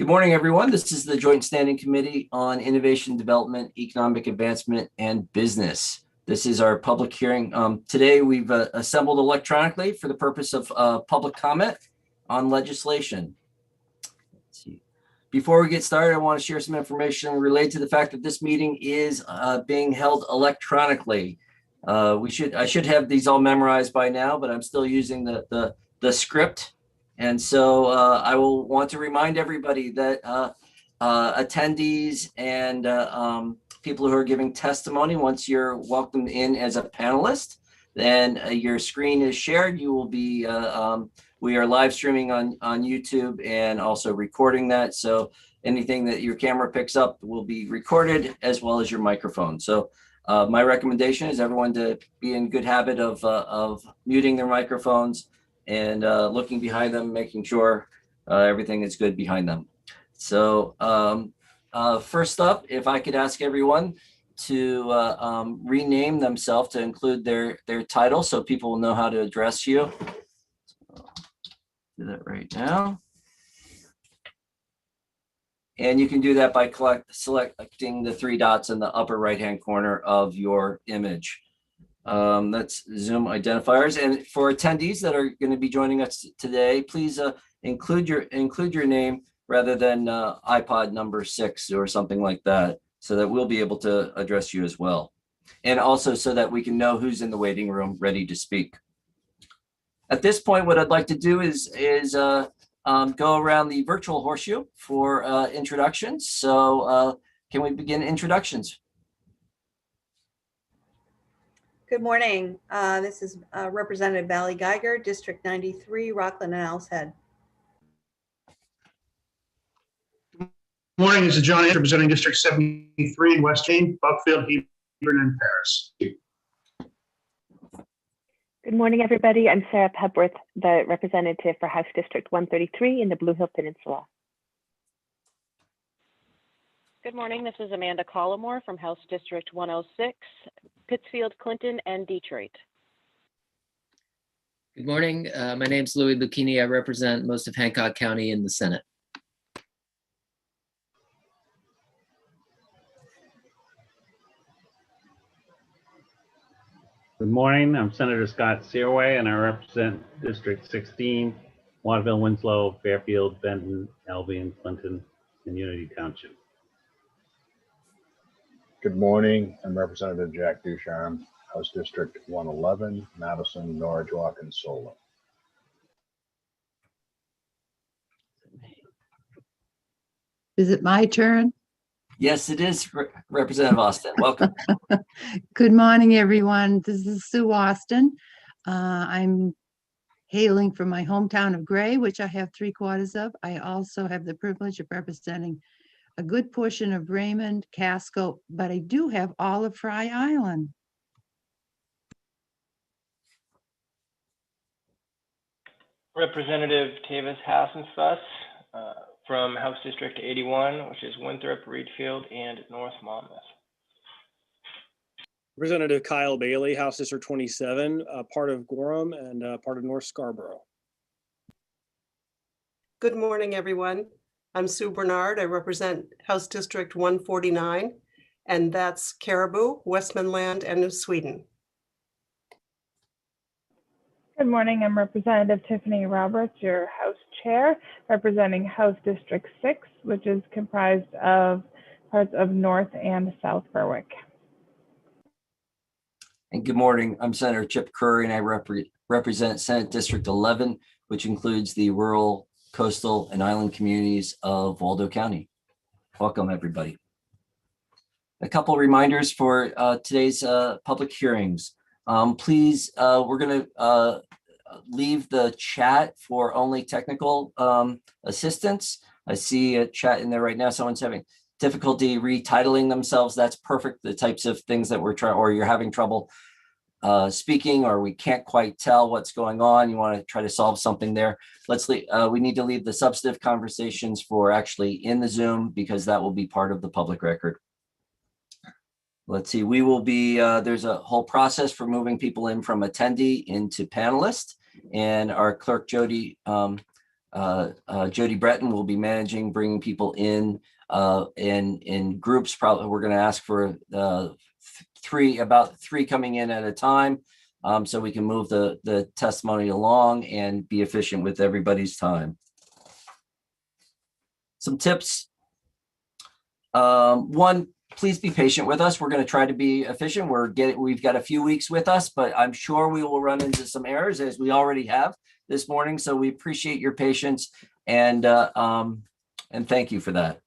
Good morning, everyone. This is the Joint Standing Committee on Innovation, Development, Economic Advancement, and Business. This is our public hearing. Today, we've assembled electronically for the purpose of public comment on legislation. Let's see. Before we get started, I want to share some information related to the fact that this meeting is being held electronically. I should have these all memorized by now, but I'm still using the script. And so I will want to remind everybody that attendees and people who are giving testimony, once you're welcomed in as a panelist, then your screen is shared. You will be, we are live streaming on YouTube and also recording that. So anything that your camera picks up will be recorded, as well as your microphone. So my recommendation is everyone to be in good habit of muting their microphones and looking behind them, making sure everything is good behind them. So first up, if I could ask everyone to rename themselves to include their title so people will know how to address you. So, do that right now. And you can do that by selecting the three dots in the upper right-hand corner of your image. That's Zoom identifiers. And for attendees that are going to be joining us today, please include your name rather than iPod number 6 or something like that, so that we'll be able to address you as well. And also so that we can know who's in the waiting room ready to speak. At this point, what I'd like to do is go around the virtual horseshoe for introductions. So can we begin introductions? Good morning. This is Representative Valley Geiger, District 93, Rockland and Owl's Head. Good morning. This is John Andrews, representing District 73 in West Main, Buckfield, Hebron, and Paris. Good morning, everybody. I'm Sarah Pebworth, the representative for House District 133 in the Blue Hill Peninsula. Good morning. This is Amanda Collimore from House District 106, Pittsfield, Clinton, and Detroit. Good morning. My name is Louis Lucchini. I represent most of Hancock County in the Senate. Good morning. I'm Senator Scott Searway, and I represent District 16, Waterville, Winslow, Fairfield, Benton, Albion, Clinton, and Unity Township. Good morning. I'm Representative Jack Ducharme, House District 111, Madison, Norridge, Walk, and Solon. Is it my turn? Yes, it is, Representative Austin. Welcome. Good morning, everyone. This is Sue Austin. I'm hailing from my hometown of Gray, which I have 3/4 of. I also have the privilege of representing a good portion of Raymond, Casco, but I do have all of Fry Island. Representative Tavis Hassenfuss from House District 81, which is Winthrop, Reedfield, and North Monmouth. Representative Kyle Bailey, House District 27, part of Gorham and part of North Scarborough. Good morning, everyone. I'm Sue Bernard. I represent House District 149, and that's Caribou, Westmanland, and New Sweden. Good morning. I'm Representative Tiffany Roberts, your House Chair, representing House District 6, which is comprised of parts of North and South Berwick. And good morning. I'm Senator Chip Curry, and I represent Senate District 11, which includes the rural, coastal, and island communities of Waldo County. Welcome, everybody. A couple reminders for today's public hearings. Please, we're going to leave the chat for only technical assistance. I see a chat in there right now. Someone's having difficulty retitling themselves. That's perfect. The types of things that we're trying, or you're having trouble speaking, or we can't quite tell what's going on. You want to try to solve something there. Let's leave, we need to leave the substantive conversations for actually in the Zoom, because that will be part of the public record. Let's see, we will be, there's a whole process for moving people in from attendee into panelist, and our clerk Jody Jody Breton will be managing, bringing people in groups. Probably we're going to ask for about three coming in at a time, so we can move the testimony along and be efficient with everybody's time. Some tips. One, please be patient with us. We're going to try to be efficient. We've got a few weeks with us, but I'm sure we will run into some errors, as we already have this morning. So we appreciate your patience and thank you for that.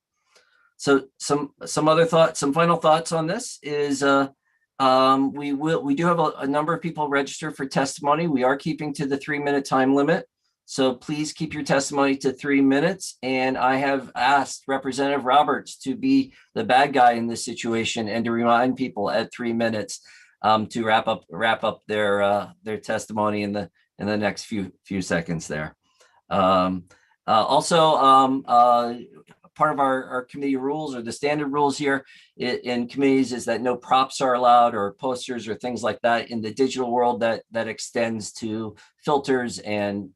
So some final thoughts on this is we do have a number of people registered for testimony. We are keeping to the 3-minute time limit. So please keep your testimony to 3 minutes. And I have asked Representative Roberts to be the bad guy in this situation and to remind people at 3 minutes to wrap up their testimony in the next few seconds there. Part of our committee rules, or the standard rules here in committees, is that no props are allowed, or posters or things like that in the digital world that extends to filters and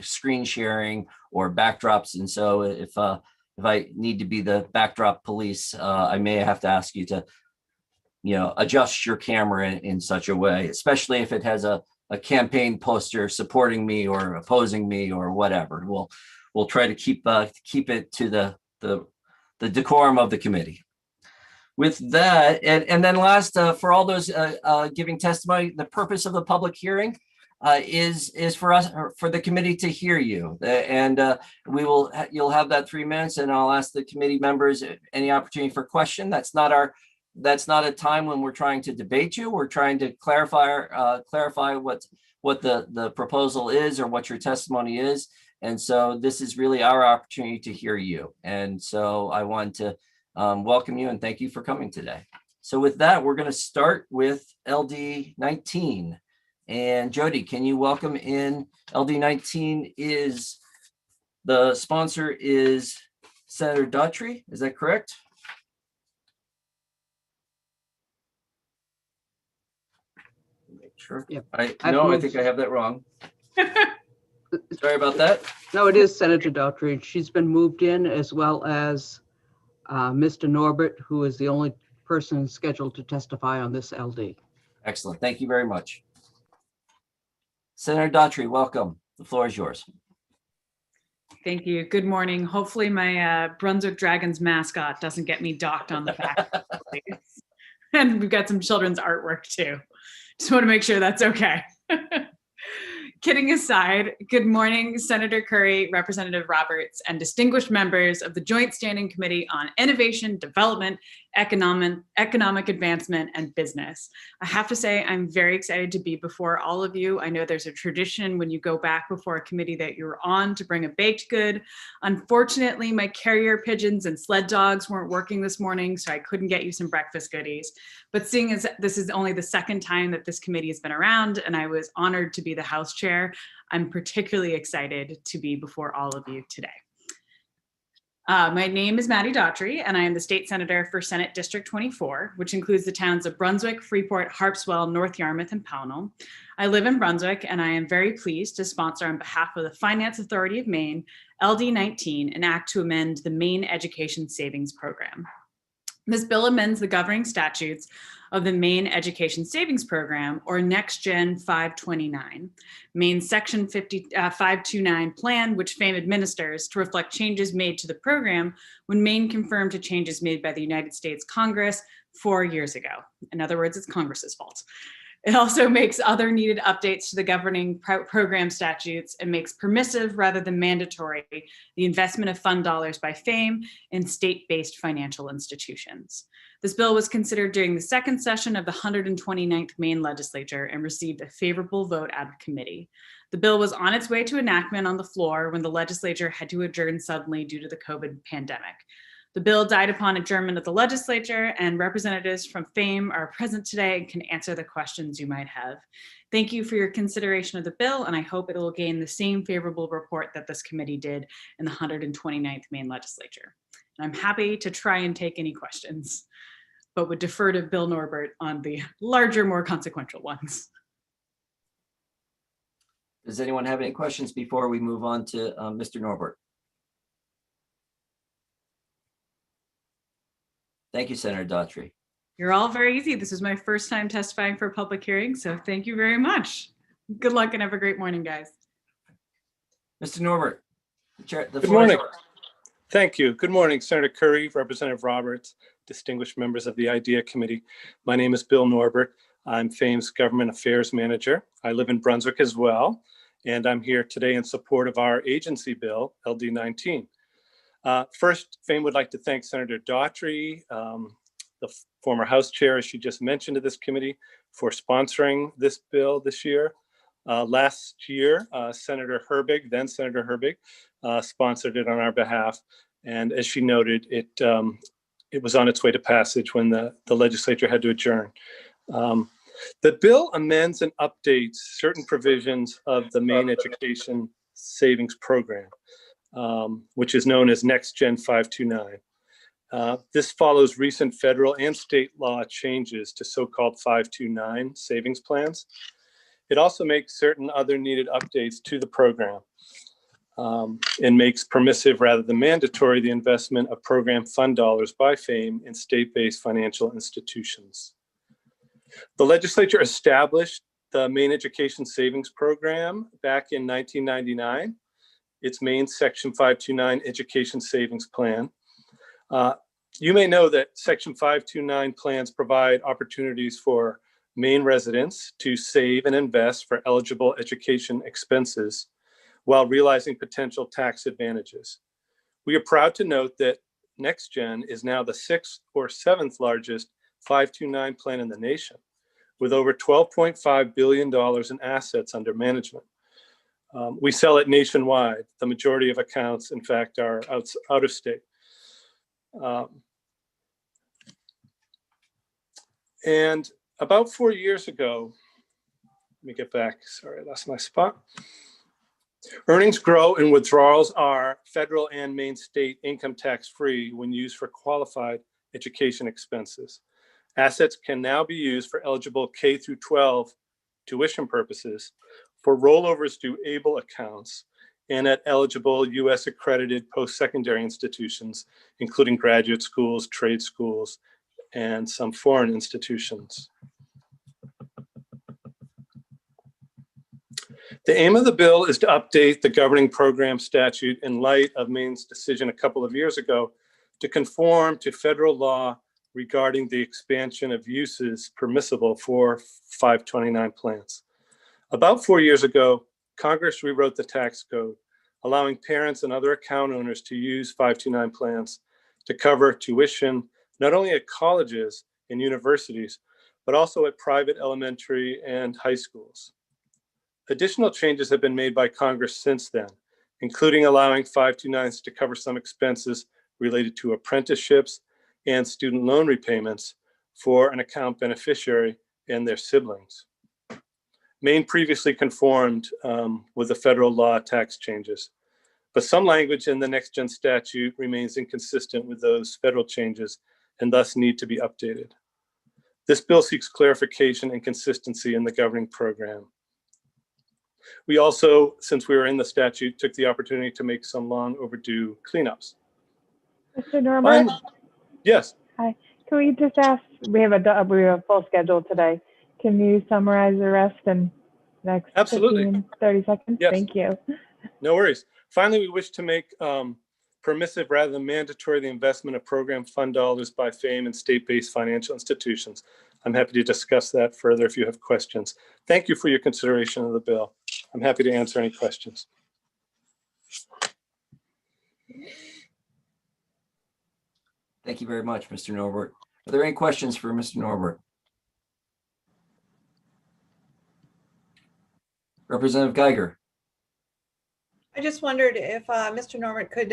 screen sharing or backdrops. And so if I need to be the backdrop police, I may have to ask you to, adjust your camera in such a way, especially if it has a campaign poster supporting me or opposing me or whatever. We'll try to keep it to the decorum of the committee. With that, and then last, for all those giving testimony, the purpose of the public hearing is for us, for the committee to hear you, and you'll have that 3 minutes, and I'll ask the committee members any opportunity for question. That's not a time when we're trying to debate you. We're trying to clarify what the proposal is or what your testimony is. And so this is really our opportunity to hear you. And so I want to welcome you and thank you for coming today. So with that, we're going to start with LD 19. And Jody, can you welcome in LD 19? Is the sponsor is Senator Daughtry? Is that correct? Make sure. Yep. I think I have that wrong. Sorry about that. No, it is Senator Daughtry. She's been moved in, as well as Mr. Norbert, who is the only person scheduled to testify on this LD. Excellent. Thank you very much. Senator Daughtry, welcome. The floor is yours. Thank you. Good morning. Hopefully my Brunswick Dragons mascot doesn't get me docked on the back. And we've got some children's artwork too. Just want to make sure that's okay. Kidding aside, good morning, Senator Curry, Representative Roberts, and distinguished members of the Joint Standing Committee on Innovation, Development, Economic Advancement, and Business. I have to say, I'm very excited to be before all of you. I know there's a tradition when you go back before a committee that you're on to bring a baked good. Unfortunately, my carrier pigeons and sled dogs weren't working this morning, so I couldn't get you some breakfast goodies. But seeing as this is only the second time that this committee has been around, and I was honored to be the House Chair, I'm particularly excited to be before all of you today. My name is Maddie Daughtry, and I am the State Senator for Senate District 24, which includes the towns of Brunswick, Freeport, Harpswell, North Yarmouth, and Pownell. I live in Brunswick, and I am very pleased to sponsor on behalf of the Finance Authority of Maine, LD 19, an act to amend the Maine Education Savings Program. This bill amends the governing statutes of the Maine Education Savings Program, or NextGen 529, Maine's Section 529 plan, which FAME administers to reflect changes made to the program when Maine confirmed to changes made by the United States Congress 4 years ago. In other words, it's Congress's fault. It also makes other needed updates to the governing program statutes and makes permissive rather than mandatory the investment of fund dollars by FAME in state-based financial institutions. This bill was considered during the second session of the 129th Maine legislature and received a favorable vote out of committee. The bill was on its way to enactment on the floor when the legislature had to adjourn suddenly due to the COVID pandemic. The bill died upon adjournment of the legislature, and representatives from FAME are present today and can answer the questions you might have. Thank you for your consideration of the bill, and I hope it will gain the same favorable report that this committee did in the 129th Maine legislature. And I'm happy to try and take any questions, but would defer to Bill Norbert on the larger, more consequential ones. Does anyone have any questions before we move on to Mr. Norbert? Thank you, Senator Daughtry. You're all very easy. This is my first time testifying for a public hearing, so thank you very much. Good luck and have a great morning, guys. Mr. Norbert, the Good floor is morning. yours. Thank you. Good morning, Senator Curry, Representative Roberts, distinguished members of the IDEA Committee. My name is Bill Norbert. I'm FAME's Government Affairs Manager. I live in Brunswick as well, and I'm here today in support of our agency bill, LD 19. First, FAME would like to thank Senator Daughtry, the former House Chair, as she just mentioned to this committee, for sponsoring this bill this year. Last year, Senator Herbig, then Senator Herbig, sponsored it on our behalf. And as she noted, it was on its way to passage when the legislature had to adjourn. The bill amends and updates certain provisions of the Maine Education Savings Program, which is known as Next Gen 529. This follows recent federal and state law changes to so-called 529 savings plans. It also makes certain other needed updates to the program and makes permissive rather than mandatory the investment of program fund dollars by FAME in state-based financial institutions. The legislature established the Maine Education Savings Program back in 1999. Its main Section 529 Education Savings Plan. You may know that Section 529 plans provide opportunities for Maine residents to save and invest for eligible education expenses while realizing potential tax advantages. We are proud to note that NextGen is now the 6th or 7th largest 529 plan in the nation, with over $12.5 billion in assets under management. We sell it nationwide. The majority of accounts, in fact, are out of state. And about 4 years ago, let me get back, sorry, I lost my spot. Earnings grow and withdrawals are federal and Maine state income tax free when used for qualified education expenses. Assets can now be used for eligible K through 12 tuition purposes, for rollovers to ABLE accounts, and at eligible US accredited post-secondary institutions, including graduate schools, trade schools, and some foreign institutions. The aim of the bill is to update the governing program statute in light of Maine's decision a couple of years ago to conform to federal law regarding the expansion of uses permissible for 529 plans. About 4 years ago, Congress rewrote the tax code, allowing parents and other account owners to use 529 plans to cover tuition, not only at colleges and universities, but also at private elementary and high schools. Additional changes have been made by Congress since then, including allowing 529s to cover some expenses related to apprenticeships and student loan repayments for an account beneficiary and their siblings. Maine previously conformed with the federal law tax changes, but some language in the Next Gen statute remains inconsistent with those federal changes and thus need to be updated. This bill seeks clarification and consistency in the governing program. We also, since we were in the statute, took the opportunity to make some long overdue cleanups. Mr. Norbert? Yes. Hi. Can we just ask, we have a full schedule today. Can you summarize the rest in the next Absolutely. 15, 30 seconds? Yes. Thank you. No worries. Finally, we wish to make permissive rather than mandatory the investment of program fund dollars by FAME and state-based financial institutions. I'm happy to discuss that further if you have questions. Thank you for your consideration of the bill. I'm happy to answer any questions. Thank you very much, Mr. Norbert. Are there any questions for Mr. Norbert? Representative Geiger. I just wondered if Mr. Norbert could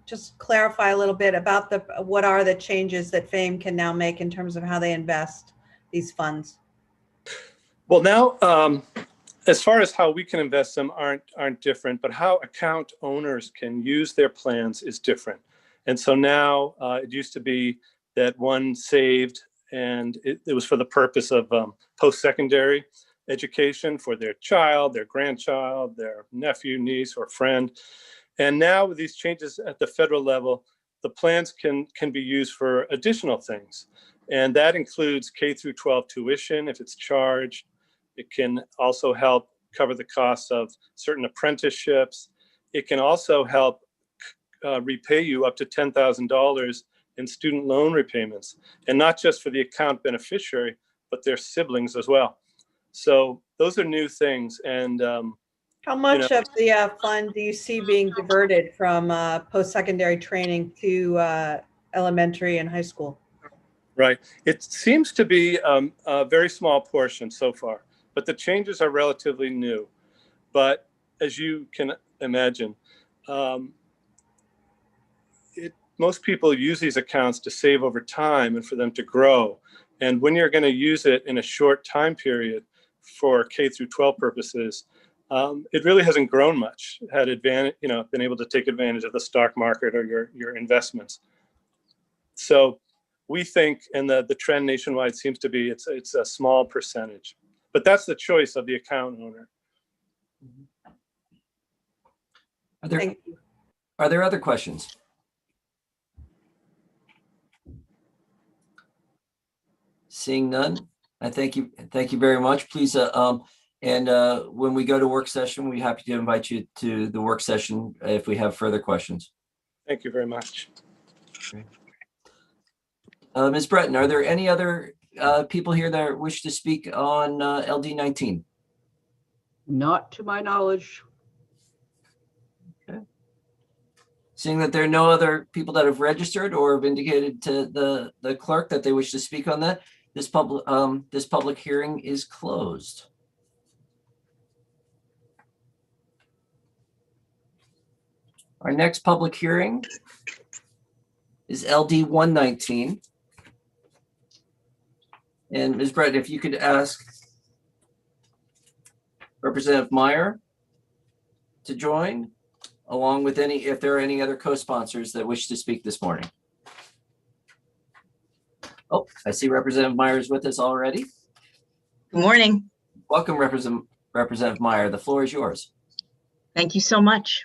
just clarify a little bit about what are the changes that FAME can now make in terms of how they invest these funds? Well, now, as far as how we can invest them aren't different, but how account owners can use their plans is different. And so now it used to be that one saved and it was for the purpose of post-secondary education for their child, their grandchild, their nephew, niece, or friend. And now with these changes at the federal level, the plans can be used for additional things. And that includes K through 12 tuition if it's charged. It can also help cover the costs of certain apprenticeships. It can also help repay you up to $10,000 in student loan repayments, and not just for the account beneficiary, but their siblings as well. So those are new things. And how much of the fund do you see being diverted from post-secondary training to elementary and high school? Right. It seems to be a very small portion so far, but the changes are relatively new. But as you can imagine, most people use these accounts to save over time and for them to grow. And when you're going to use it in a short time period for K through 12 purposes, it really hasn't grown much. Had advantage, been able to take advantage of the stock market or your investments. So we think, and the trend nationwide seems to be, it's a small percentage, but that's the choice of the account owner. Are there other questions? Seeing none, I thank you. Thank you very much. Please, when we go to work session, we're happy to invite you to the work session if we have further questions. Thank you very much. Ms. Breton, are there any other people here that wish to speak on LD 19? Not to my knowledge. Okay. Seeing that there are no other people that have registered or have indicated to the clerk that they wish to speak on that, this public hearing is closed. Our next public hearing is LD 119. And Ms. Breton, if you could ask Representative Meyer to join, along with if there are any other co-sponsors that wish to speak this morning. Oh, I see Representative Meyer is with us already. Good morning. Welcome, Representative Meyer. The floor is yours. Thank you so much.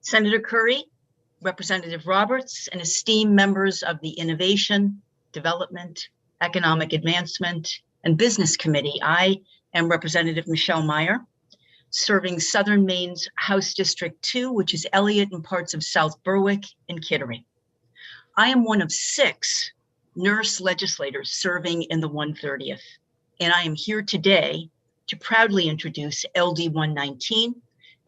Senator Curry, Representative Roberts, and esteemed members of the Innovation, Development, Economic Advancement, and Business Committee. I am Representative Michelle Meyer, serving Southern Maine's House District 2, which is Elliott and parts of South Berwick and Kittery. I am one of 6 nurse legislators serving in the 130th, and I am here today to proudly introduce LD 119,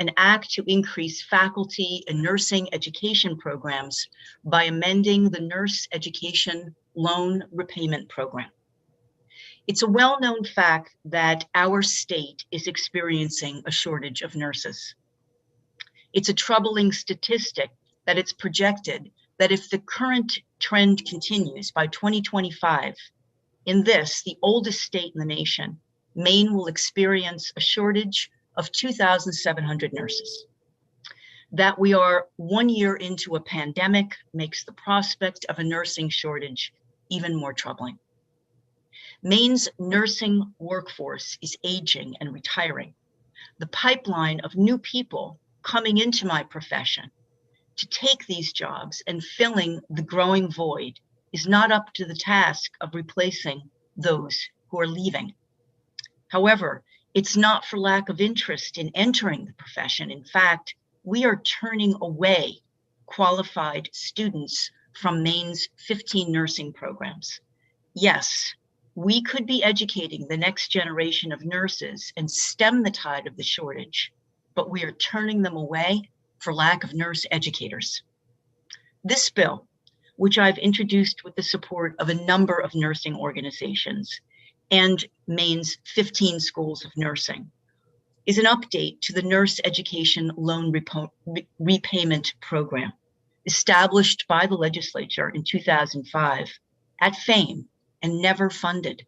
an act to increase faculty and nursing education programs by amending the Nurse Education Loan Repayment Program. It's a well-known fact that our state is experiencing a shortage of nurses. It's a troubling statistic that it's projected that if the current trend continues by 2025, in this, the oldest state in the nation, Maine will experience a shortage of 2,700 nurses. That we are 1 year into a pandemic makes the prospect of a nursing shortage even more troubling. Maine's nursing workforce is aging and retiring. The pipeline of new people coming into my profession to take these jobs and filling the growing void is not up to the task of replacing those who are leaving. However, it's not for lack of interest in entering the profession. In fact, we are turning away qualified students from Maine's 15 nursing programs. Yes, we could be educating the next generation of nurses and stem the tide of the shortage, but we are turning them away for lack of nurse educators. This bill, which I've introduced with the support of a number of nursing organizations and Maine's 15 schools of nursing, is an update to the Nurse Education Loan Repayment Program, established by the legislature in 2005 at FAME and never funded.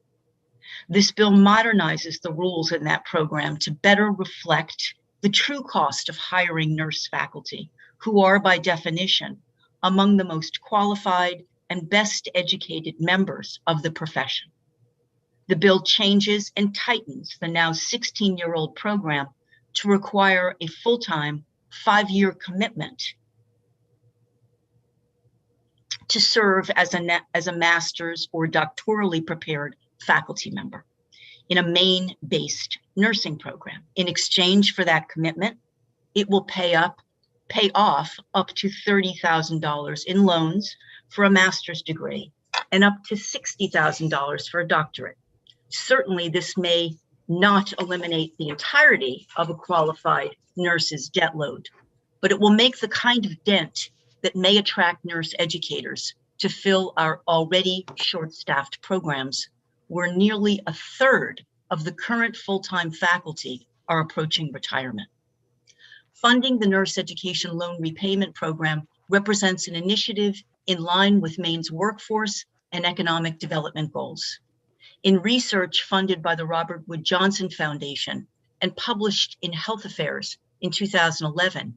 This bill modernizes the rules in that program to better reflect the true cost of hiring nurse faculty, who are by definition among the most qualified and best educated members of the profession. The bill changes and tightens the now 16-year-old program to require a full-time 5-year commitment to serve as a master's or doctorally prepared faculty member in a Maine-based nursing program. In exchange for that commitment, it will pay off up to $30,000 in loans for a master's degree and up to $60,000 for a doctorate. Certainly, this may not eliminate the entirety of a qualified nurse's debt load, but it will make the kind of dent that may attract nurse educators to fill our already short-staffed programs, where nearly a third of the current full-time faculty are approaching retirement. Funding the Nurse Education Loan Repayment Program represents an initiative in line with Maine's workforce and economic development goals. In research funded by the Robert Wood Johnson Foundation and published in Health Affairs in 2011,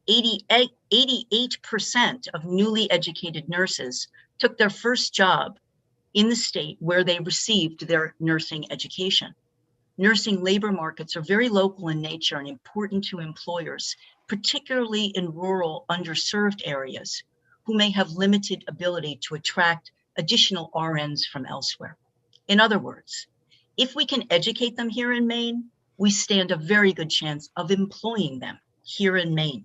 88% of newly educated nurses took their first job in the state where they received their nursing education. Nursing labor markets are very local in nature and important to employers, particularly in rural, underserved areas, who may have limited ability to attract additional RNs from elsewhere. In other words, if we can educate them here in Maine, we stand a very good chance of employing them here in Maine.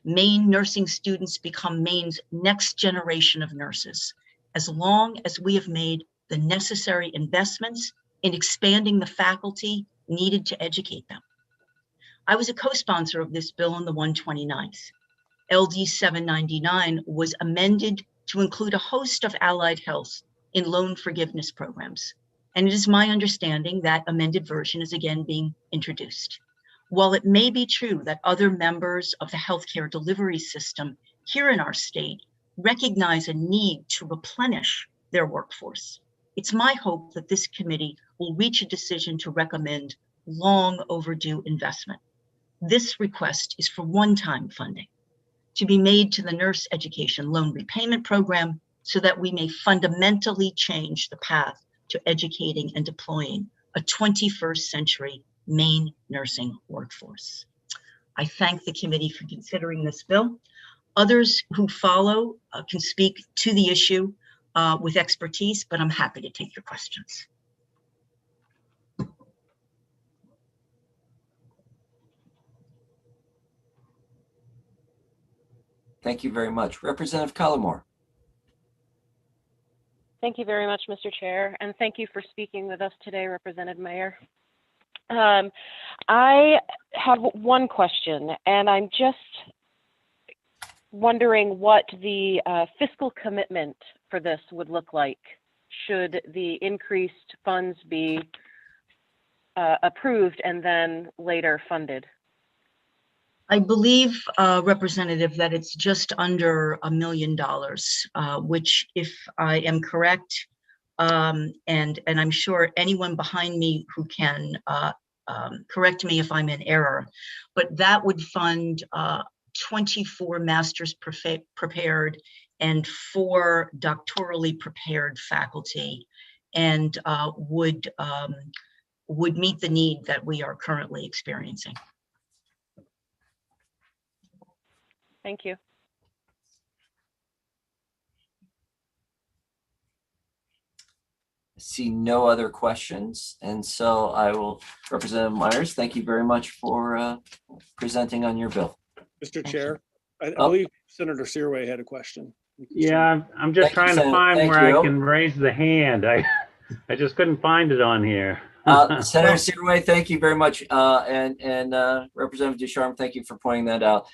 Maine nursing students become Maine's next generation of nurses, as long as we have made the necessary investments in expanding the faculty needed to educate them. I was a co-sponsor of this bill on the 129th. LD 799 was amended to include a host of allied health in loan forgiveness programs. And it is my understanding that amended version is again being introduced. While it may be true that other members of the healthcare delivery system here in our state recognize a need to replenish their workforce, it's my hope that this committee will reach a decision to recommend long overdue investment. This request is for one-time funding to be made to the Nurse Education Loan Repayment Program so that we may fundamentally change the path to educating and deploying a 21st century Maine nursing workforce. I thank the committee for considering this bill. Others who follow can speak to the issue with expertise, but I'm happy to take your questions. Thank you very much. Representative Collmore. Thank you very much, Mr. Chair, and thank you for speaking with us today, Representative Mayer. I have one question, and I'm just wondering what the fiscal commitment for this would look like should the increased funds be approved and then later funded. I believe, Representative, that it's just under $1 million, which, if I am correct, and I'm sure anyone behind me who can correct me if I'm in error, but that would fund 24 master's prepared and 4 doctorally prepared faculty, and would meet the need that we are currently experiencing. Thank you. See no other questions, and so I will, Representative Myers, thank you very much for presenting on your bill. Mr. Chair, I believe Senator Searway had a question. Yeah, I'm just trying to find where I can raise the hand. I just couldn't find it on here. Senator Searway, thank you very much, and Representative Ducharme, thank you for pointing that out.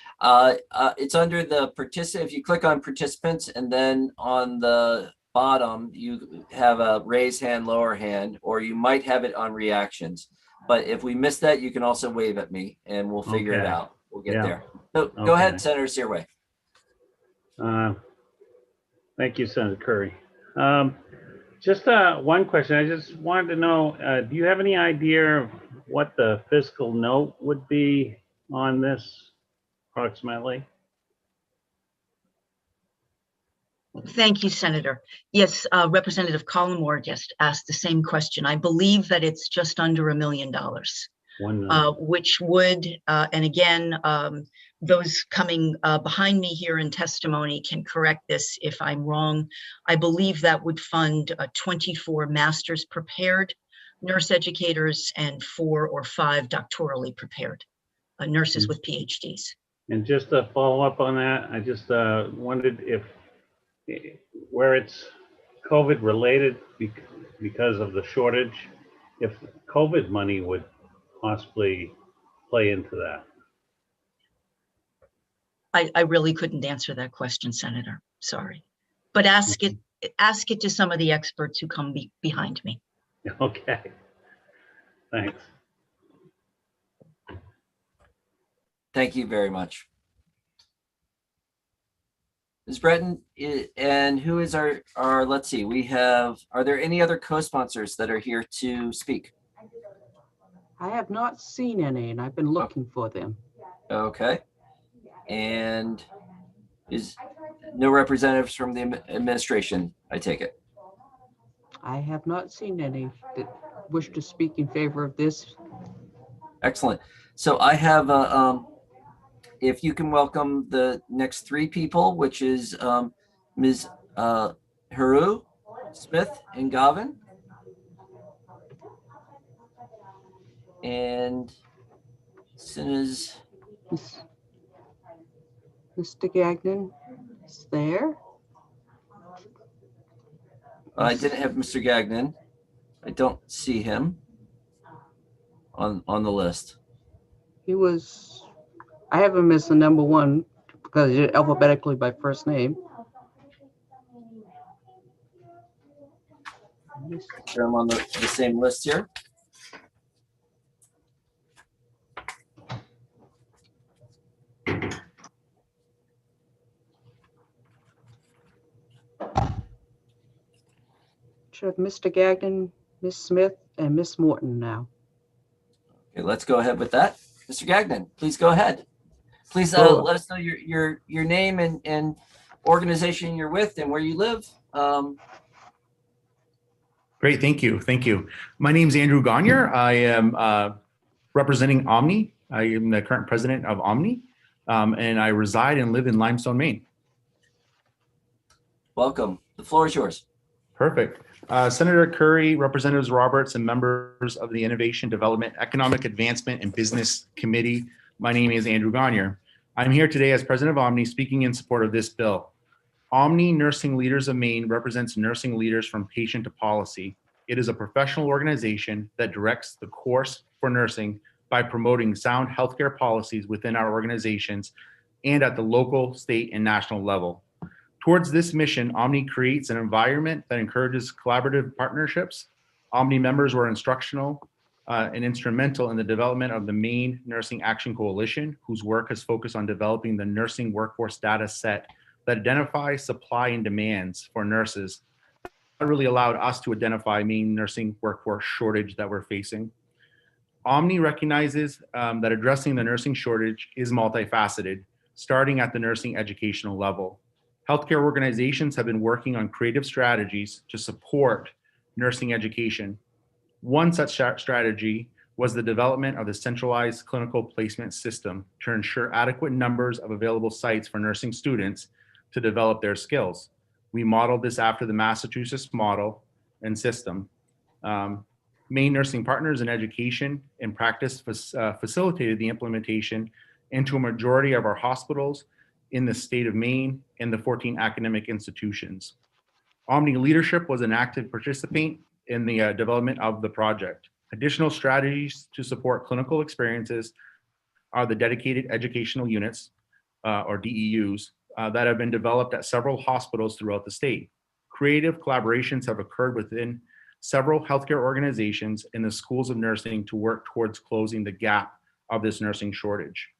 It's under the if you click on participants, and then on the bottom you have a raise hand, lower hand, or you might have it on reactions. But if we miss that, you can also wave at me, and we'll figure it out. We'll get there. So go ahead, Senator Searway. Thank you, Senator Curry. Just one question. I just wanted to know, do you have any idea of what the fiscal note would be on this approximately? Thank you, Senator. Yes, Representative Collmore just asked the same question. I believe that it's just under $1 million, which would, and again, those coming behind me here in testimony can correct this if I'm wrong. I believe that would fund 24 master's prepared nurse educators and 4 or 5 doctorally prepared nurses with PhDs. And just to follow up on that, I just wondered if, where it's COVID related because of the shortage, if COVID money would possibly play into that. I really couldn't answer that question, Senator. Sorry. But ask it to some of the experts who come behind me. Okay. Thanks. Thank you very much. Ms. Breton, and who is our, let's see, we have, are there any other co-sponsors that are here to speak? I have not seen any, and I've been looking for them. Okay. And is no representatives from the administration, I take it? I have not seen any that wish to speak in favor of this. Excellent. So I have, if you can welcome the next 3 people, which is Ms. Haru, Smith, and Gavin. And as soon as Mr. Gagnon is there. I didn't have Mr. Gagnon. I don't see him on the list. He was, I have him as the number 1 because it's alphabetically by first name. Sure, I'm on the same list here. Should have Mr. Gagnon, Ms. Smith, and Ms. Morton now. Okay, let's go ahead with that. Mr. Gagnon, please go ahead. Please Sure. let us know your name and organization you're with and where you live. Great, thank you, thank you. My name is Andrew Gagnon. I am representing Omni. I am the current president of Omni, and I reside and live in Limestone, Maine. Welcome. The floor is yours. Perfect. Senator Curry, Representatives Roberts, and members of the Innovation, Development, Economic Advancement, and Business Committee. My name is Andrew Gagnon. I'm here today as president of Omni, speaking in support of this bill. Omni Nursing Leaders of Maine represents nursing leaders from patient to policy. It is a professional organization that directs the course for nursing by promoting sound healthcare policies within our organizations and at the local, state, and national level. Towards this mission, Omni creates an environment that encourages collaborative partnerships. Omni members were instructional and instrumental in the development of the Maine Nursing Action Coalition, whose work has focused on developing the nursing workforce data set that identifies supply and demands for nurses. That really allowed us to identify Maine nursing workforce shortage that we're facing. Omni recognizes that addressing the nursing shortage is multifaceted, starting at the nursing educational level. Healthcare organizations have been working on creative strategies to support nursing education. One such strategy was the development of the centralized clinical placement system to ensure adequate numbers of available sites for nursing students to develop their skills. We modeled this after the Massachusetts model and system. Maine Nursing Partners in Education and Practice facilitated the implementation into a majority of our hospitals in the state of Maine and the 14 academic institutions. Omni leadership was an active participant in the development of the project. Additional strategies to support clinical experiences are the dedicated educational units, or DEUs, that have been developed at several hospitals throughout the state. Creative collaborations have occurred within several healthcare organizations in the schools of nursing to work towards closing the gap of this nursing shortage.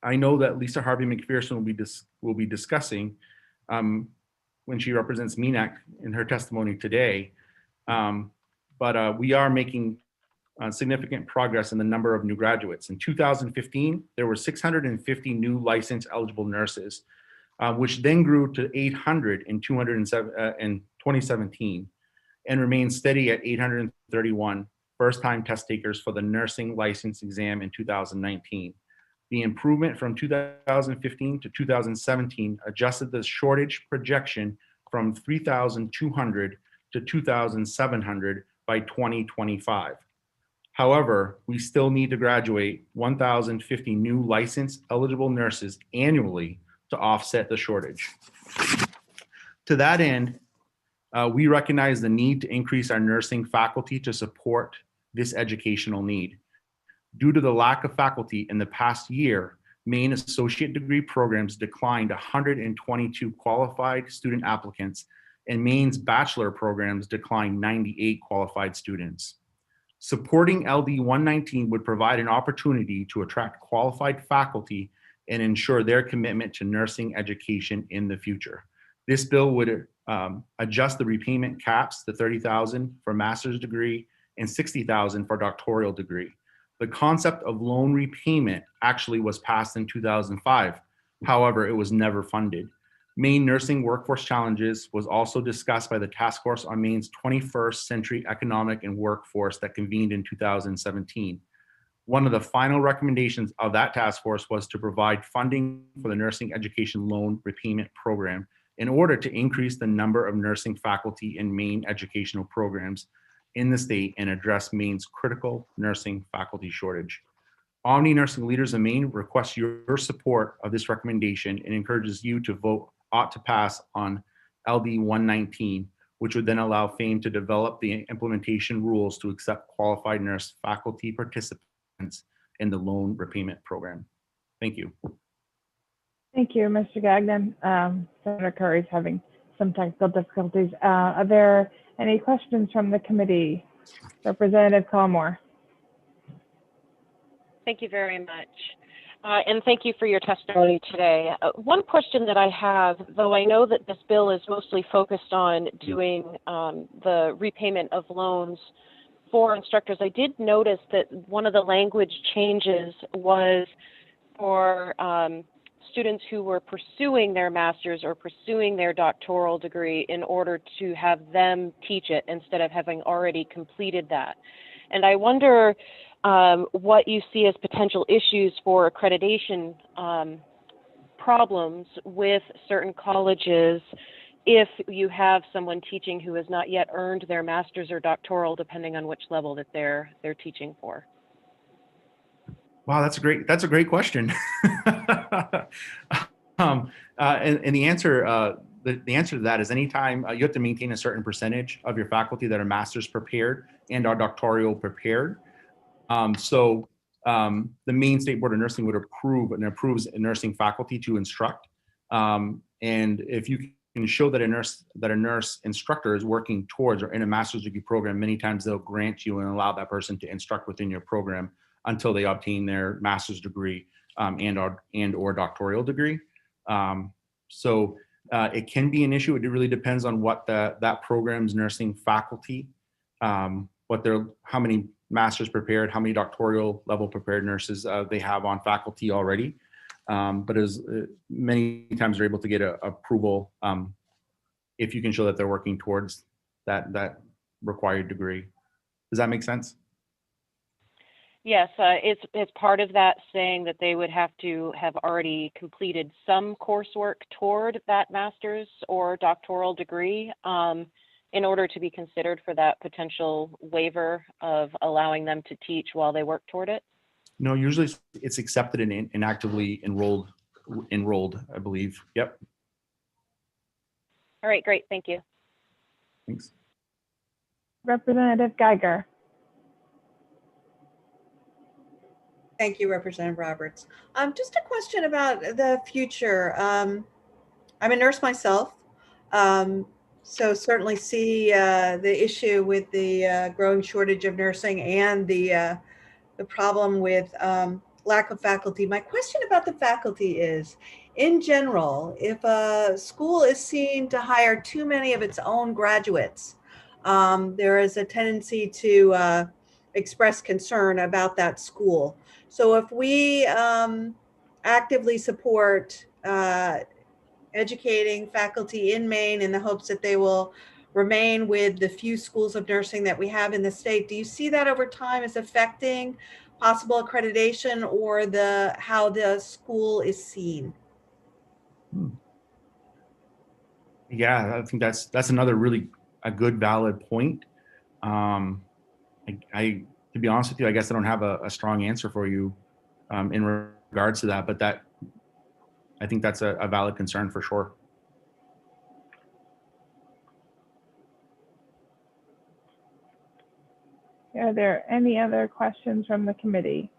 I know that Lisa Harvey McPherson will be discussing when she represents MENAC in her testimony today, but we are making significant progress in the number of new graduates. In 2015, there were 650 new licensed eligible nurses. which then grew to 800 in 2017 and remained steady at 831 first-time test takers for the nursing license exam in 2019. The improvement from 2015 to 2017 adjusted the shortage projection from 3,200 to 2,700 by 2025. However, we still need to graduate 1,050 new licensed eligible nurses annually to offset the shortage. To that end, we recognize the need to increase our nursing faculty to support this educational need. Due to the lack of faculty in the past year, Maine associate degree programs declined 122 qualified student applicants, and Maine's bachelor programs declined 98 qualified students. Supporting LD 119 would provide an opportunity to attract qualified faculty and ensure their commitment to nursing education in the future. This bill would adjust the repayment caps to $30,000 for master's degree and $60,000 for doctoral degree. The concept of loan repayment actually was passed in 2005. However, it was never funded. Maine Nursing Workforce Challenges was also discussed by the Task Force on Maine's 21st Century Economic and Workforce that convened in 2017. One of the final recommendations of that task force was to provide funding for the Nursing Education Loan Repayment Program in order to increase the number of nursing faculty in Maine educational programs in the state and address Maine's critical nursing faculty shortage. Omni Nursing Leaders in Maine requests your support of this recommendation and encourages you to vote ought to pass on LD 119, which would then allow FAME to develop the implementation rules to accept qualified nurse faculty participants in the loan repayment program. Thank you. Thank you, Mr. Gagnon. Senator Curry's having some technical difficulties. Are there any questions from the committee? Representative Collmore. Thank you very much. And thank you for your testimony today. One question that I have, though I know that this bill is mostly focused on doing the repayment of loans for instructors, I did notice that one of the language changes was for students who were pursuing their master's or pursuing their doctoral degree in order to have them teach it instead of having already completed that. And I wonder what you see as potential issues for accreditation problems with certain colleges if you have someone teaching who has not yet earned their master's or doctoral, depending on which level that they're teaching for. Wow, that's a great question. And the answer to that is anytime you have to maintain a certain percentage of your faculty that are master's prepared and are doctoral prepared. The Maine State Board of Nursing would approve and approves nursing faculty to instruct. And if you can show that a nurse instructor is working towards or in a master's degree program, many times they'll grant you and allow that person to instruct within your program until they obtain their master's degree and or doctoral degree. It can be an issue. It really depends on what that program's nursing faculty, how many master's prepared, how many doctoral level prepared nurses they have on faculty already. But as many times they're able to get approval if you can show that they're working towards that required degree. Does that make sense? Yes, it's part of that saying that they would have to have already completed some coursework toward that master's or doctoral degree in order to be considered for that potential waiver of allowing them to teach while they work toward it? No, usually it's accepted and actively enrolled, I believe. Yep. All right, great, thank you. Thanks. Representative Geiger. Thank you, Representative Roberts. Just a question about the future. I'm a nurse myself, so certainly see the issue with the growing shortage of nursing and the problem with lack of faculty. My question about the faculty is, in general, if a school is seen to hire too many of its own graduates, there is a tendency to express concern about that school. So if we actively support educating faculty in Maine in the hopes that they will remain with the few schools of nursing that we have in the state. Do you see that over time as affecting possible accreditation or how the school is seen? Yeah, I think that's another really a good valid point. To be honest with you, I guess I don't have a strong answer for you in regards to that, but I think that's a valid concern for sure. Are there any other questions from the committee?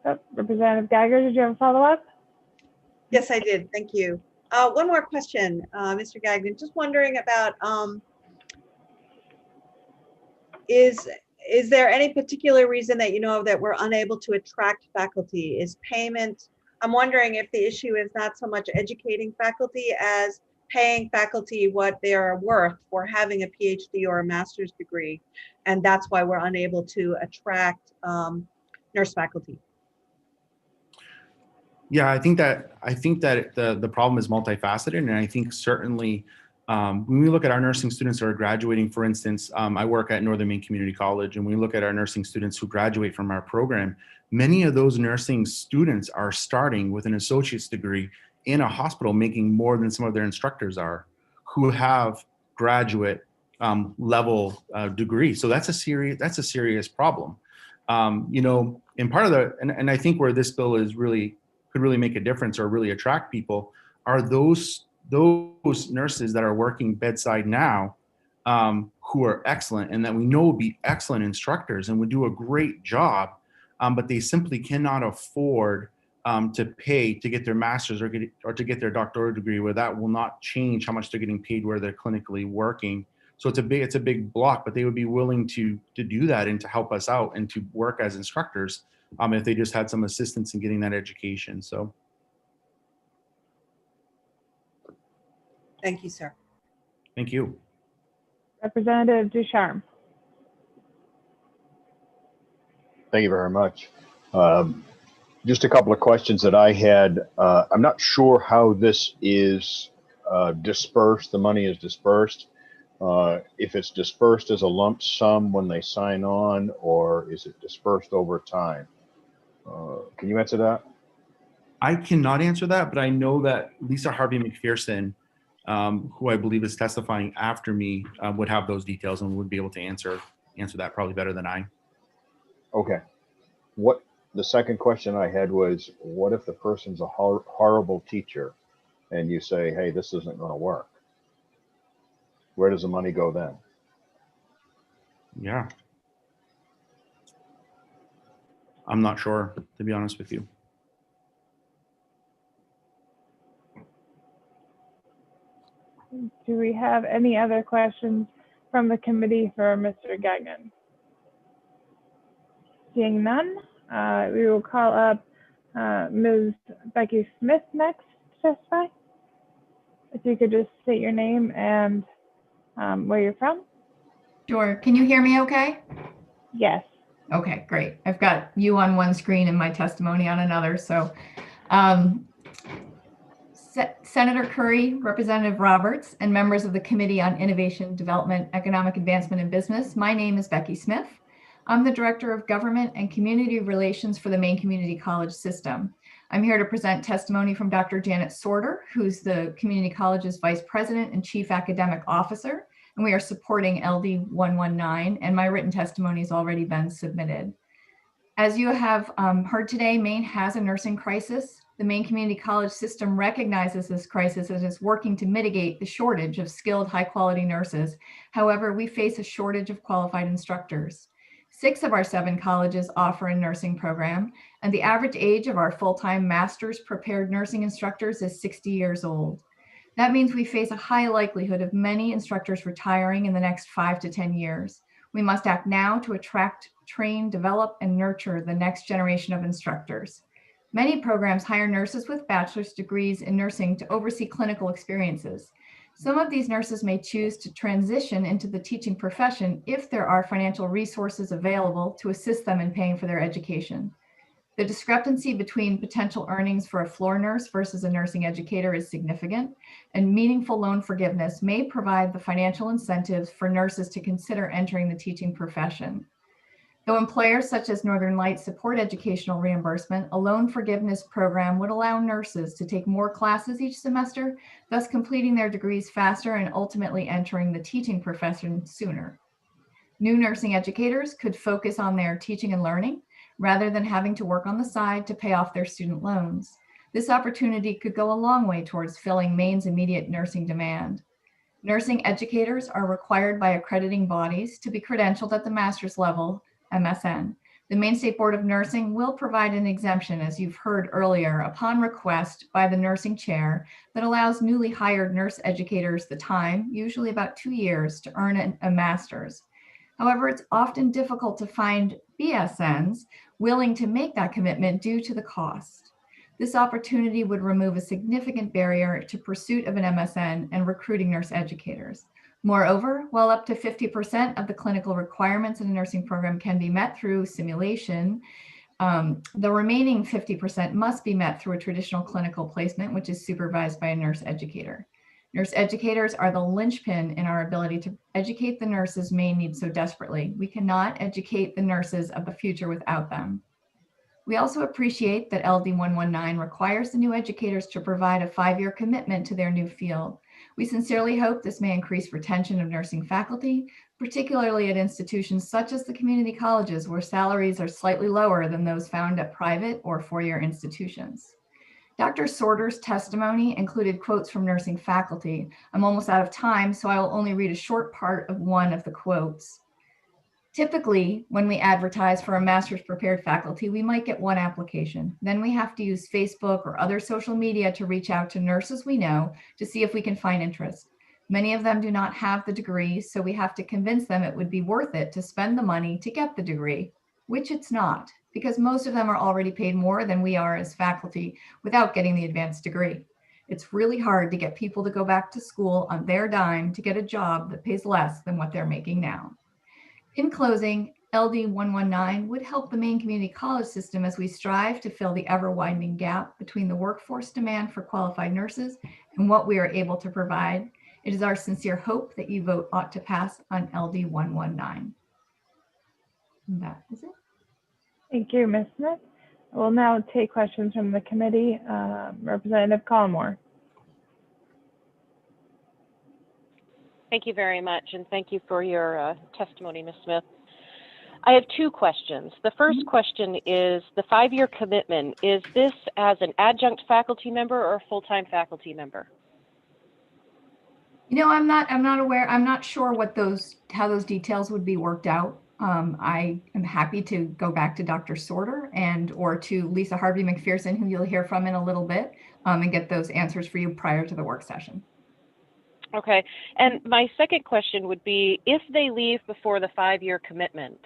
Oh, Representative Geiger, did you have a follow-up? Yes, I did. Thank you. One more question, Mr. Gagnon. Just wondering about, is there any particular reason that you know of that we're unable to attract faculty? Is payment, I'm wondering if the issue is not so much educating faculty as paying faculty what they are worth for having a PhD or a master's degree. And that's why we're unable to attract nurse faculty. Yeah, I think that the problem is multifaceted, and I think certainly when we look at our nursing students who are graduating, for instance, I work at Northern Maine Community College, and we look at our nursing students who graduate from our program. Many of those nursing students are starting with an associate's degree in a hospital, making more than some of their instructors are, who have graduate level degrees. So that's a serious problem. You know, and part of and I think where this bill could really make a difference or really attract people are those nurses that are working bedside now who are excellent and that we know will be excellent instructors and would do a great job, but they simply cannot afford to pay to get their master's or to get their doctoral degree, where that will not change how much they're getting paid where they're clinically working. So it's a big block, but they would be willing to do that and to help us out and to work as instructors if they just had some assistance in getting that education. So. Thank you, sir. Thank you. Representative Ducharme. Thank you very much. Just a couple of questions that I had. I'm not sure how this is dispersed, the money is dispersed. If it's dispersed as a lump sum when they sign on, or is it dispersed over time? Can you answer that? I cannot answer that, but I know that Lisa Harvey McPherson, who I believe is testifying after me, would have those details and would be able to answer that probably better than I. Okay. The second question I had was, what if the person's a horrible teacher and you say, hey, this isn't going to work? Where does the money go then? Yeah. I'm not sure, to be honest with you. Do we have any other questions from the committee for Mr. Gagnon? Seeing none, we will call up Ms. Becky Smith next to testify. If you could just state your name and where you're from. Sure. Can you hear me okay? Yes. Okay, great. I've got you on one screen and my testimony on another. So Senator Curry, Representative Roberts, and members of the Committee on Innovation, Development, Economic Advancement, and Business, my name is Becky Smith. I'm the Director of Government and Community Relations for the Maine Community College System. I'm here to present testimony from Dr. Janet Sorter, who's the Community College's Vice President and Chief Academic Officer, and we are supporting LD 119, and my written testimony has already been submitted. As you have heard today, Maine has a nursing crisis. The Maine Community College System recognizes this crisis and is working to mitigate the shortage of skilled, high-quality nurses. However, we face a shortage of qualified instructors. 6 of our 7 colleges offer a nursing program, and the average age of our full-time master's prepared nursing instructors is 60 years old. That means we face a high likelihood of many instructors retiring in the next 5 to 10 years. We must act now to attract, train, develop, and nurture the next generation of instructors. Many programs hire nurses with bachelor's degrees in nursing to oversee clinical experiences. Some of these nurses may choose to transition into the teaching profession if there are financial resources available to assist them in paying for their education. The discrepancy between potential earnings for a floor nurse versus a nursing educator is significant, and meaningful loan forgiveness may provide the financial incentives for nurses to consider entering the teaching profession. Though employers such as Northern Lights support educational reimbursement, a loan forgiveness program would allow nurses to take more classes each semester, thus completing their degrees faster and ultimately entering the teaching profession sooner. New nursing educators could focus on their teaching and learning rather than having to work on the side to pay off their student loans. This opportunity could go a long way towards filling Maine's immediate nursing demand. Nursing educators are required by accrediting bodies to be credentialed at the master's level, MSN. The Maine State Board of Nursing will provide an exemption, as you've heard earlier, upon request by the nursing chair that allows newly hired nurse educators the time, usually about 2 years, to earn a master's. However, it's often difficult to find BSNs willing to make that commitment due to the cost. This opportunity would remove a significant barrier to pursuit of an MSN and recruiting nurse educators. Moreover, while up to 50% of the clinical requirements in a nursing program can be met through simulation, the remaining 50% must be met through a traditional clinical placement, which is supervised by a nurse educator. Nurse educators are the linchpin in our ability to educate the nurses Maine needs so desperately. We cannot educate the nurses of the future without them. We also appreciate that LD 119 requires the new educators to provide a 5-year commitment to their new field. We sincerely hope this may increase retention of nursing faculty, particularly at institutions such as the community colleges, where salaries are slightly lower than those found at private or 4-year institutions. Dr. Sorter's testimony included quotes from nursing faculty. I'm almost out of time, so I will only read a short part of one of the quotes. Typically, when we advertise for a master's prepared faculty, we might get 1 application. Then we have to use Facebook or other social media to reach out to nurses we know to see if we can find interest. Many of them do not have the degree, so we have to convince them it would be worth it to spend the money to get the degree, which it's not, because most of them are already paid more than we are as faculty without getting the advanced degree. It's really hard to get people to go back to school on their dime to get a job that pays less than what they're making now. In closing, LD 119 would help the Maine Community College system as we strive to fill the ever-widening gap between the workforce demand for qualified nurses and what we are able to provide. It is our sincere hope that you vote ought to pass on LD 119. And that is it. Thank you, Ms. Smith. I will now take questions from the committee. Representative Collmore. Thank you very much, and thank you for your testimony, Ms. Smith. I have 2 questions. The first question is the 5-year commitment. Is this as an adjunct faculty member or a full-time faculty member? You know, I'm not aware. I'm not sure how those details would be worked out. I am happy to go back to Dr. Sorter or to Lisa Harvey McPherson, who you'll hear from in a little bit, and get those answers for you prior to the work session. Okay. And my second question would be, if they leave before the 5-year commitment,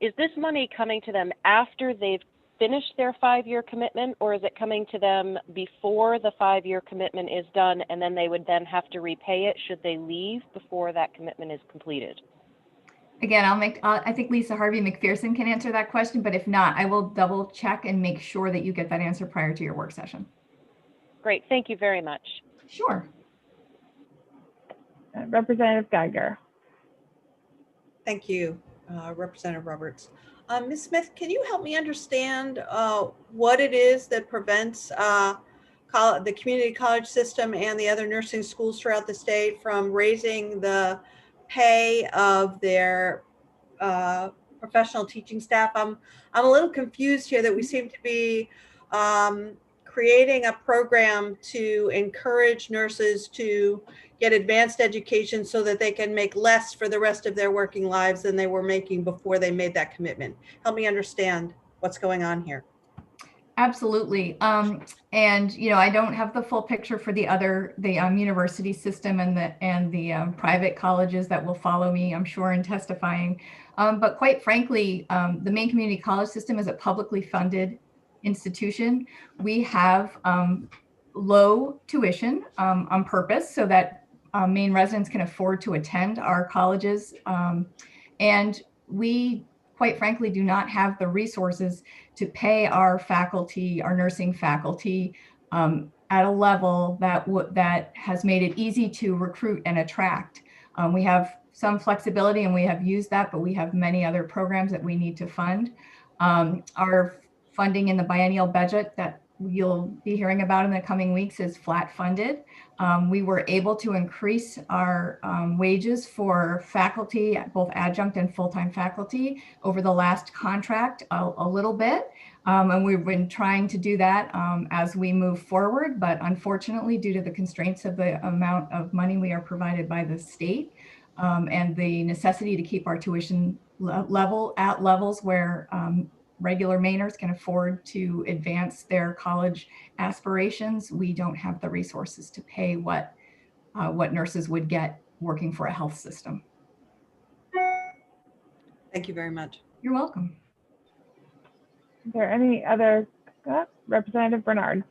is this money coming to them after they've finished their 5-year commitment, or is it coming to them before the 5-year commitment is done, and then they would then have to repay it should they leave before that commitment is completed? Again, I think Lisa Harvey McPherson can answer that question, but if not, I will double check and make sure that you get that answer prior to your work session. Great. Thank you very much. Sure. Representative Geiger. Thank you, Representative Roberts. Ms. Smith, can you help me understand what it is that prevents the community college system and the other nursing schools throughout the state from raising the pay of their professional teaching staff? I'm a little confused here that we seem to be creating a program to encourage nurses to get advanced education so that they can make less for the rest of their working lives than they were making before they made that commitment. Help me understand what's going on here. Absolutely. And you know, I don't have the full picture for the university system and the private colleges that will follow me, I'm sure, in testifying. But quite frankly, the Maine Community College system is a publicly funded institution. We have low tuition on purpose so that Maine residents can afford to attend our colleges. And we quite frankly do not have the resources to pay our faculty, our nursing faculty, at a level that has made it easy to recruit and attract. We have some flexibility and we have used that, but we have many other programs that we need to fund. Our funding in the biennial budget that you'll be hearing about in the coming weeks is flat funded. We were able to increase our wages for faculty, both adjunct and full-time faculty, over the last contract a little bit. And we've been trying to do that as we move forward, but unfortunately, due to the constraints of the amount of money we are provided by the state and the necessity to keep our tuition level at levels where regular Mainers can afford to advance their college aspirations, we don't have the resources to pay what nurses would get working for a health system. Thank you very much. You're welcome. Is there any other, Representative Bernard?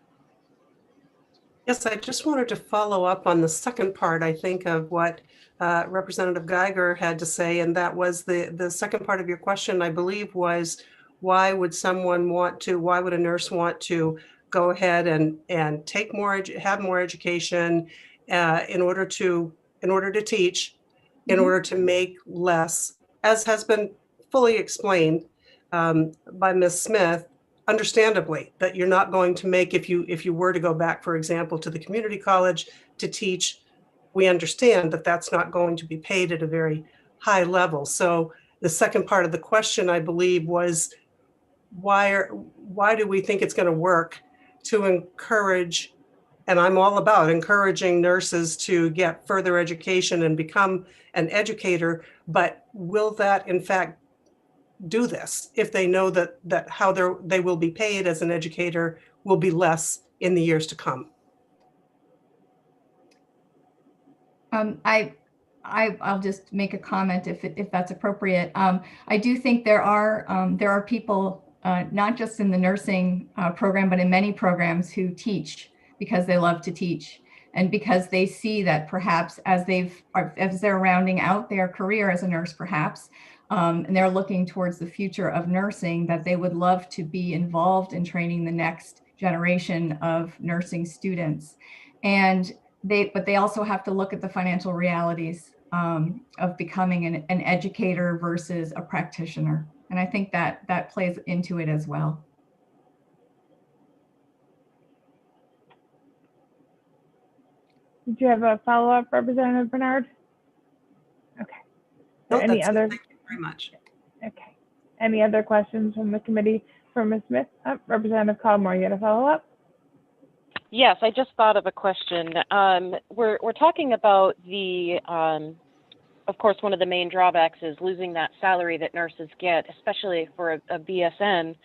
Yes, I just wanted to follow up on the second part, I think, of what Representative Geiger had to say, and that was the second part of your question, I believe, was why would a nurse want to go ahead and take more, have more education in order to teach, in order to make less, as has been fully explained by Ms. Smith, understandably, that you're not going to make, if you were to go back, for example, to the community college to teach, we understand that that's not going to be paid at a very high level. So the second part of the question, I believe, was why do we think it's going to work to encourage, and I'm all about encouraging nurses to get further education and become an educator, but will that in fact do this if they know that how they will be paid as an educator will be less in the years to come? I'll just make a comment if that's appropriate. I do think there are people not just in the nursing program, but in many programs who teach because they love to teach and because they see that perhaps as they're rounding out their career as a nurse, perhaps, and they're looking towards the future of nursing, that they would love to be involved in training the next generation of nursing students. And but they also have to look at the financial realities of becoming an educator versus a practitioner. And I think that plays into it as well. Did you have a follow-up, Representative Bernard? Okay. No, Any that's it. other? Thank you very much. Okay. Any other questions from the committee for Ms. Smith? Representative Caldmore, you had a follow-up? Yes, I just thought of a question. We're talking about the, of course, one of the main drawbacks is losing that salary that nurses get, especially for a BSN,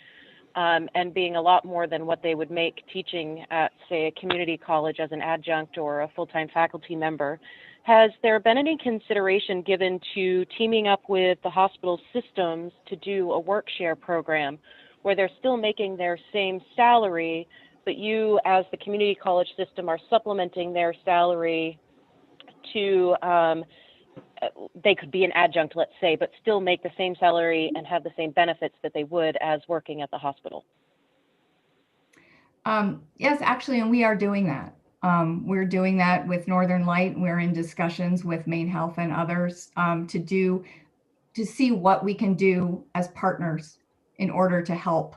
and being a lot more than what they would make teaching at, say, a community college as an adjunct or a full-time faculty member. Has there been any consideration given to teaming up with the hospital systems to do a work share program where they're still making their same salary, but you as the community college system are supplementing their salary to, they could be an adjunct, let's say, but still make the same salary and have the same benefits that they would as working at the hospital? Yes, actually, and we are doing that. We're doing that with Northern Light. We're in discussions with Maine Health and others to see what we can do as partners in order to help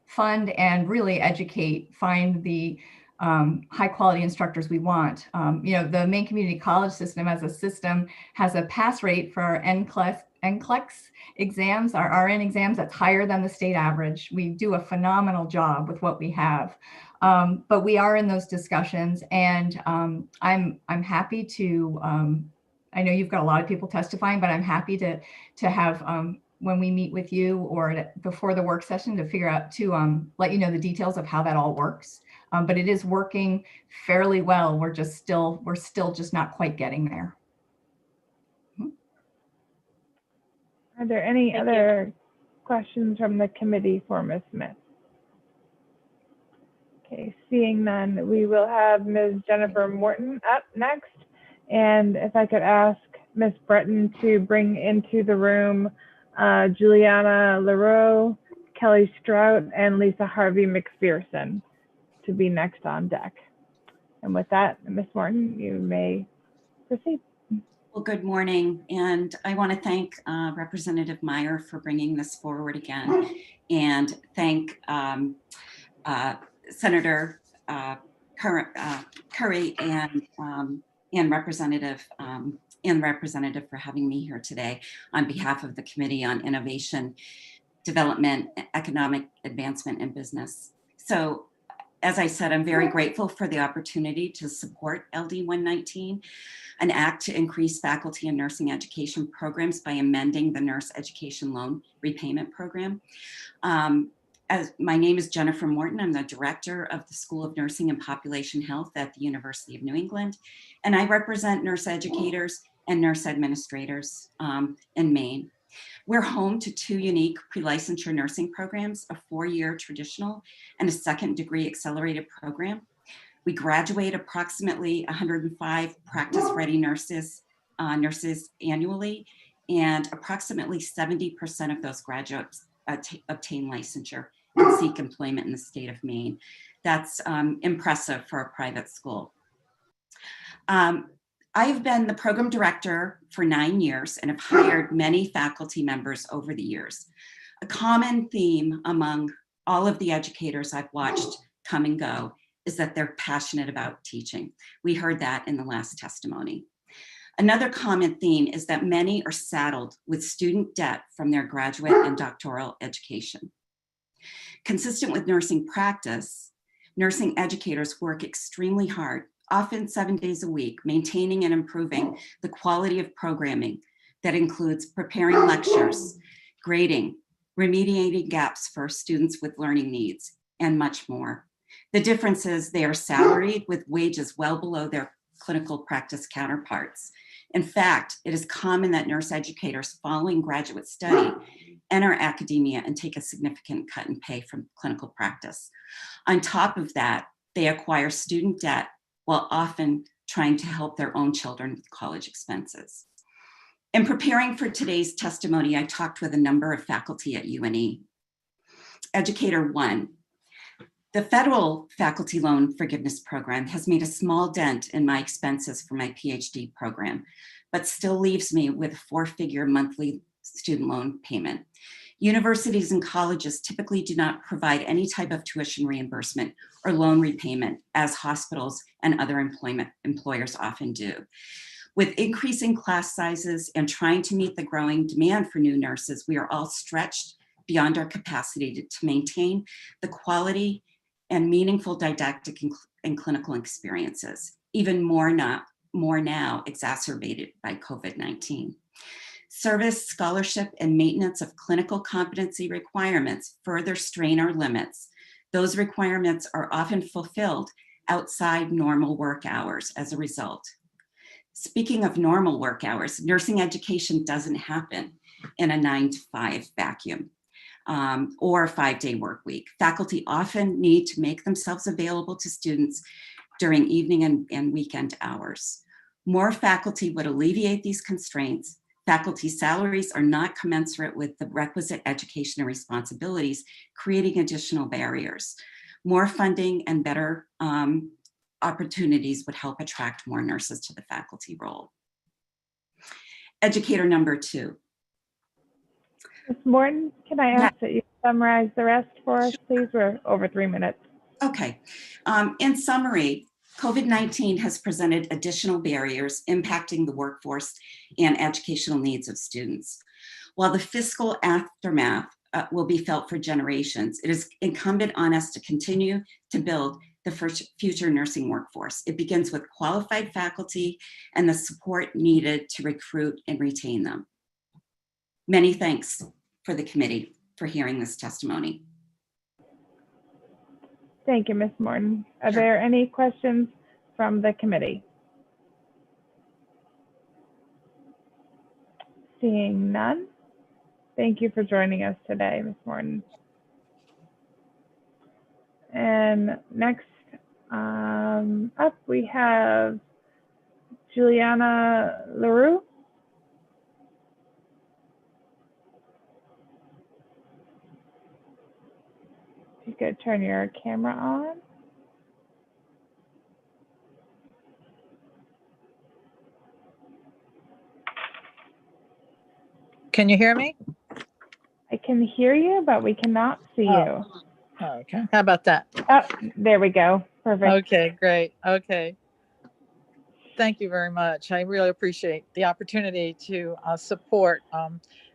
fund and really educate, find the high quality instructors we want. The Maine Community College system as a system has a pass rate for our NCLEX exams, our RN exams, that's higher than the state average. We do a phenomenal job with what we have. But we are in those discussions, and I'm happy to, I know you've got a lot of people testifying, but I'm happy to have, when we meet with you or before the work session, to figure out, to let you know the details of how that all works. But it is working fairly well. We're still just not quite getting there. Are there any other questions from the committee for Ms. Smith? Okay, seeing none, we will have Ms. Jennifer Morton up next. And if I could ask Ms. Breton to bring into the room Juliana LaRue, Kelly Strout, and Lisa Harvey McPherson to be next on deck. And with that, Ms. Morton, you may proceed. Well, good morning, and I want to thank Representative Meyer for bringing this forward again, and thank Senator Curry and Representative for having me here today on behalf of the Committee on Innovation, Development, Economic Advancement, and Business. So, as I said, I'm very grateful for the opportunity to support LD 119, an act to increase faculty and nursing education programs by amending the Nurse Education Loan Repayment Program. As my name is Jennifer Morton, I'm the director of the School of Nursing and Population Health at the University of New England, and I represent nurse educators and nurse administrators in Maine. We're home to two unique pre-licensure nursing programs, a 4-year traditional and a second degree accelerated program. We graduate approximately 105 practice-ready nurses annually, and approximately 70% of those graduates obtain licensure and seek employment in the state of Maine. That's impressive for a private school. I've been the program director for 9 years and have hired many faculty members over the years. A common theme among all of the educators I've watched come and go is that they're passionate about teaching. We heard that in the last testimony. Another common theme is that many are saddled with student debt from their graduate and doctoral education. Consistent with nursing practice, nursing educators work extremely hard, often 7 days a week, maintaining and improving the quality of programming that includes preparing lectures, grading, remediating gaps for students with learning needs, and much more. The difference is they are salaried with wages well below their clinical practice counterparts. In fact, it is common that nurse educators following graduate study enter academia and take a significant cut in pay from clinical practice. On top of that, they acquire student debt while often trying to help their own children with college expenses. In preparing for today's testimony, I talked with a number of faculty at UNE. Educator 1, the federal faculty loan forgiveness program has made a small dent in my expenses for my PhD program, but still leaves me with a 4-figure monthly student loan payment. Universities and colleges typically do not provide any type of tuition reimbursement or loan repayment, as hospitals and other employers often do. With increasing class sizes and trying to meet the growing demand for new nurses, we are all stretched beyond our capacity to maintain the quality and meaningful didactic and clinical experiences, even more now exacerbated by COVID-19. Service, scholarship, and maintenance of clinical competency requirements further strain our limits. Those requirements are often fulfilled outside normal work hours as a result. Speaking of normal work hours, nursing education doesn't happen in a 9-to-5 vacuum or a 5-day work week. Faculty often need to make themselves available to students during evening and weekend hours. More faculty would alleviate these constraints. Faculty salaries are not commensurate with the requisite education and responsibilities, creating additional barriers. More funding and better opportunities would help attract more nurses to the faculty role. Educator number 2. Ms. Morton, can I ask that you summarize the rest for us, please? We're over 3 minutes. Okay. In summary, COVID-19 has presented additional barriers impacting the workforce and educational needs of students. While the fiscal aftermath will be felt for generations, it is incumbent on us to continue to build the future nursing workforce. It begins with qualified faculty and the support needed to recruit and retain them. Many thanks for the committee for hearing this testimony. Thank you, Ms. Morton. Are there any questions from the committee? Seeing none, thank you for joining us today, Ms. Morton. And next up, we have Juliana LaRue. turn your camera on. Can you hear me? I can hear you, but we cannot see you. Okay. How about that? Oh, there we go. Perfect. Okay, great. Okay. Thank you very much. I really appreciate the opportunity to support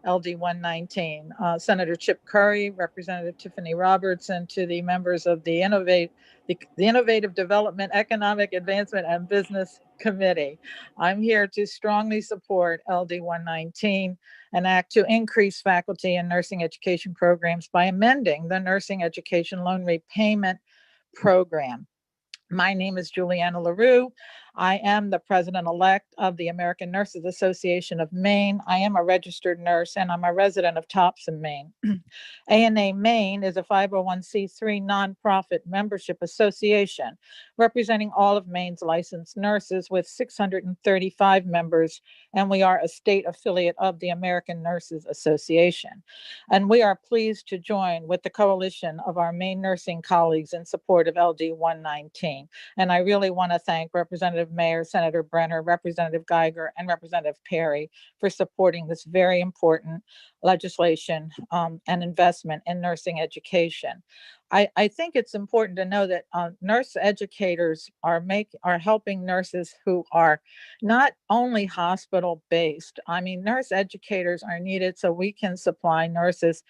LD 119. Senator Chip Curry, Representative Tiffany Roberts, and to the members of the Innovative Development, Economic Advancement, and Business Committee. I'm here to strongly support LD 119, an act to increase faculty and nursing education programs by amending the Nursing Education Loan Repayment Program. My name is Juliana LaRue. I am the president-elect of the American Nurses Association of Maine. I am a registered nurse and I'm a resident of Topsom, Maine. ANA Maine is a 501c3 nonprofit membership association representing all of Maine's licensed nurses with 635 members, and we are a state affiliate of the American Nurses Association. And we are pleased to join with the coalition of our Maine nursing colleagues in support of LD 119. And I really want to thank Representative Mayer, Senator Brenner, Representative Geiger, and Representative Perry for supporting this very important legislation and investment in nursing education. I think it's important to know that nurse educators are helping nurses who are not only hospital based. I mean, nurse educators are needed so we can supply nurses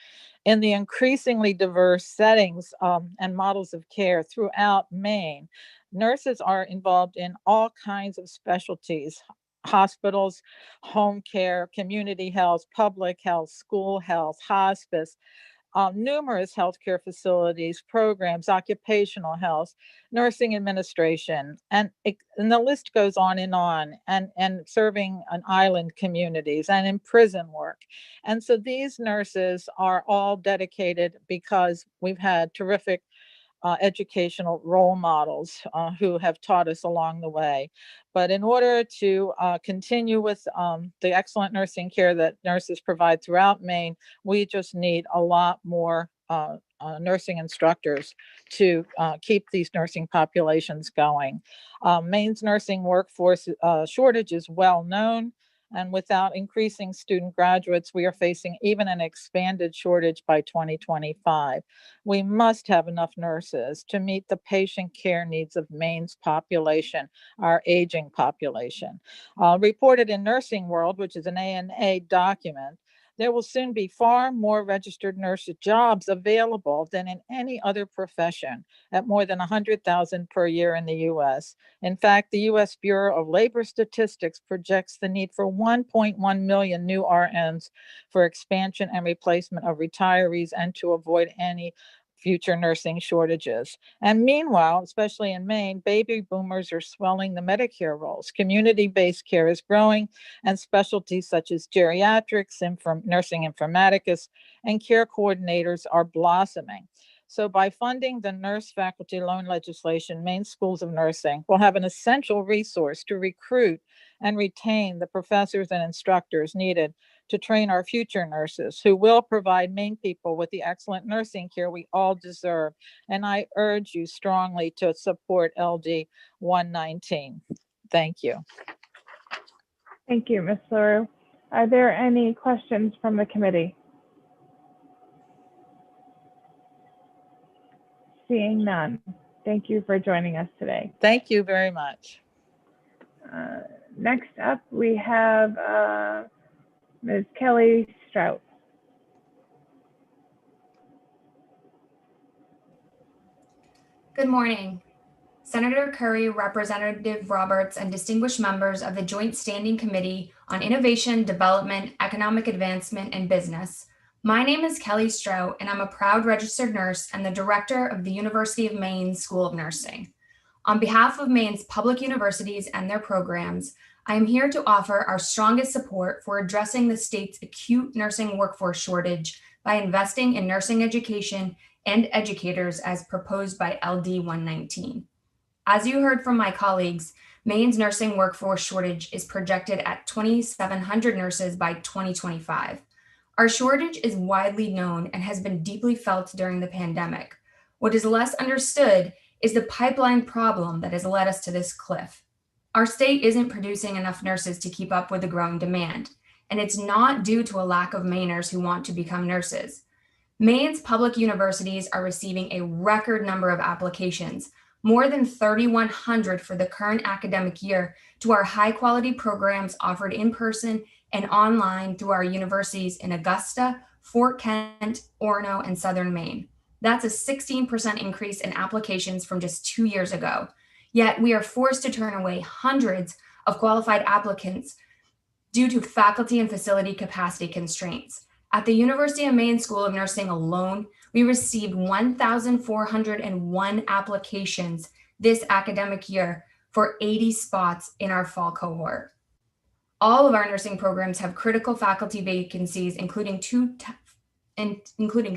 in the increasingly diverse settings and models of care throughout Maine. Nurses are involved in all kinds of specialties: hospitals, home care, community health, public health, school health, hospice, numerous healthcare facilities, programs, occupational health, nursing administration, and the list goes on, and serving on island communities and in prison work. And so these nurses are all dedicated because we've had terrific educational role models who have taught us along the way. But in order to continue with the excellent nursing care that nurses provide throughout Maine, we just need a lot more nursing instructors to keep these nursing populations going. Maine's nursing workforce shortage is well known. And without increasing student graduates, we are facing even an expanded shortage by 2025. We must have enough nurses to meet the patient care needs of Maine's population, our aging population. Reported in Nursing World, which is an ANA document, there will soon be far more registered nurse jobs available than in any other profession, at more than 100,000 per year in the US. In fact, the US Bureau of Labor Statistics projects the need for 1.1 million new RNs for expansion and replacement of retirees and to avoid any future nursing shortages. And meanwhile, especially in Maine, baby boomers are swelling the Medicare rolls. Community-based care is growing, and specialties such as geriatrics, nursing informatics, and care coordinators are blossoming. So by funding the nurse faculty loan legislation, Maine schools of nursing will have an essential resource to recruit and retain the professors and instructors needed to train our future nurses, who will provide Maine people with the excellent nursing care we all deserve. And I urge you strongly to support LD 119. Thank you. Thank you, Ms. LaRue. Are there any questions from the committee? Seeing none. Thank you for joining us today. Thank you very much. Next up, we have Ms. Kelly Strout. Good morning. Senator Curry, Representative Roberts, and distinguished members of the Joint Standing Committee on Innovation, Development, Economic Advancement, and Business. My name is Kelly Strout, and I'm a proud registered nurse and the director of the University of Maine School of Nursing. On behalf of Maine's public universities and their programs, I am here to offer our strongest support for addressing the state's acute nursing workforce shortage by investing in nursing education and educators as proposed by LD 119. As you heard from my colleagues, Maine's nursing workforce shortage is projected at 2,700 nurses by 2025. Our shortage is widely known and has been deeply felt during the pandemic. What is less understood is the pipeline problem that has led us to this cliff. Our state isn't producing enough nurses to keep up with the growing demand, and it's not due to a lack of Mainers who want to become nurses. Maine's public universities are receiving a record number of applications, more than 3,100 for the current academic year, to our high-quality programs offered in person and online through our universities in Augusta, Fort Kent, Orono, and Southern Maine. That's a 16% increase in applications from just 2 years ago. Yet we are forced to turn away hundreds of qualified applicants due to faculty and facility capacity constraints. At the University of Maine School of Nursing alone, we received 1,401 applications this academic year for 80 spots in our fall cohort. All of our nursing programs have critical faculty vacancies, including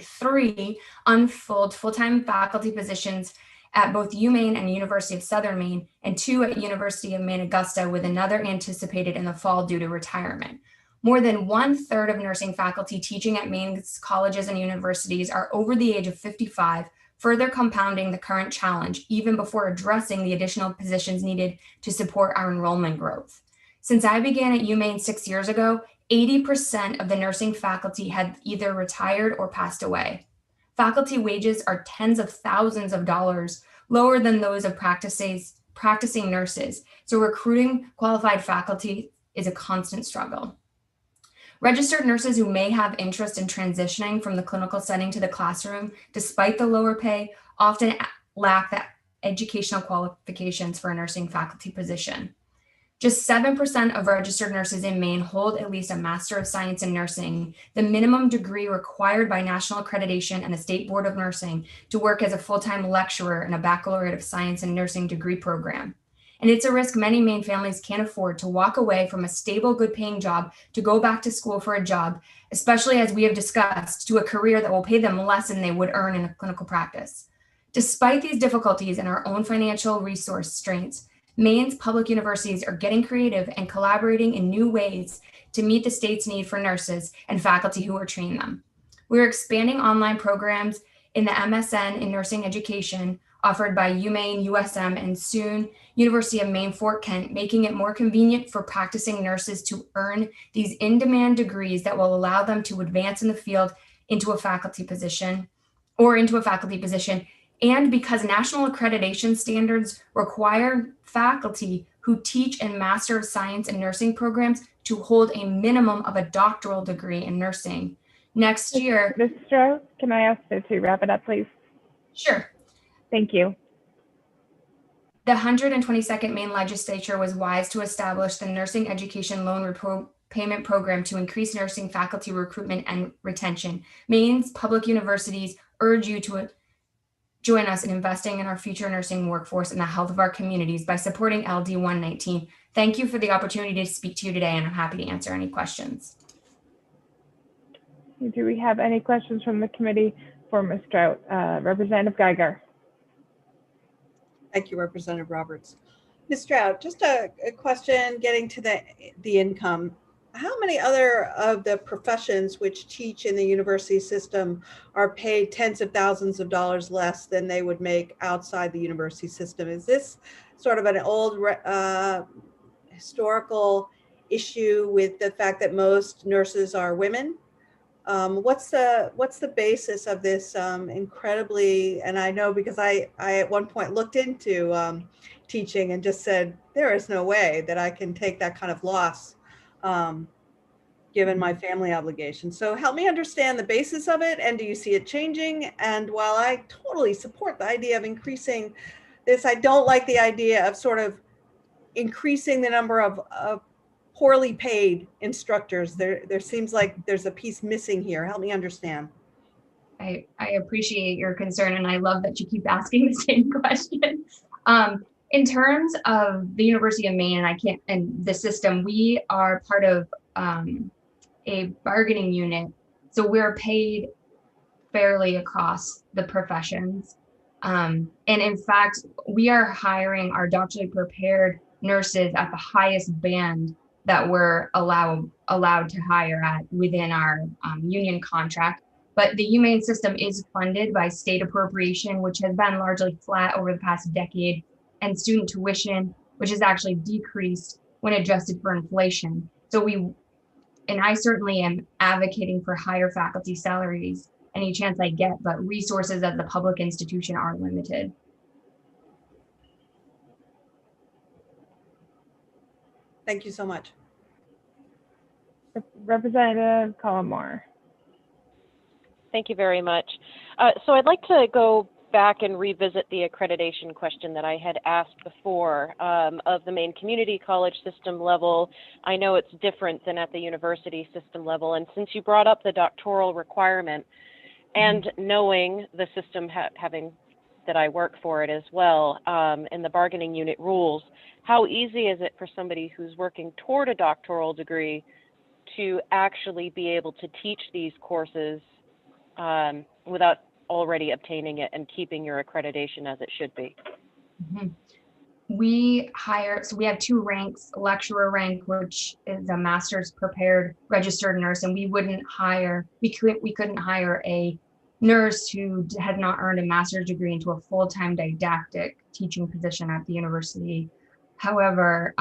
3 unfilled full-time faculty positions at both UMaine and University of Southern Maine, and 2 at University of Maine Augusta, with another anticipated in the fall due to retirement. More than 1/3 of nursing faculty teaching at Maine's colleges and universities are over the age of 55, further compounding the current challenge, even before addressing the additional positions needed to support our enrollment growth. Since I began at UMaine 6 years ago, 80% of the nursing faculty had either retired or passed away. Faculty wages are tens of thousands of dollars lower than those of practicing nurses, so recruiting qualified faculty is a constant struggle. Registered nurses who may have interest in transitioning from the clinical setting to the classroom, despite the lower pay, often lack the educational qualifications for a nursing faculty position. Just 7% of registered nurses in Maine hold at least a Master of Science in Nursing, the minimum degree required by national accreditation and the State Board of Nursing to work as a full-time lecturer in a Baccalaureate of Science in Nursing degree program. And it's a risk many Maine families can't afford to walk away from a stable, good-paying job to go back to school for a job, especially as we have discussed, to a career that will pay them less than they would earn in a clinical practice. Despite these difficulties and our own financial resource constraints, Maine's public universities are getting creative and collaborating in new ways to meet the state's need for nurses and faculty who are training them. We're expanding online programs in the MSN in nursing education offered by UMaine, USM, and soon University of Maine Fort Kent, making it more convenient for practicing nurses to earn these in-demand degrees that will allow them to advance in the field into a faculty position. And because national accreditation standards require faculty who teach in Master of Science in Nursing programs to hold a minimum of a doctoral degree in nursing. Next year. Ms. Strauss, can I ask you to wrap it up, please? Sure. Thank you. The 122nd Maine Legislature was wise to establish the Nursing Education Loan Repayment Program to increase nursing faculty recruitment and retention. Maine's public universities urge you to join us in investing in our future nursing workforce and the health of our communities by supporting LD 119. Thank you for the opportunity to speak to you today, and I'm happy to answer any questions. Do we have any questions from the committee for Ms. Strout? Representative Geiger. Thank you, Representative Roberts. Ms. Strout, just a question getting to the income. How many other of the professions which teach in the university system are paid tens of thousands of dollars less than they would make outside the university system? Is this sort of an old historical issue with the fact that most nurses are women? What's the basis of this incredibly, and I know because I at one point looked into teaching and just said, there is no way that I can take that kind of loss given my family obligations. So help me understand the basis of it, and do you see it changing? And while I totally support the idea of increasing this, I don't like the idea of sort of increasing the number of poorly paid instructors. There seems like there's a piece missing here. Help me understand. I appreciate your concern, and I love that you keep asking the same question. In terms of the University of Maine and the system, we are part of a bargaining unit. So we're paid fairly across the professions. And in fact, we are hiring our doctorally prepared nurses at the highest band that we're allowed to hire at within our union contract. But the humane system is funded by state appropriation, which has been largely flat over the past decade, and student tuition, which has actually decreased when adjusted for inflation. So I certainly am advocating for higher faculty salaries any chance I get, but resources at the public institution are limited. Thank you so much. Representative Collmore. Thank you very much. So I'd like to go back and revisit the accreditation question that I had asked before of the Maine Community College system level. I know it's different than at the university system level. And since you brought up the doctoral requirement and knowing the system having that I work for it as well in the bargaining unit rules, how easy is it for somebody who's working toward a doctoral degree to actually be able to teach these courses without already obtaining it and keeping your accreditation as it should be? Mm-hmm. We have two ranks: lecturer rank, which is a master's prepared registered nurse, and we couldn't hire a nurse who had not earned a master's degree into a full-time didactic teaching position at the university. However,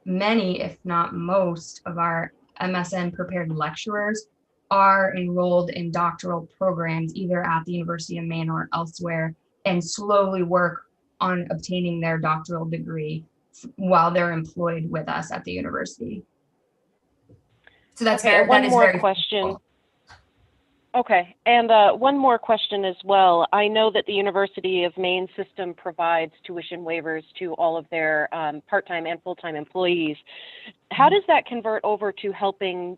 many, if not most, of our MSN prepared lecturers are enrolled in doctoral programs either at the University of Maine or elsewhere, and slowly work on obtaining their doctoral degree while they're employed with us at the university. So that's okay, one more question. Cool. Okay, and one more question as well. I know that the University of Maine system provides tuition waivers to all of their part-time and full-time employees. How does that convert over to helping,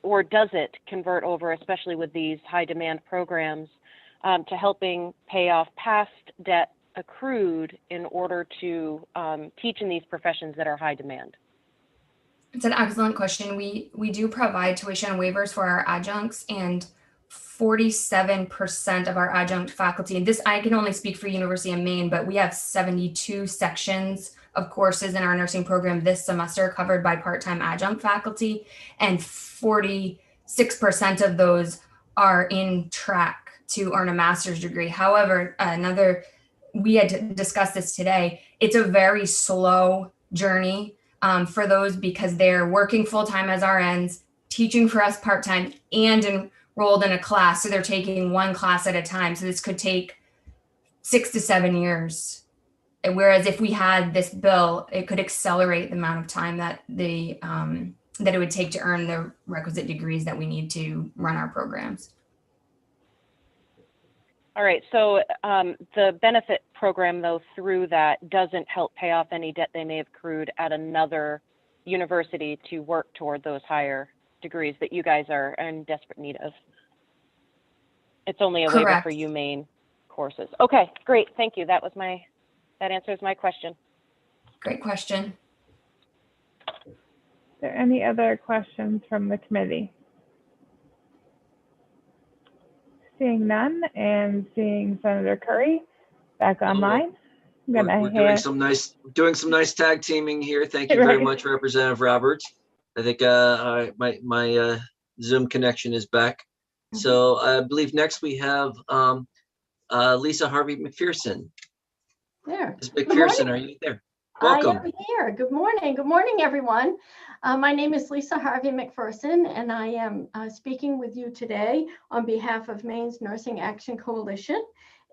or does it convert over, especially with these high demand programs, to helping pay off past debt accrued in order to teach in these professions that are high demand? It's an excellent question. We do provide tuition waivers for our adjuncts, and 47% of our adjunct faculty, and this I can only speak for University of Maine, but we have 72 sections of courses in our nursing program this semester covered by part-time adjunct faculty, and 46% of those are in track to earn a master's degree. However, we had to discuss this today, it's a very slow journey for those because they're working full-time as RNs, teaching for us part-time, and enrolled in a class. So they're taking one class at a time. So this could take 6 to 7 years. Whereas if we had this bill, it could accelerate the amount of time that that it would take to earn the requisite degrees that we need to run our programs. All right, so the benefit program, though, through that doesn't help pay off any debt they may have accrued at another university to work toward those higher degrees that you guys are in desperate need of. It's only a waiver Correct. for UMaine courses. Okay, great, thank you. That answers my question. Great question. Are there any other questions from the committee? Seeing none and seeing Senator Curry back online. We're doing some nice tag teaming here. Thank you very much, Representative Roberts. I think my Zoom connection is back. So I believe next we have Lisa Harvey McPherson. There. Ms. McPherson, are you there? Welcome. I am here. Good morning. Good morning, everyone. My name is Lisa Harvey McPherson, and I am speaking with you today on behalf of Maine's Nursing Action Coalition.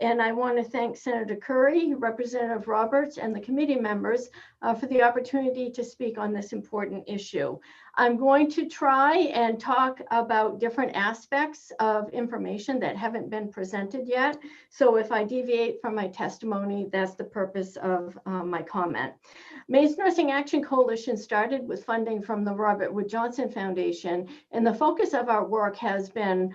And I want to thank Senator Curry, Representative Roberts, and the committee members for the opportunity to speak on this important issue. I'm going to try and talk about different aspects of information that haven't been presented yet. So if I deviate from my testimony, that's the purpose of my comment. Maine's Nursing Action Coalition started with funding from the Robert Wood Johnson Foundation, and the focus of our work has been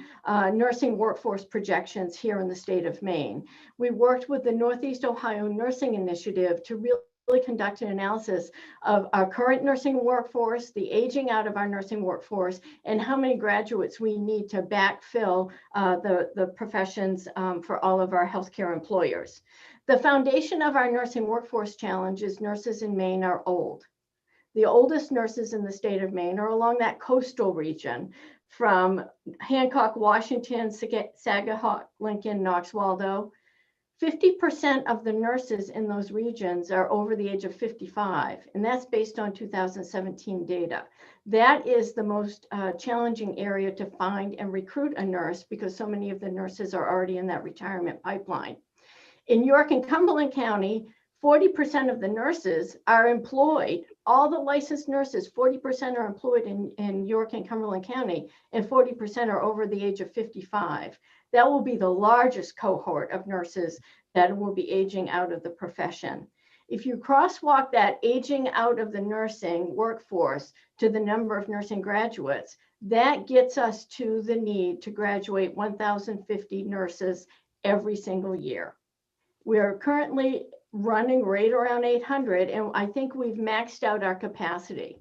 nursing workforce projections here in the state of Maine. We worked with the Northeast Ohio Nursing Initiative to really conduct an analysis of our current nursing workforce, the aging out of our nursing workforce, and how many graduates we need to backfill the professions for all of our healthcare employers. The foundation of our nursing workforce challenge is nurses in Maine are old. The oldest nurses in the state of Maine are along that coastal region, from Hancock, Washington, Saginaw, Lincoln, Knox Waldo. 50% of the nurses in those regions are over the age of 55, and that's based on 2017 data. That is the most challenging area to find and recruit a nurse because so many of the nurses are already in that retirement pipeline. In York and Cumberland County, 40% of the nurses are employed. All the licensed nurses, 40% are employed in York and Cumberland County, and 40% are over the age of 55. That will be the largest cohort of nurses that will be aging out of the profession. If you crosswalk that aging out of the nursing workforce to the number of nursing graduates, that gets us to the need to graduate 1,050 nurses every single year. We are currently running right around 800, and I think we've maxed out our capacity.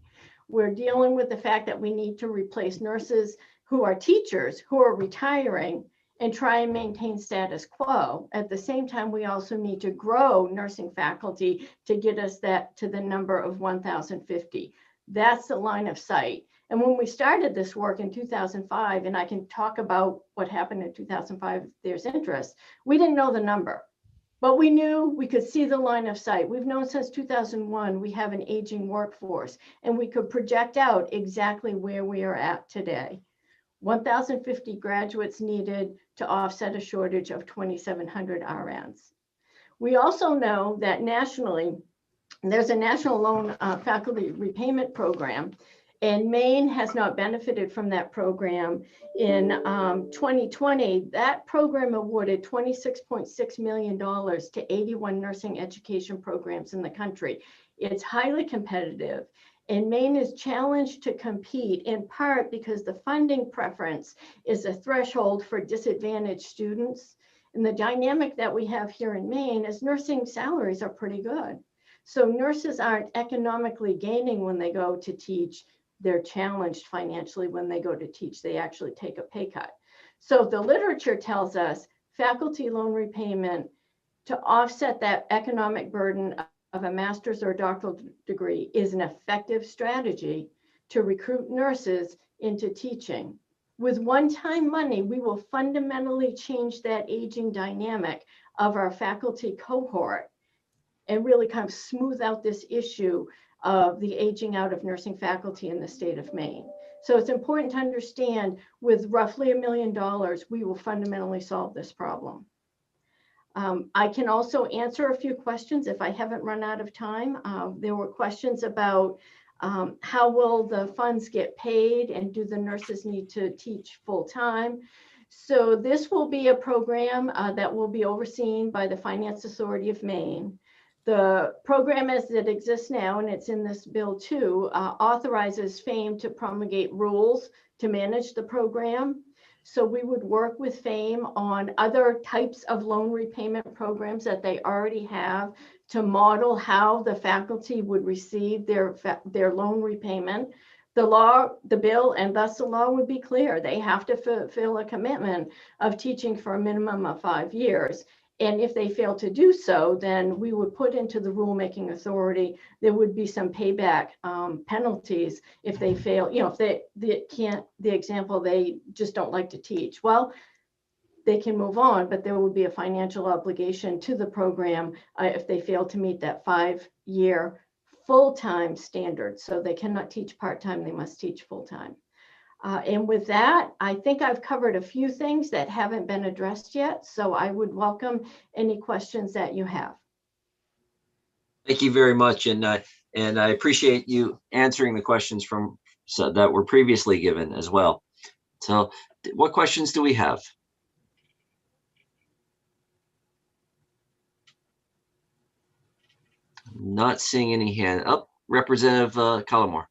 We're dealing with the fact that we need to replace nurses who are teachers who are retiring and try and maintain status quo. At the same time, we also need to grow nursing faculty to get us that to the number of 1,050. That's the line of sight. And when we started this work in 2005, and I can talk about what happened in 2005 if there's interest, we didn't know the number, but we knew we could see the line of sight. We've known since 2001 we have an aging workforce, and we could project out exactly where we are at today. 1,050 graduates needed to offset a shortage of 2,700 RNs. We also know that nationally, there's a national loan faculty repayment program, and Maine has not benefited from that program. In 2020, that program awarded $26.6 million to 81 nursing education programs in the country. It's highly competitive. And Maine is challenged to compete in part because the funding preference is a threshold for disadvantaged students. And the dynamic that we have here in Maine is nursing salaries are pretty good. So nurses aren't economically gaining when they go to teach. They're challenged financially when they go to teach. They actually take a pay cut. So the literature tells us faculty loan repayment to offset that economic burden of a master's or doctoral degree is an effective strategy to recruit nurses into teaching. With one-time money, we will fundamentally change that aging dynamic of our faculty cohort and really kind of smooth out this issue of the aging out of nursing faculty in the state of Maine. So it's important to understand with roughly $1 million, we will fundamentally solve this problem. I can also answer a few questions if I haven't run out of time. There were questions about how will the funds get paid and do the nurses need to teach full time? So this will be a program that will be overseen by the Finance Authority of Maine. The program as it exists now, and it's in this bill too, authorizes FAME to promulgate rules to manage the program. So we would work with FAME on other types of loan repayment programs that they already have to model how the faculty would receive their loan repayment. The bill, and thus the law would be clear. They have to fulfill a commitment of teaching for a minimum of 5 years. And if they fail to do so, then we would put into the rulemaking authority, there would be some payback penalties if they fail, if they can't, the example, they just don't like to teach. Well, they can move on, but there would be a financial obligation to the program if they fail to meet that 5-year full-time standard. So they cannot teach part-time, they must teach full-time. And with that, I think I've covered a few things that haven't been addressed yet. So I would welcome any questions that you have. Thank you very much. And I appreciate you answering the questions that were previously given as well. So what questions do we have? Not seeing any hand up. Representative Cullimore.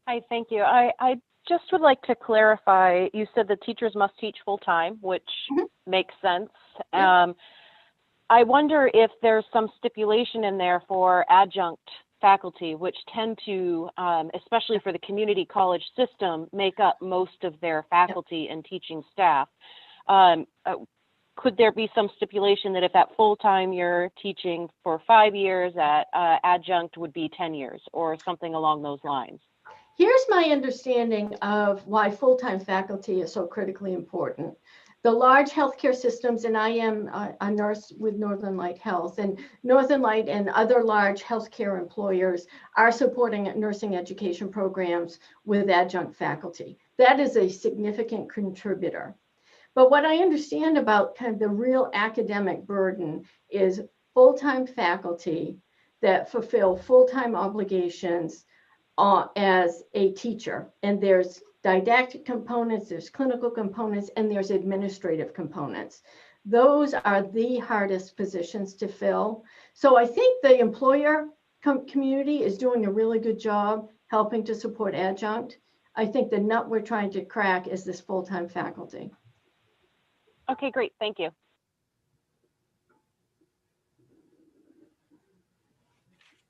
Hi, thank you. I just would like to clarify, you said the teachers must teach full-time, which makes sense. I wonder if there's some stipulation in there for adjunct faculty, which tend to, especially for the community college system, make up most of their faculty and teaching staff. Could there be some stipulation that if at full-time you're teaching for 5 years, at adjunct would be 10 years or something along those lines? Here's my understanding of why full-time faculty is so critically important. The large healthcare systems, and I am a nurse with Northern Light Health, and Northern Light and other large healthcare employers are supporting nursing education programs with adjunct faculty. That is a significant contributor. But what I understand about kind of the real academic burden is full-time faculty that fulfill full-time obligations as a teacher. And there's didactic components, there's clinical components, and there's administrative components. Those are the hardest positions to fill. So I think the employer community is doing a really good job helping to support adjunct. I think the nut we're trying to crack is this full-time faculty. Okay, great. Thank you.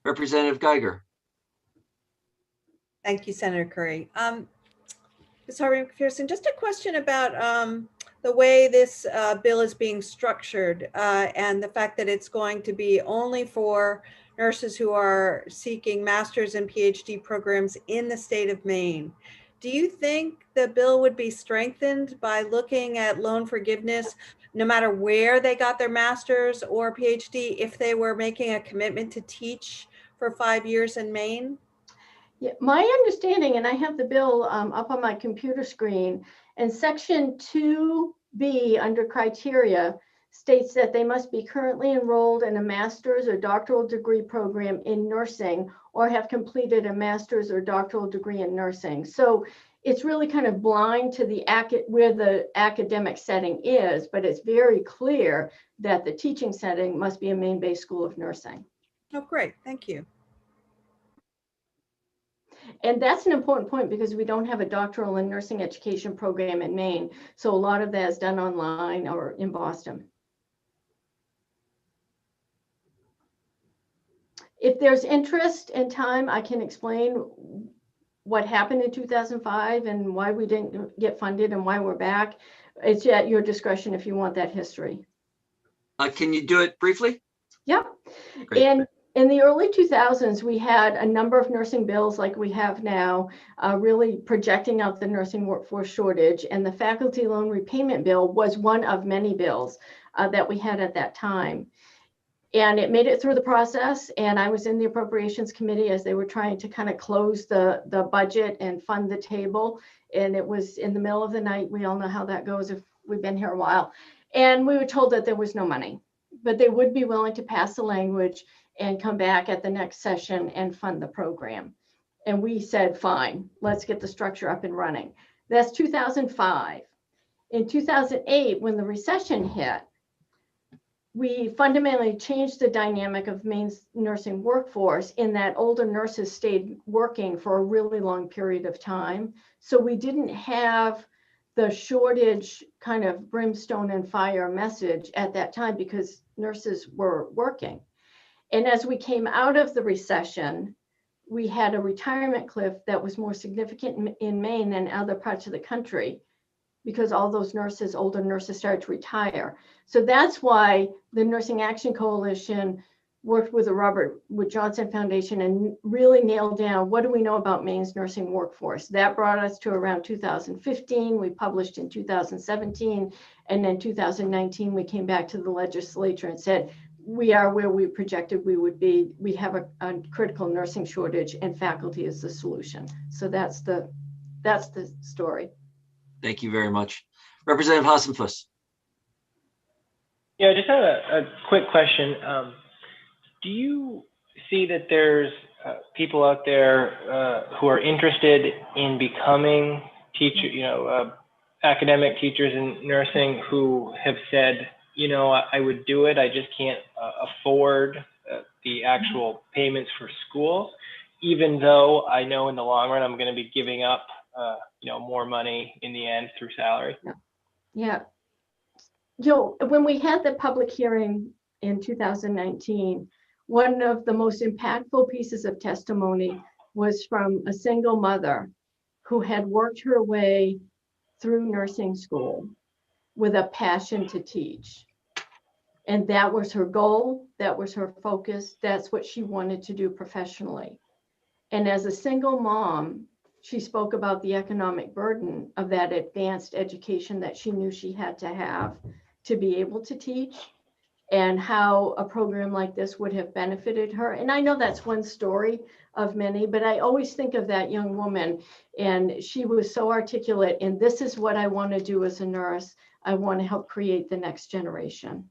Representative Geiger. Thank you, Senator Curry. Ms. Harvey-McPherson, just a question about the way this bill is being structured and the fact that it's going to be only for nurses who are seeking master's and PhD programs in the state of Maine. Do you think the bill would be strengthened by looking at loan forgiveness, no matter where they got their master's or PhD, if they were making a commitment to teach for 5 years in Maine? Yeah, my understanding, and I have the bill up on my computer screen, and section 2B under criteria states that they must be currently enrolled in a master's or doctoral degree program in nursing or have completed a master's or doctoral degree in nursing. So it's really kind of blind to the where the academic setting is, but it's very clear that the teaching setting must be a Maine-based school of nursing. Oh, great. Thank you. And that's an important point because we don't have a doctoral in nursing education program in Maine. So a lot of that is done online or in Boston. If there's interest and time, I can explain what happened in 2005 and why we didn't get funded and why we're back. It's at your discretion if you want that history. Can you do it briefly? Yep. Great. And in the early 2000s, we had a number of nursing bills like we have now, really projecting out the nursing workforce shortage. And the faculty loan repayment bill was one of many bills that we had at that time. And it made it through the process. And I was in the appropriations committee as they were trying to kind of close the budget and fund the table. And it was in the middle of the night. We all know how that goes if we've been here a while. And we were told that there was no money, but they would be willing to pass the language and come back at the next session and fund the program. And we said, fine, let's get the structure up and running. That's 2005. In 2008, when the recession hit, we fundamentally changed the dynamic of Maine's nursing workforce in that older nurses stayed working for a really long period of time. So we didn't have the shortage kind of brimstone and fire message at that time because nurses were working. And as we came out of the recession, we had a retirement cliff that was more significant in Maine than other parts of the country because all those nurses, older nurses, started to retire. So that's why the Nursing Action Coalition worked with the Robert Wood Johnson Foundation and really nailed down what do we know about Maine's nursing workforce. That brought us to around 2015. We published in 2017. And then 2019, we came back to the legislature and said, we are where we projected we would be. We have a critical nursing shortage and faculty is the solution. So that's the story. Thank you very much. Representative Hassenfuss. Yeah, I just have a quick question. Do you see that there's people out there who are interested in becoming academic teachers in nursing who have said, I would do it, I just can't afford the actual payments for school, even though I know in the long run I'm going to be giving up more money in the end through salary? Yeah. When we had the public hearing in 2019, one of the most impactful pieces of testimony was from a single mother who had worked her way through nursing school with a passion to teach. And that was her goal, that was her focus, that's what she wanted to do professionally. And as a single mom, she spoke about the economic burden of that advanced education that she knew she had to have to be able to teach, and how a program like this would have benefited her. And I know that's one story of many, but I always think of that young woman, and she was so articulate, and this is what I want to do as a nurse. I want to help create the next generation.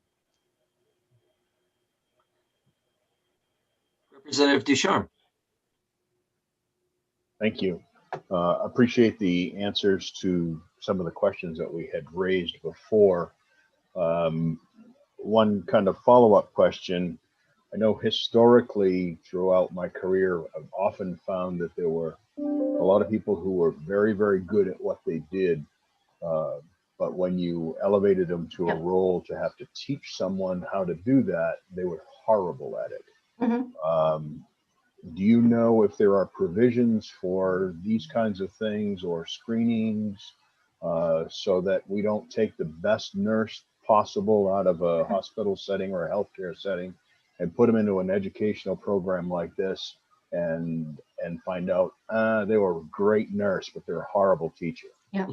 Representative Ducharme. Thank you. Appreciate the answers to some of the questions that we had raised before. One kind of follow-up question. I know historically throughout my career, I've often found that there were a lot of people who were very, very good at what they did. But when you elevated them to a role to have to teach someone how to do that, they were horrible at it. Do you know if there are provisions for these kinds of things or screenings so that we don't take the best nurse possible out of a hospital setting or a healthcare setting and put them into an educational program like this and find out they were a great nurse, but they're a horrible teacher? Yeah.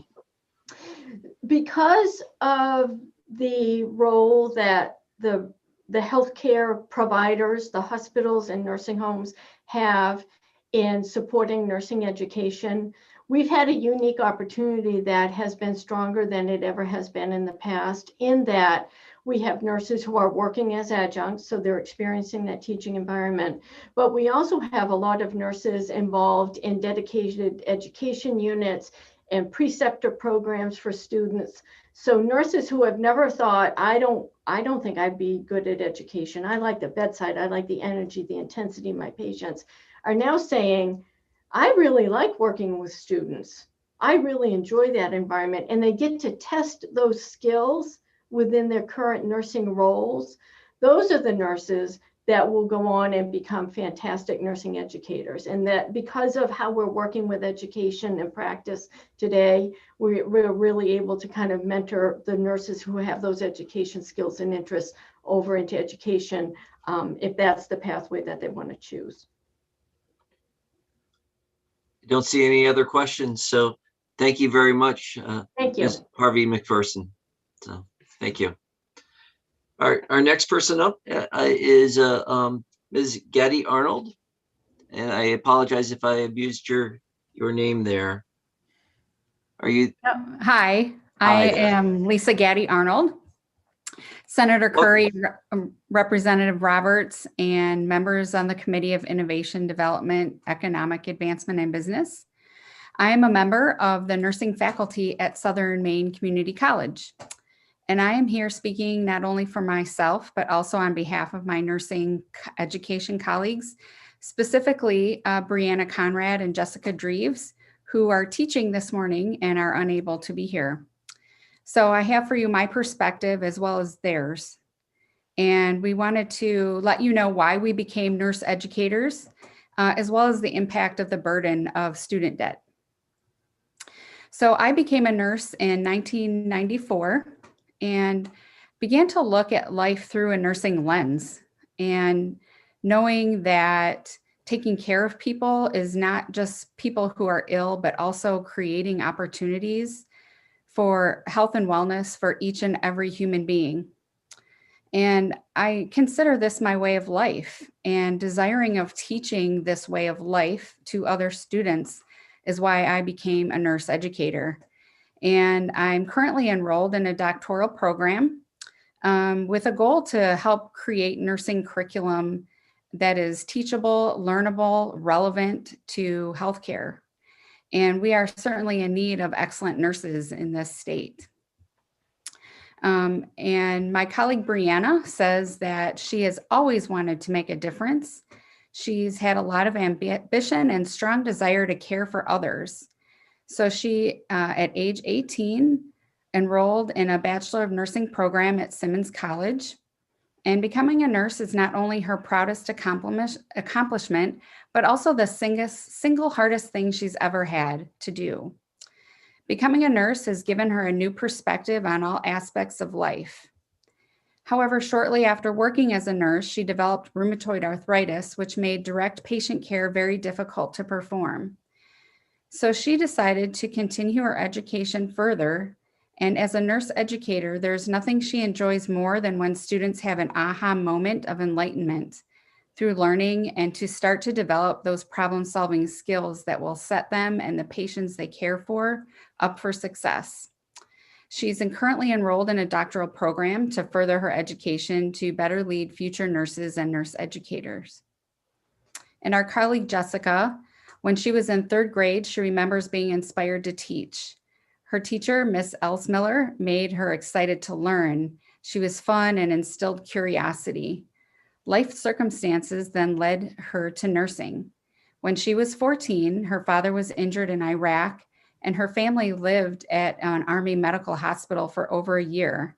Because of the role that the healthcare providers, the hospitals and nursing homes have in supporting nursing education, we've had a unique opportunity that has been stronger than it ever has been in the past, in that we have nurses who are working as adjuncts, so they're experiencing that teaching environment. But we also have a lot of nurses involved in dedicated education units and preceptor programs for students. So nurses who have never thought, I don't think I'd be good at education. I like the bedside. I like the energy, the intensity of my patients, are now saying, I really like working with students. I really enjoy that environment. And they get to test those skills within their current nursing roles. Those are the nurses that will go on and become fantastic nursing educators. And that because of how we're working with education and practice today, we're really able to kind of mentor the nurses who have those education skills and interests over into education, if that's the pathway that they want to choose. I don't see any other questions, so thank you very much. Thank you. Ms. Harvey McPherson. So thank you. Our next person up is Ms. Gaddy Arnold, and I apologize if I abused your name there. Are you? Hi, I am Lisa Gaddy Arnold. Senator Curry, Representative Roberts, and members on the Committee of Innovation, Development, Economic Advancement, and Business. I am a member of the nursing faculty at Southern Maine Community College. And I am here speaking not only for myself, but also on behalf of my nursing education colleagues, specifically Brianna Conrad and Jessica Dreves, who are teaching this morning and are unable to be here. So I have for you my perspective as well as theirs. And we wanted to let you know why we became nurse educators, as well as the impact of the burden of student debt. So I became a nurse in 1994 and began to look at life through a nursing lens, and knowing that taking care of people is not just people who are ill, but also creating opportunities for health and wellness for each and every human being. And I consider this my way of life, and desiring of teaching this way of life to other students is why I became a nurse educator. And I'm currently enrolled in a doctoral program with a goal to help create nursing curriculum that is teachable, learnable, relevant to healthcare. And we are certainly in need of excellent nurses in this state. And my colleague Brianna says that she has always wanted to make a difference. She's had a lot of ambition and strong desire to care for others. So she, at age 18, enrolled in a Bachelor of Nursing program at Simmons College. And becoming a nurse is not only her proudest accomplishment, but also the single hardest thing she's ever had to do. Becoming a nurse has given her a new perspective on all aspects of life. However, shortly after working as a nurse, she developed rheumatoid arthritis, which made direct patient care very difficult to perform. So she decided to continue her education further. And as a nurse educator, there's nothing she enjoys more than when students have an aha moment of enlightenment through learning and to start to develop those problem-solving skills that will set them and the patients they care for up for success. She's currently enrolled in a doctoral program to further her education to better lead future nurses and nurse educators. And our colleague Jessica, when she was in 3rd grade, she remembers being inspired to teach. Her teacher, Miss Elsmiller, made her excited to learn. She was fun and instilled curiosity. Life circumstances then led her to nursing. When she was 14, her father was injured in Iraq, and her family lived at an Army medical hospital for over a year.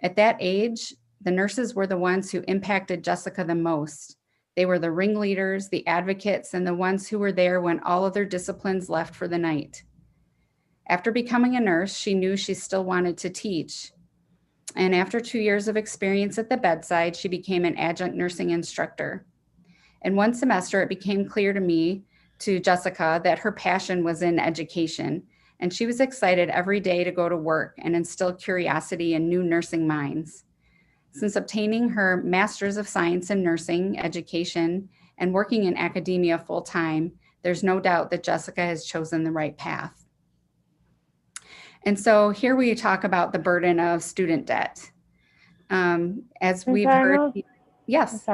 At that age, the nurses were the ones who impacted Jessica the most. They were the ringleaders, the advocates, and the ones who were there when all other disciplines left for the night. After becoming a nurse, she knew she still wanted to teach. And after 2 years of experience at the bedside, she became an adjunct nursing instructor. In one semester, it became clear to Jessica, that her passion was in education, and she was excited every day to go to work and instill curiosity in new nursing minds. Since obtaining her Master's of Science in Nursing Education and working in academia full-time, there's no doubt that Jessica has chosen the right path. And so here we talk about the burden of student debt. As we've heard, yes.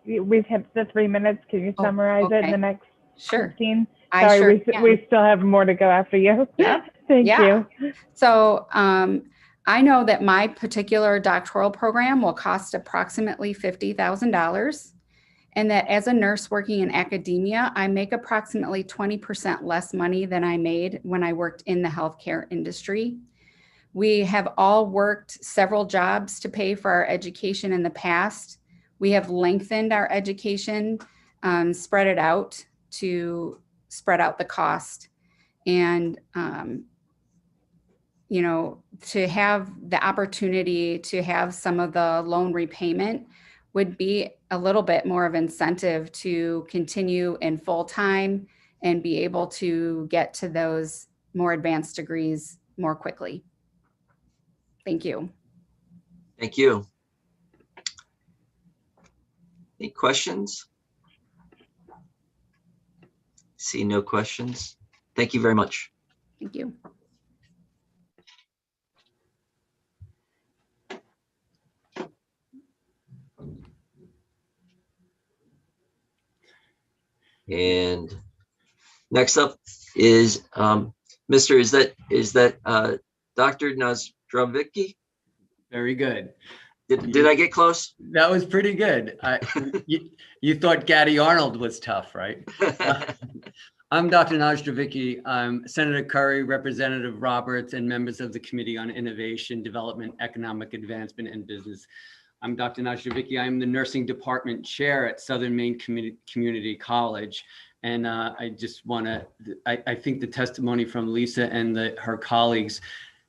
We've hit the 3 minutes. Can you summarize it in the next 15? Sorry, we still have more to go after you. Yeah. Thank you. So I know that my particular doctoral program will cost approximately $50,000, and that as a nurse working in academia, I make approximately 20% less money than I made when I worked in the healthcare industry. We have all worked several jobs to pay for our education in the past. We have lengthened our education, spread it out to spread out the cost. And, you know, to have the opportunity to have some of the loan repayment would be a little bit more of incentive to continue in full-time and be able to get to those more advanced degrees more quickly. Thank you. Thank you. Any questions? See no questions. Thank you very much. Thank you. And next up is Mr. Is that Dr. Nozdrovicki? Very good. Did I get close? That was pretty good. You thought Gaddy Arnold was tough, right? I'm Dr. Nozdrovicki. I'm Senator Curry, Representative Roberts, and members of the Committee on Innovation, Development, Economic Advancement, and Business. I'm Dr. Nozdrovicki. I'm the Nursing Department Chair at Southern Maine Community College. And I just want to, I think the testimony from Lisa and her colleagues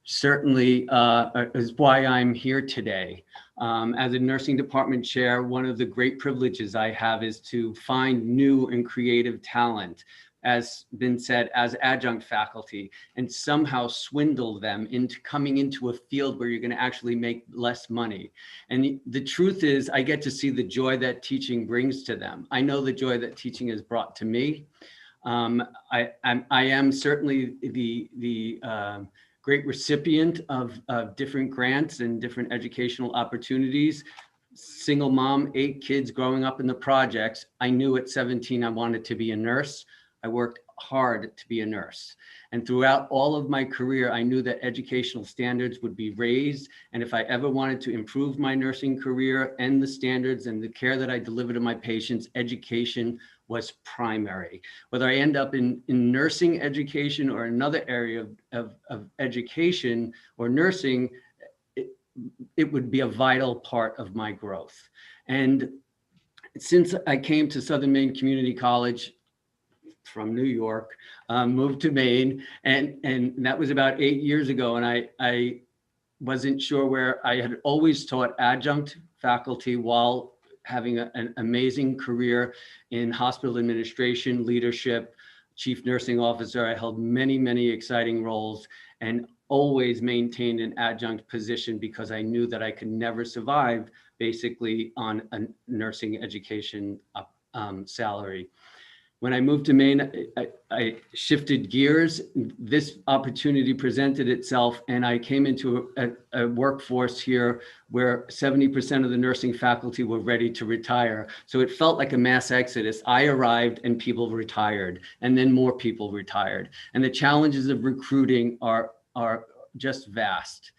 certainly is why I'm here today. As a nursing department chair, one of the great privileges I have is to find new and creative talent, as been said, as adjunct faculty, and somehow swindle them into coming into a field where you're going to actually make less money. And the truth is, I get to see the joy that teaching brings to them. I know the joy that teaching has brought to me. I am certainly the great recipient of different grants and different educational opportunities. Single mom, 8 kids growing up in the projects. I knew at 17 I wanted to be a nurse. I worked hard to be a nurse. And throughout all of my career, I knew that educational standards would be raised. And if I ever wanted to improve my nursing career and the standards and the care that I deliver to my patients, education was primary. Whether I end up in nursing education or another area of education or nursing, it would be a vital part of my growth. And since I came to Southern Maine Community College from New York, moved to Maine, and that was about 8 years ago. And I wasn't sure where. I had always taught adjunct faculty while having an amazing career in hospital administration, leadership, chief nursing officer. I held many, many exciting roles and always maintained an adjunct position because I knew that I could never survive basically on a nursing education salary. When I moved to Maine, I shifted gears. This opportunity presented itself, and I came into a workforce here where 70% of the nursing faculty were ready to retire. So it felt like a mass exodus. I arrived and people retired, and then more people retired. And the challenges of recruiting are just vast.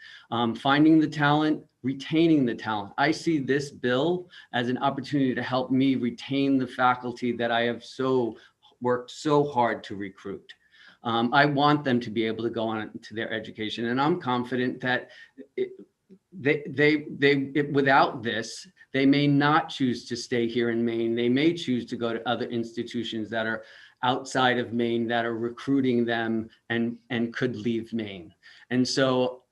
Finding the talent, retaining the talent. I see this bill as an opportunity to help me retain the faculty that I have worked so hard to recruit. I want them to be able to go on to their education, and I'm confident that without this, they may not choose to stay here in Maine. They may choose to go to other institutions that are outside of Maine that are recruiting them and could leave Maine. And so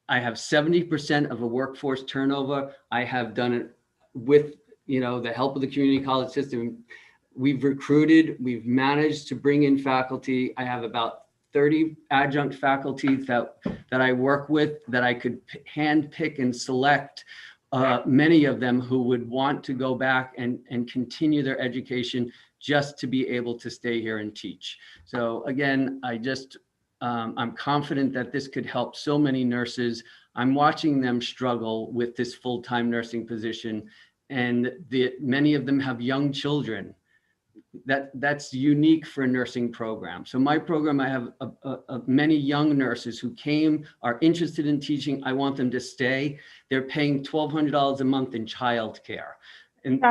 I have 70% of a workforce turnover. I have done it with, the help of the community college system. We've recruited, we've managed to bring in faculty. I have about 30 adjunct faculty that I work with that I could hand pick and select, many of them who would want to go back and continue their education just to be able to stay here and teach. So again, I'm confident that this could help so many nurses. I'm watching them struggle with this full-time nursing position, and many of them have young children. That's unique for a nursing program. So my program, I have many young nurses who are interested in teaching. I want them to stay. They're paying $1,200 a month in childcare. And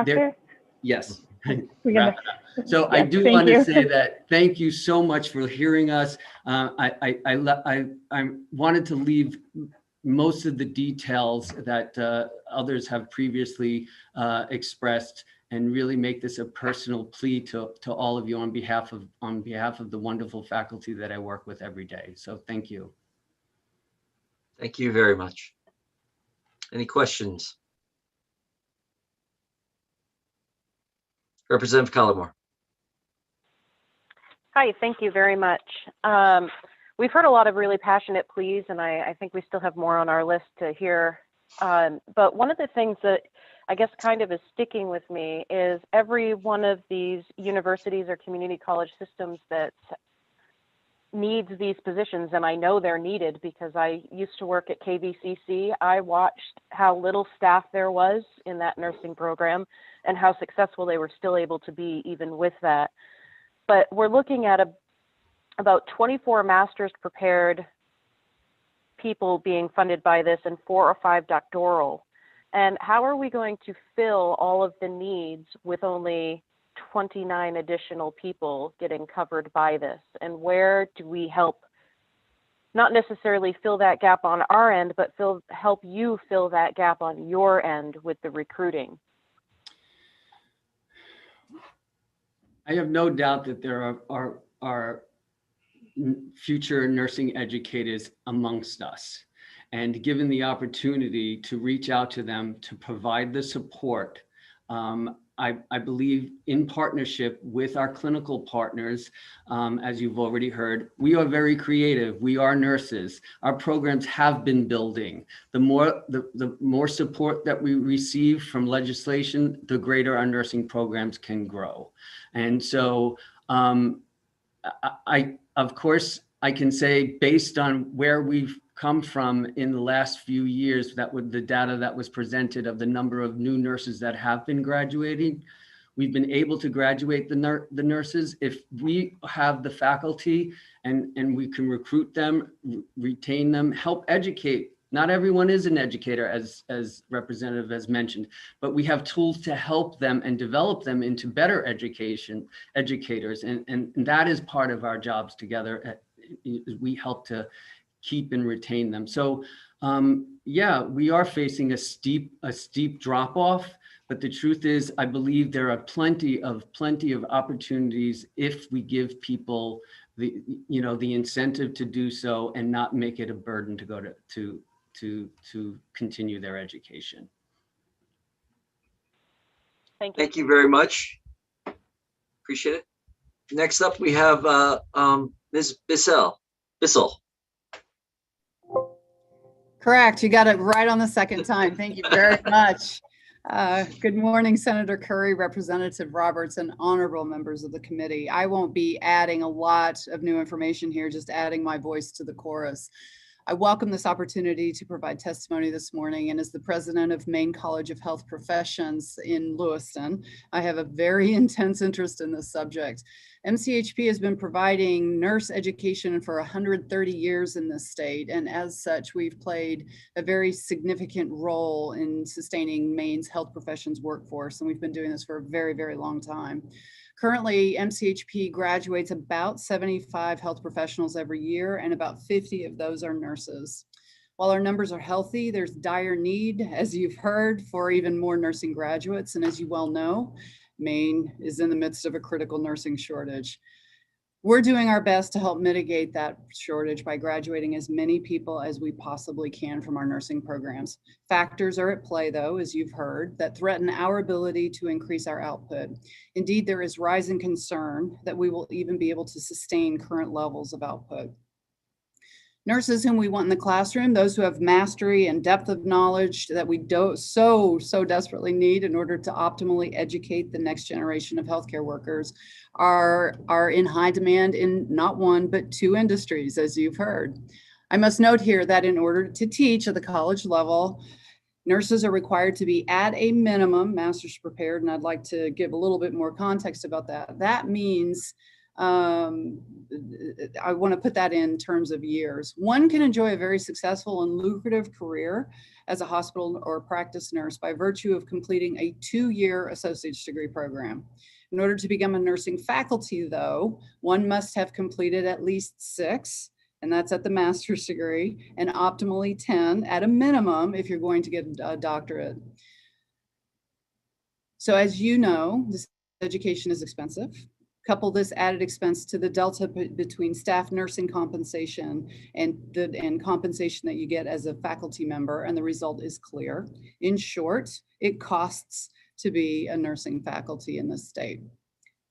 yes. So I do want to say that thank you so much for hearing us. I wanted to leave most of the details that others have previously expressed, and really make this a personal plea to all of you on behalf of the wonderful faculty that I work with every day. So thank you. Thank you very much. Any questions? Representative Collymore. Hi, thank you very much. We've heard a lot of really passionate pleas, and I think we still have more on our list to hear. But one of the things that I guess kind of is sticking with me is every one of these universities or community college systems that needs these positions, and I know they're needed because I used to work at KVCC. I watched how little staff there was in that nursing program and how successful they were still able to be even with that. But we're looking at about 24 master's prepared people being funded by this and 4 or 5 doctoral. And how are we going to fill all of the needs with only 29 additional people getting covered by this? And where do we help, not necessarily fill that gap on our end, but help you fill that gap on your end with the recruiting? I have no doubt that there are future nursing educators amongst us. And given the opportunity to reach out to them, to provide the support, I believe in partnership with our clinical partners, as you've already heard, we are very creative. We are nurses. Our programs have been building. The more support that we receive from legislation, the greater our nursing programs can grow. And so of course, I can say based on where we've come from in the last few years, that with the data that was presented of the number of new nurses that have been graduating, we've been able to graduate the nurses. If we have the faculty and we can recruit them, retain them, help educate. Not everyone is an educator, as Representative has mentioned, but we have tools to help them and develop them into better educators. And that is part of our jobs together. We help to keep and retain them. So yeah, we are facing a steep drop off, but the truth is, I believe there are plenty of opportunities if we give people the incentive to do so and not make it a burden to go to continue their education. Thank you. Thank you very much. Appreciate it. Next up, we have Ms. Bissell. Correct. You got it right on the second time. Thank you very much. Good morning, Senator Curry, Representative Roberts, and honorable members of the committee. I won't be adding a lot of new information here, just adding my voice to the chorus. I welcome this opportunity to provide testimony this morning, and as the president of Maine College of Health Professions in Lewiston, I have a very intense interest in this subject. MCHP has been providing nurse education for 130 years in this state, and as such, we've played a very significant role in sustaining Maine's health professions workforce, and we've been doing this for a very, very long time. Currently, MCHP graduates about 75 health professionals every year, and about 50 of those are nurses. While our numbers are healthy, there's dire need, as you've heard, for even more nursing graduates, and as you well know, Maine is in the midst of a critical nursing shortage. We're doing our best to help mitigate that shortage by graduating as many people as we possibly can from our nursing programs. Factors are at play, though, as you've heard, that threaten our ability to increase our output. Indeed, there is rising concern that we will even be able to sustain current levels of output. Nurses whom we want in the classroom, those who have mastery and depth of knowledge that we so desperately need in order to optimally educate the next generation of healthcare workers, are in high demand in not one, but two industries, as you've heard. I must note here that in order to teach at the college level, nurses are required to be at a minimum master's prepared, and I'd like to give a little bit more context about that. That means I want to put that in terms of years. One can enjoy a very successful and lucrative career as a hospital or practice nurse by virtue of completing a 2-year associate's degree program. In order to become a nursing faculty, though, one must have completed at least 6, and that's at the master's degree, and optimally 10 at a minimum if you're going to get a doctorate. So as you know, this education is expensive. Couple this added expense to the delta between staff nursing compensation and compensation that you get as a faculty member, and the result is clear. In short, it costs to be a nursing faculty in this state.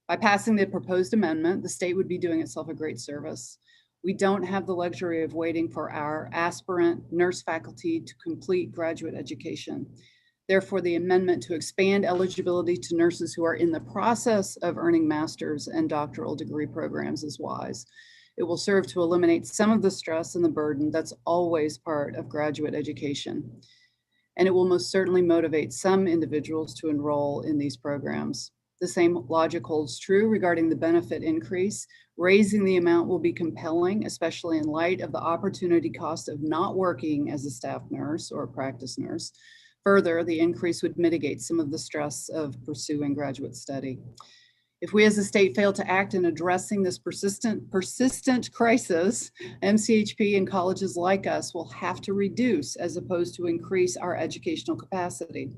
By passing the proposed amendment, the state would be doing itself a great service. We don't have the luxury of waiting for our aspirant nurse faculty to complete graduate education. Therefore, the amendment to expand eligibility to nurses who are in the process of earning master's and doctoral degree programs is wise. It will serve to eliminate some of the stress and the burden that's always part of graduate education. And it will most certainly motivate some individuals to enroll in these programs. The same logic holds true regarding the benefit increase. Raising the amount will be compelling, especially in light of the opportunity cost of not working as a staff nurse or a practice nurse. Further, the increase would mitigate some of the stress of pursuing graduate study. If we as a state fail to act in addressing this persistent crisis, MCHP and colleges like us will have to reduce as opposed to increase our educational capacity.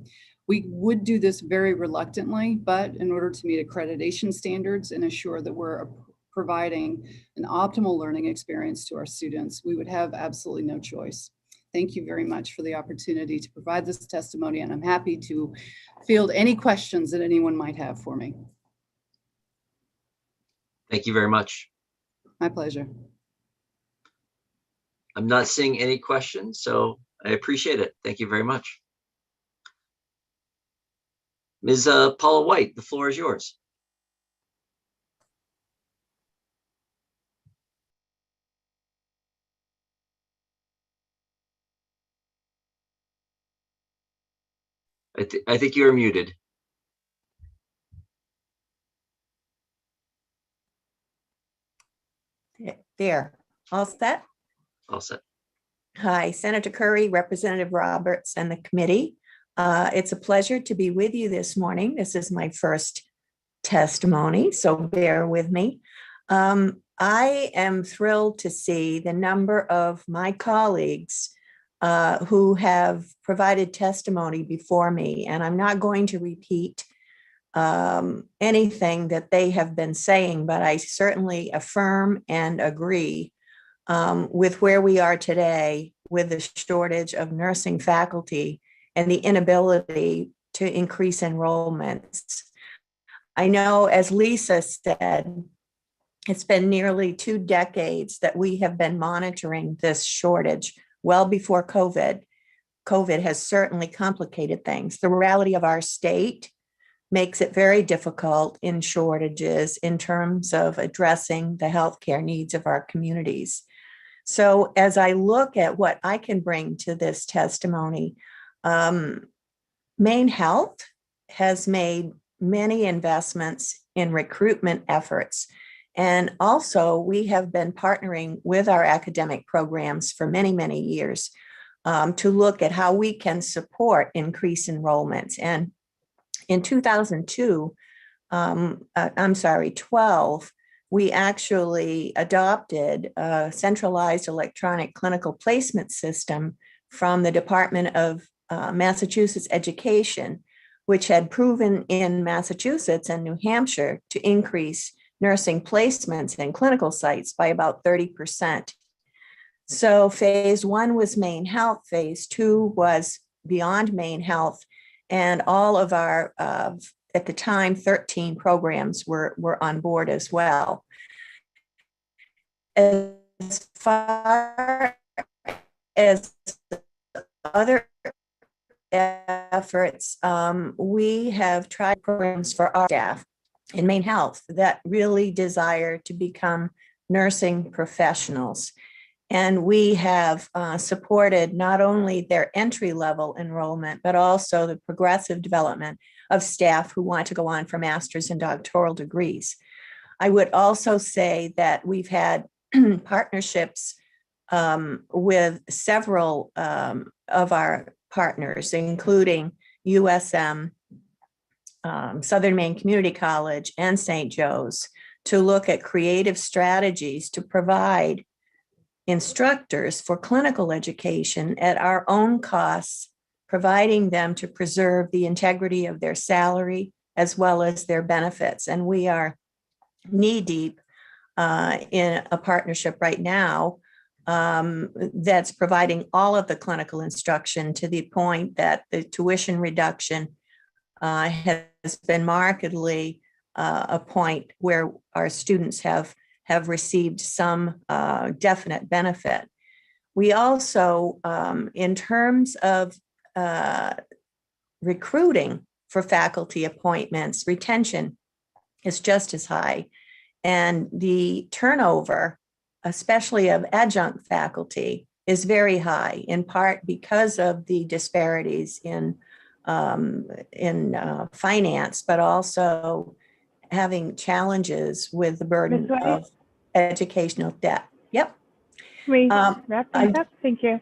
We would do this very reluctantly, but in order to meet accreditation standards and assure that we're providing an optimal learning experience to our students, we would have absolutely no choice. Thank you very much for the opportunity to provide this testimony, and I'm happy to field any questions that anyone might have for me. Thank you very much. My pleasure. I'm not seeing any questions, so I appreciate it. Thank you very much. Ms. Paula White, the floor is yours. I think you're muted. There, all set? All set. Hi, Senator Curry, Representative Roberts, and the committee. It's a pleasure to be with you this morning. This is my first testimony, so bear with me. I am thrilled to see the number of my colleagues who have provided testimony before me, and I'm not going to repeat anything that they have been saying, but I certainly affirm and agree with where we are today with the shortage of nursing faculty and the inability to increase enrollments. I know, as Lisa said, It's been nearly 2 decades that we have been monitoring this shortage, well before COVID. COVID has certainly complicated things. The reality of our state makes it very difficult in shortages in terms of addressing the healthcare needs of our communities. So as I look at what I can bring to this testimony, Maine Health has made many investments in recruitment efforts. And also we have been partnering with our academic programs for many, many years to look at how we can support increased enrollments. And in 12, we actually adopted a centralized electronic clinical placement system from the Department of Massachusetts Education, which had proven in Massachusetts and New Hampshire to increase nursing placements in clinical sites by about 30%. So phase 1 was Maine Health, phase 2 was Beyond Maine Health, and all of our, at the time, 13 programs were on board as well. As far as other efforts, we have tried programs for our staff in Maine Health that really desire to become nursing professionals. And we have supported not only their entry-level enrollment, but also the progressive development of staff who want to go on for master's and doctoral degrees. I would also say that we've had partnerships with several of our partners, including USM, Southern Maine Community College, and St. Joe's, to look at creative strategies to provide instructors for clinical education at our own costs, providing them to preserve the integrity of their salary as well as their benefits. And we are knee-deep in a partnership right now that's providing all of the clinical instruction, to the point that the tuition reduction has been markedly a point where our students have received some definite benefit. We also, in terms of recruiting for faculty appointments, retention is just as high. And the turnover, especially of adjunct faculty, is very high, in part because of the disparities in finance, but also having challenges with the burden of educational debt. Yep. We wrap things up. Thank you.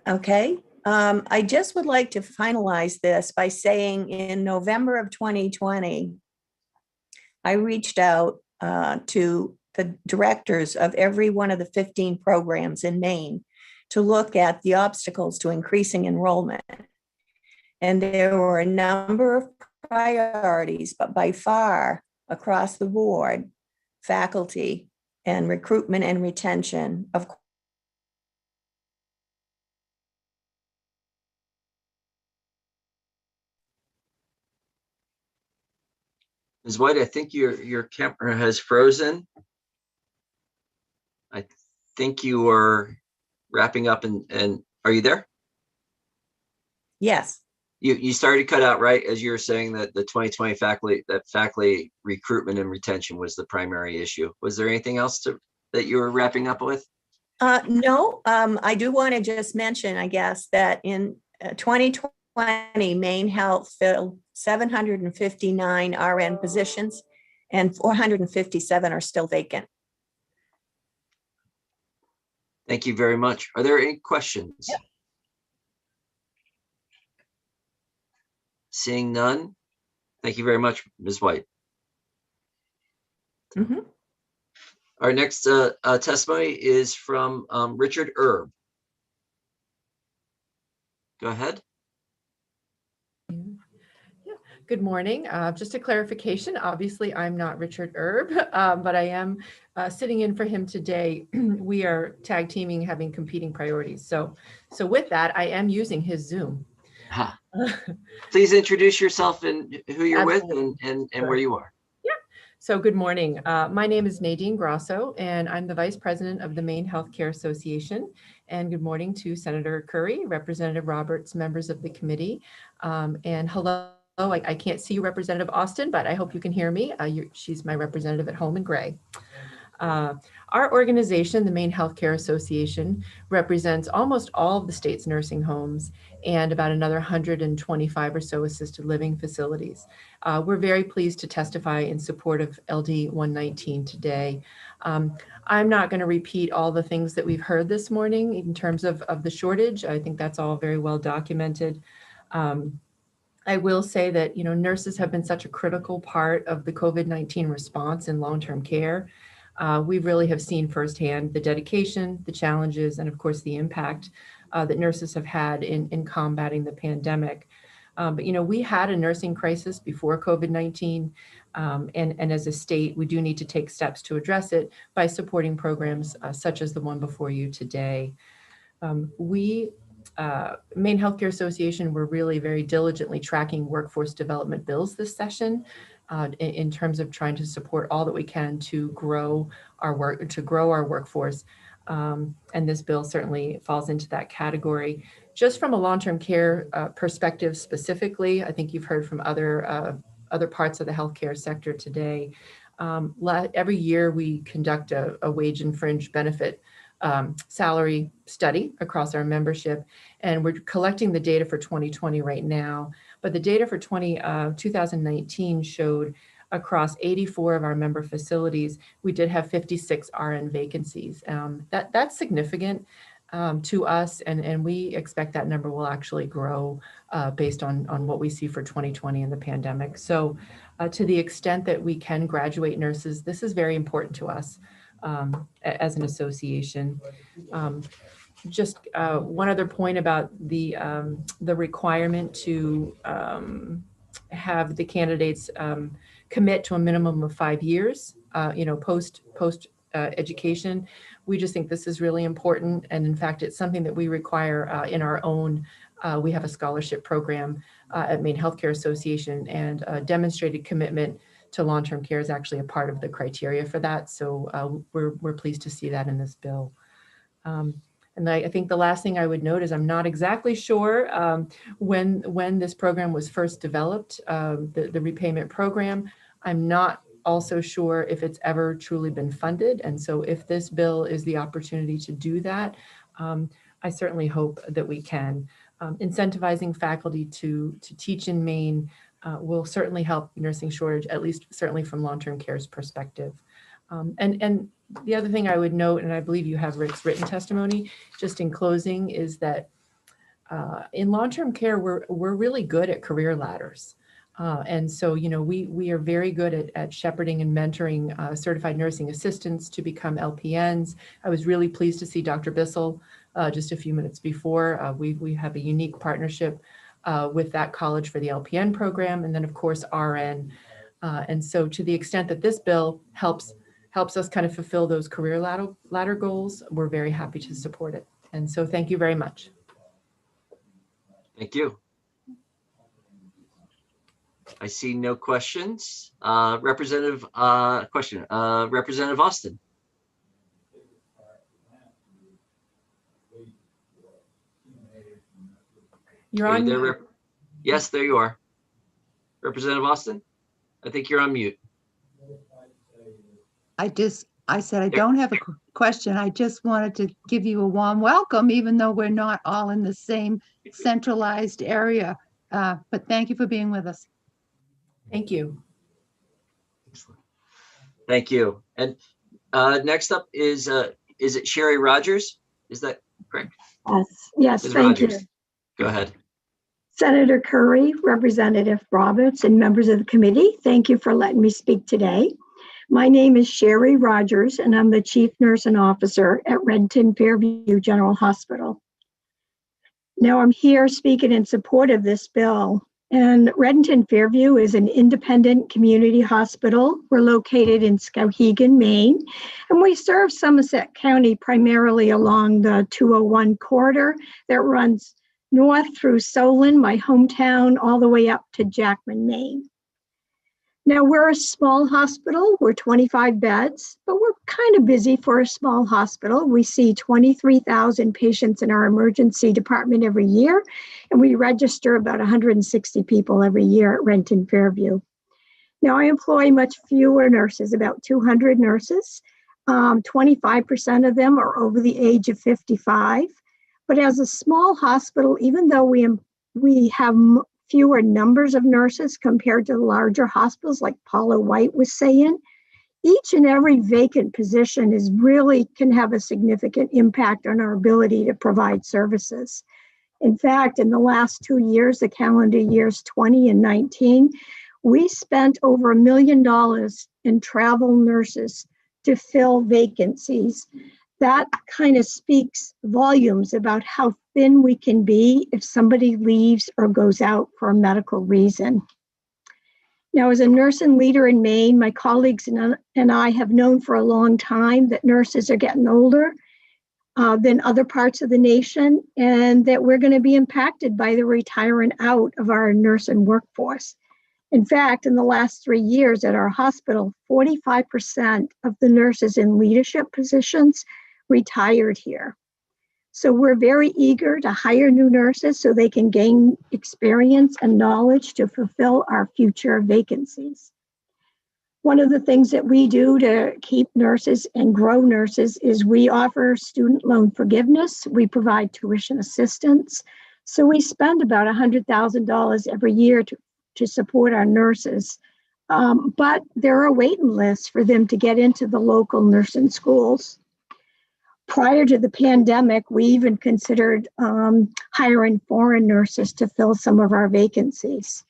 Okay. I just would like to finalize this by saying in November of 2020, I reached out to the directors of every one of the 15 programs in Maine to look at the obstacles to increasing enrollment. And there were a number of priorities, but by far across the board, faculty and recruitment and retention of Ms. White, I think your camera has frozen. I think you are wrapping up, and are you there? Yes. You started to cut out right as you were saying that the 2020 faculty recruitment and retention was the primary issue. Was there anything else that you were wrapping up with? No, I do want to just mention, I guess, that in 2020, Maine Health filled 759 RN positions and 457 are still vacant. Thank you very much. Are there any questions? Yep. Seeing none, thank you very much, Ms. White. Mm-hmm. Our next testimony is from Richard Erb. Go ahead. Good morning. Just a clarification. Obviously, I'm not Richard Erb, but I am sitting in for him today. We are tag teaming, having competing priorities. So with that, I am using his Zoom. Please introduce yourself and who you're Absolutely. with and where you are. Yeah. So good morning. My name is Nadine Grosso, and I'm the Vice President of the Maine Healthcare Association. And good morning to Senator Curry, Representative Roberts, members of the committee. And hello, I can't see you, Representative Austin, but I hope you can hear me. She's my representative at home in gray. Our organization, the Maine Healthcare Association, represents almost all of the state's nursing homes and about another 125 or so assisted living facilities. We're very pleased to testify in support of LD 119 today. I'm not going to repeat all the things that we've heard this morning in terms of the shortage. I think that's all very well documented. I will say that, nurses have been such a critical part of the COVID-19 response in long-term care. We really have seen firsthand the dedication, the challenges, and of course the impact that nurses have had in combating the pandemic. But we had a nursing crisis before COVID-19, and as a state, we do need to take steps to address it by supporting programs such as the one before you today. Maine Healthcare Association, we're really very diligently tracking workforce development bills this session. In terms of trying to support all that we can to grow our workforce. And this bill certainly falls into that category. Just from a long-term care perspective specifically, I think you've heard from other parts of the healthcare sector today. Every year we conduct a wage and fringe benefit salary study across our membership, and we're collecting the data for 2020 right now. But the data for 2019 showed across 84 of our member facilities, we did have 56 RN vacancies. That's significant to us, and we expect that number will actually grow based on what we see for 2020 and the pandemic. So to the extent that we can graduate nurses, this is very important to us as an association. Just one other point about the requirement to have the candidates commit to a minimum of 5 years, post education. We just think this is really important, and in fact, it's something that we require in our own. We have a scholarship program at Maine Healthcare Association, and demonstrated commitment to long-term care is actually a part of the criteria for that. So we're pleased to see that in this bill. And I think the last thing I would note is I'm not exactly sure when this program was first developed, the repayment program. I'm not also sure if it's ever truly been funded. And so if this bill is the opportunity to do that, I certainly hope that we can. Incentivizing faculty to teach in Maine will certainly help nursing shortage, at least certainly from long-term care's perspective. And the other thing I would note, and I believe you have Rick's written testimony, just in closing, is that in long-term care, we're really good at career ladders. And so, we are very good at shepherding and mentoring certified nursing assistants to become LPNs. I was really pleased to see Dr. Bissell just a few minutes before. We have a unique partnership with that college for the LPN program, and then of course RN. And so to the extent that this bill helps us kind of fulfill those career ladder goals, we're very happy to support it. And so thank you very much. Thank you. I see no questions. Representative Austin. You're on there, yes, there you are. Representative Austin, I think you're on mute. I said I don't have a question. I just wanted to give you a warm welcome, even though we're not all in the same centralized area. But thank you for being with us. Thank you. Excellent. Thank you. And next up is it Sherry Rogers? Is that correct? Yes, Ms. thank Rogers. you. Go ahead. Senator Curry, Representative Roberts, and members of the committee, thank you for letting me speak today. My name is Sherry Rogers, and I'm the Chief Nursing Officer at Redton Fairview General Hospital. Now I'm here speaking in support of this bill. And Redton Fairview is an independent community hospital. We're located in Skowhegan, Maine, and we serve Somerset County primarily along the 201 corridor that runs north through Solon, my hometown, all the way up to Jackman, Maine. Now, we're a small hospital. We're 25 beds, but we're kind of busy for a small hospital. We see 23,000 patients in our emergency department every year, and we register about 160 people every year at Renton Fairview. Now, I employ much fewer nurses, about 200 nurses. 25% of them are over the age of 55. But as a small hospital, even though we have fewer numbers of nurses compared to larger hospitals like Paula White was saying, each and every vacant position can have a significant impact on our ability to provide services. In fact, in the last 2 years, the calendar years 20 and 19, we spent over $1 million in travel nurses to fill vacancies. That kind of speaks volumes about how thin we can be if somebody leaves or goes out for a medical reason. Now, as a nurse and leader in Maine, my colleagues and I have known for a long time that nurses are getting older than other parts of the nation, and that we're going to be impacted by the retiring out of our nursing workforce. In fact, in the last 3 years at our hospital, 45% of the nurses in leadership positions retired here. So we're very eager to hire new nurses so they can gain experience and knowledge to fulfill our future vacancies. One of the things that we do to keep nurses and grow nurses is we offer student loan forgiveness. We provide tuition assistance. So we spend about $100,000 every year to support our nurses. But there are waiting lists for them to get into the local nursing schools. Prior to the pandemic, we even considered hiring foreign nurses to fill some of our vacancies.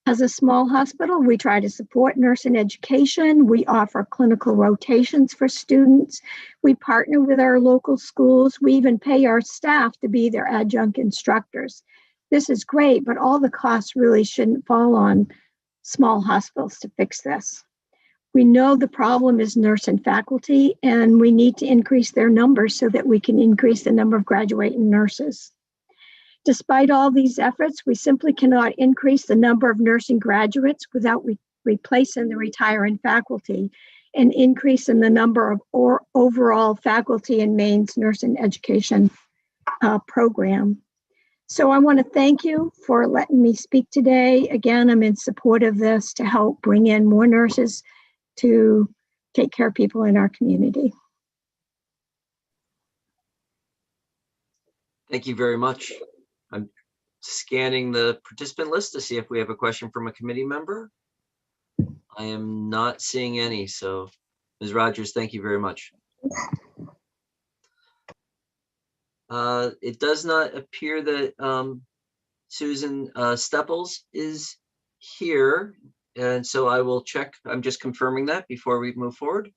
As a small hospital, we try to support nursing education. We offer clinical rotations for students. We partner with our local schools. We even pay our staff to be their adjunct instructors. This is great, but all the costs really shouldn't fall on small hospitals to fix this. We know the problem is nurse and faculty, and we need to increase their numbers so that we can increase the number of graduating nurses. Despite all these efforts, we simply cannot increase the number of nursing graduates without replacing the retiring faculty and increasing the number of overall faculty in Maine's nursing education program. So I want to thank you for letting me speak today. Again, I'm in support of this to help bring in more nurses to take care of people in our community. Thank you very much. I'm scanning the participant list to see if we have a question from a committee member. I am not seeing any, so Ms. Rogers, thank you very much. It does not appear that Susan Stepples is here. And so I will check. I'm just confirming that before we move forward.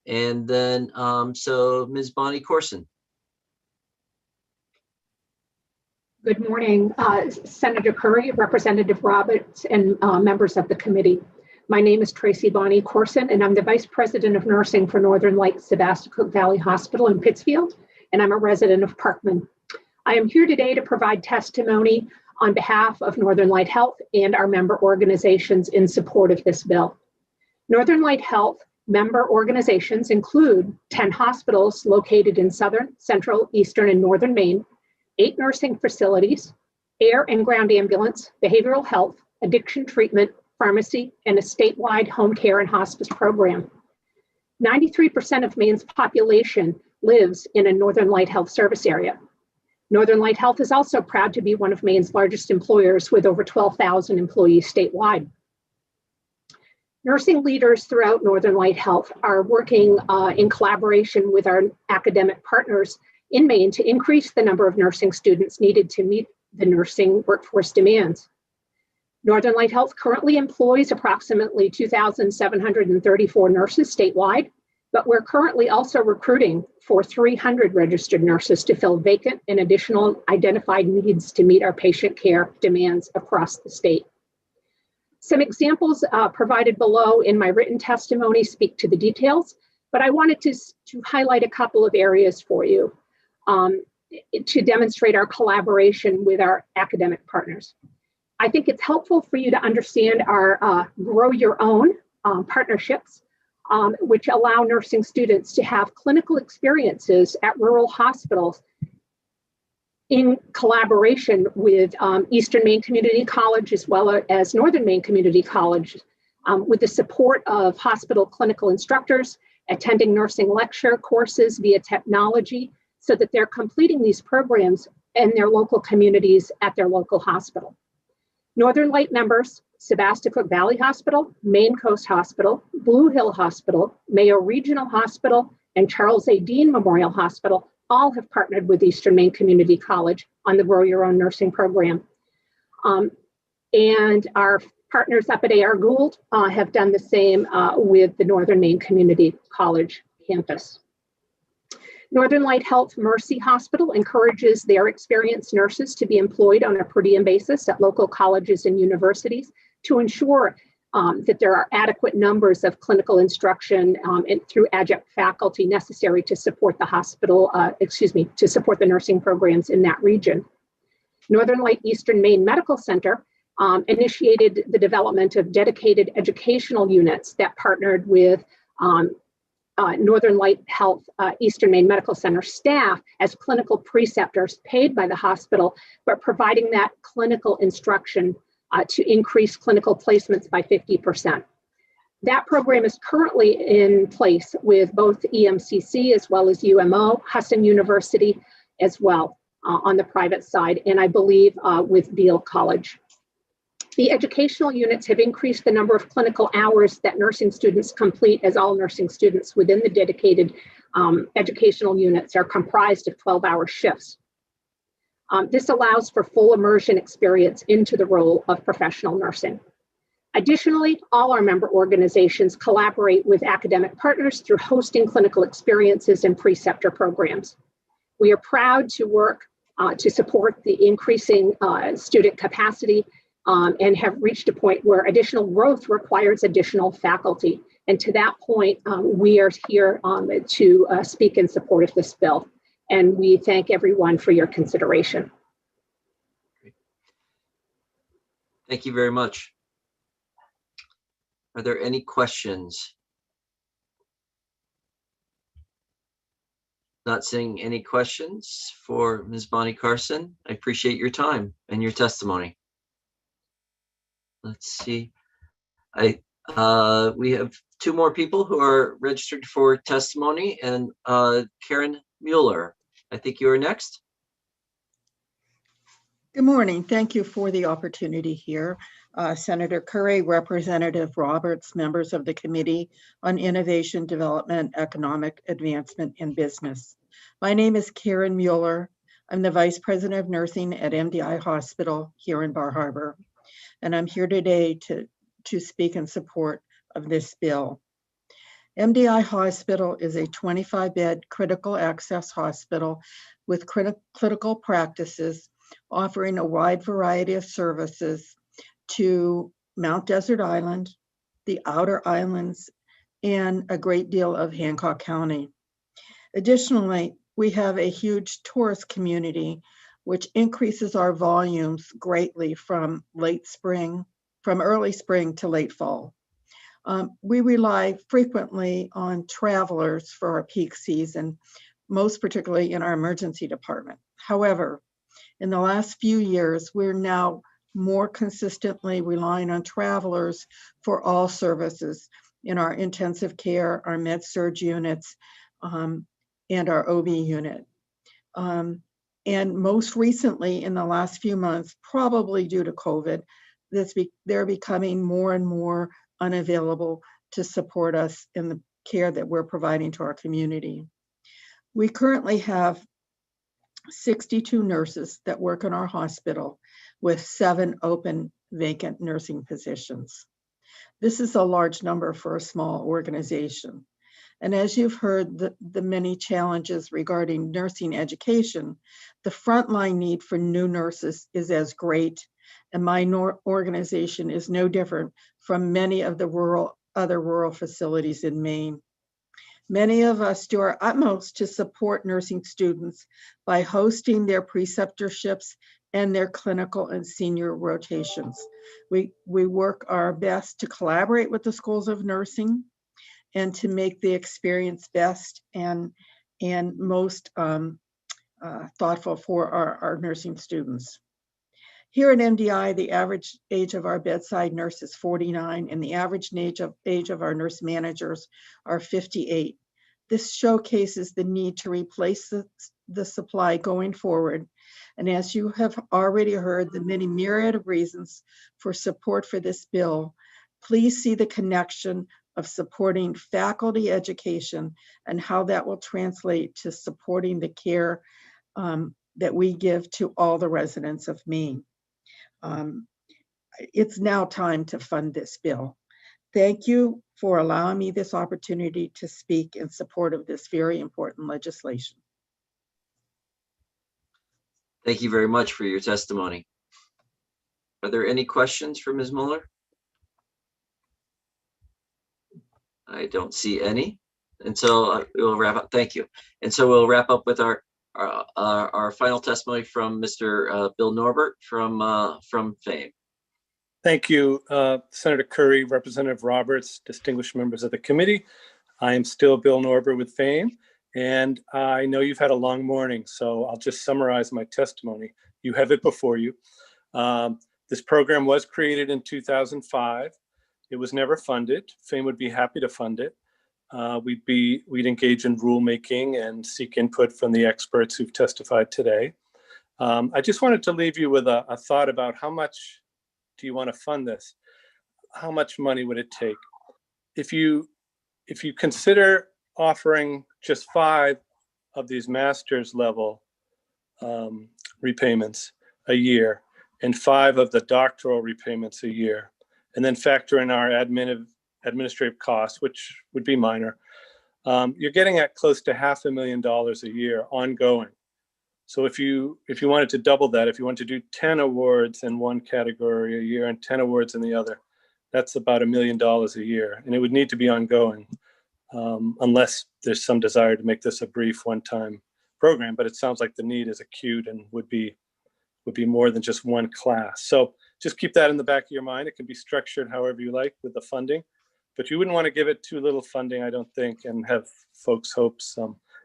And then, so Ms. Bonnie Corson. Good morning, Senator Curry, Representative Roberts, and members of the committee. My name is Tracy Bonnie Corson, and I'm the Vice President of Nursing for Northern Light Sebastopol Valley Hospital in Pittsfield, and I'm a resident of Parkman. I am here today to provide testimony on behalf of Northern Light Health and our member organizations in support of this bill. Northern Light Health member organizations include 10 hospitals located in southern, central, eastern, and northern Maine, 8 nursing facilities, air and ground ambulance, behavioral health, addiction treatment, pharmacy, and a statewide home care and hospice program. 93% of Maine's population lives in a Northern Light Health service area. Northern Light Health is also proud to be one of Maine's largest employers with over 12,000 employees statewide. Nursing leaders throughout Northern Light Health are working in collaboration with our academic partners in Maine to increase the number of nursing students needed to meet the nursing workforce demands. Northern Light Health currently employs approximately 2,734 nurses statewide, but we're currently also recruiting for 300 registered nurses to fill vacant and additional identified needs to meet our patient care demands across the state. Some examples provided below in my written testimony speak to the details, but I wanted to highlight a couple of areas for you to demonstrate our collaboration with our academic partners. I think it's helpful for you to understand our Grow Your Own partnerships, which allow nursing students to have clinical experiences at rural hospitals in collaboration with Eastern Maine Community College as well as Northern Maine Community College, with the support of hospital clinical instructors, attending nursing lecture courses via technology, so that they're completing these programs in their local communities at their local hospital. Northern Light members, Sebasticook Valley Hospital, Maine Coast Hospital, Blue Hill Hospital, Mayo Regional Hospital, and Charles A. Dean Memorial Hospital all have partnered with Eastern Maine Community College on the Grow Your Own Nursing program. And our partners up at A.R. Gould have done the same with the Northern Maine Community College campus. Northern Light Health Mercy Hospital encourages their experienced nurses to be employed on a per diem basis at local colleges and universities to ensure that there are adequate numbers of clinical instruction and through adjunct faculty necessary to support the hospital, to support the nursing programs in that region. Northern Light Eastern Maine Medical Center initiated the development of dedicated educational units that partnered with Northern Light Health Eastern Maine Medical Center staff as clinical preceptors paid by the hospital, but providing that clinical instruction to increase clinical placements by 50%. That program is currently in place with both EMCC as well as UMO, Husson University as well on the private side, and I believe with Beale College. The educational units have increased the number of clinical hours that nursing students complete, as all nursing students within the dedicated educational units are comprised of 12-hour shifts. This allows for full immersion experience into the role of professional nursing. Additionally, all our member organizations collaborate with academic partners through hosting clinical experiences and preceptor programs. We are proud to work to support the increasing student capacity and have reached a point where additional growth requires additional faculty. And to that point, we are here to speak in support of this bill. And we thank everyone for your consideration. Thank you very much. Are there any questions? Not seeing any questions for Ms. Bonnie Carson. I appreciate your time and your testimony. Let's see. We have two more people who are registered for testimony, and Karen Mueller, I think you are next. Good morning. Thank you for the opportunity here. Senator Curry, Representative Roberts, members of the Committee on Innovation, Development, Economic Advancement, and Business. My name is Karen Mueller. I'm the Vice President of Nursing at MDI Hospital here in Bar Harbor. And I'm here today to speak in support of this bill. MDI Hospital is a 25-bed critical access hospital with critical practices offering a wide variety of services to Mount Desert Island, the outer islands, and a great deal of Hancock County. Additionally, we have a huge tourist community which increases our volumes greatly from early spring to late fall. We rely frequently on travelers for our peak season, most particularly in our emergency department. However, in the last few years, we're now more consistently relying on travelers for all services in our intensive care, our med-surg units, and our OB unit. And most recently, in the last few months, probably due to COVID, they're becoming more and more unavailable to support us in the care that we're providing to our community. We currently have 62 nurses that work in our hospital with 7 open vacant nursing positions. This is a large number for a small organization. And as you've heard the many challenges regarding nursing education, the frontline need for new nurses is as great, and my organization is no different from many of the other rural facilities in Maine. Many of us do our utmost to support nursing students by hosting their preceptorships and their clinical and senior rotations. We work our best to collaborate with the schools of nursing and to make the experience best and most thoughtful for our nursing students. Here at MDI, the average age of our bedside nurse is 49, and the average age of our nurse managers are 58. This showcases the need to replace the supply going forward. And as you have already heard, the many myriad of reasons for support for this bill, please see the connection of supporting faculty education and how that will translate to supporting the care that we give to all the residents of Maine. It's now time to fund this bill. Thank you for allowing me this opportunity to speak in support of this very important legislation. Thank you very much for your testimony. Are there any questions for Ms. Muller? I don't see any. And so we'll wrap up. Thank you. And so we'll wrap up with our final testimony from Mr. Bill Norbert from FAME. Thank you, Senator Curry, Representative Roberts, distinguished members of the committee. I am still Bill Norbert with FAME, and I know you've had a long morning, so I'll just summarize my testimony. You have it before you. This program was created in 2005. It was never funded. FAME would be happy to fund it. We'd engage in rulemaking and seek input from the experts who've testified today. I just wanted to leave you with a thought about how much do you want to fund this? How much money would it take? If you consider offering just 5 of these master's level repayments a year and 5 of the doctoral repayments a year, and then factor in our administrative costs, which would be minor, you're getting at close to $500,000 a year ongoing. So if you wanted to double that, if you want to do 10 awards in one category a year and 10 awards in the other, that's about $1 million a year, and it would need to be ongoing, unless there's some desire to make this a brief one-time program. But it sounds like the need is acute and would be more than just one class. So just keep that in the back of your mind. It can be structured however you like with the funding, but you wouldn't want to give it too little funding, I don't think, and have folks' hopes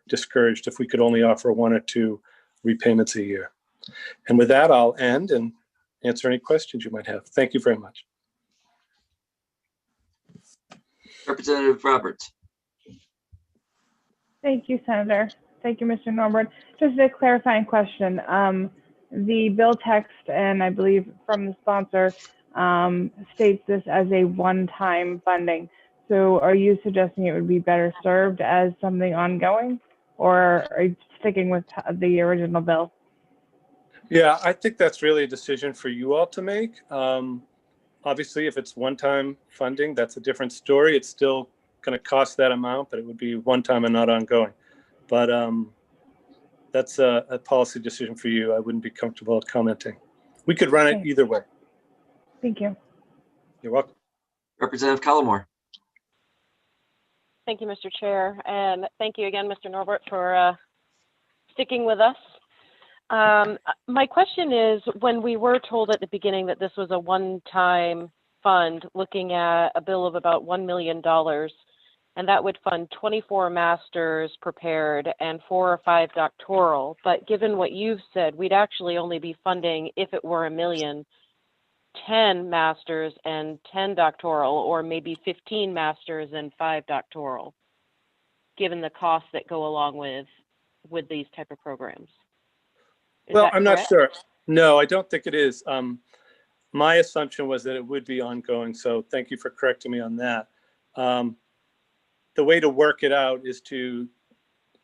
discouraged if we could only offer 1 or 2 repayments a year. And with that, I'll end and answer any questions you might have. Thank you very much. Representative Roberts. Thank you, Senator. Thank you, Mr. Norbert. Just a clarifying question. The bill text, and I believe from the sponsor, states this as a one-time funding. So are you suggesting it would be better served as something ongoing, or are you sticking with the original bill? Yeah, I think that's really a decision for you all to make. Obviously, if it's one-time funding, that's a different story. It's still going to cost that amount, but it would be one-time and not ongoing. But that's a policy decision for you. I wouldn't be comfortable commenting. We could run it either way. Thank you. You're welcome. Representative Callamore. Thank you, Mr. Chair, and thank you again, Mr. Norbert, for sticking with us. My question is, when we were told at the beginning that this was a one-time fund, looking at a bill of about $1 million, and that would fund 24 masters prepared and 4 or 5 doctoral. But given what you've said, we'd actually only be funding, if it were $1 million, 10 masters and 10 doctoral, or maybe 15 masters and 5 doctoral, given the costs that go along with these type of programs. Well, I'm not sure. No, I don't think it is. My assumption was that it would be ongoing, so thank you for correcting me on that. The way to work it out is to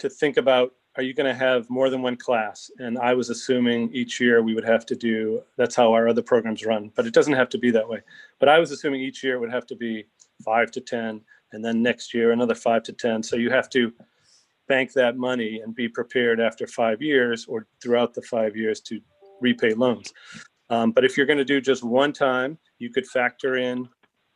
think about, are you going to have more than one class? And I was assuming each year we would have to do, that's how our other programs run, but it doesn't have to be that way. But I was assuming each year it would have to be 5 to 10, and then next year another 5 to 10. So you have to bank that money and be prepared after 5 years or throughout the 5 years to repay loans. But if you're going to do just one time, you could factor in,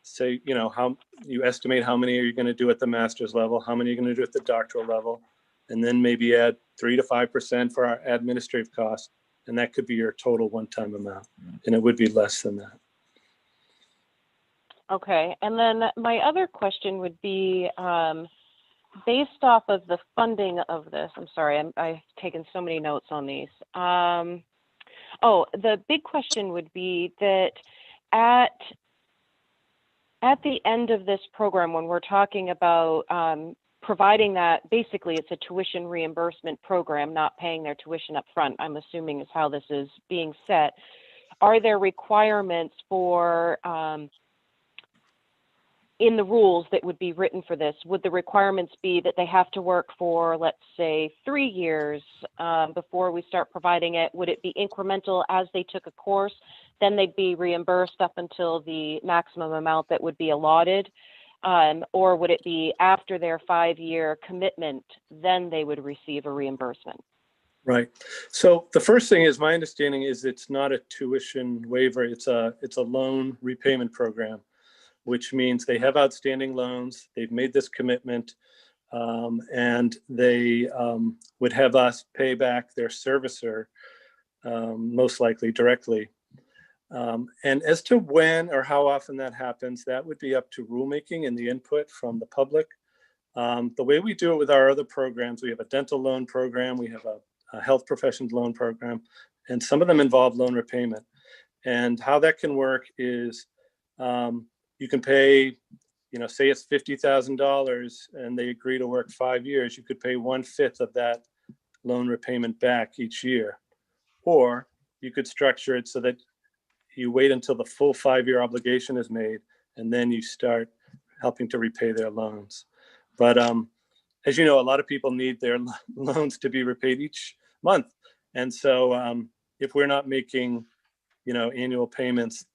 say, how you estimate how many are you going to do at the master's level, how many are you going to do at the doctoral level, and then maybe add 3 to 5% for our administrative costs, and that could be your total one-time amount, and it would be less than that. Okay, and then my other question would be, based off of the funding of this, I'm sorry, I've taken so many notes on these. The big question would be that at the end of this program, when we're talking about providing that, basically it's a tuition reimbursement program, not paying their tuition up front, I'm assuming is how this is being set. Are there requirements for, in the rules that would be written for this, would the requirements be that they have to work for, let's say, 3 years before we start providing it? Would it be incremental as they took a course? Then they'd be reimbursed up until the maximum amount that would be allotted? Or would it be after their 5-year commitment, then they would receive a reimbursement? Right. So the first thing is, my understanding is it's not a tuition waiver. It's a loan repayment program, which means they have outstanding loans. They've made this commitment, and they would have us pay back their servicer, most likely directly. And as to when or how often that happens, that would be up to rulemaking and the input from the public. The way we do it with our other programs, we have a dental loan program, we have a health professions loan program, and some of them involve loan repayment. And how that can work is you can pay, say it's $50,000 and they agree to work 5 years, you could pay 1/5 of that loan repayment back each year. Or you could structure it so that you wait until the full 5-year obligation is made, and then you start helping to repay their loans. But as you know, a lot of people need their loans to be repaid each month. And so if we're not making, annual payments,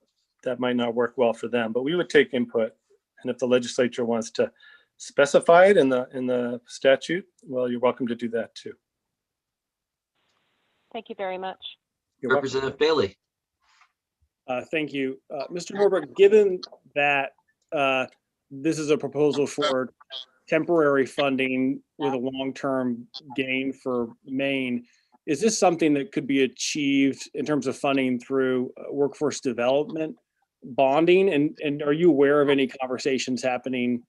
that might not work well for them. But we would take input. And if the legislature wants to specify it in the statute, well, you're welcome to do that too. Thank you very much. Representative Bailey. Thank you. Mr. Norbert, given that this is a proposal for temporary funding with a long-term gain for Maine, is this something that could be achieved in terms of funding through workforce development bonding? And are you aware of any conversations happening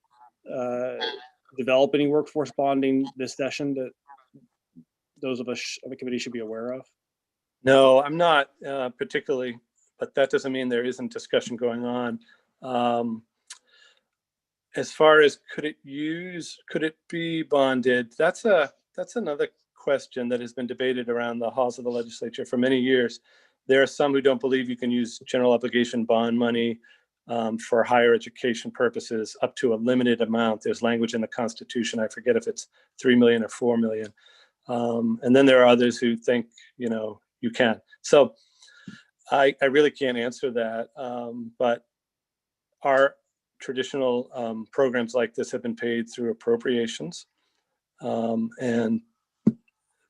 developing workforce bonding this session that those of us on the committee should be aware of? No, I'm not particularly, but that doesn't mean there isn't discussion going on. As far as could it be bonded? That's another question that has been debated around the halls of the legislature for many years. There are some who don't believe you can use general obligation bond money for higher education purposes up to a limited amount. There's language in the Constitution. I forget if it's 3 million or 4 million. And then there are others who think, you can. So I really can't answer that. But our traditional programs like this have been paid through appropriations, and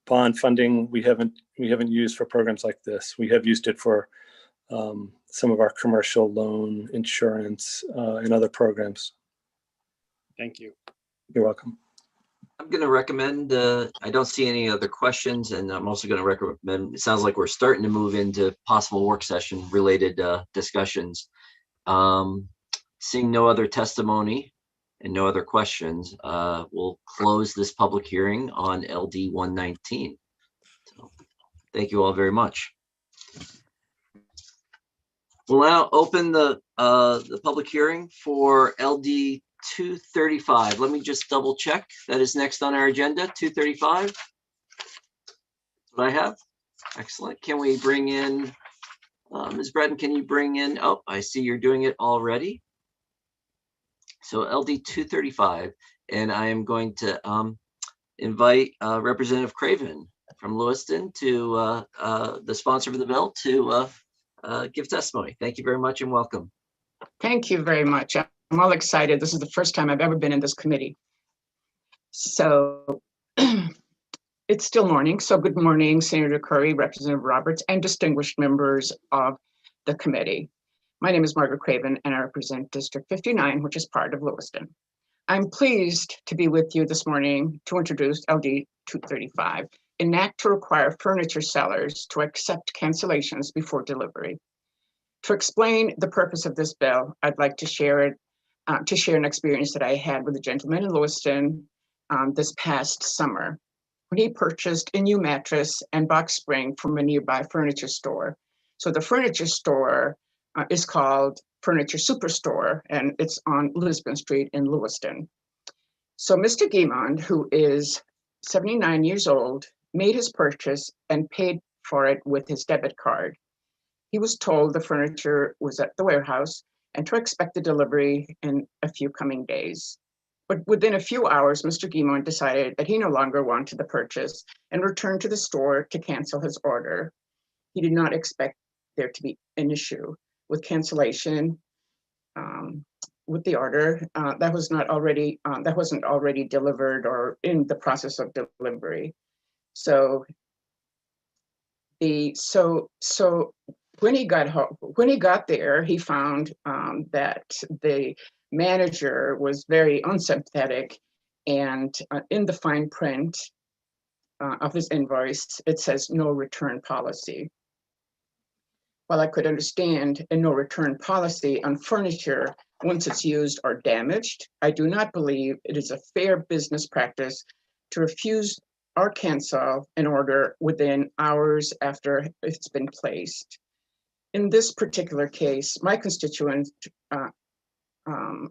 bond funding we haven't used for programs like this. We have used it for some of our commercial loan insurance and other programs. Thank you. You're welcome. I'm going to recommend, I don't see any other questions, and I'm also going to recommend, it sounds like we're starting to move into possible work session related discussions. Seeing no other testimony and no other questions, we'll close this public hearing on LD 119. So, thank you all very much. We'll now open the public hearing for LD 235. Let me just double check. That is next on our agenda, 235. That's what I have. Excellent. Can we bring in, Ms. Breton, can you bring in, oh, I see you're doing it already. So LD 235, and I am going to invite Representative Craven from Lewiston to the sponsor of the bill to give testimony. Thank you very much and welcome. Thank you very much. I'm all excited. This is the first time I've ever been in this committee. So it's still morning. So good morning, Senator Curry, Representative Roberts, and distinguished members of the committee. My name is Margaret Craven, and I represent District 59, which is part of Lewiston. I'm pleased to be with you this morning to introduce LD 235. an act to require furniture sellers to accept cancellations before delivery. To explain the purpose of this bill, I'd like to share an experience that I had with a gentleman in Lewiston this past summer when he purchased a new mattress and box spring from a nearby furniture store. So the furniture store is called Furniture Superstore, and it's on Lisbon Street in Lewiston. So Mr. Guimond, who is 79 years old, made his purchase and paid for it with his debit card. He was told the furniture was at the warehouse and to expect the delivery in a few coming days. But within a few hours, Mr. Guimond decided that he no longer wanted the purchase and returned to the store to cancel his order. He did not expect there to be an issue with cancellation with the order that wasn't already delivered or in the process of delivery. So when he got there, he found that the manager was very unsympathetic, and in the fine print of his invoice, it says no return policy. While I could understand a no return policy on furniture once it's used or damaged, I do not believe it is a fair business practice to refuse or cancel an order within hours after it's been placed. In this particular case, my constituent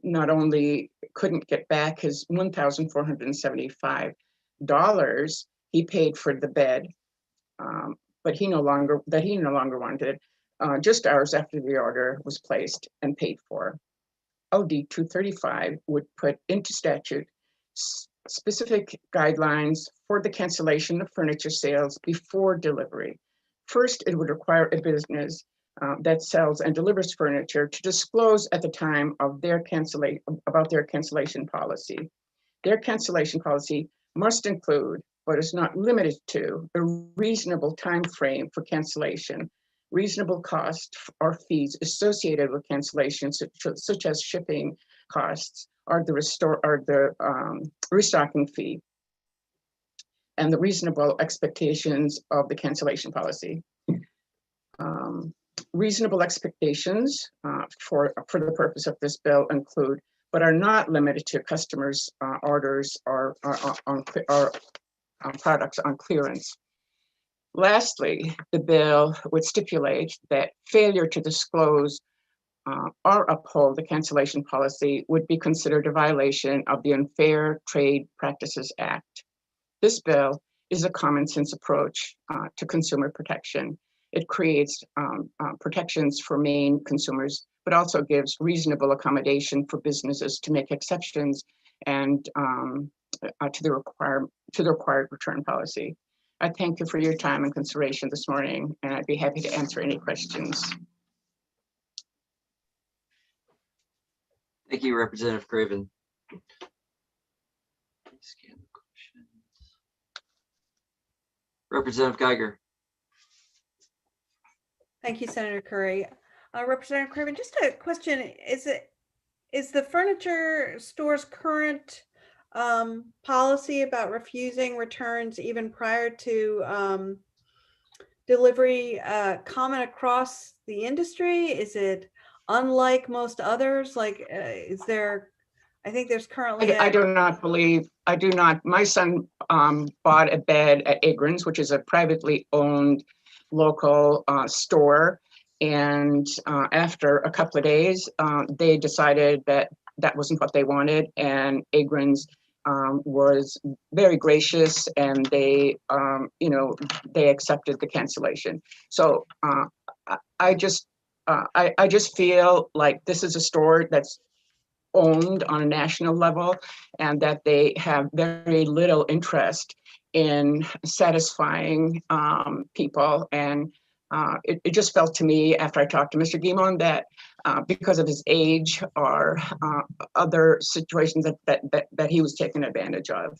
not only couldn't get back his $1,475 he paid for the bed, but he no longer wanted, just hours after the order was placed and paid for. LD 235 would put into statute specific guidelines for the cancellation of furniture sales before delivery. First, it would require a business that sells and delivers furniture to disclose at the time of their about their cancellation policy. Their cancellation policy must include, but is not limited to, a reasonable time frame for cancellation, reasonable cost or fees associated with cancellation, such as shipping costs or the restocking fee, and the reasonable expectations of the cancellation policy. Reasonable expectations for the purpose of this bill include, but are not limited to, customers' orders or products on clearance. Lastly, the bill would stipulate that failure to disclose or uphold the cancellation policy would be considered a violation of the Unfair Trade Practices Act. This bill is a common sense approach to consumer protection. It creates protections for Maine consumers, but also gives reasonable accommodation for businesses to make exceptions and to the required return policy. I thank you for your time and consideration this morning, and I'd be happy to answer any questions. Thank you, Representative Craven. Representative Geiger. Thank you, Senator Curry. Representative Craven, just a question: is the furniture store's current policy about refusing returns even prior to delivery common across the industry? Is it unlike most others? Like, is there? I think there's currently. I do not. My son bought a bed at Agrins, which is a privately owned local store, and after a couple of days, they decided that wasn't what they wanted, and Agrins was very gracious, and they accepted the cancellation. So I just feel like this is a store that's owned on a national level, and that they have very little interest in satisfying people. And it just felt to me, after I talked to Mr. Guimond, that because of his age or other situations that he was taken advantage of.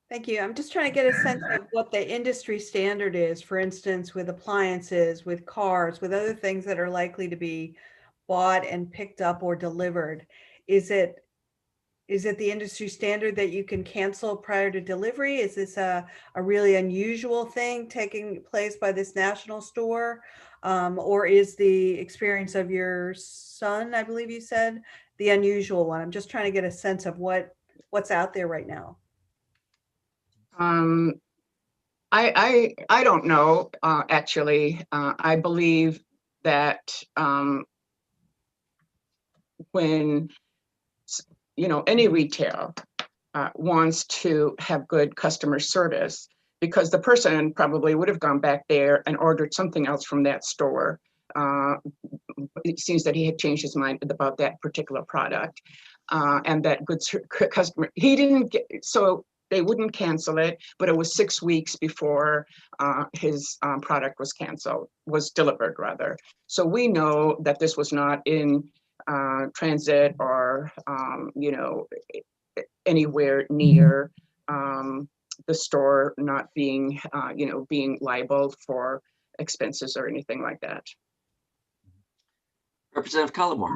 Thank you. I'm just trying to get a sense of what the industry standard is, for instance, with appliances, with cars, with other things that are likely to be bought and picked up or delivered. Is is it the industry standard that you can cancel prior to delivery? Is this a really unusual thing taking place by this national store? Or is the experience of your son, I believe you said, the unusual one? I'm just trying to get a sense of what's out there right now. I don't know, actually. I believe that when, any retail wants to have good customer service, because the person probably would have gone back there and ordered something else from that store. It seems that he had changed his mind about that particular product, and that good customer, he didn't get, so they wouldn't cancel it, but it was 6 weeks before his product was delivered rather. So we know that this was not in transit or, anywhere near the store not being, being liable for expenses or anything like that. Representative Collmore.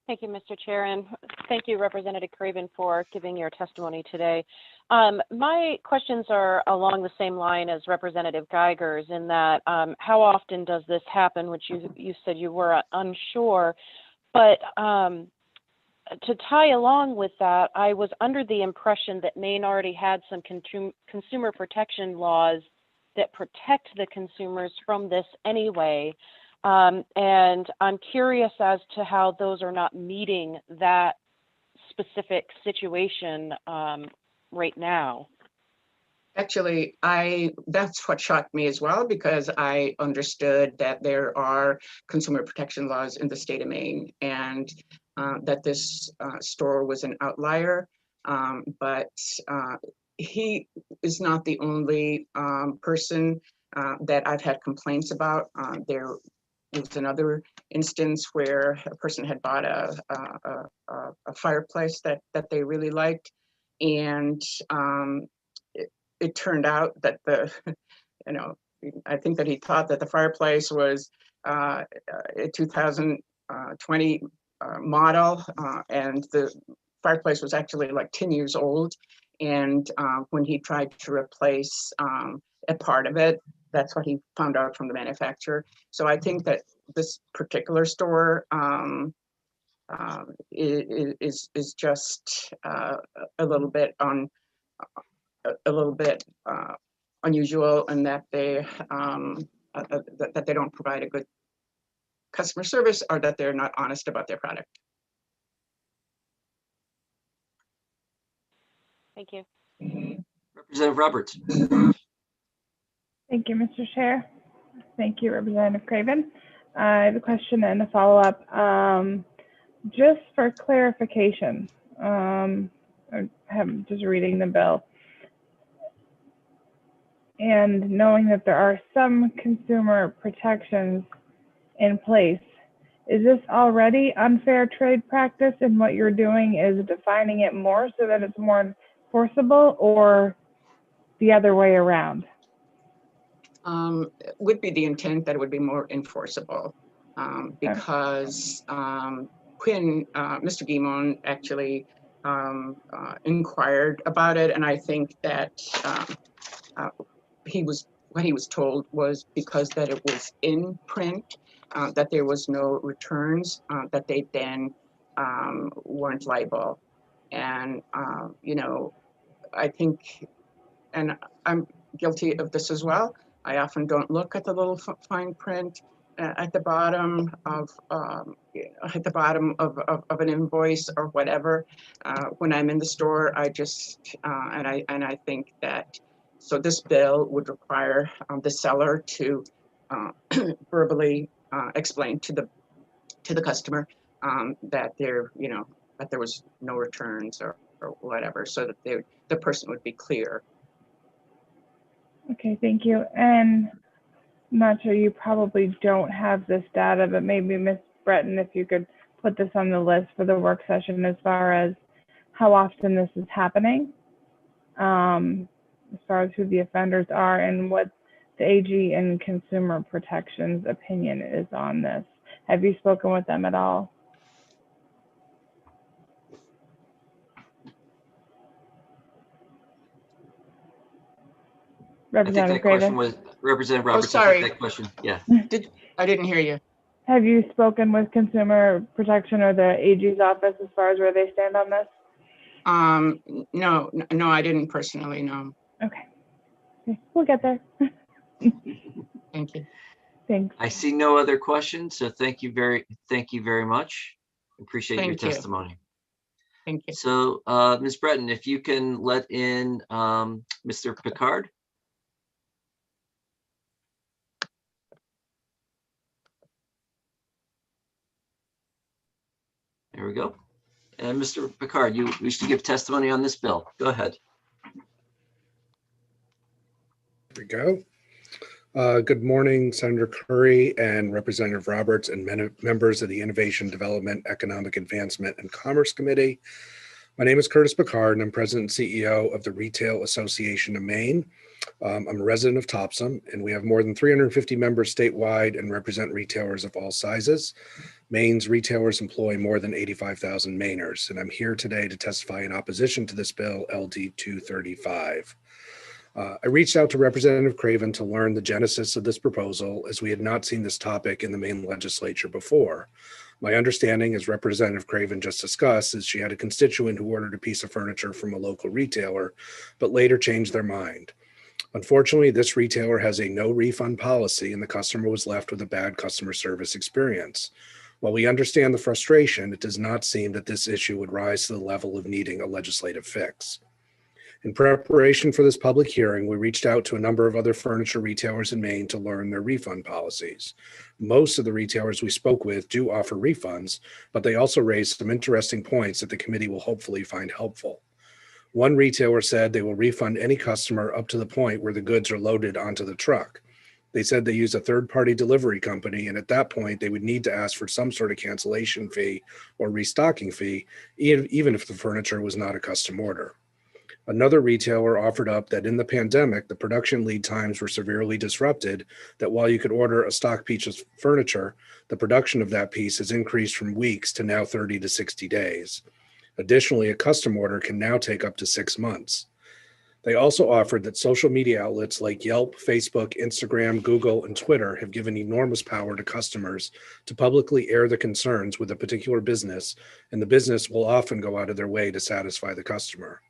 Thank you, Mr. Chair, and thank you, Representative Craven, for giving your testimony today. My questions are along the same line as Representative Geiger's, in that how often does this happen, which you said you were unsure, but to tie along with that, I was under the impression that Maine already had some consumer protection laws that protect the consumers from this anyway. And I'm curious as to how those are not meeting that specific situation right now. Actually, that's what shocked me as well, because I understood that there are consumer protection laws in the state of Maine, and that this store was an outlier. But he is not the only person that I've had complaints about. There was another instance where a person had bought a fireplace that they really liked, and it turned out that I think that he thought that the fireplace was a 2020 model, and the fireplace was actually like 10 years old. And when he tried to replace a part of it, that's what he found out from the manufacturer. So I think that this particular store is just a little bit unusual, and that they don't provide a good customer service, or that they're not honest about their product. Thank you. Representative Roberts. Thank you, Mr. Chair. Thank you, Representative Craven. I have a question and a follow-up. Just for clarification, I'm just reading the bill. And knowing that there are some consumer protections in place, is this already unfair trade practice, and what you're doing is defining it more so that it's more enforceable, or the other way around? Would be the intent that it would be more enforceable, because when Mr. Guimond actually inquired about it, and I think that what he was told was because that it was in print, that there was no returns, that they then weren't liable. And I think, and I'm guilty of this as well, I often don't look at the little fine print at the bottom of an invoice or whatever. When I'm in the store, I just and I think that, so this bill would require the seller to verbally explain to the customer that there was no returns or whatever, so that the person would be clear. Okay, thank you. And I'm not sure, you probably don't have this data, but maybe Ms. Breton, if you could put this on the list for the work session as far as how often this is happening, as far as who the offenders are, and what the AG and Consumer Protection's opinion is on this. Have you spoken with them at all? Representative that question Craven. was Representative Roberts. sorry. I think that question, yeah. I didn't hear you. Have you spoken with Consumer Protection or the AG's office as far as where they stand on this? No, I didn't personally know. Okay, we'll get there. Thank you. Thanks. I see no other questions, so thank you very much. Appreciate your Thank you. testimony. Thank you. So, Ms. Breton, if you can let in Mr. Picard. There we go. And Mr. Picard, you wish to give testimony on this bill. Go ahead. There we go. Good morning, Senator Curry and Representative Roberts and members of the Innovation, Development, Economic Advancement, and Commerce Committee. My name is Curtis Picard, and I'm President and CEO of the Retail Association of Maine. I'm a resident of Topsom, and we have more than 350 members statewide and represent retailers of all sizes. Maine's retailers employ more than 85,000 Mainers, and I'm here today to testify in opposition to this bill, LD 235. I reached out to Representative Craven to learn the genesis of this proposal, as we had not seen this topic in the Maine legislature before. My understanding, as Representative Craven just discussed, is she had a constituent who ordered a piece of furniture from a local retailer, but later changed their mind. Unfortunately, this retailer has a no refund policy, and the customer was left with a bad customer service experience. While we understand the frustration, it does not seem that this issue would rise to the level of needing a legislative fix. In preparation for this public hearing, we reached out to a number of other furniture retailers in Maine to learn their refund policies. Most of the retailers we spoke with do offer refunds, but they also raised some interesting points that the committee will hopefully find helpful. One retailer said they will refund any customer up to the point where the goods are loaded onto the truck. They said they use a third-party delivery company, and at that point, they would need to ask for some sort of cancellation fee or restocking fee, even if the furniture was not a custom order. Another retailer offered up that in the pandemic, the production lead times were severely disrupted, that while you could order a stock piece of furniture, the production of that piece has increased from weeks to now 30 to 60 days. Additionally, a custom order can now take up to 6 months. They also offered that social media outlets like Yelp, Facebook, Instagram, Google, and Twitter have given enormous power to customers to publicly air the concerns with a particular business, and the business will often go out of their way to satisfy the customer.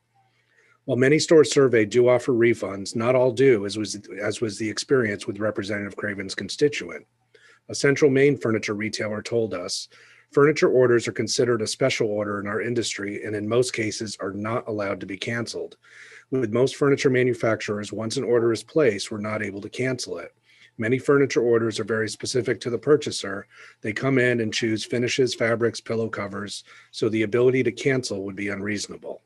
While many stores surveyed do offer refunds, not all do, as was the experience with Representative Craven's constituent. A Central Maine furniture retailer told us, furniture orders are considered a special order in our industry and in most cases are not allowed to be canceled. With most furniture manufacturers, once an order is placed, we're not able to cancel it. Many furniture orders are very specific to the purchaser. They come in and choose finishes, fabrics, pillow covers, so the ability to cancel would be unreasonable.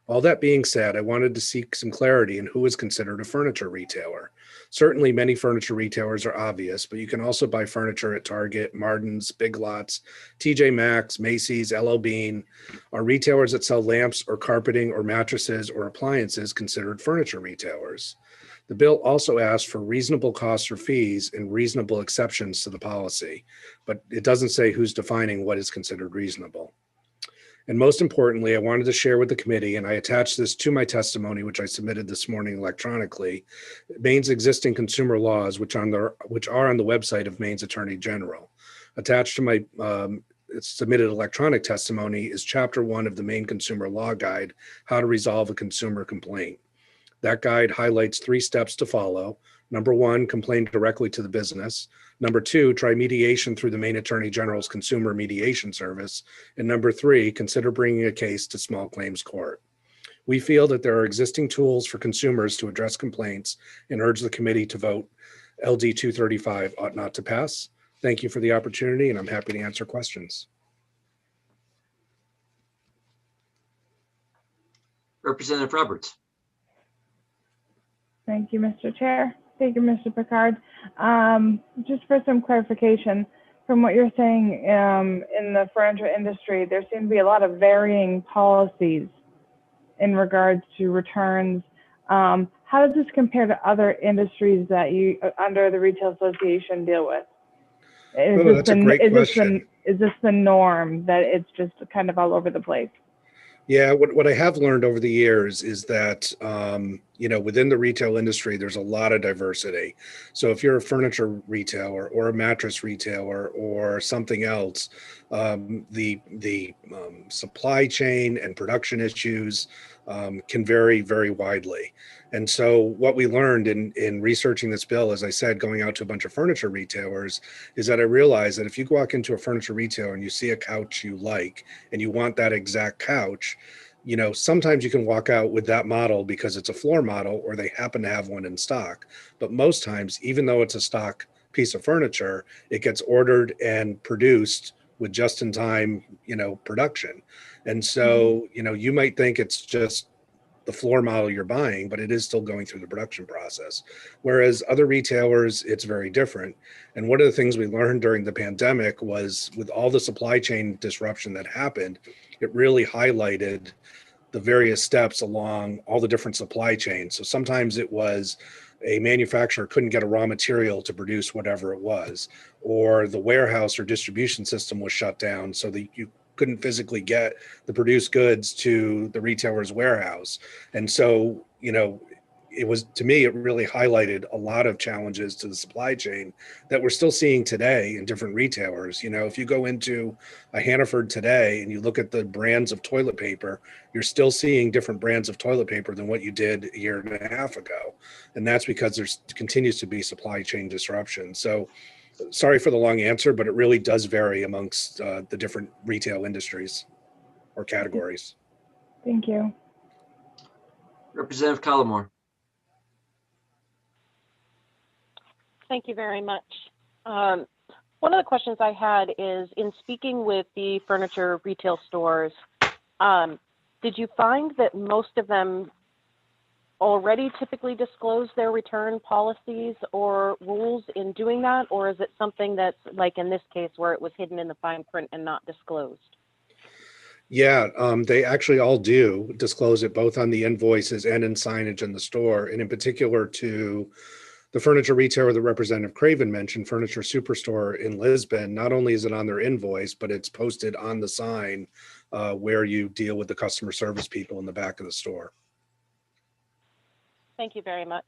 All that being said, I wanted to seek some clarity in who is considered a furniture retailer. Certainly many furniture retailers are obvious, but you can also buy furniture at Target, Martin's, Big Lots, TJ Maxx, Macy's, LL Bean. Are retailers that sell lamps or carpeting or mattresses or appliances considered furniture retailers? The bill also asks for reasonable costs or fees and reasonable exceptions to the policy, but it doesn't say who's defining what is considered reasonable. And most importantly, I wanted to share with the committee, and I attached this to my testimony, which I submitted this morning electronically, Maine's existing consumer laws, which are on the website of Maine's Attorney General. Attached to my submitted electronic testimony is Chapter 1 of the Maine Consumer Law Guide, How to Resolve a Consumer Complaint. That guide highlights 3 steps to follow. Number 1, complain directly to the business. Number 2, try mediation through the Maine Attorney General's Consumer Mediation Service. And number 3, consider bringing a case to small claims court. We feel that there are existing tools for consumers to address complaints and urge the committee to vote LD 235 ought not to pass. Thank you for the opportunity, and I'm happy to answer questions. Representative Roberts. Thank you, Mr. Chair. Thank you, Mr. Picard. Just for some clarification, from what you're saying in the furniture industry, there seem to be a lot of varying policies in regards to returns. How does this compare to other industries that you, under the Retail Association, deal with? That's a great question. Is this the norm that it's just kind of all over the place? Yeah, what I have learned over the years is that, within the retail industry, there's a lot of diversity. So if you're a furniture retailer or a mattress retailer or something else, the supply chain and production issues can vary very widely. And so what we learned in researching this bill, as I said, going out to a bunch of furniture retailers, is that I realized that if you walk into a furniture retailer and you see a couch you like and you want that exact couch, sometimes you can walk out with that model because it's a floor model or they happen to have one in stock. But most times, even though it's a stock piece of furniture, it gets ordered and produced with just-in-time, production. And so, you might think it's just the floor model you're buying, but it is still going through the production process. Whereas other retailers, it's very different. And one of the things we learned during the pandemic was with all the supply chain disruption that happened, it really highlighted the various steps along all the different supply chains. So sometimes it was a manufacturer couldn't get a raw material to produce whatever it was, or the warehouse or distribution system was shut down so that you couldn't physically get the produced goods to the retailer's warehouse. And so, it was, to me, it really highlighted a lot of challenges to the supply chain that we're still seeing today in different retailers. If you go into a Hannaford today and you look at the brands of toilet paper, you're still seeing different brands of toilet paper than what you did a year and a half ago. And that's because there continues to be supply chain disruption. So sorry for the long answer, but it really does vary amongst the different retail industries or categories. Thank you. Representative Collmore. Thank you very much. One of the questions I had is, in speaking with the furniture retail stores, did you find that most of them already typically disclose their return policies or rules in doing that? Or is it something that's like in this case where it was hidden in the fine print and not disclosed? Yeah, they actually all do disclose it both on the invoices and in signage in the store. And in particular to the furniture retailer that Representative Craven mentioned, Furniture Superstore in Lisbon, not only is it on their invoice, but it's posted on the sign where you deal with the customer service people in the back of the store. Thank you very much.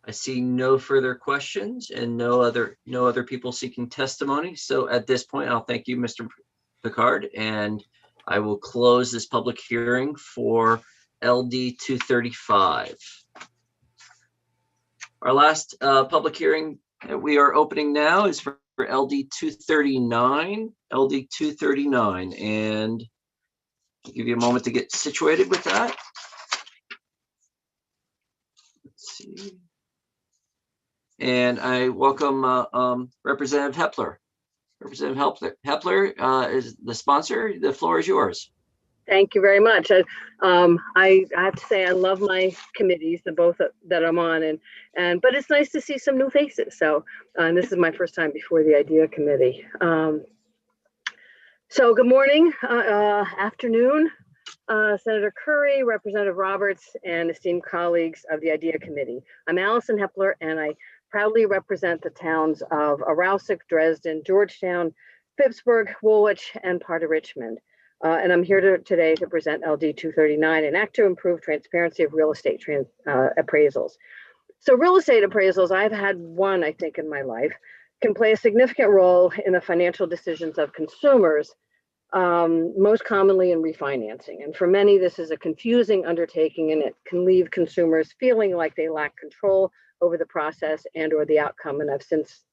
I see no further questions and no other people seeking testimony. So at this point, I'll thank you, Mr. Picard, and I will close this public hearing for LD 235. Our last public hearing that we are opening now is for LD 239. LD 239, and I'll give you a moment to get situated with that. Let's see. And I welcome Representative Hepler. Representative Hepler is the sponsor. The floor is yours. Thank you very much. I have to say I love my committees, the both that I'm on, but it's nice to see some new faces. So and this is my first time before the IDEA Committee. So good morning, afternoon, Senator Curry, Representative Roberts, and esteemed colleagues of the IDEA Committee. I'm Allison Hepler, and I proudly represent the towns of Arousek, Dresden, Georgetown, Phippsburg, Woolwich, and part of Richmond. And I'm here today to present LD 239, an act to improve transparency of real estate appraisals. So real estate appraisals, I've had one, I think, in my life, can play a significant role in the financial decisions of consumers, most commonly in refinancing. And for many, this is a confusing undertaking, and it can leave consumers feeling like they lack control over the process and or the outcome. And I've since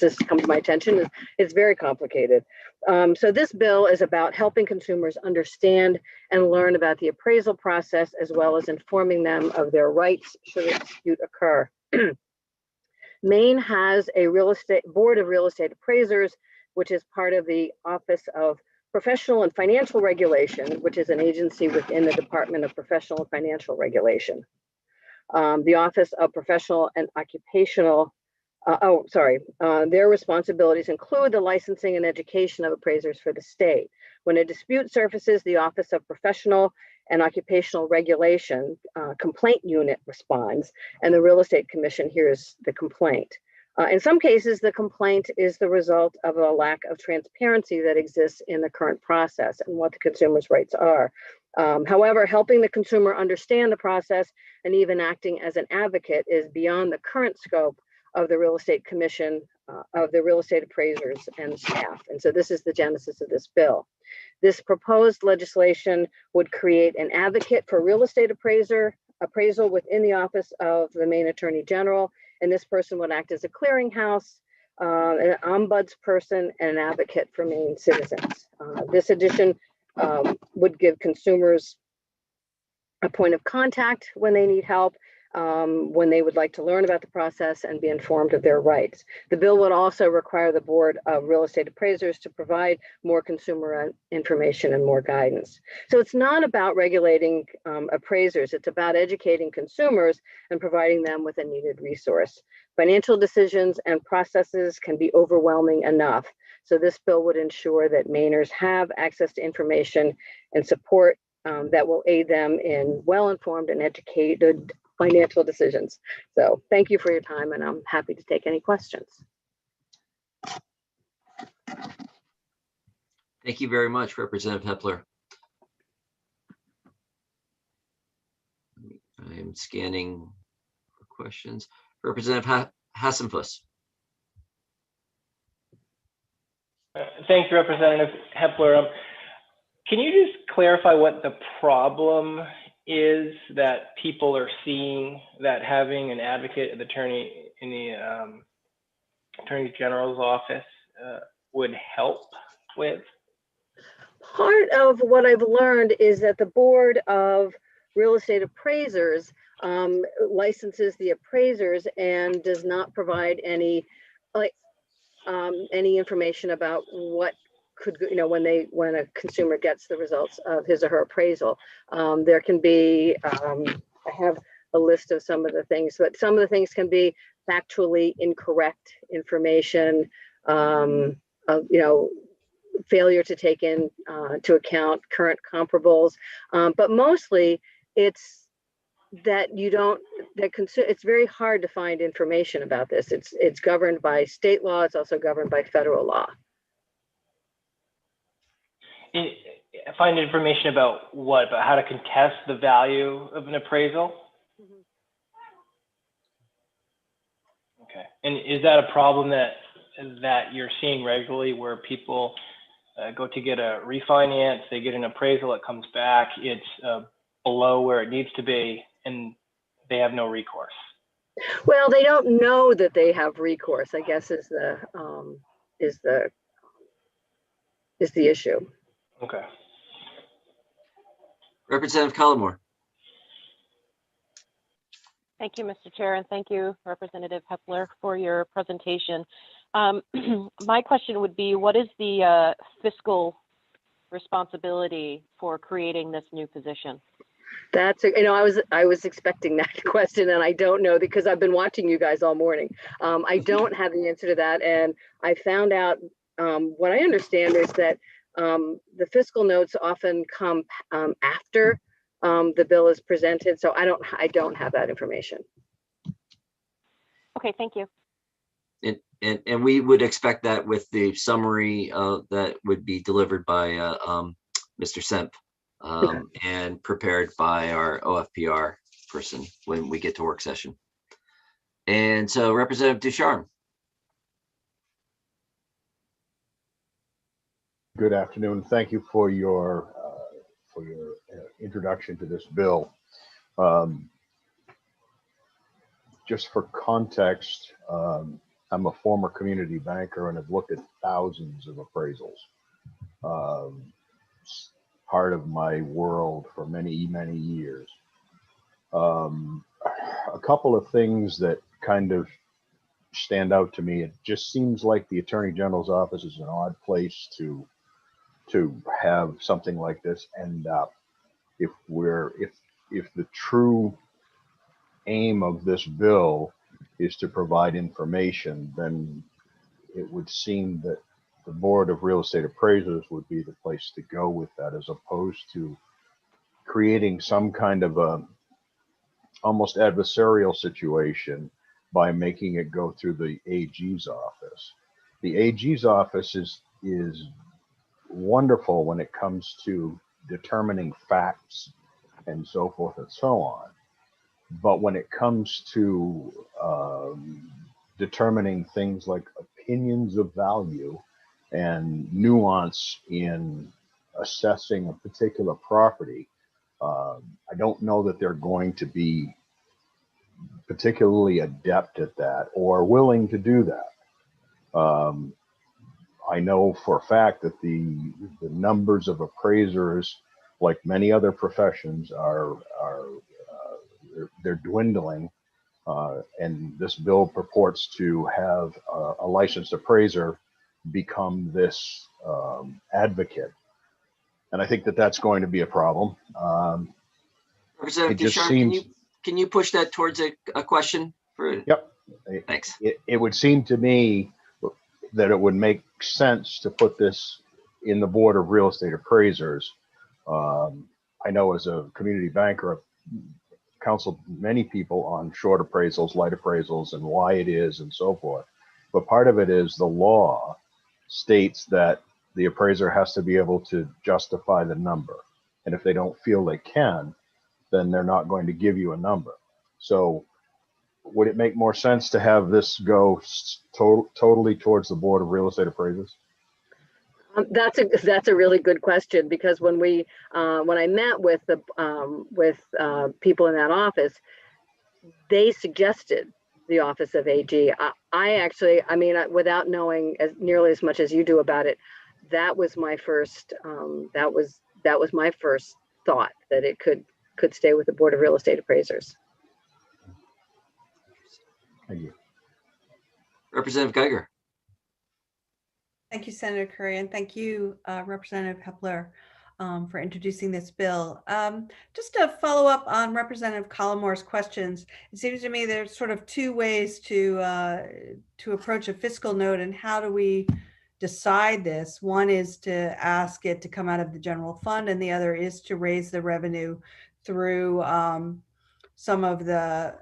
this comes to my attention, it's very complicated. So this bill is about helping consumers understand and learn about the appraisal process, as well as informing them of their rights should a dispute occur. Maine has a board of real estate appraisers, which is part of the Office of Professional and Financial Regulation, which is an agency within the Department of Professional and Financial Regulation. The Office of Professional and Occupational their responsibilities include the licensing and education of appraisers for the state. When a dispute surfaces, the Office of Professional and Occupational Regulation complaint unit responds, and the Real Estate Commission hears the complaint. In some cases, the complaint is the result of a lack of transparency that exists in the current process and what the consumer's rights are. However, helping the consumer understand the process and even acting as an advocate is beyond the current scope of the Real Estate Commission, of the real estate appraisers and staff. And so this is the genesis of this bill. This proposed legislation would create an advocate for real estate appraisal within the office of the Maine Attorney General. And this person would act as a clearinghouse, an ombudsperson, and an advocate for Maine citizens. This addition would give consumers a point of contact when they need help, when they would like to learn about the process and be informed of their rights. The bill would also require the Board of Real Estate Appraisers to provide more consumer information and more guidance. So it's not about regulating appraisers, it's about educating consumers and providing them with a needed resource. Financial decisions and processes can be overwhelming enough. So this bill would ensure that Mainers have access to information and support that will aid them in well-informed and educated financial decisions. So thank you for your time, and I'm happy to take any questions. Thank you very much, Representative Hepler. I am scanning for questions. Representative Hassenfuss. Thanks, Representative Hepler. Can you just clarify what the problem is that people are seeing that having an advocate in the Attorney General's office would help with? Part of what I've learned is that the Board of Real Estate Appraisers licenses the appraisers and does not provide any information about what could, when a consumer gets the results of his or her appraisal. There can be, I have a list of some of the things, but some of the things can be factually incorrect information, failure to take in to account current comparables, but mostly it's that it's very hard to find information about this. It's governed by state law. It's also governed by federal law. Find information about what? About how to contest the value of an appraisal? Mm-hmm. Okay. And is that a problem that you're seeing regularly, where people go to get a refinance, they get an appraisal, it comes back, it's below where it needs to be, and they have no recourse? Well, they don't know that they have recourse, I guess, is the issue. Okay. Representative Collmore. Thank you, Mr. Chair, and thank you, Representative Hepler, for your presentation. My question would be, what is the fiscal responsibility for creating this new position? That's, I was expecting that question, and I don't know, because I've been watching you guys all morning. I don't have the answer to that, and I found out what I understand is that the fiscal notes often come after the bill is presented, so I don't have that information. Okay, thank you. And we would expect that with the summary that would be delivered by Mr. Semp and prepared by our OFPR person when we get to work session. And so Representative Ducharme. Good afternoon. Thank you for your introduction to this bill. Just for context, I'm a former community banker and have looked at thousands of appraisals. Part of my world for many, many years. A couple of things that kind of stand out to me. It just seems like the Attorney General's office is an odd place to have something like this end up. If the true aim of this bill is to provide information, then it would seem that the Board of Real Estate Appraisers would be the place to go with that, as opposed to creating some kind of a almost adversarial situation by making it go through the AG's office. The AG's office is wonderful when it comes to determining facts and so forth and so on. But when it comes to determining things like opinions of value and nuance in assessing a particular property, I don't know that they're going to be particularly adept at that or willing to do that. I know for a fact that the numbers of appraisers, like many other professions, they're dwindling, and this bill purports to have a licensed appraiser become this advocate, and I think that that's going to be a problem. Representative Ducharme, can you push that towards a question for? Yep. Thanks. It would seem to me that it would make sense to put this in the Board of Real Estate Appraisers. I know as a community banker, I've counseled many people on short appraisals, light appraisals, and why it is and so forth. But part of it is the law states that the appraiser has to be able to justify the number. And if they don't feel they can, then they're not going to give you a number. So would it make more sense to have this go totally towards the Board of Real Estate Appraisers? That's a really good question, because when I met with the people in that office, they suggested the Office of AG. I mean, without knowing nearly as much as you do about it, that was my first that was my first thought, that it could stay with the Board of Real Estate Appraisers. Thank you. Representative Geiger. Thank you, Senator Curry, and thank you, Representative Hepler, for introducing this bill. Just to follow up on Representative Collimore's questions, it seems to me there's sort of two ways to approach a fiscal note, and how do we decide this? One is to ask it to come out of the general fund, and the other is to raise the revenue through some of the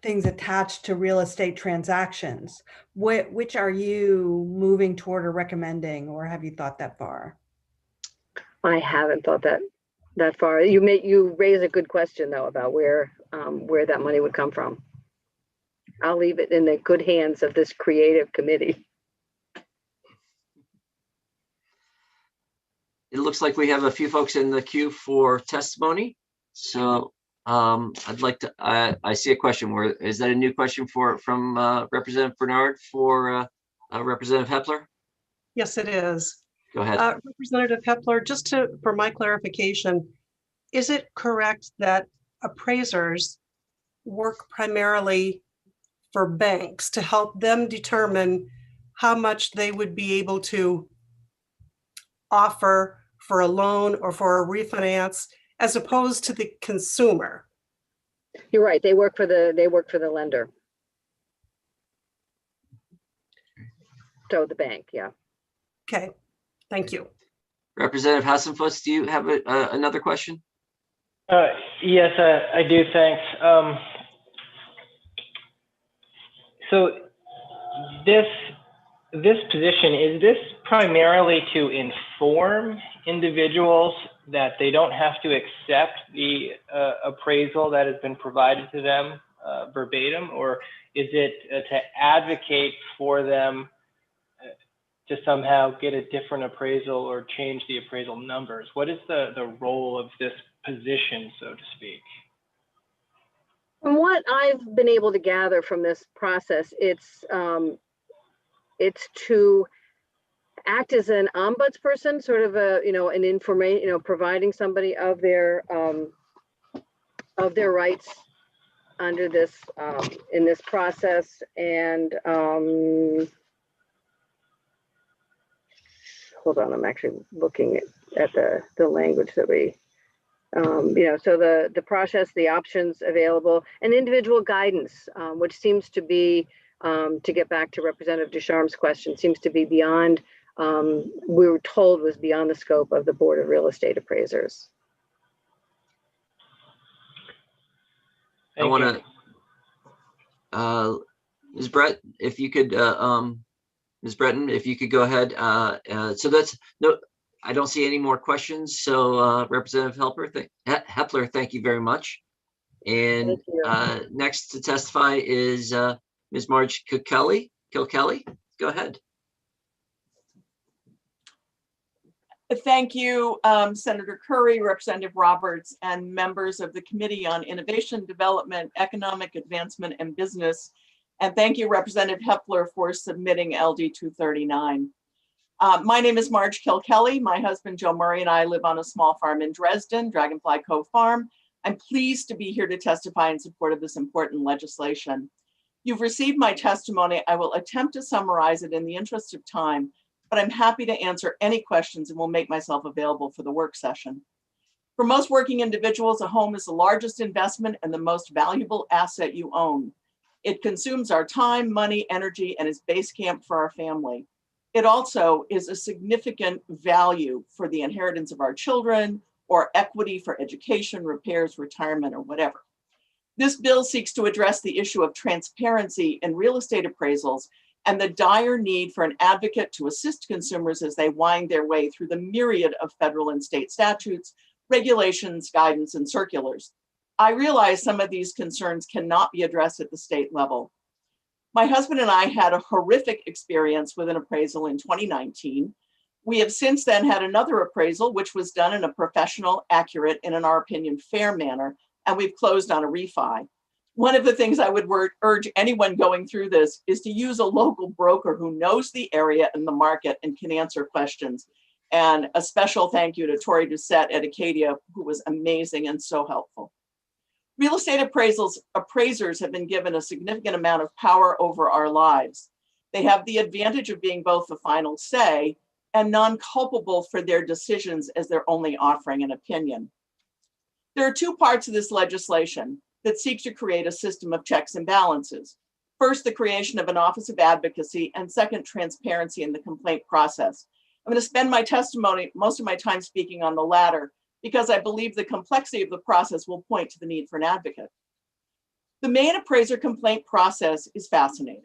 things attached to real estate transactions. Which are you moving toward or recommending, or have you thought that far? I haven't thought that far. You raise a good question though about where that money would come from. I'll leave it in the good hands of this creative committee. It looks like we have a few folks in the queue for testimony. So I'd like to, I see a question. Is that a new question from Representative Bernard for Representative Hepler? Yes, it is. Go ahead. Representative Hepler, just for my clarification, is it correct that appraisers work primarily for banks to help them determine how much they would be able to offer for a loan or for a refinance, as opposed to the consumer? You're right. They work for the lender. So the bank, yeah. Okay, thank you. Representative Hassenfuss, do you have another question? Yes, I do. Thanks. So this position, is this primarily to inform individuals that they don't have to accept the appraisal that has been provided to them verbatim, or is it to advocate for them to somehow get a different appraisal or change the appraisal numbers? What is the role of this position, so to speak? From what I've been able to gather from this process, it's to act as an ombudsperson, sort of an information, providing somebody of their rights under this in this process. And hold on, I'm actually looking at the language that we. So the process, the options available, and individual guidance, which seems to be, to get back to Representative Ducharme's question, seems to be beyond, we were told was beyond the scope of the Board of Real Estate Appraisers. I want to, Ms. Brett, if you could, Ms. Breton, if you could go ahead. So that's, no, I don't see any more questions. So Representative Hepler, thank you very much. And next to testify is Ms. Marge Kilkelly. Go ahead. Thank you, Senator Curry, Representative Roberts, and members of the Committee on Innovation, Development, Economic Advancement, and Business. And thank you, Representative Hepler, for submitting LD 239. My name is Marge Kilkelly. My husband, Joe Murray, and I live on a small farm in Dresden, Dragonfly Cove Farm. I'm pleased to be here to testify in support of this important legislation. You've received my testimony. I will attempt to summarize it in the interest of time, but I'm happy to answer any questions and will make myself available for the work session. For most working individuals, a home is the largest investment and the most valuable asset you own. It consumes our time, money, energy, and is base camp for our family. It also is a significant value for the inheritance of our children or equity for education, repairs, retirement, or whatever. This bill seeks to address the issue of transparency in real estate appraisals and the dire need for an advocate to assist consumers as they wind their way through the myriad of federal and state statutes, regulations, guidance, and circulars. I realize some of these concerns cannot be addressed at the state level. My husband and I had a horrific experience with an appraisal in 2019. We have since then had another appraisal, which was done in a professional, accurate, and in our opinion, fair manner, and we've closed on a refi. One of the things I would urge anyone going through this is to use a local broker who knows the area and the market and can answer questions. And a special thank you to Tori Doucette at Acadia, who was amazing and so helpful. Real estate appraisers have been given a significant amount of power over our lives. They have the advantage of being both the final say and non-culpable for their decisions as they're only offering an opinion. There are two parts of this legislation that seeks to create a system of checks and balances. First, the creation of an Office of Advocacy, and second, transparency in the complaint process. I'm going to spend my testimony, most of my time speaking on the latter, because I believe the complexity of the process will point to the need for an advocate. The Maine appraiser complaint process is fascinating.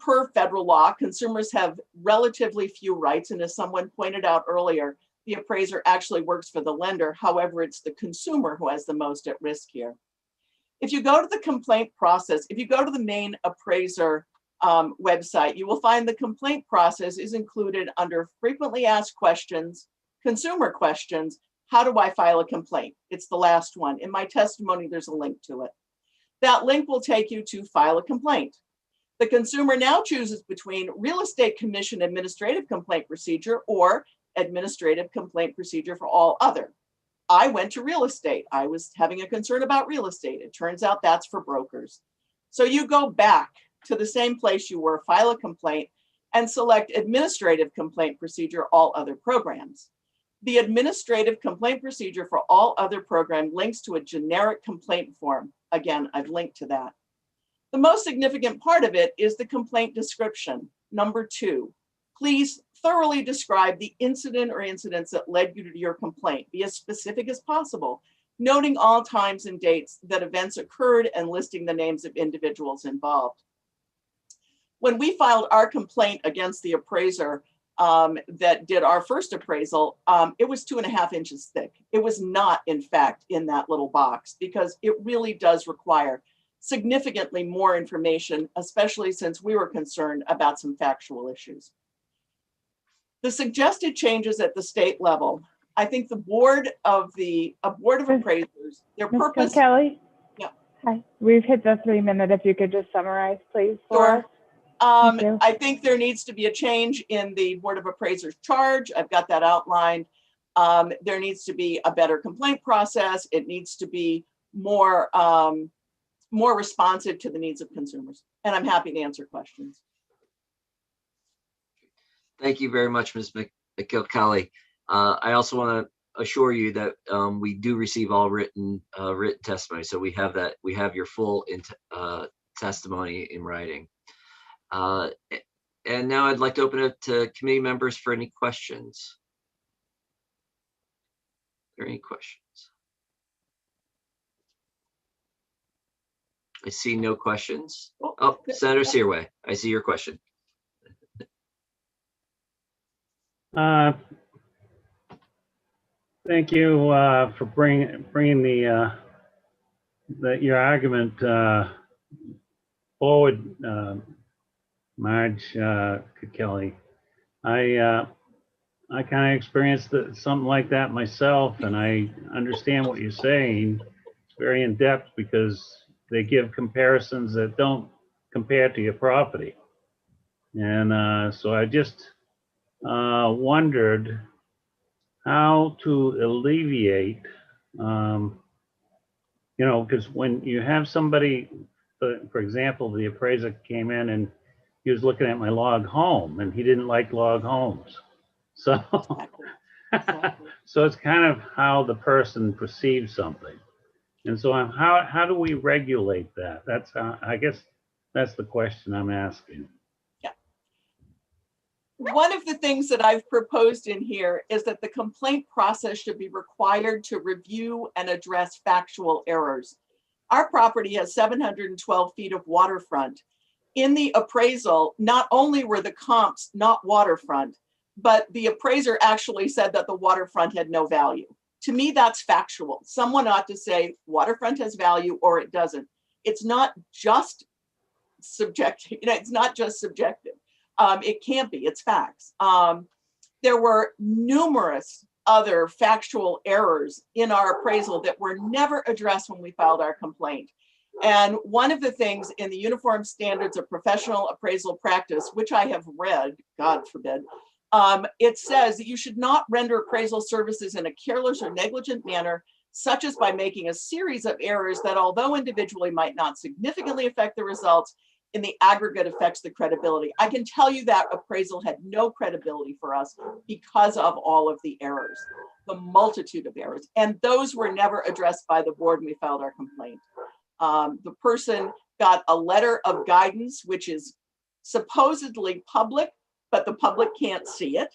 Per federal law, consumers have relatively few rights, and as someone pointed out earlier, the appraiser actually works for the lender. However, it's the consumer who has the most at risk here. If you go to the complaint process, if you go to the Maine appraiser website, you will find the complaint process is included under frequently asked questions, consumer questions. How do I file a complaint? It's the last one. In my testimony, there's a link to it. That link will take you to file a complaint. The consumer now chooses between Real Estate Commission Administrative Complaint Procedure or Administrative Complaint Procedure for all other. I went to real estate. I was having a concern about real estate. It turns out that's for brokers. So you go back to the same place you were, file a complaint, and select Administrative Complaint Procedure, all other programs. The Administrative Complaint Procedure for all other program links to a generic complaint form. Again, I've linked to that. The most significant part of it is the complaint description. Number 2, please thoroughly describe the incident or incidents that led you to your complaint. Be as specific as possible, noting all times and dates that events occurred and listing the names of individuals involved. When we filed our complaint against the appraiser that did our first appraisal, it was 2.5 inches thick. It was not, in fact, in that little box because it really does require significantly more information, especially since we were concerned about some factual issues. The suggested changes at the state level, I think the board of appraisers, their purpose. Ms. Kelly? Yeah. Hi, we've hit the 3-minute. If you could just summarize, please. Sure. I think there needs to be a change in the Board of Appraisers charge. I've got that outlined. There needs to be a better complaint process. It needs to be more responsive to the needs of consumers. And I'm happy to answer questions. Thank you very much, Ms. McKilkelly. I also want to assure you that we do receive all written testimony. So we have that. We have your full testimony in writing. And now I'd like to open it to committee members for any questions. Are there any questions? I see no questions. Oh, Senator Searway, I see your question. Thank you for bringing your argument forward, Marge Kelly. I kind of experienced something like that myself, and I understand what you're saying. It's very in depth because they give comparisons that don't compare to your property, and so I just wondered how to alleviate, because when you have somebody, for example, the appraiser came in and he was looking at my log home and he didn't like log homes. So, so it's kind of how the person perceives something. And so how do we regulate that? That's, I guess that's the question I'm asking. One of the things that I've proposed in here is that the complaint process should be required to review and address factual errors. Our property has 712 feet of waterfront. In the appraisal, not only were the comps not waterfront, but the appraiser actually said that the waterfront had no value. To me, that's factual. Someone ought to say waterfront has value or it doesn't. It's not just subjective, it's not just subjective. It can't be, it's facts. There were numerous other factual errors in our appraisal that were never addressed when we filed our complaint. And one of the things in the Uniform Standards of Professional Appraisal Practice, which I have read, God forbid, it says that you should not render appraisal services in a careless or negligent manner, such as by making a series of errors that, although individually might not significantly affect the results, in the aggregate affects the credibility. I can tell you that appraisal had no credibility for us because of all of the errors, the multitude of errors. And those were never addressed by the board when we filed our complaint. The person got a letter of guidance, which is supposedly public, but the public can't see it.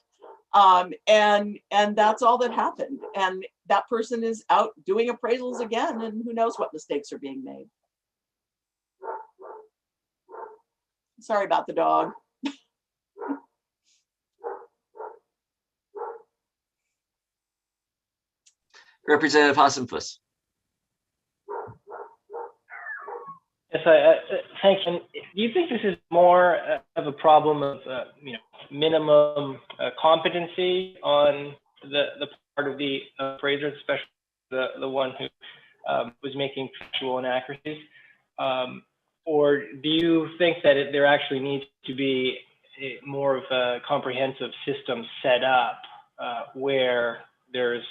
And that's all that happened. And that person is out doing appraisals again, and who knows what mistakes are being made. Sorry about the dog. Representative Hassenfuss. Yes, thank you. Do you think this is more of a problem of minimum competency on the part of the appraiser, especially the one who was making factual inaccuracies? Or do you think that there actually needs to be more of a comprehensive system set up where there's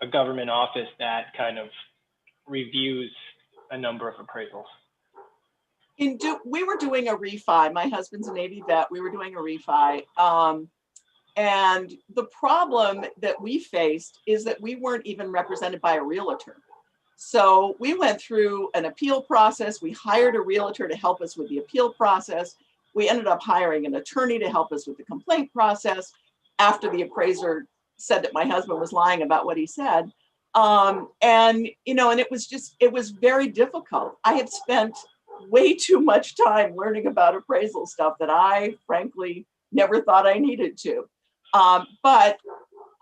a government office that kind of reviews a number of appraisals? We were doing a refi. My husband's a Navy vet. We were doing a refi. And the problem that we faced is that we weren't even represented by a realtor. So we went through an appeal process. We hired a realtor to help us with the appeal process. We ended up hiring an attorney to help us with the complaint process after the appraiser said that my husband was lying about what he said. And it was very difficult. I had spent way too much time learning about appraisal stuff that I frankly never thought I needed to. But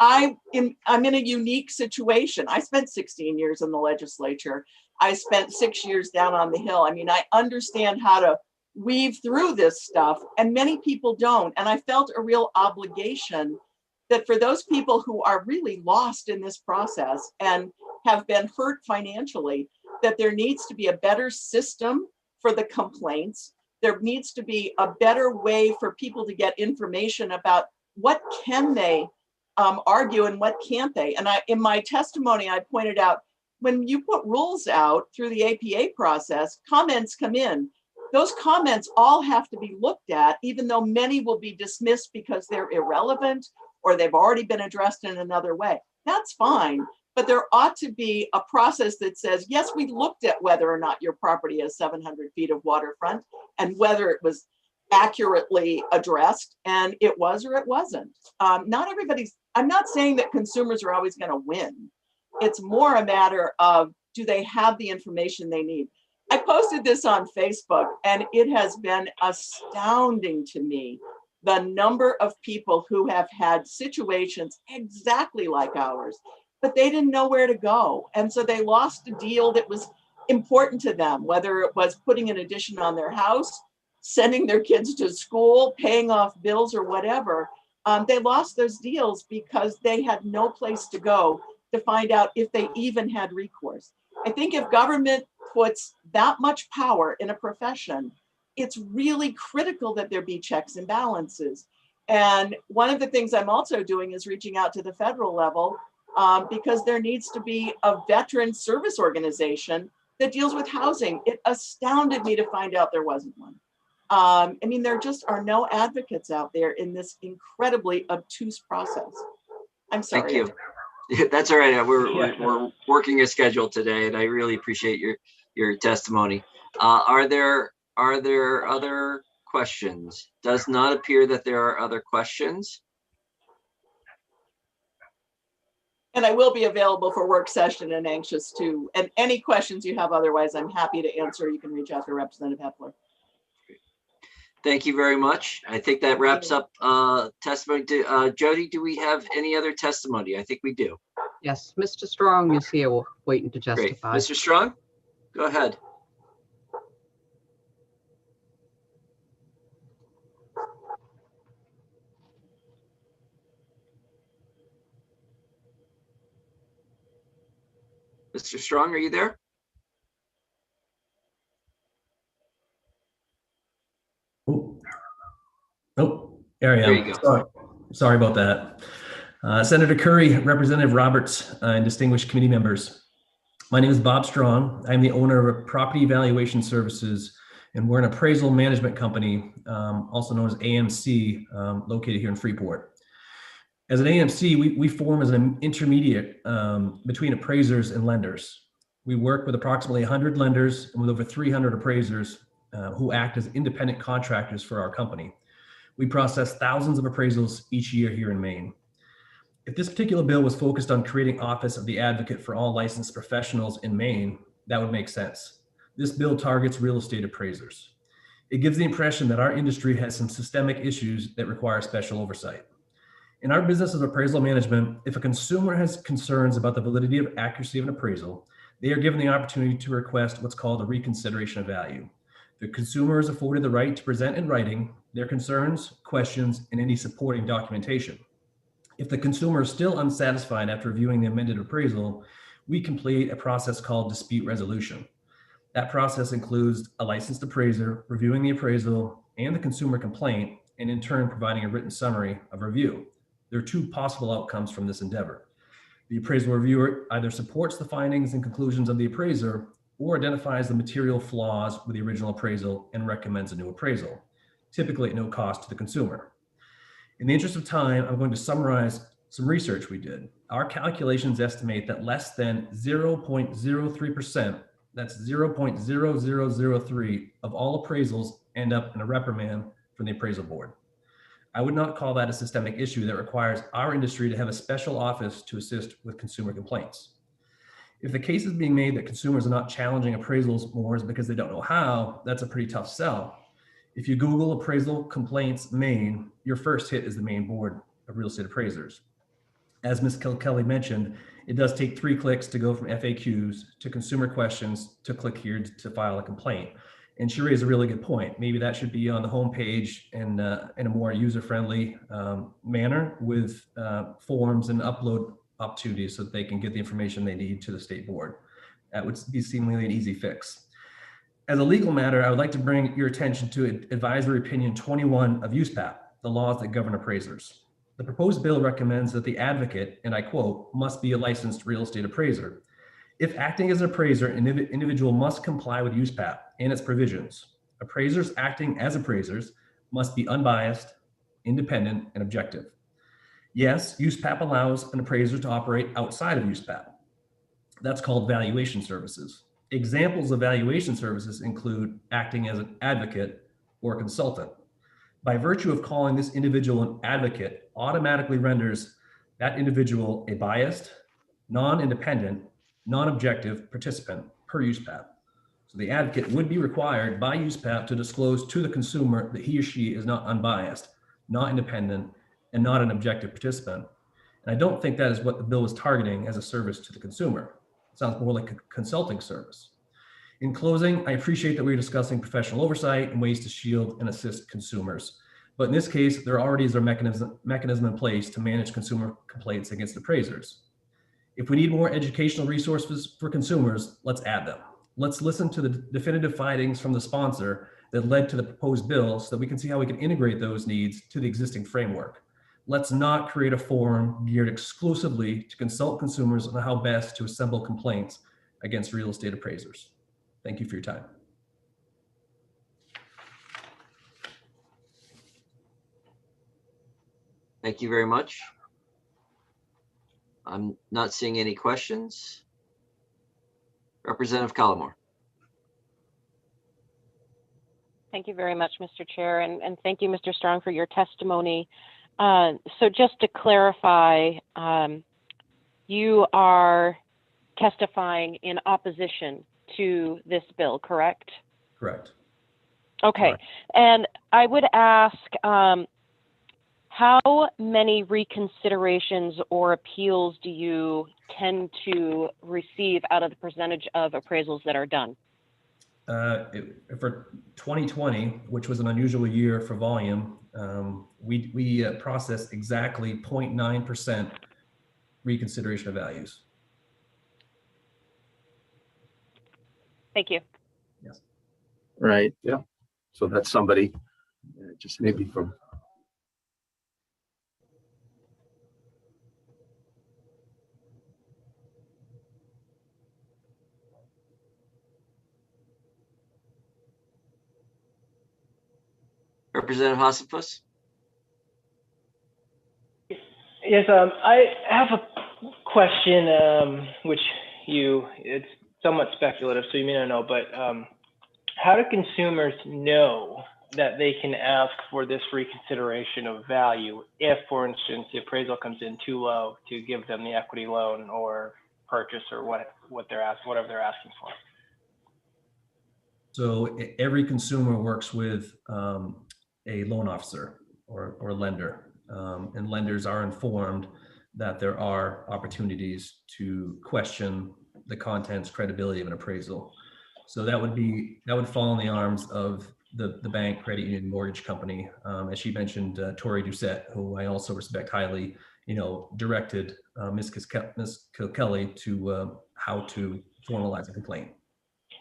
I'm in a unique situation. I spent 16 years in the legislature. I spent 6 years down on the Hill. I mean, I understand how to weave through this stuff, and many people don't. And I felt a real obligation that for those people who are really lost in this process and have been hurt financially, that there needs to be a better system for the complaints. There needs to be a better way for people to get information about what can they argue and what can't they. And in my testimony, I pointed out, when you put rules out through the APA process, comments come in. Those comments all have to be looked at, even though many will be dismissed because they're irrelevant or they've already been addressed in another way. That's fine, but there ought to be a process that says, yes, we looked at whether or not your property has 700 feet of waterfront and whether it was accurately addressed, and it was or it wasn't. I'm not saying that consumers are always going to win. It's more a matter of, do they have the information they need? I posted this on Facebook, and it has been astounding to me the number of people who have had situations exactly like ours, but they didn't know where to go. And so they lost a deal that was important to them, whether it was putting an addition on their house, sending their kids to school, paying off bills, or whatever. They lost those deals because they had no place to go to find out if they even had recourse. I think if government puts that much power in a profession, it's really critical that there be checks and balances. And one of the things I'm also doing is reaching out to the federal level because there needs to be a veteran service organization that deals with housing. It astounded me to find out there wasn't one. I mean, there just are no advocates out there in this incredibly obtuse process. I'm sorry. Thank you. That's all right. We're working a schedule today, and I really appreciate your testimony. Are there other questions? Does not appear that there are other questions. And I will be available for work session and anxious to, and any questions you have otherwise, I'm happy to answer. You can reach out to Representative Hepler. Thank you very much. I think that wraps up testimony. Jody, do we have any other testimony? I think we do. Yes, Mr. Strong is here waiting to justify. Great. Mr. Strong, go ahead. Mr. Strong, are you there? Oh, there I am. There you go. Sorry about that. Senator Curry, Representative Roberts, and distinguished committee members. My name is Bob Strong. I'm the owner of Property Valuation Services, and we're an appraisal management company, also known as AMC, located here in Freeport. As an AMC, we form as an intermediate between appraisers and lenders. We work with approximately 100 lenders and with over 300 appraisers who act as independent contractors for our company. We process thousands of appraisals each year here in Maine. If this particular bill was focused on creating Office of the Advocate for all licensed professionals in Maine, that would make sense. This bill targets real estate appraisers. It gives the impression that our industry has some systemic issues that require special oversight. In our business of appraisal management, if a consumer has concerns about the validity of accuracy of an appraisal, they are given the opportunity to request what's called a reconsideration of value. The consumer is afforded the right to present in writing their concerns, questions, and any supporting documentation. If the consumer is still unsatisfied after reviewing the amended appraisal, we complete a process called dispute resolution. That process includes a licensed appraiser reviewing the appraisal and the consumer complaint, and in turn providing a written summary of review. There are two possible outcomes from this endeavor. The appraisal reviewer either supports the findings and conclusions of the appraiser or identifies the material flaws with the original appraisal and recommends a new appraisal, typically at no cost to the consumer. In the interest of time, I'm going to summarize some research we did. Our calculations estimate that less than 0.03%, that's 0.0003 of all appraisals end up in a reprimand from the appraisal board. I would not call that a systemic issue that requires our industry to have a special office to assist with consumer complaints. If the case is being made that consumers are not challenging appraisals more is because they don't know how, that's a pretty tough sell. If you Google appraisal complaints Maine, your first hit is the Maine Board of Real Estate Appraisers. As Ms. Kilkelly mentioned, it does take 3 clicks to go from FAQs to consumer questions to click here to file a complaint. And she raised a really good point. Maybe that should be on the homepage in a more user-friendly manner with forms and upload opportunities so that they can get the information they need to the state board. That would be seemingly an easy fix. As a legal matter, I would like to bring your attention to Advisory Opinion 21 of USPAP, the laws that govern appraisers. The proposed bill recommends that the advocate, and I quote, must be a licensed real estate appraiser. If acting as an appraiser, an individual must comply with USPAP and its provisions. Appraisers acting as appraisers must be unbiased, independent, and objective. Yes, USPAP allows an appraiser to operate outside of USPAP. That's called valuation services. Examples of valuation services include acting as an advocate or consultant. By virtue of calling this individual an advocate, automatically renders that individual a biased, non-independent, non-objective participant per USPAP. So the advocate would be required by USPAP to disclose to the consumer that he or she is not unbiased, not independent, and not an objective participant. And I don't think that is what the bill is targeting as a service to the consumer. It sounds more like a consulting service. In closing, I appreciate that we're discussing professional oversight and ways to shield and assist consumers. But in this case, there already is a mechanism in place to manage consumer complaints against appraisers. If we need more educational resources for consumers, let's add them. Let's listen to the definitive findings from the sponsor that led to the proposed bill so that we can see how we can integrate those needs to the existing framework. Let's not create a forum geared exclusively to consult consumers on how best to assemble complaints against real estate appraisers. Thank you for your time. Thank you very much. I'm not seeing any questions. Representative Callamore. Thank you very much, Mr. Chair, and thank you, Mr. Strong, for your testimony. So just to clarify, you are testifying in opposition to this bill, correct? Correct. Okay, Correct. And I would ask, how many reconsiderations or appeals do you tend to receive out of the percentage of appraisals that are done? For 2020, which was an unusual year for volume, we processed exactly 0.9% reconsideration of values. Thank you. Yes. Right. Yeah. So that's somebody just maybe from. Representative Hasselfuss. Yes, I have a question, which it's somewhat speculative, so you may not know, but how do consumers know that they can ask for this reconsideration of value if, for instance, the appraisal comes in too low to give them the equity loan or purchase or what they're asking, whatever they're asking for? So every consumer works with a loan officer or lender, and lenders are informed that there are opportunities to question the contents, credibility of an appraisal. So that would fall in the arms of the bank, credit union, mortgage company. As she mentioned, Tori Doucette, who I also respect highly, directed Ms. Kilkelly to how to formalize a complaint.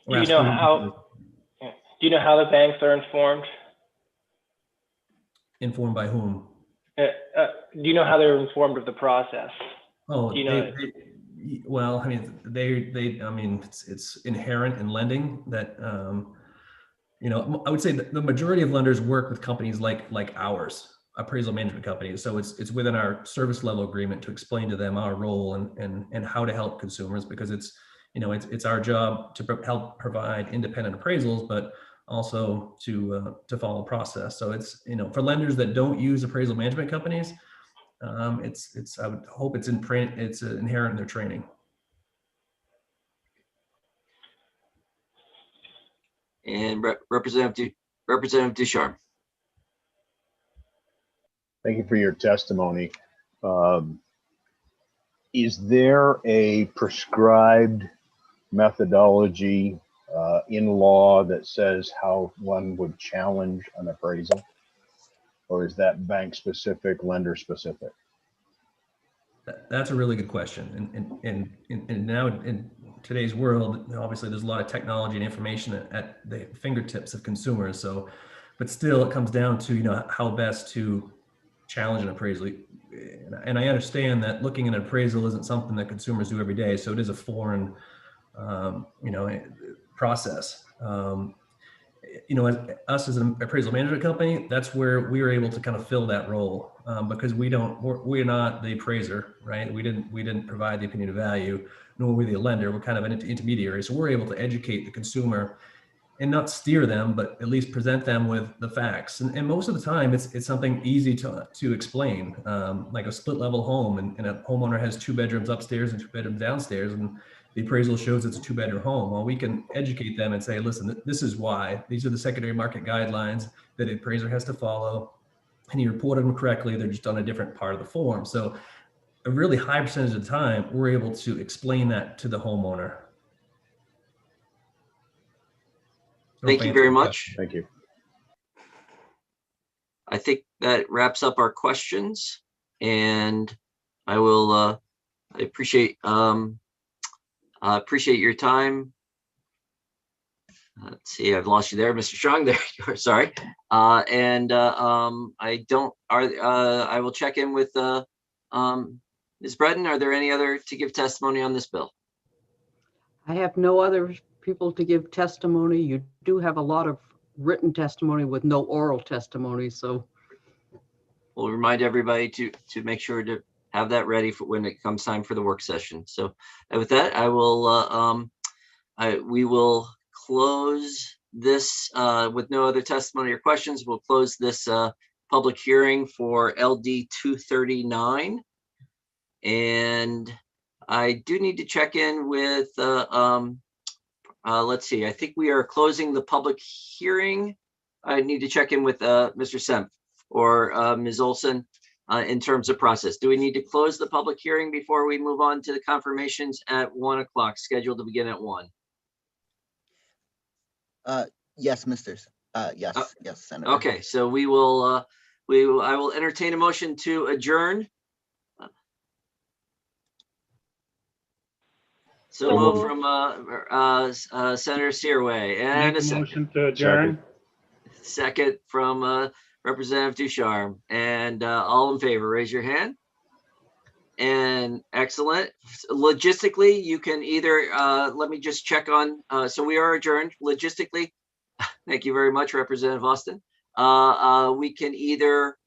Do you know how the banks are informed? Informed by whom? Do you know how they're informed of the process? Oh, do you know? Well, I mean, it's inherent in lending that, I would say that the majority of lenders work with companies like ours, appraisal management companies. So it's within our service level agreement to explain to them our role and how to help consumers, because it's our job to help provide independent appraisals, but also to follow the process. So it's, for lenders that don't use appraisal management companies, I would hope it's inherent in their training. And Representative Ducharme. Thank you for your testimony. Is there a prescribed methodology in law that says how one would challenge an appraisal? Or is that bank specific, lender specific? That's a really good question. And now in today's world, obviously there's a lot of technology and information at the fingertips of consumers. So, but still it comes down to, how best to challenge an appraisal. And I understand that looking at an appraisal isn't something that consumers do every day. So it is a foreign, process. Us as an appraisal management company, that's where we were able to kind of fill that role, because we're not the appraiser, right? We didn't provide the opinion of value, nor were we the lender. We're kind of an intermediary. So we're able to educate the consumer and not steer them, but at least present them with the facts. And most of the time it's something easy to explain, like a split level home and a homeowner has 2 bedrooms upstairs and 2 bedrooms downstairs. And the appraisal shows it's a 2-bedroom home. Well, we can educate them and say, listen, this is why. These are the secondary market guidelines that an appraiser has to follow. And you reported them correctly. They're just on a different part of the form. So a really high percentage of the time, we're able to explain that to the homeowner. Thank you very much. Thank you. I think that wraps up our questions, and I will, I appreciate your time. Let's see, I've lost you there, Mr. Strong. There you are. Sorry. I will check in with Ms. Breton. Are there any other to give testimony on this bill? I have no other people to give testimony. You do have a lot of written testimony with no oral testimony, so. We'll remind everybody to make sure to have that ready for when it comes time for the work session. So with that, I will, we will close this with no other testimony or questions. We'll close this public hearing for LD 239. And I do need to check in with, let's see, I think we are closing the public hearing. I need to check in with Mr. Semp or Ms. Olson in terms of process. Do we need to close the public hearing before we move on to the confirmations at 1 o'clock, scheduled to begin at 1? Yes, yes, Senator. Okay, so we will, I will entertain a motion to adjourn. So move from Senator Searway and Make a motion to adjourn. Second from Representative Ducharme. And all in favor, raise your hand. And excellent. Logistically, you can either, let me just check on, so we are adjourned. Logistically, thank you very much, Representative Austin. We can either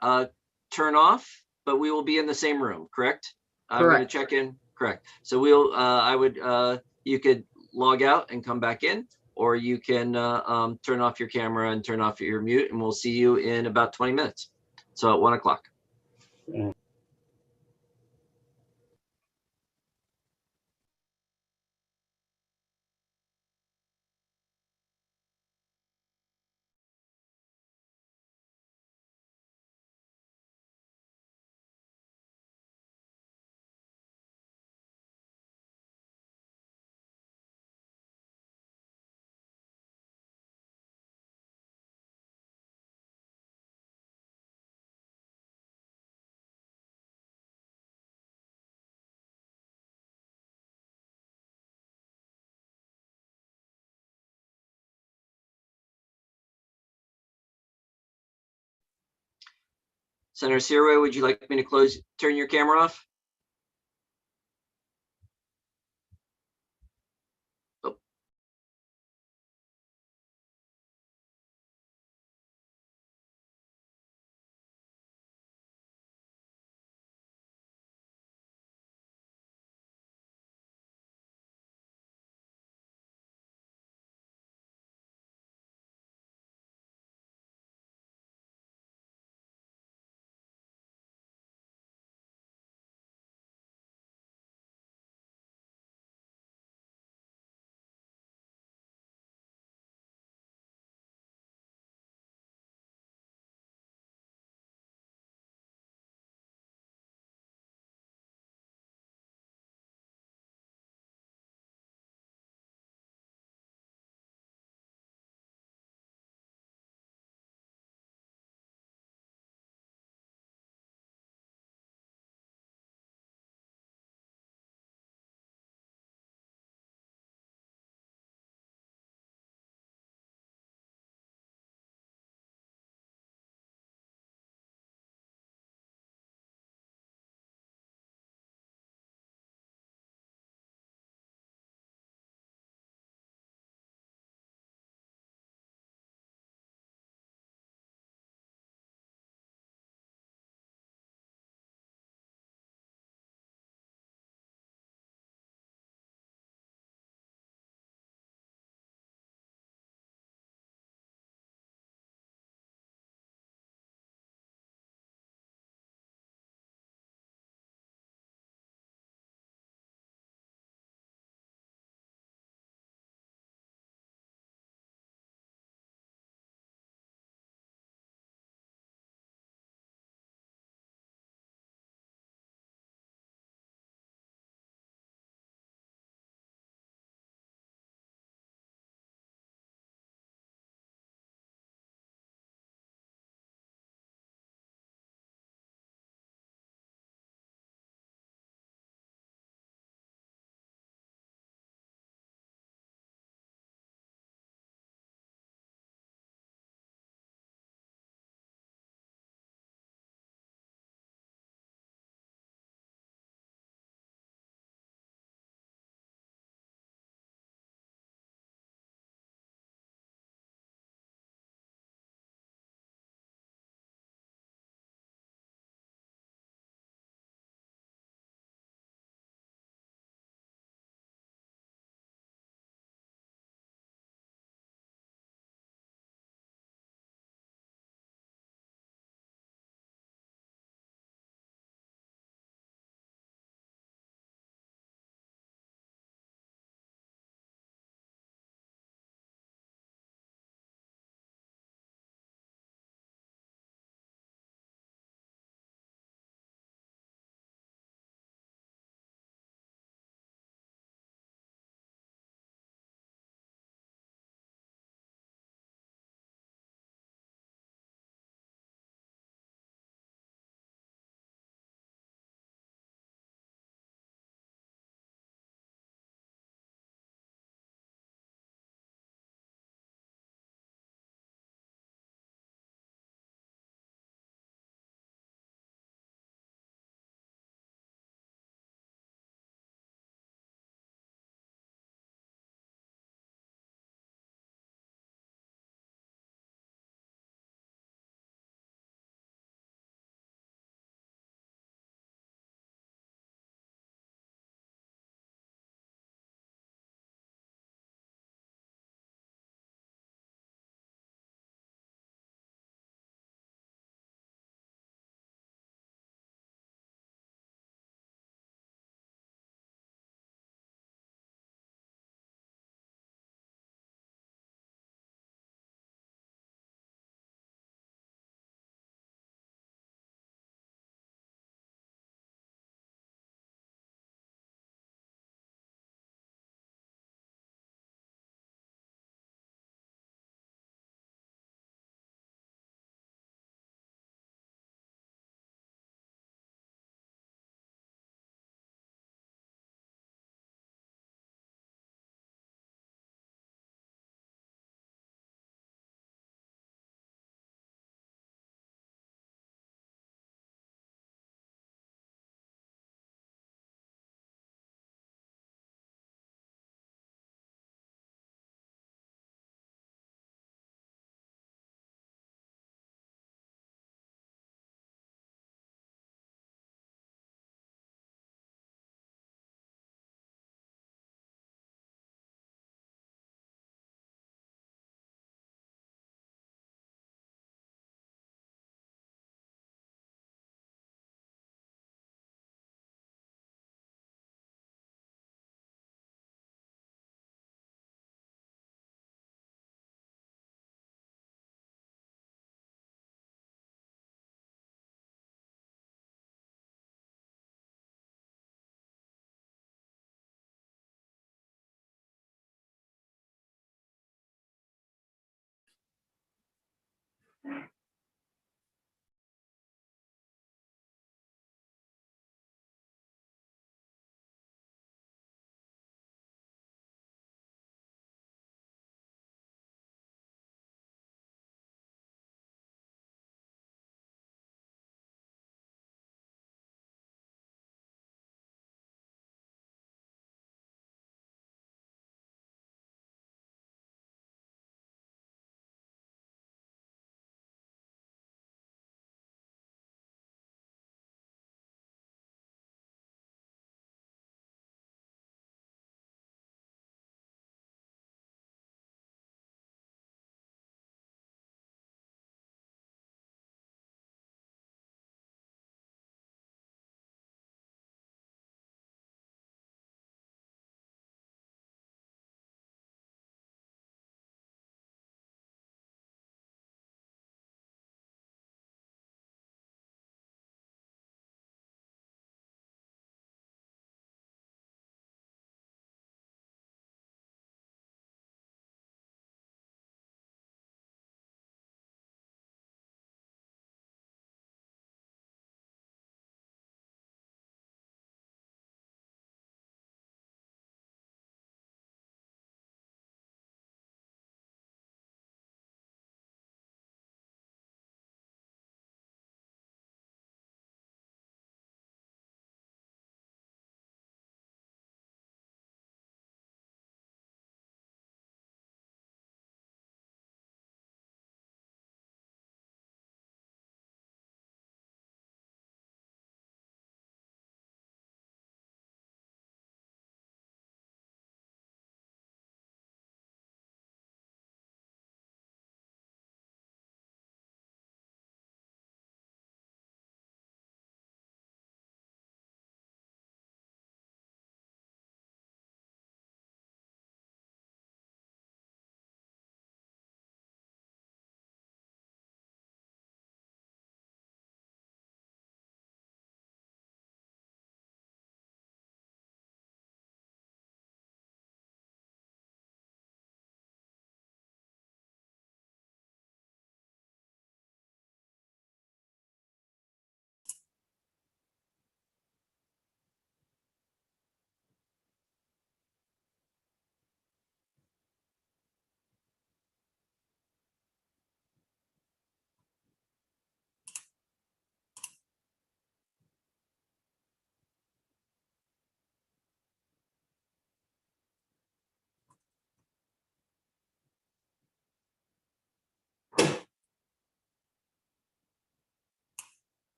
turn off, but we will be in the same room, correct? I'm going to check in. Correct. So we'll, I would, you could log out and come back in, or you can turn off your camera and turn off your mute, and we'll see you in about 20 minutes. So at 1 o'clock. Senator Searway, would you like me to turn your camera off?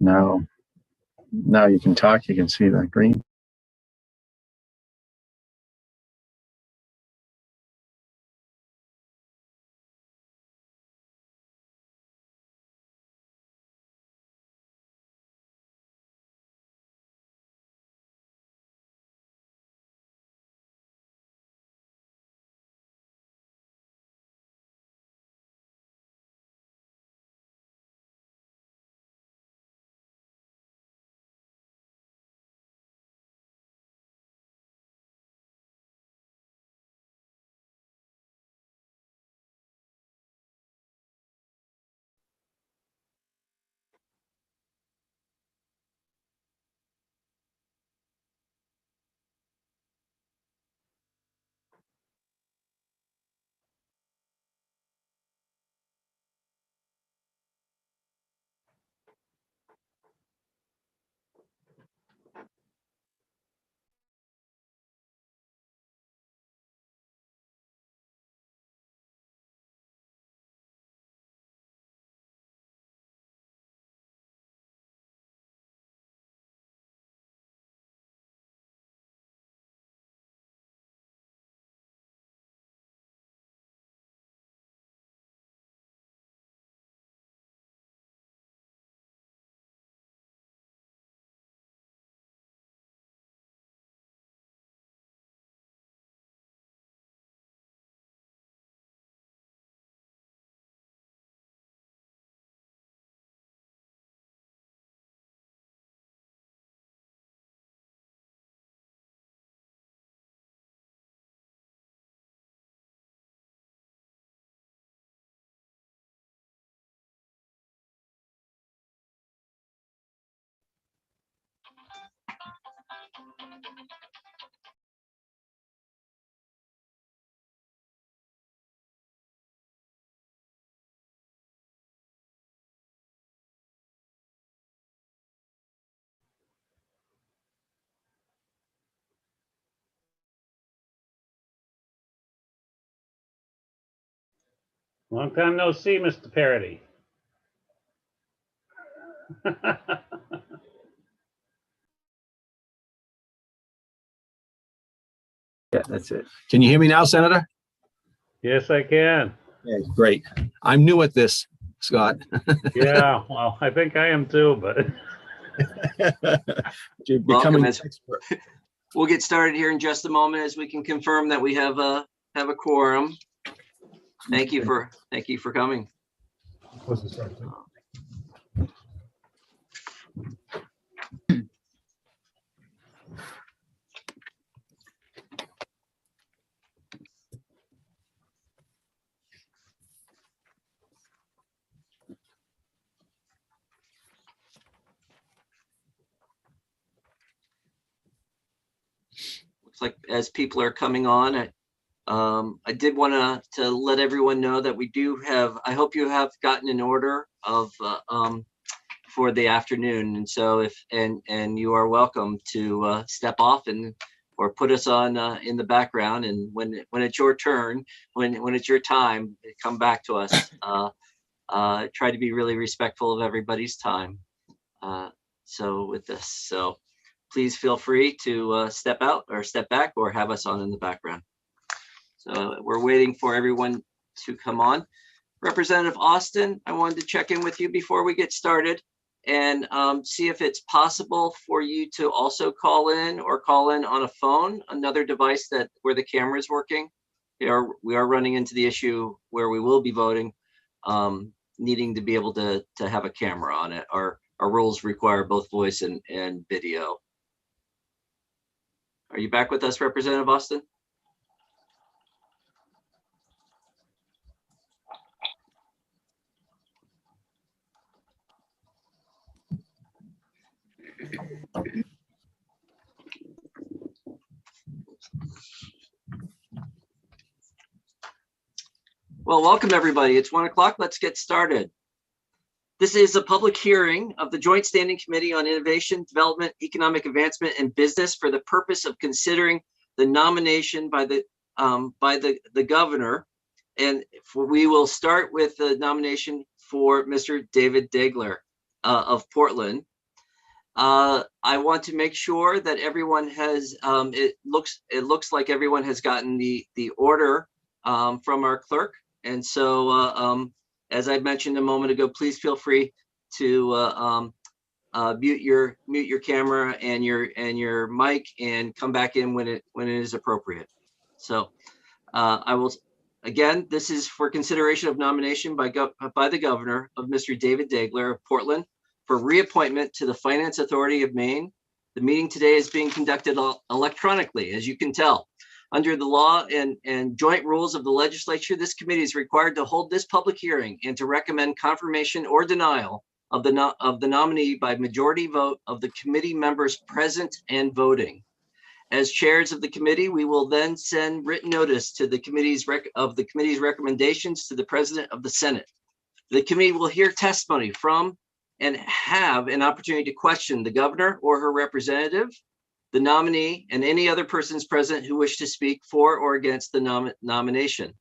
Now you can talk, you can see that green. Long time no see, Mr. Parity. Yeah, that's it. Can you hear me now, Senator? Yes, I can. Okay, great. I'm new at this, Scott. Yeah, well, I think I am too, but You're Welcome. becoming As we'll get started here in just a moment as we can confirm that we have a quorum. Thank you for coming. Looks like as people are coming on, I did want to let everyone know that we do have, I hope you have gotten an order of for the afternoon. And so and you are welcome to step off or put us on in the background. And when it's your turn, when it's your time, come back to us. Try to be really respectful of everybody's time. So with this, so please feel free to step out or step back or have us on in the background. So we're waiting for everyone to come on. Representative Austin, I wanted to check in with you before we get started and see if it's possible for you to also call in on a phone, another device where the camera is working. We are running into the issue where we will be voting, needing to be able to have a camera on it. Our rules require both voice and video. Are you back with us, Representative Austin? Well, welcome everybody. It's 1 o'clock. Let's get started. This is a public hearing of the Joint Standing Committee on Innovation, Development, Economic Advancement, and Business for the purpose of considering the nomination by the governor. And we will start with the nomination for Mr. David Degler of Portland I want to make sure that everyone has, it looks like everyone has gotten the order from our clerk. And so as I mentioned a moment ago, please feel free to mute your camera and your mic and come back in when it is appropriate. So I will, again, this is for consideration of nomination by the governor of Mr. David Degler of Portland for reappointment to the Finance Authority of Maine. The meeting today is being conducted electronically, as you can tell. Under the law and joint rules of the legislature, this committee is required to hold this public hearing and to recommend confirmation or denial of the nominee by majority vote of the committee members present and voting. As chairs of the committee, we will then send written notice to the committee's recommendations to the President of the Senate. The committee will hear testimony from and have an opportunity to question the governor or her representative, the nominee, and any other persons present who wish to speak for or against the nomination.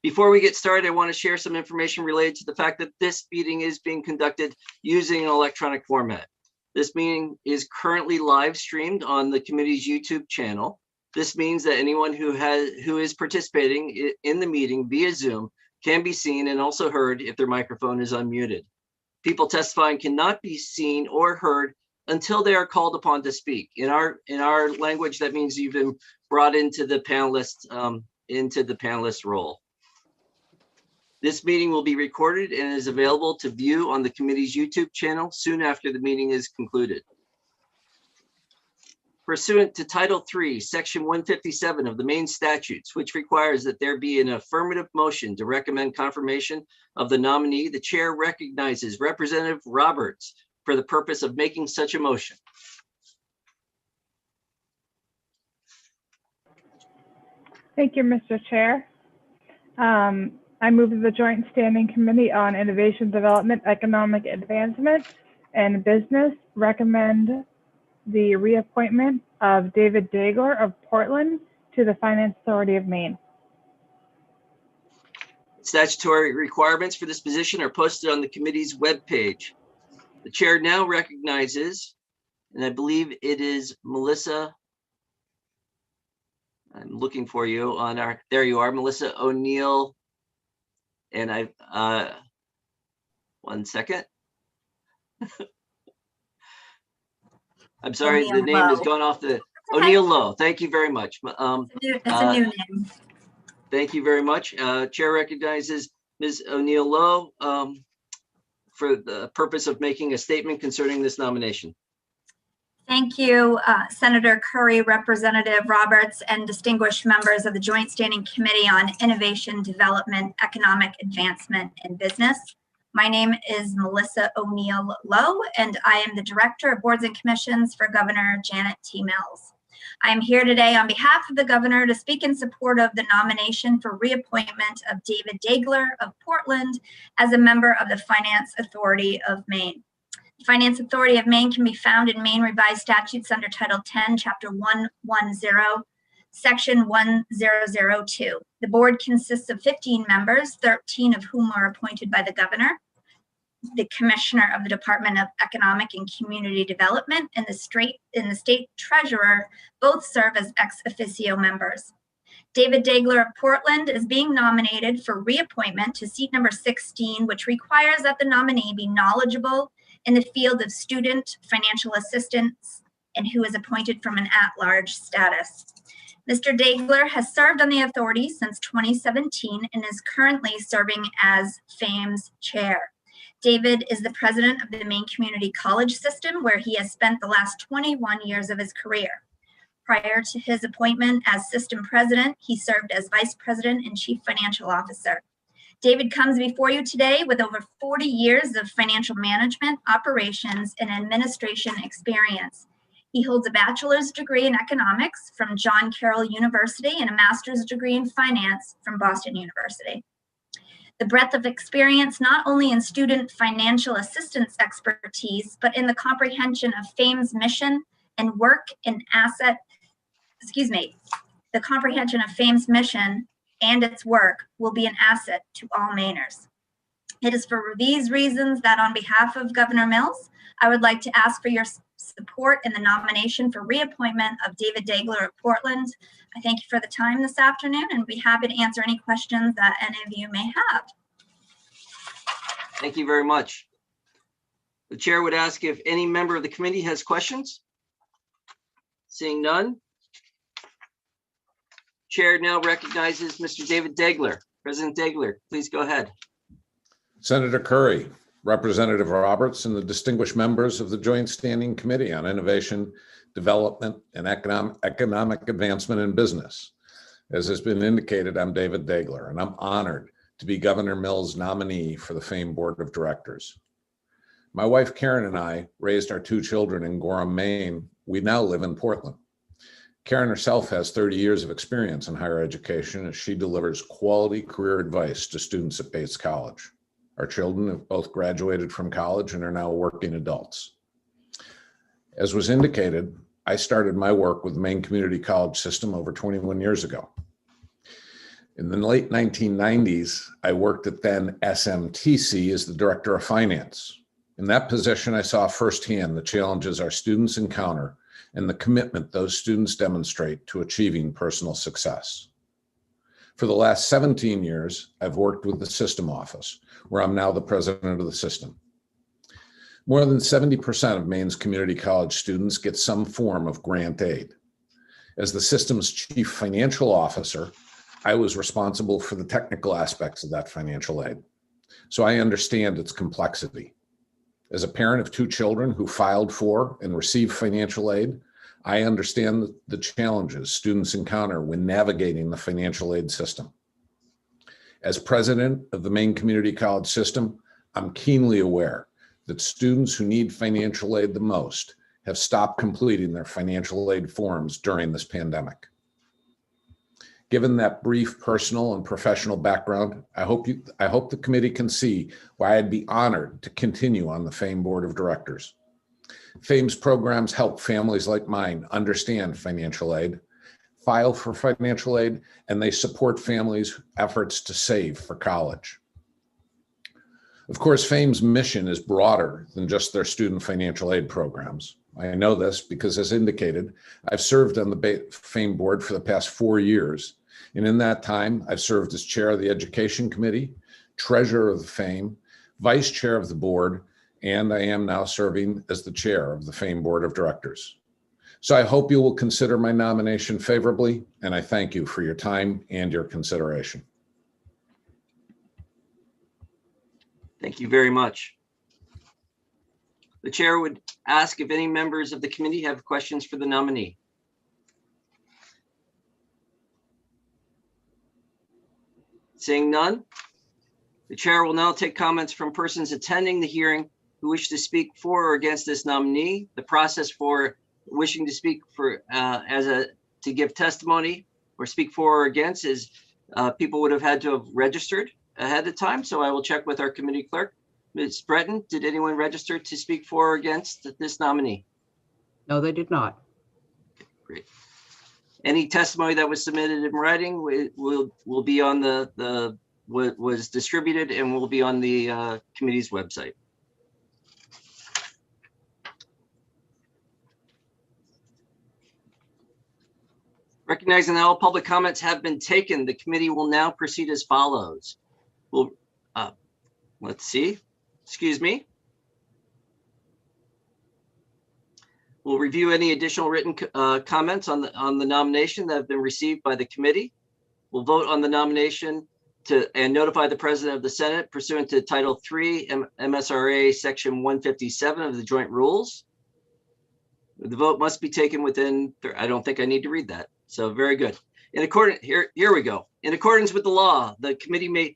Before we get started, I want to share some information related to the fact that this meeting is being conducted using an electronic format. This meeting is currently live streamed on the committee's YouTube channel. This means that anyone who is participating in the meeting via Zoom can be seen and also heard if their microphone is unmuted. People testifying cannot be seen or heard until they are called upon to speak. In our language, that means you've been brought into the panelist role. This meeting will be recorded and is available to view on the committee's YouTube channel soon after the meeting is concluded. Pursuant to Title III, Section 157 of the Maine statutes, which requires that there be an affirmative motion to recommend confirmation of the nominee, the chair recognizes Representative Roberts for the purpose of making such a motion. Thank you, Mr. Chair. I move that the Joint Standing Committee on Innovation, Development, Economic Advancement, and Business recommend the reappointment of David Degler of Portland to the Finance Authority of Maine. Statutory requirements for this position are posted on the committee's webpage. The chair now recognizes, and I believe it is Melissa. I'm looking for you on our, there you are, Melissa O'Neill. And one second. I'm sorry, the name has gone off the, O'Neill Lowe. Thank you very much. It's a new name. Thank you very much. Chair recognizes Ms. O'Neill Lowe for the purpose of making a statement concerning this nomination. Thank you, Senator Curry, Representative Roberts, and distinguished members of the Joint Standing Committee on Innovation, Development, Economic Advancement, and Business. My name is Melissa O'Neill Lowe, and I am the Director of Boards and Commissions for Governor Janet T. Mills. I am here today on behalf of the governor to speak in support of the nomination for reappointment of David Degler of Portland as a member of the Finance Authority of Maine. The Finance Authority of Maine can be found in Maine Revised Statutes under Title 10, Chapter 110, Section 1002. The board consists of 15 members, 13 of whom are appointed by the governor, the commissioner of the Department of Economic and Community Development, and the state treasurer. Both serve as ex officio members. David Degler of Portland is being nominated for reappointment to seat number 16, which requires that the nominee be knowledgeable in the field of student financial assistance and who is appointed from an at-large status. Mr. Degler has served on the authority since 2017 and is currently serving as FAME's chair. David is the president of the Maine Community College System, where he has spent the last 21 years of his career. Prior to his appointment as system president, he served as vice president and chief financial officer. David comes before you today with over 40 years of financial management, operations, and administration experience. He holds a bachelor's degree in economics from John Carroll University and a master's degree in finance from Boston University. The breadth of experience not only in student financial assistance expertise, but in the comprehension of FAME's mission and work in the comprehension of FAME's mission and its work will be an asset to all Mainers. It is for these reasons that on behalf of Governor Mills, I would like to ask for your support in the nomination for reappointment of David Degler of Portland. I thank you for the time this afternoon and be happy to answer any questions that any of you may have. Thank you very much. The chair would ask if any member of the committee has questions. Seeing none. Chair now recognizes Mr. David Degler. President Degler, please go ahead. Senator Curry, Representative Roberts, and the distinguished members of the Joint Standing Committee on Innovation, Development, and Economic Advancement in Business. As has been indicated, I'm David Degler, and I'm honored to be Governor Mills' nominee for the Fame Board of Directors. My wife Karen and I raised our 2 children in Gorham, Maine. We now live in Portland. Karen herself has 30 years of experience in higher education as she delivers quality career advice to students at Bates College. Our children have both graduated from college and are now working adults. As was indicated, I started my work with the Maine Community College System over 21 years ago. In the late 1990s, I worked at then SMTC as the Director of Finance. In that position, I saw firsthand the challenges our students encounter and the commitment those students demonstrate to achieving personal success. For the last 17 years, I've worked with the System Office, where I'm now the president of the system. More than 70% of Maine's community college students get some form of grant aid. As the system's chief financial officer, I was responsible for the technical aspects of that financial aid, so I understand its complexity. As a parent of 2 children who filed for and received financial aid, I understand the challenges students encounter when navigating the financial aid system. As president of the Maine Community College System, I'm keenly aware that students who need financial aid the most have stopped completing their financial aid forms during this pandemic. Given that brief personal and professional background, I hope the committee can see why I'd be honored to continue on the Fame Board of Directors. Fame's programs help families like mine understand financial aid, file for financial aid, and they support families' efforts to save for college. Of course, Fame's mission is broader than just their student financial aid programs. I know this because, as indicated, I've served on the Fame Board for the past 4 years. And in that time, I've served as chair of the Education Committee, treasurer of the Fame, vice chair of the board, and I am now serving as the chair of the Fame Board of Directors. So I hope you will consider my nomination favorably, and I thank you for your time and your consideration. Thank you very much. The chair would ask if any members of the committee have questions for the nominee. Seeing none, the chair will now take comments from persons attending the hearing who wish to speak for or against this nominee. The process for wishing to speak for to give testimony or speak for or against is people would have had to have registered ahead of time. So I will check with our committee clerk. Ms. Breton, did anyone register to speak for or against this nominee? No, they did not. Okay, great. Any testimony that was submitted in writing will be on was distributed and will be on the committee's website. Recognizing that all public comments have been taken, the committee will now proceed as follows. Let's see, excuse me. We'll review any additional written comments on the nomination that have been received by the committee. We'll vote on the nomination and notify the President of the Senate pursuant to Title III MSRA Section 157 of the Joint Rules. The vote must be taken within, I don't think I need to read that. So very good. In accordance, here we go. In accordance with the law, the committee may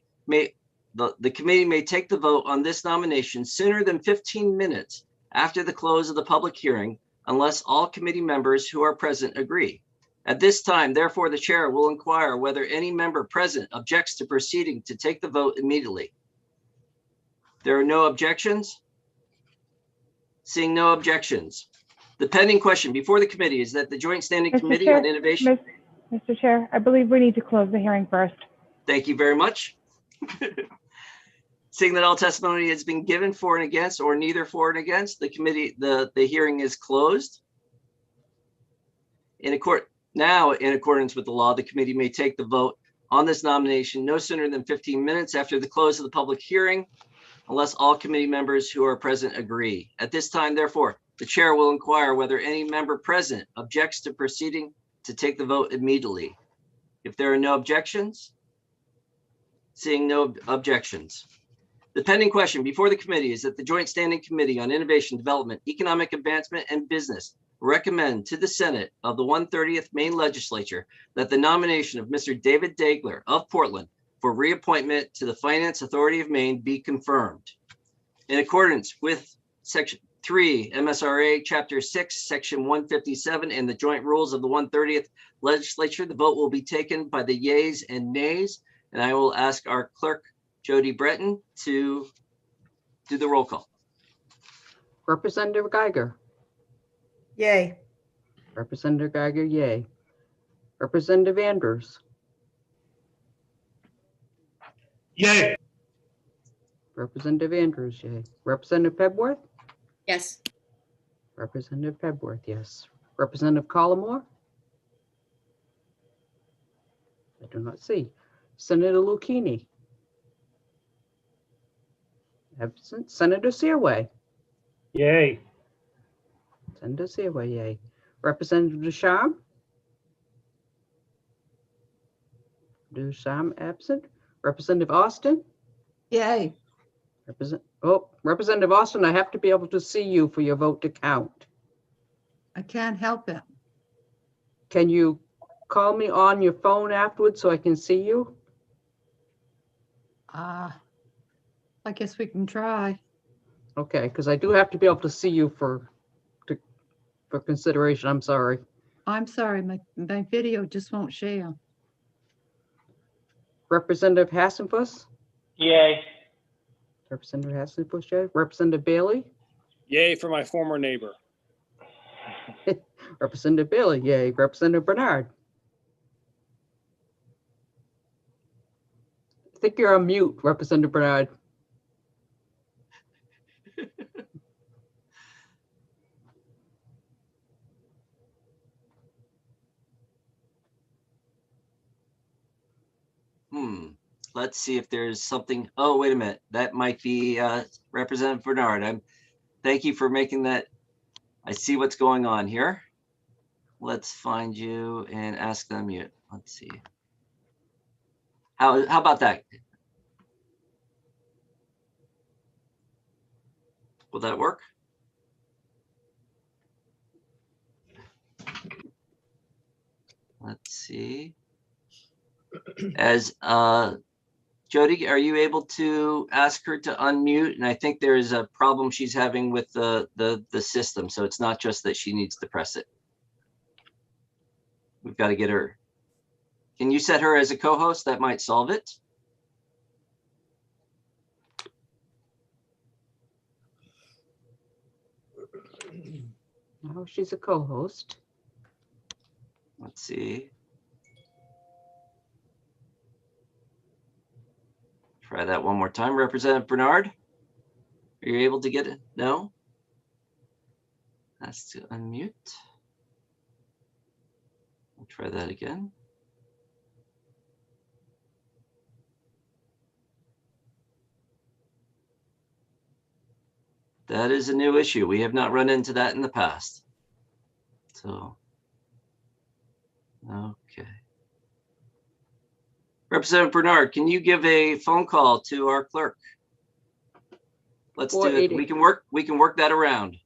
take the vote on this nomination sooner than 15 minutes after the close of the public hearing, unless all committee members who are present agree. At this time, therefore, the chair will inquire whether any member present objects to proceeding to take the vote immediately. There are no objections. Seeing no objections. The pending question before the committee is that the Joint Standing Committee on Innovation. Mr. Chair, I believe we need to close the hearing first. Thank you very much. Seeing that all testimony has been given for and against, or neither for and against, the hearing is closed. In accordance with the law, the committee may take the vote on this nomination no sooner than 15 minutes after the close of the public hearing, unless all committee members who are present agree. At this time, therefore, the chair will inquire whether any member present objects to proceeding to take the vote immediately. If there are no objections, seeing no objections. The pending question before the committee is that the Joint Standing Committee on Innovation, Development, Economic Advancement, and Business recommend to the Senate of the 130th Maine Legislature that the nomination of Mr. David Dagler of Portland for reappointment to the Finance Authority of Maine be confirmed. In accordance with Section 3 MSRA Chapter 6, Section 157, and the joint rules of the 130th Legislature, the vote will be taken by the yeas and nays, and I will ask our clerk, Jody Breton, to do the roll call. Representative Geiger. Yay. Representative Geiger, yay. Representative Andrews. Yay. Representative Andrews, yay. Representative Pebworth? Yes. Representative Pebworth, yes. Representative Collmore? I do not see. Senator Lucchini? Absent. Senator Searway? Yay. Senator Searway, yay. Representative Ducharme? Ducharme absent. Representative Austin? Yay. Representative Austin, I have to be able to see you for your vote to count. I can't help it. Can you call me on your phone afterwards so I can see you? I guess we can try. Okay, because I do have to be able to see you for consideration. I'm sorry. I'm sorry, my video just won't share. Representative Hassenfuss? Yay. Representative Hassenfuss, yay. Representative Bailey? Yay for my former neighbor. Representative Bailey, yay. Representative Bernard? I think you're on mute, Representative Bernard. Let's see if there's something. Oh, wait a minute. That might be Representative Bernard. Thank you for making that. I see what's going on here. Let's find you and ask them mute. Let's see. How about that? Will that work? Let's see. As Jody, are you able to ask her to unmute? And I think there is a problem she's having with the system. So it's not just that she needs to press it. We've got to get her. Can you set her as a co-host? That might solve it. Oh, she's a co-host. Let's see. Try that one more time. Representative Bernard, are you able to get it? No? That's to unmute. I'll try that again. That is a new issue. We have not run into that in the past. So, okay. Representative Bernard, can you give a phone call to our clerk? Let's do it. We can work that around.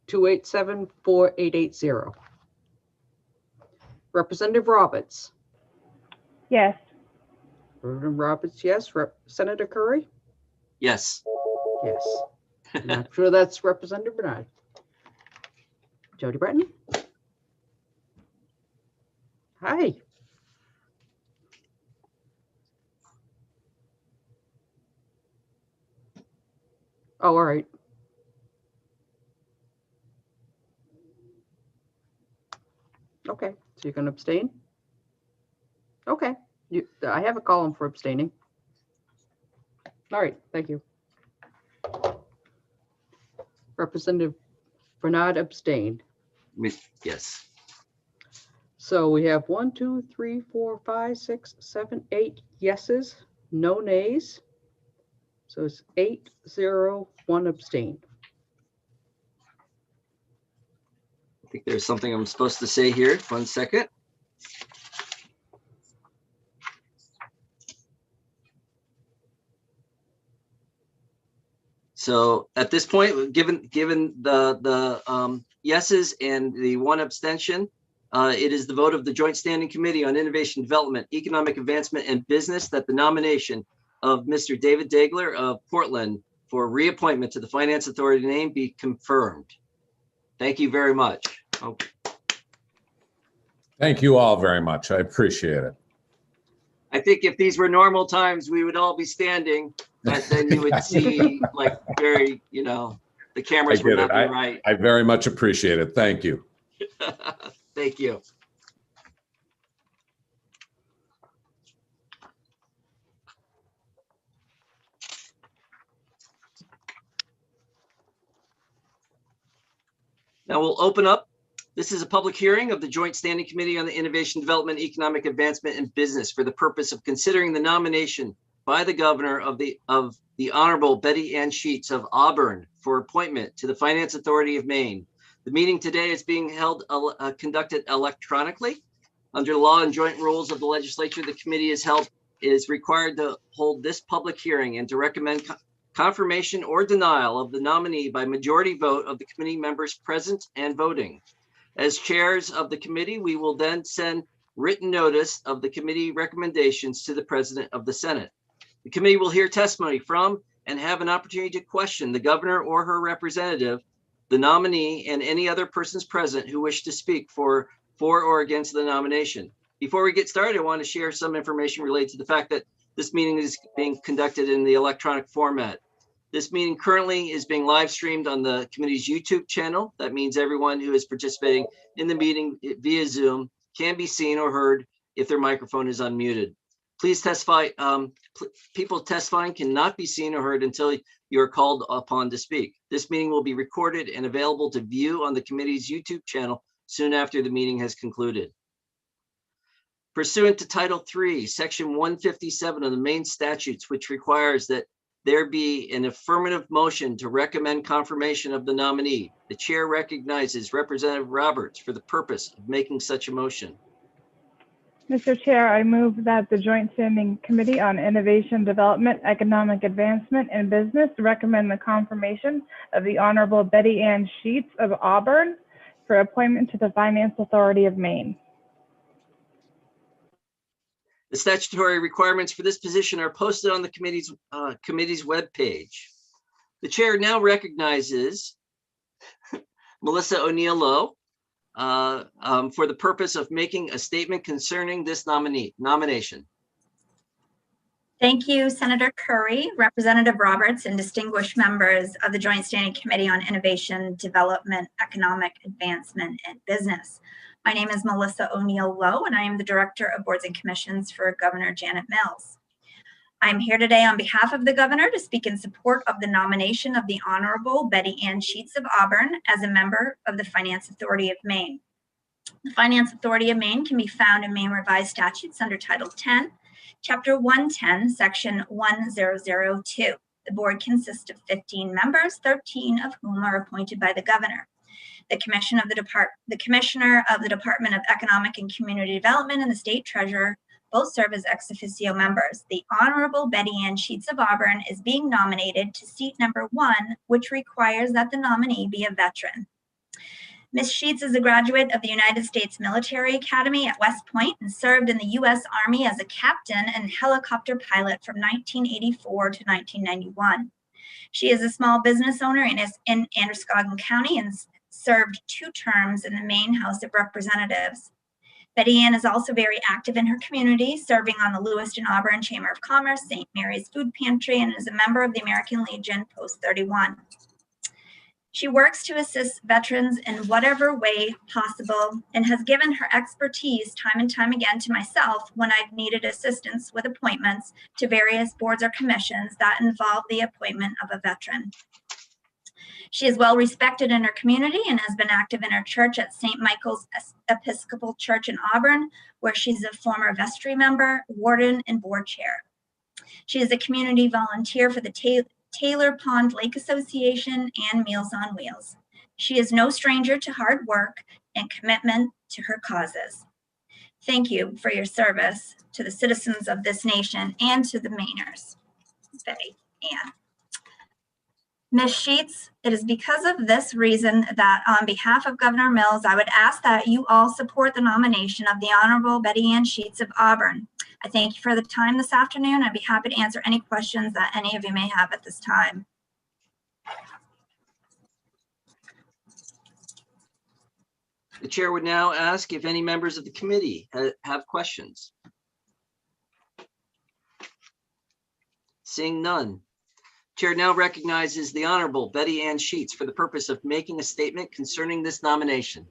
287-4880. Representative Roberts. Yes. Representative Roberts, yes. Senator Curry? Yes. Yes. I'm sure that's Representative Bernard. Jody Breton? Hi. Oh, all right. Okay, so you're going to abstain? Okay, I have a column for abstaining. All right, thank you. Representative Bernard abstained. Yes. So we have 1, 2, 3, 4, 5, 6, 7, 8 yeses, no nays. So it's 8, 0, 1 abstain. I think there's something I'm supposed to say here. 1 second. So at this point, given the yeses and the 1 abstention, it is the vote of the Joint Standing Committee on Innovation Development, Economic Advancement, and Business that the nomination of Mr. David Dagler of Portland for reappointment to the Finance Authority name be confirmed. Thank you very much. Okay. Thank you all very much. I appreciate it. I think if these were normal times, we would all be standing, but then you would see like very, the cameras would not be right. I very much appreciate it. Thank you. Thank you. Now we'll open up. This is a public hearing of the Joint Standing Committee on the Innovation, Development, Economic Advancement, and Business for the purpose of considering the nomination by the governor of the Honorable Betty Ann Sheets of Auburn for appointment to the Finance Authority of Maine. The meeting today is being conducted electronically. Under the law and joint rules of the legislature, the committee is required to hold this public hearing and to recommend confirmation or denial of the nominee by majority vote of the committee members present and voting. As chairs of the committee, we will then send written notice of the committee recommendations to the President of the Senate. The committee will hear testimony from and have an opportunity to question the governor or her representative, the nominee, and any other persons present who wish to speak for or against the nomination. Before we get started, I want to share some information related to the fact that this meeting is being conducted in the electronic format. This meeting currently is being live streamed on the committee's YouTube channel. That means everyone who is participating in the meeting via Zoom can be seen or heard if their microphone is unmuted. Please testify. People testifying cannot be seen or heard until you are called upon to speak. This meeting will be recorded and available to view on the committee's YouTube channel soon after the meeting has concluded. Pursuant to Title III, Section 157 of the Maine statutes, which requires that there be an affirmative motion to recommend confirmation of the nominee, the chair recognizes Representative Roberts for the purpose of making such a motion. Mr. Chair, I move that the Joint Standing Committee on Innovation, Development, Economic Advancement, and Business recommend the confirmation of the Honorable Betty Ann Sheets of Auburn for appointment to the Finance Authority of Maine. The statutory requirements for this position are posted on the committee's webpage. The chair now recognizes Melissa O'Neill Lowe for the purpose of making a statement concerning this nomination. Thank you, Senator Curry, Representative Roberts, and distinguished members of the Joint Standing Committee on Innovation, Development, Economic Advancement, and Business. My name is Melissa O'Neill Lowe, and I am the Director of Boards and Commissions for Governor Janet Mills. I'm here today on behalf of the Governor to speak in support of the nomination of the Honorable Betty Ann Sheets of Auburn as a member of the Finance Authority of Maine. The Finance Authority of Maine can be found in Maine Revised Statutes under Title 10, Chapter 110, Section 1002. The board consists of 15 members, 13 of whom are appointed by the Governor. The Commissioner of the Department of Economic and Community Development and the State Treasurer both serve as ex officio members. The Honorable Betty Ann Sheets of Auburn is being nominated to seat number 1, which requires that the nominee be a veteran. Ms. Sheets is a graduate of the United States Military Academy at West Point and served in the U.S. Army as a captain and helicopter pilot from 1984 to 1991. She is a small business owner in Androscoggin County and served 2 terms in the Maine House of Representatives. Betty Ann is also very active in her community, serving on the Lewiston Auburn Chamber of Commerce, St. Mary's Food Pantry, and is a member of the American Legion Post 31. She works to assist veterans in whatever way possible and has given her expertise time and time again to myself when I've needed assistance with appointments to various boards or commissions that involve the appointment of a veteran. She is well respected in her community and has been active in her church at St. Michael's Episcopal Church in Auburn, where she's a former vestry member, warden, and board chair. She is a community volunteer for the Taylor Pond Lake Association and Meals on Wheels. She is no stranger to hard work and commitment to her causes. Thank you for your service to the citizens of this nation and to the Mainers. Betty Ann. Ms. Sheets, it is because of this reason that on behalf of Governor Mills, I would ask that you all support the nomination of the Honorable Betty Ann Sheets of Auburn. I thank you for the time this afternoon. I'd be happy to answer any questions that any of you may have at this time. The chair would now ask if any members of the committee have questions. Seeing none. Chair now recognizes the Honorable Betty Ann Sheets for the purpose of making a statement concerning this nomination.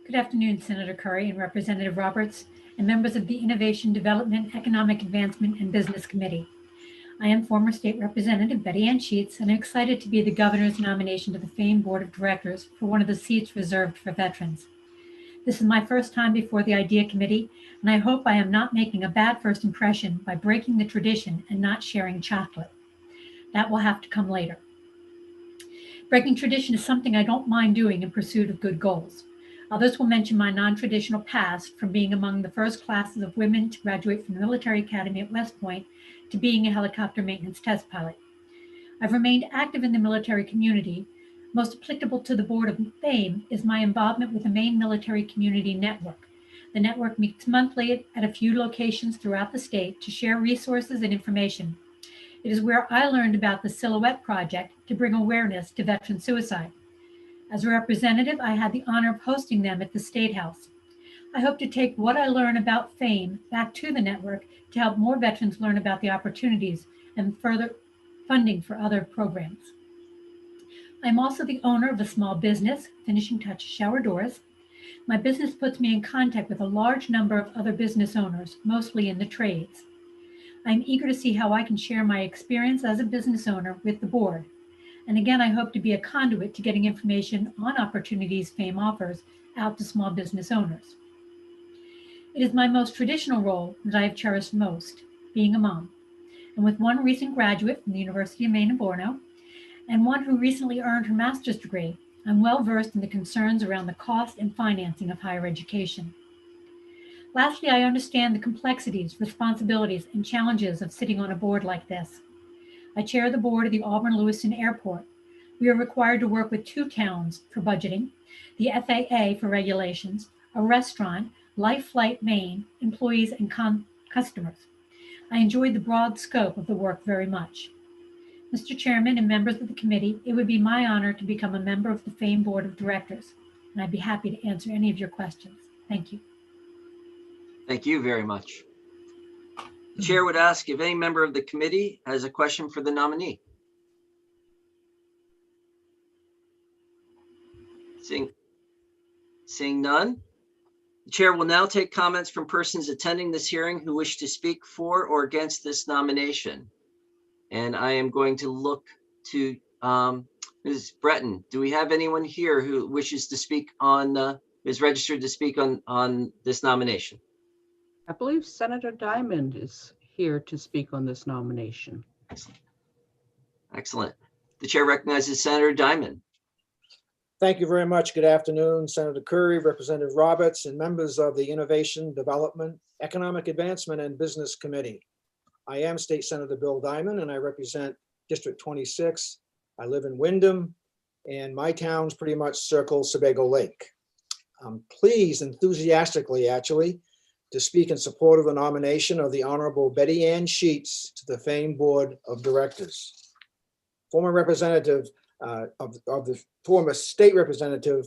Good afternoon, Senator Curry and Representative Roberts, and members of the Innovation, Development, Economic Advancement, and Business Committee. I am former State Representative Betty Ann Sheets, and I'm excited to be the Governor's nomination to the FAME Board of Directors for one of the seats reserved for veterans. This is my first time before the IDEA Committee, and I hope I am not making a bad first impression by breaking the tradition and not sharing chocolate. That will have to come later. Breaking tradition is something I don't mind doing in pursuit of good goals. Others will mention my non-traditional past, from being among the first classes of women to graduate from the Military Academy at West Point to being a helicopter maintenance test pilot. I've remained active in the military community. Most applicable to the Board of FAME is my involvement with the Maine Military Community Network. The network meets monthly at a few locations throughout the state to share resources and information. It is where I learned about the Silhouette Project to bring awareness to veteran suicide. As a representative, I had the honor of hosting them at the State House. I hope to take what I learn about FAME back to the network to help more veterans learn about the opportunities and further funding for other programs. I'm also the owner of a small business, Finishing Touch Shower Doors. My business puts me in contact with a large number of other business owners, mostly in the trades. I'm eager to see how I can share my experience as a business owner with the board. And again, I hope to be a conduit to getting information on opportunities FAME offers out to small business owners. It is my most traditional role that I have cherished most, being a mom. And with one recent graduate from the University of Maine in Borno, and one who recently earned her master's degree, I'm well versed in the concerns around the cost and financing of higher education. Lastly, I understand the complexities, responsibilities, and challenges of sitting on a board like this. I chair the board of the Auburn-Lewiston Airport. We are required to work with 2 towns for budgeting, the FAA for regulations, a restaurant, Life Flight Maine, employees, and customers. I enjoyed the broad scope of the work very much. Mr. Chairman and members of the committee, it would be my honor to become a member of the FAME Board of Directors, and I'd be happy to answer any of your questions. Thank you. Thank you very much. The chair would ask if any member of the committee has a question for the nominee. Seeing none, the chair will now take comments from persons attending this hearing who wish to speak for or against this nomination. And I am going to look to Ms. Breton. Do we have anyone here who wishes to speak on, is registered to speak on this nomination? I believe Senator Diamond is here to speak on this nomination. Excellent. The chair recognizes Senator Diamond. Thank you very much. Good afternoon, Senator Curry, Representative Roberts, and members of the Innovation, Development, Economic Advancement, and Business Committee. I am State Senator Bill Diamond, and I represent District 26. I live in Windham, and my towns pretty much circle Sebago Lake. I'm pleased, enthusiastically actually, to speak in support of the nomination of the Honorable Betty Ann Sheets to the FAME Board of Directors. Former representative of the former state representative,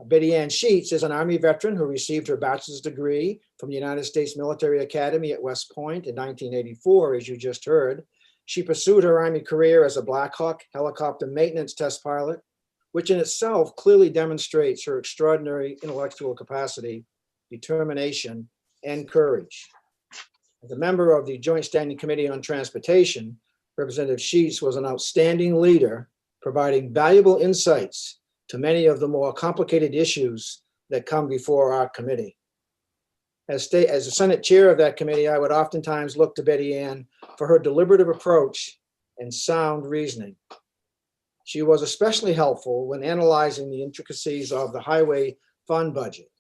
Betty Ann Sheets is an Army veteran who received her bachelor's degree from the United States Military Academy at West Point in 1984, as you just heard. She pursued her Army career as a Black Hawk helicopter maintenance test pilot, which in itself clearly demonstrates her extraordinary intellectual capacity, determination, and courage. As a member of the Joint Standing Committee on Transportation, Representative Sheets was an outstanding leader, providing valuable insights to many of the more complicated issues that come before our committee. As the Senate chair of that committee, I would oftentimes look to Betty Ann for her deliberative approach and sound reasoning. She was especially helpful when analyzing the intricacies of the highway fund budget,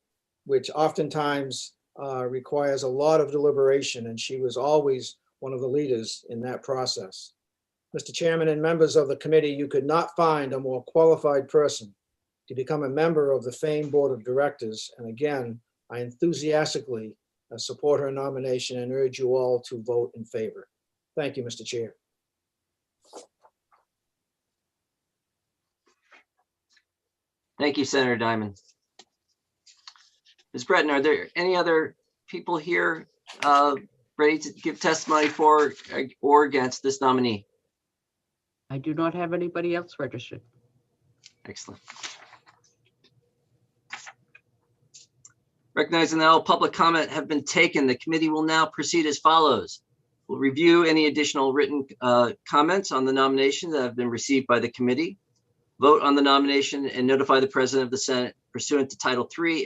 which oftentimes requires a lot of deliberation, and she was always one of the leaders in that process. Mr. Chairman and members of the committee, you could not find a more qualified person to become a member of the famed board of directors. And again, I enthusiastically support her nomination and urge you all to vote in favor. Thank you, Mr. Chair. Thank you, Senator Diamond. Ms. Breton, are there any other people here ready to give testimony for or against this nominee? I do not have anybody else registered. Excellent. Recognizing that all public comment have been taken, the committee will now proceed as follows. We'll review any additional written comments on the nomination that have been received by the committee, vote on the nomination, and notify the President of the Senate pursuant to Title III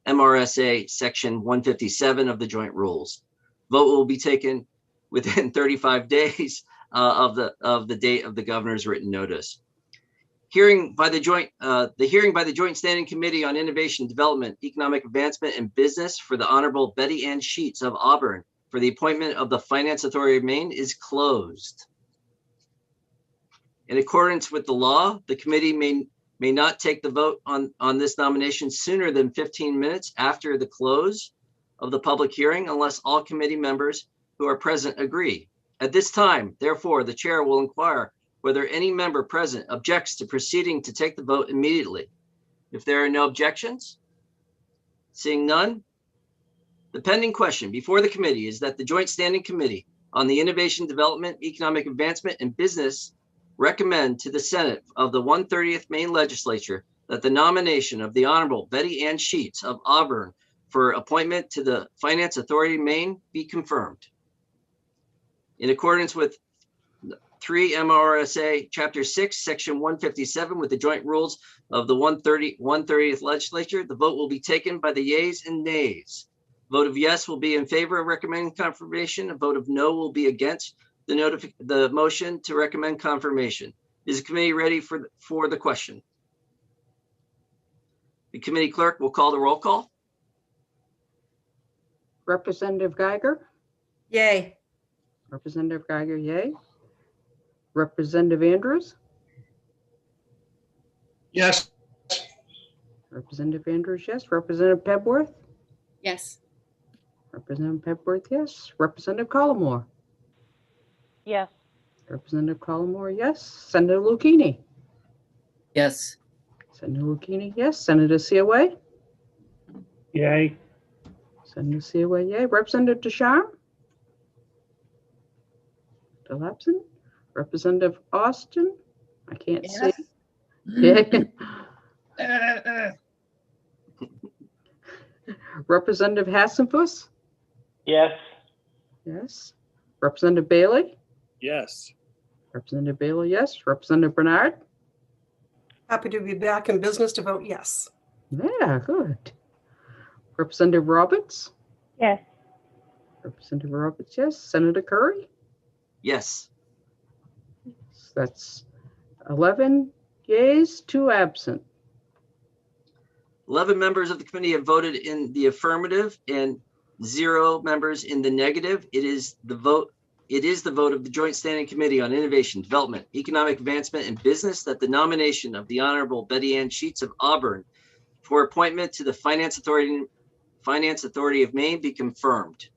MRSA Section 157 of the Joint Rules. Vote will be taken within 35 days of the date of the governor's written notice. The hearing by the Joint Standing Committee on Innovation, Development, Economic Advancement, and Business for the Honorable Betty Ann Sheets of Auburn for the appointment of the Finance Authority of Maine is closed. In accordance with the law, the committee may not take the vote on this nomination sooner than 15 minutes after the close of the public hearing, unless all committee members who are present agree. At this time, therefore, the chair will inquire whether any member present objects to proceeding to take the vote immediately. If there are no objections, seeing none, the pending question before the committee is that the Joint Standing Committee on the Innovation, Development, Economic Advancement, and Business recommend to the Senate of the 130th Maine Legislature that the nomination of the Honorable Betty Ann Sheets of Auburn for appointment to the Finance Authority of Maine be confirmed. In accordance with 3 MRSA Chapter 6, Section 157, with the joint rules of the 130th Legislature, the vote will be taken by the yeas and nays. Vote of yes will be in favor of recommending confirmation. A vote of no will be against the motion to recommend confirmation. Is the committee ready for the question? The committee clerk will call the roll call. Representative Geiger? Yay. Representative Geiger, yay. Representative Andrews? Yes. Representative Andrews, yes. Representative Pebworth? Yes. Representative Pebworth, yes. Representative Collmore? Yes. Representative Collmore, yes. Senator Lucchini? Yes. Senator Lucchini, yes. Senator Seaway? Yay. Senator Seaway, yay. Representative Deschamps? Still absent. Representative Austin? I can't see. Yay. Representative Hassenfuss? Yes. Yes. Representative Bailey? Yes. Representative Bailey, yes. Representative Bernard? Happy to be back in business to vote yes. Yeah, good. Representative Roberts? Yes. Representative Roberts, yes. Senator Curry? Yes. That's 11 yeas, 2 absent. 11 members of the committee have voted in the affirmative and 0 members in the negative. It is the vote of the Joint Standing Committee on Innovation, Development, Economic Advancement, and Business that the nomination of the Honorable Betty Ann Sheets of Auburn for appointment to the Finance Authority of Maine be confirmed.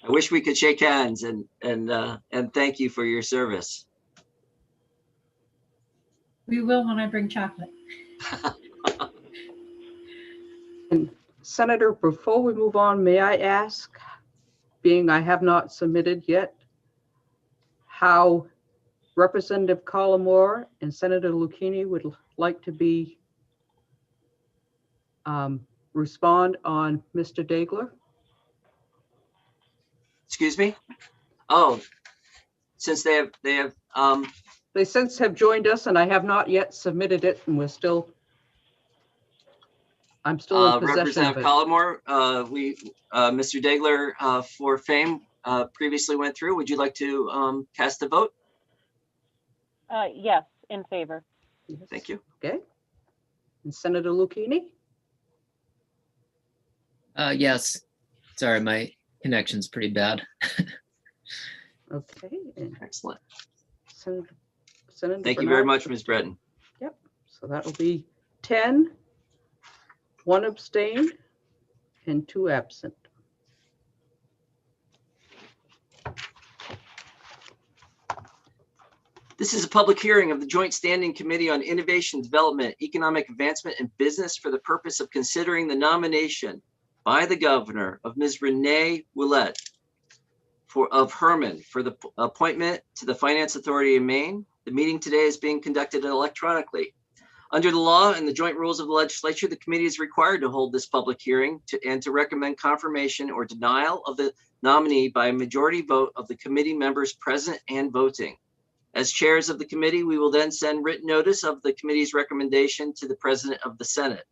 I wish we could shake hands and thank you for your service. We will when I bring chocolate. And Senator, before we move on, may I ask, being I have not submitted yet, how Representative Collmore and Senator Lucchini would like to be respond on Mr. Daigle? Excuse me? Oh, since they have, They since have joined us and I have not yet submitted it and I'm still in possession of Representative it. Collmore, Mr. Degler for FAME previously went through. Would you like to cast a vote? Yes, in favor. Thank you. Okay. And Senator Lucchini? Yes. Sorry, my connection's pretty bad. Okay. Excellent. Senator Thank you very Bernard? much, Ms. Breton. Yep. So that will be 10, 1 abstain, and 2 absent. This is a public hearing of the Joint Standing Committee on Innovation, Development, Economic Advancement, and Business for the purpose of considering the nomination by the governor of Ms. Renee Willett of Herman for the appointment to the Finance Authority of Maine. The meeting today is being conducted electronically. Under the law and the joint rules of the legislature, the committee is required to hold this public hearing and to recommend confirmation or denial of the nominee by a majority vote of the committee members present and voting. As chairs of the committee, we will then send written notice of the committee's recommendation to the President of the Senate.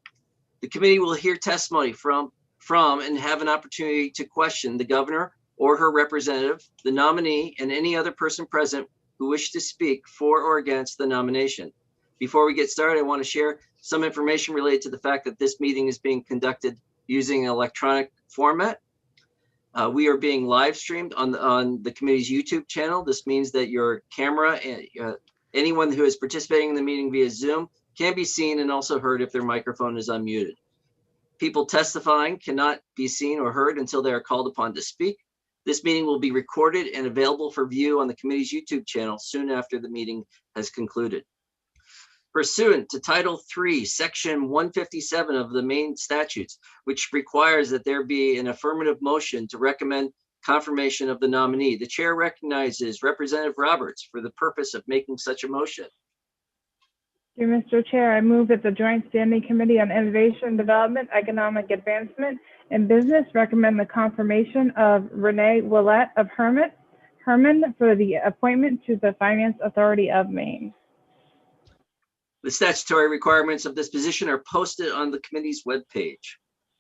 The committee will hear testimony from and have an opportunity to question the governor or her representative, the nominee, and any other person present who wish to speak for or against the nomination. Before we get started, I want to share some information related to the fact that this meeting is being conducted using an electronic format. We are being live streamed on the committee's YouTube channel. This means that your camera and anyone who is participating in the meeting via Zoom can be seen and also heard if their microphone is unmuted. People testifying cannot be seen or heard until they are called upon to speak. This meeting will be recorded and available for view on the committee's YouTube channel soon after the meeting has concluded. Pursuant to Title III, Section 157 of the Maine statutes, which requires that there be an affirmative motion to recommend confirmation of the nominee, the chair recognizes Representative Roberts for the purpose of making such a motion. Dear Mr. Chair, I move that the Joint Standing Committee on Innovation, Development, Economic Advancement, and Business recommend the confirmation of Renee Willett of Herman for the appointment to the Finance Authority of Maine. The statutory requirements of this position are posted on the committee's webpage.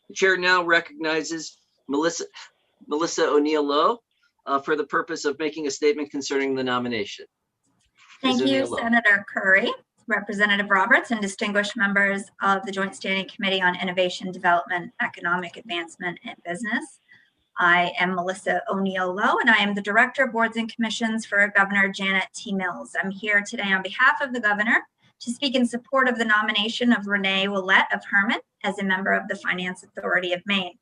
The chair now recognizes Melissa O'Neill Lowe for the purpose of making a statement concerning the nomination. Thank Ms. you, O'Neill Lowe. Senator Curry, Representative Roberts, and distinguished members of the Joint Standing Committee on Innovation, Development, Economic Advancement, and Business. I am Melissa O'Neill Lowe, and I am the Director of Boards and Commissions for Governor Janet T. Mills. I'm here today on behalf of the governor to speak in support of the nomination of Renee Willett of Herman as a member of the Finance Authority of Maine.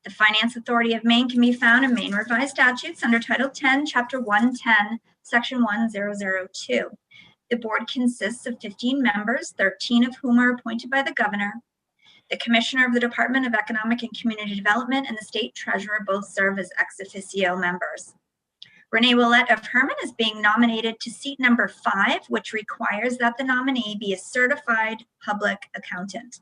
The Finance Authority of Maine can be found in Maine Revised Statutes under Title 10, Chapter 110, Section 1002. The board consists of 15 members, 13 of whom are appointed by the governor. The Commissioner of the Department of Economic and Community Development and the State Treasurer both serve as ex officio members. Renee Willett of Herman is being nominated to seat number 5, which requires that the nominee be a certified public accountant.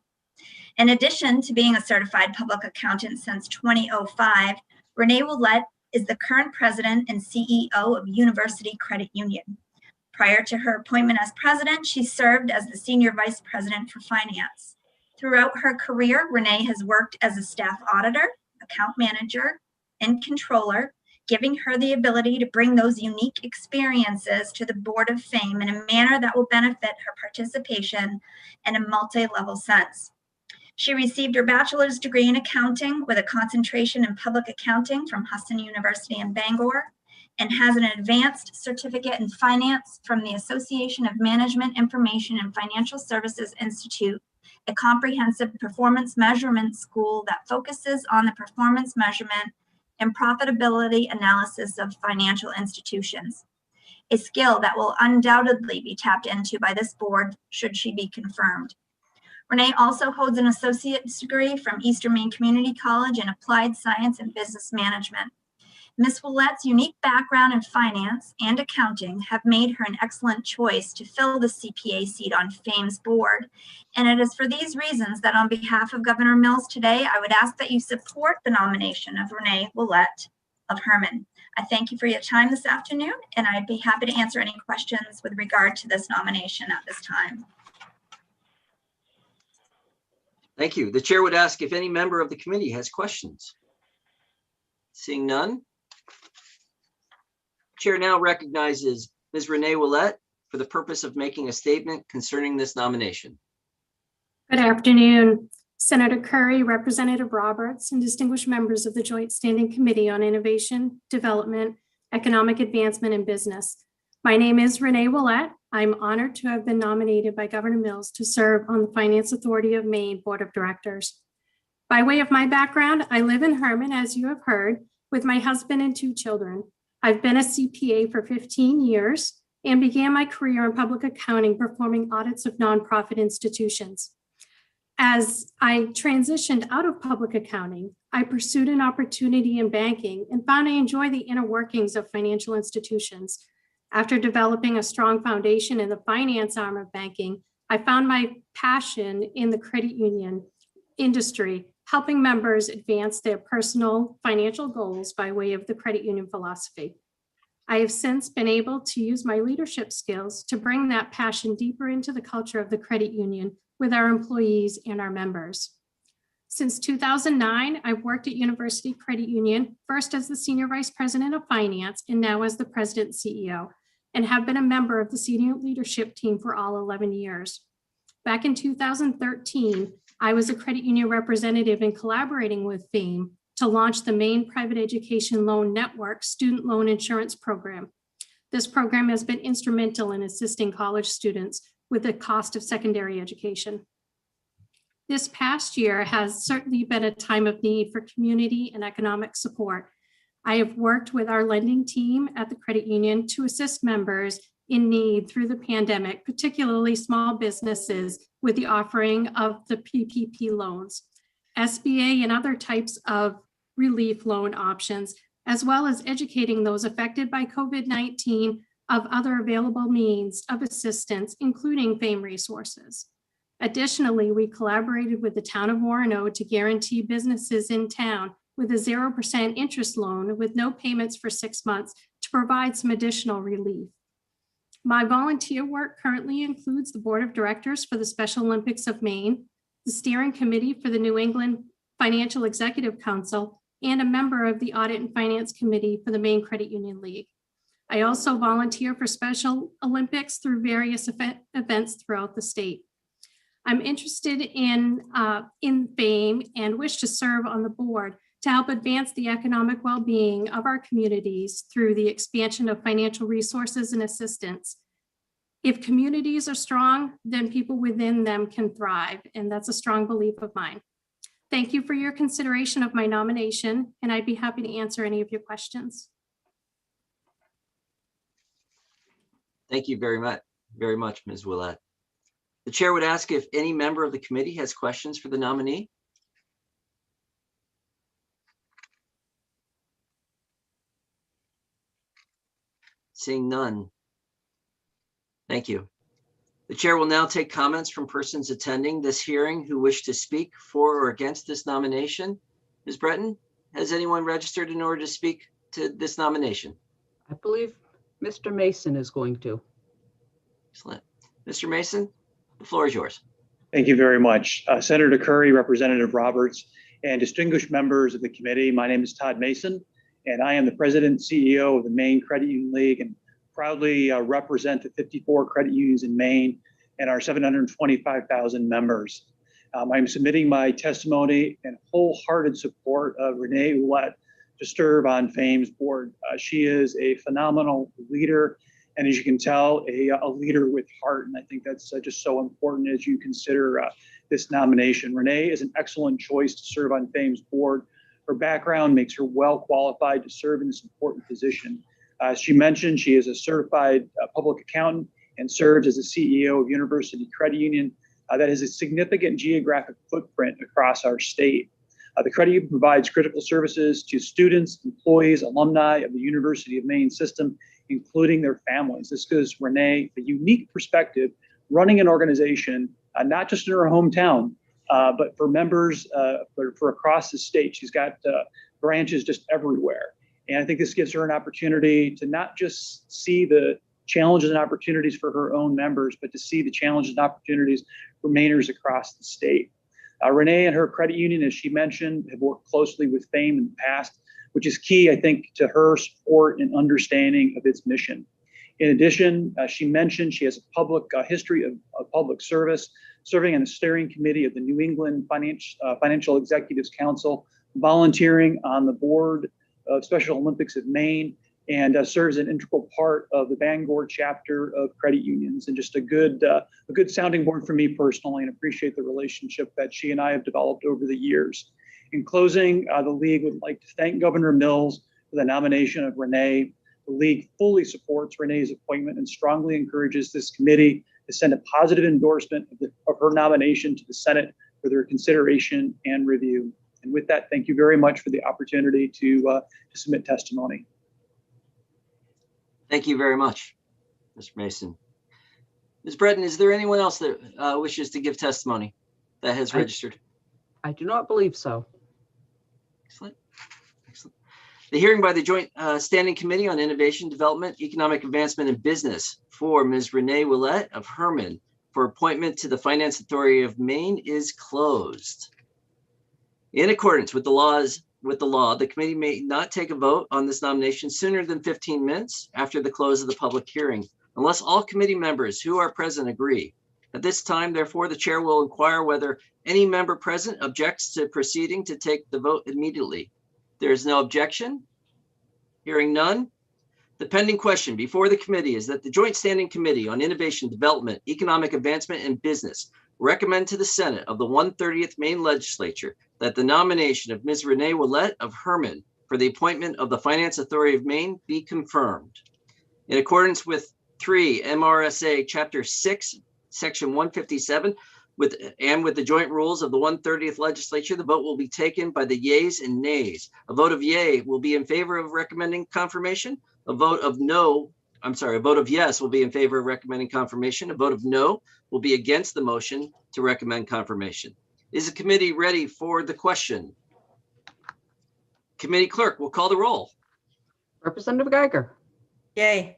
In addition to being a certified public accountant since 2005, Renee Willett is the current president and CEO of University Credit Union. Prior to her appointment as president, she served as the senior vice president for finance. Throughout her career, Renee has worked as a staff auditor, account manager, and controller, giving her the ability to bring those unique experiences to the Board of Fame in a manner that will benefit her participation in a multi-level sense. She received her bachelor's degree in accounting with a concentration in public accounting from Huston University in Bangor, and has an advanced certificate in finance from the Association of Management Information and Financial Services Institute, a comprehensive performance measurement school that focuses on the performance measurement and profitability analysis of financial institutions, a skill that will undoubtedly be tapped into by this board should she be confirmed. Renee also holds an associate's degree from Eastern Maine Community College in Applied Science and Business Management. Ms. Willett's unique background in finance and accounting have made her an excellent choice to fill the CPA seat on Fame's board. And it is for these reasons that on behalf of Governor Mills today, I would ask that you support the nomination of Renee Willett of Herman. I thank you for your time this afternoon, and I'd be happy to answer any questions with regard to this nomination at this time. Thank you. The chair would ask if any member of the committee has questions. Seeing none. Chair now recognizes Ms. Renee Willett for the purpose of making a statement concerning this nomination. Good afternoon, Senator Curry, Representative Roberts, and distinguished members of the Joint Standing Committee on Innovation, Development, Economic Advancement, and Business. My name is Renee Willett. I'm honored to have been nominated by Governor Mills to serve on the Finance Authority of Maine Board of Directors. By way of my background, I live in Herman, as you have heard, with my husband and 2 children. I've been a CPA for 15 years and began my career in public accounting, performing audits of nonprofit institutions. As I transitioned out of public accounting, I pursued an opportunity in banking and found I enjoy the inner workings of financial institutions. After developing a strong foundation in the finance arm of banking, I found my passion in the credit union industry, helping members advance their personal financial goals by way of the credit union philosophy. I have since been able to use my leadership skills to bring that passion deeper into the culture of the credit union with our employees and our members. Since 2009, I've worked at University Credit Union, first as the Senior Vice President of Finance and now as the President and CEO, and have been a member of the senior leadership team for all 11 years. Back in 2013, I was a credit union representative in collaborating with FAME to launch the Maine Private Education Loan Network Student Loan Insurance Program. This program has been instrumental in assisting college students with the cost of secondary education. This past year has certainly been a time of need for community and economic support. I have worked with our lending team at the credit union to assist members in need through the pandemic, particularly small businesses, with the offering of the PPP loans, SBA and other types of relief loan options, as well as educating those affected by COVID-19 of other available means of assistance, including FAME resources. Additionally, we collaborated with the town of Orono to guarantee businesses in town with a 0% interest loan with no payments for 6 months to provide some additional relief. My volunteer work currently includes the Board of Directors for the Special Olympics of Maine, the Steering Committee for the New England Financial Executive Council, and a member of the Audit and Finance Committee for the Maine Credit Union League. I also volunteer for Special Olympics through various events throughout the state. I'm interested in FAME and wish to serve on the board to help advance the economic well-being of our communities through the expansion of financial resources and assistance. If communities are strong, then people within them can thrive, and that's a strong belief of mine. Thank you for your consideration of my nomination, and I'd be happy to answer any of your questions. Thank you very much, Ms. Willett. The chair would ask if any member of the committee has questions for the nominee. Seeing none. Thank you. The chair will now take comments from persons attending this hearing who wish to speak for or against this nomination. Ms. Breton, has anyone registered in order to speak to this nomination? I believe Mr. Mason is going to. Excellent. Mr. Mason, the floor is yours. Thank you very much. Senator Curry, Representative Roberts, and distinguished members of the committee. My name is Todd Mason, and I am the President and CEO of the Maine Credit Union League and proudly represent the 54 credit unions in Maine and our 725,000 members. I'm submitting my testimony in wholehearted support of Renee Willett to serve on FAME's board. She is a phenomenal leader, and as you can tell, a leader with heart. And I think that's just so important as you consider this nomination. Renee is an excellent choice to serve on FAME's board. Her background makes her well qualified to serve in this important position. As she mentioned, she is a certified public accountant and serves as the CEO of University Credit Union that has a significant geographic footprint across our state. The credit union provides critical services to students, employees, alumni of the University of Maine system, including their families. This gives Renee a unique perspective running an organization, not just in her hometown, but for members for across the state. She's got branches just everywhere. And I think this gives her an opportunity to not just see the challenges and opportunities for her own members, but to see the challenges and opportunities for Mainers across the state. Renee and her credit union, as she mentioned, have worked closely with FAME in the past, which is key, I think, to her support and understanding of its mission. In addition, she mentioned she has a public history of public service, serving on the steering committee of the New England Financial Executives Council, volunteering on the board of Special Olympics of Maine, and serves an integral part of the Bangor chapter of credit unions, and just a good sounding board for me personally, and appreciate the relationship that she and I have developed over the years. In closing, the League would like to thank Governor Mills for the nomination of Renee. The League fully supports Renee's appointment and strongly encourages this committee to send a positive endorsement of her nomination to the Senate for their consideration and review. And with that, thank you very much for the opportunity to submit testimony. Thank you very much, Mr. Mason. Ms. Breton, is there anyone else that wishes to give testimony that has registered? I do not believe so. Excellent. Excellent. The hearing by the Joint Standing Committee on Innovation, Development, Economic Advancement, and Business for Ms. Renee Willett of Herman for appointment to the Finance Authority of Maine is closed. In accordance with the law, the committee may not take a vote on this nomination sooner than 15 minutes after the close of the public hearing, unless all committee members who are present agree. At this time, therefore, the chair will inquire whether any member present objects to proceeding to take the vote immediately. There is no objection. Hearing none. The pending question before the committee is that the Joint Standing Committee on Innovation, Development, Economic Advancement, and Business recommend to the Senate of the 130th Maine Legislature that the nomination of Ms. Renee Willett of Herman for the appointment of the Finance Authority of Maine be confirmed. In accordance with 3 MRSA Chapter 6, Section 157, with the joint rules of the 130th Legislature, the vote will be taken by the yeas and nays. A vote of yea will be in favor of recommending confirmation. A vote of yes will be in favor of recommending confirmation. A vote of no will be against the motion to recommend confirmation. Is the committee ready for the question? Committee clerk will call the roll. Representative Geiger. Yay.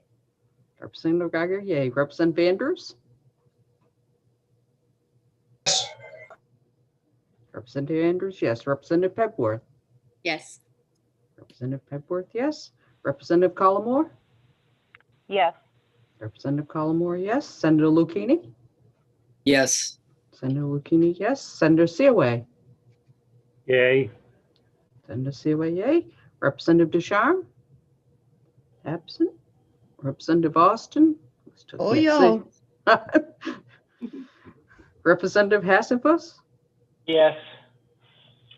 Representative Geiger, yay. Representative Andrews. Yes. Representative Andrews, yes. Representative Pepworth. Yes. Representative Pepworth, yes. Representative Collmore. Yes. Representative Collmore, yes. Senator Lucchini. Yes. Senator Lucchini, yes. Senator Seaway. Yay. Senator Seaway, yay. Representative Ducharme. Absent. Representative Austin. Oh, yeah. Representative Hassenfuss. Yes.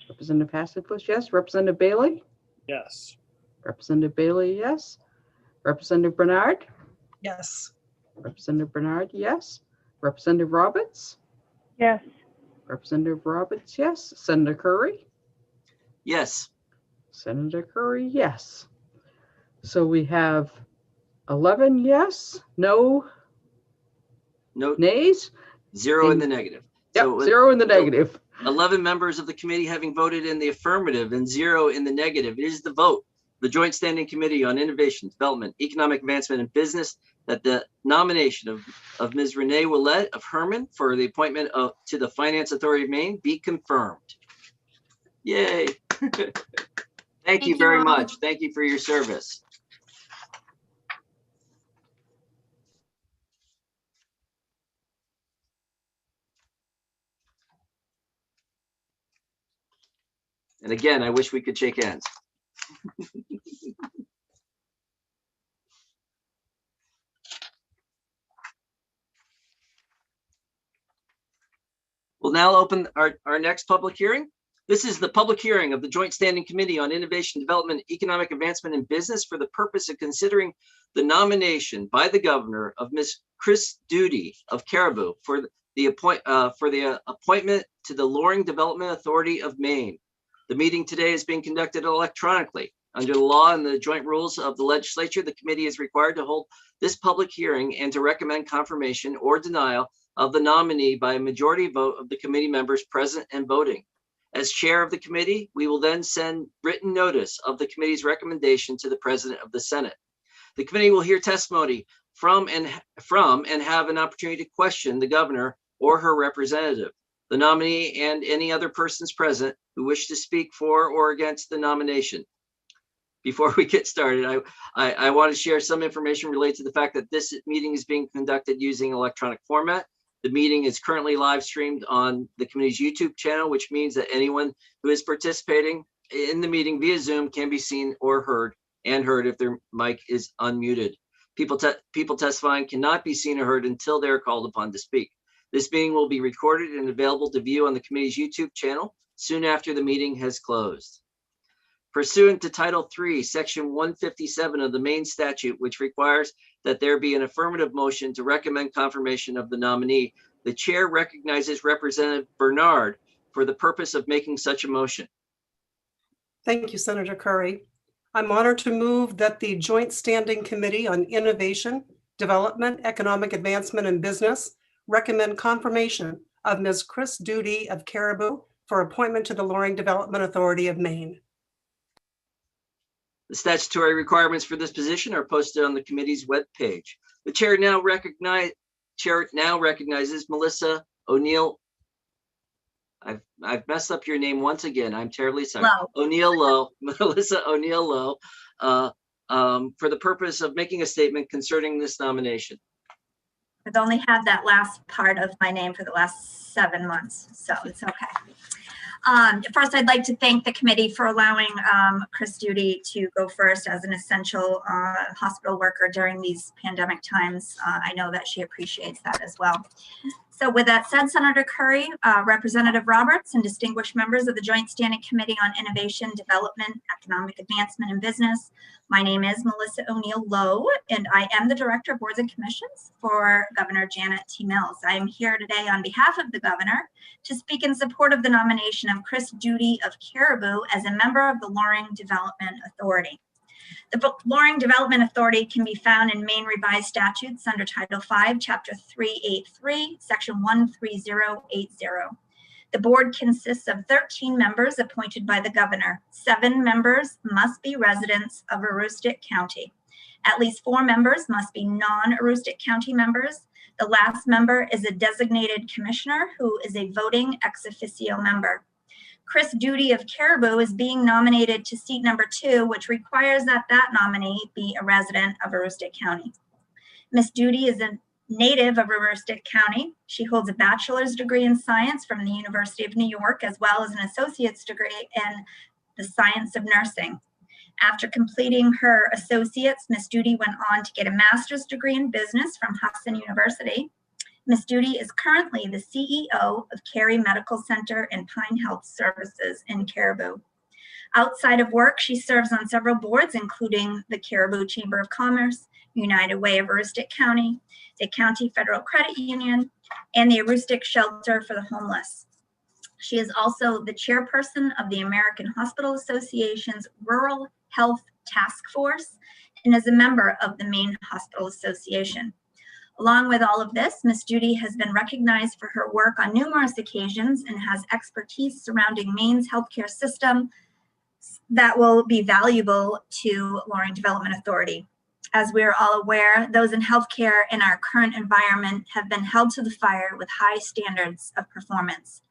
Representative Hassenfuss, yes. Representative Bailey. Yes. Representative Bailey, yes. Representative Bernard. Yes. Representative Bernard, yes. Representative Roberts. Yes. Representative Roberts, yes. Senator Curry. Yes. Senator Curry, yes. So we have 11 yes, no nays. 0 in the negative. Yep, So 0 in the negative. 11 members of the committee having voted in the affirmative and 0 in the negative. It is the vote. The Joint Standing Committee on Innovation, Development, Economic Advancement, and Business that the nomination of Ms. Renee Willett of Herman for the appointment to the Finance Authority of Maine be confirmed. Yay. Thank you very much. Thank you for your service. And again, I wish we could shake hands. We'll now open our next public hearing. This is the public hearing of the Joint Standing Committee on Innovation, Development, Economic Advancement, and Business for the purpose of considering the nomination by the governor of Ms. Chris Duty of Caribou for the appointment to the Loring Development Authority of Maine. The meeting today is being conducted electronically. Under the law and the joint rules of the legislature, the committee is required to hold this public hearing and to recommend confirmation or denial of the nominee by a majority vote of the committee members present and voting. As chair of the committee, we will then send written notice of the committee's recommendation to the President of the Senate. The committee will hear testimony from and have an opportunity to question the governor or her representative, the nominee, and any other persons present who wish to speak for or against the nomination. Before we get started, I want to share some information related to the fact that this meeting is being conducted using electronic format. The meeting is currently live streamed on the committee's YouTube channel, which means that anyone who is participating in the meeting via Zoom can be seen or heard if their mic is unmuted. People testifying cannot be seen or heard until they are called upon to speak. This meeting will be recorded and available to view on the committee's YouTube channel soon after the meeting has closed. Pursuant to Title III, Section 157 of the Maine statute, which requires that there be an affirmative motion to recommend confirmation of the nominee, the chair recognizes Representative Bernard for the purpose of making such a motion. Thank you, Senator Curry. I'm honored to move that the Joint Standing Committee on Innovation, Development, Economic Advancement, and Business recommend confirmation of Ms. Chris Duty of Caribou for appointment to the Loring Development Authority of Maine. The statutory requirements for this position are posted on the committee's webpage. The chair now recognizes Melissa O'Neill. I've messed up your name once again. I'm terribly sorry. O'Neill Lowe, Melissa O'Neill Lowe, for the purpose of making a statement concerning this nomination. I've only had that last part of my name for the last 7 months, so it's okay. First, I'd like to thank the committee for allowing Chris Duty to go first as an essential hospital worker during these pandemic times. I know that she appreciates that as well. So with that said, Senator Curry, Representative Roberts, and distinguished members of the Joint Standing Committee on Innovation, Development, Economic Advancement, and Business, my name is Melissa O'Neill Lowe, and I am the Director of Boards and Commissions for Governor Janet T. Mills. I am here today on behalf of the Governor to speak in support of the nomination of Chris Duty of Caribou as a member of the Loring Development Authority. The Loring Development Authority can be found in Maine Revised Statutes under Title V, Chapter 383, Section 13080. The board consists of 13 members appointed by the governor. 7 members must be residents of Aroostook County. At least 4 members must be non-Aroostook County members. The last member is a designated commissioner who is a voting ex officio member. Chris Duty of Caribou is being nominated to seat number 2, which requires that that nominee be a resident of Aroostook County. Ms. Duty is a native of Aroostook County. She holds a bachelor's degree in science from the University of New York, as well as an associate's degree in the science of nursing. After completing her associates, Ms. Duty went on to get a master's degree in business from Hudson University. Ms. Duty is currently the CEO of Cary Medical Center and Pine Health Services in Caribou. Outside of work, she serves on several boards, including the Caribou Chamber of Commerce, United Way of Aroostook County, the County Federal Credit Union, and the Aroostook Shelter for the Homeless. She is also the chairperson of the American Hospital Association's Rural Health Task Force and is a member of the Maine Hospital Association. Along with all of this, Ms. Duty has been recognized for her work on numerous occasions and has expertise surrounding Maine's healthcare system that will be valuable to Loring Development Authority. As we are all aware, those in healthcare in our current environment have been held to the fire with high standards of performance,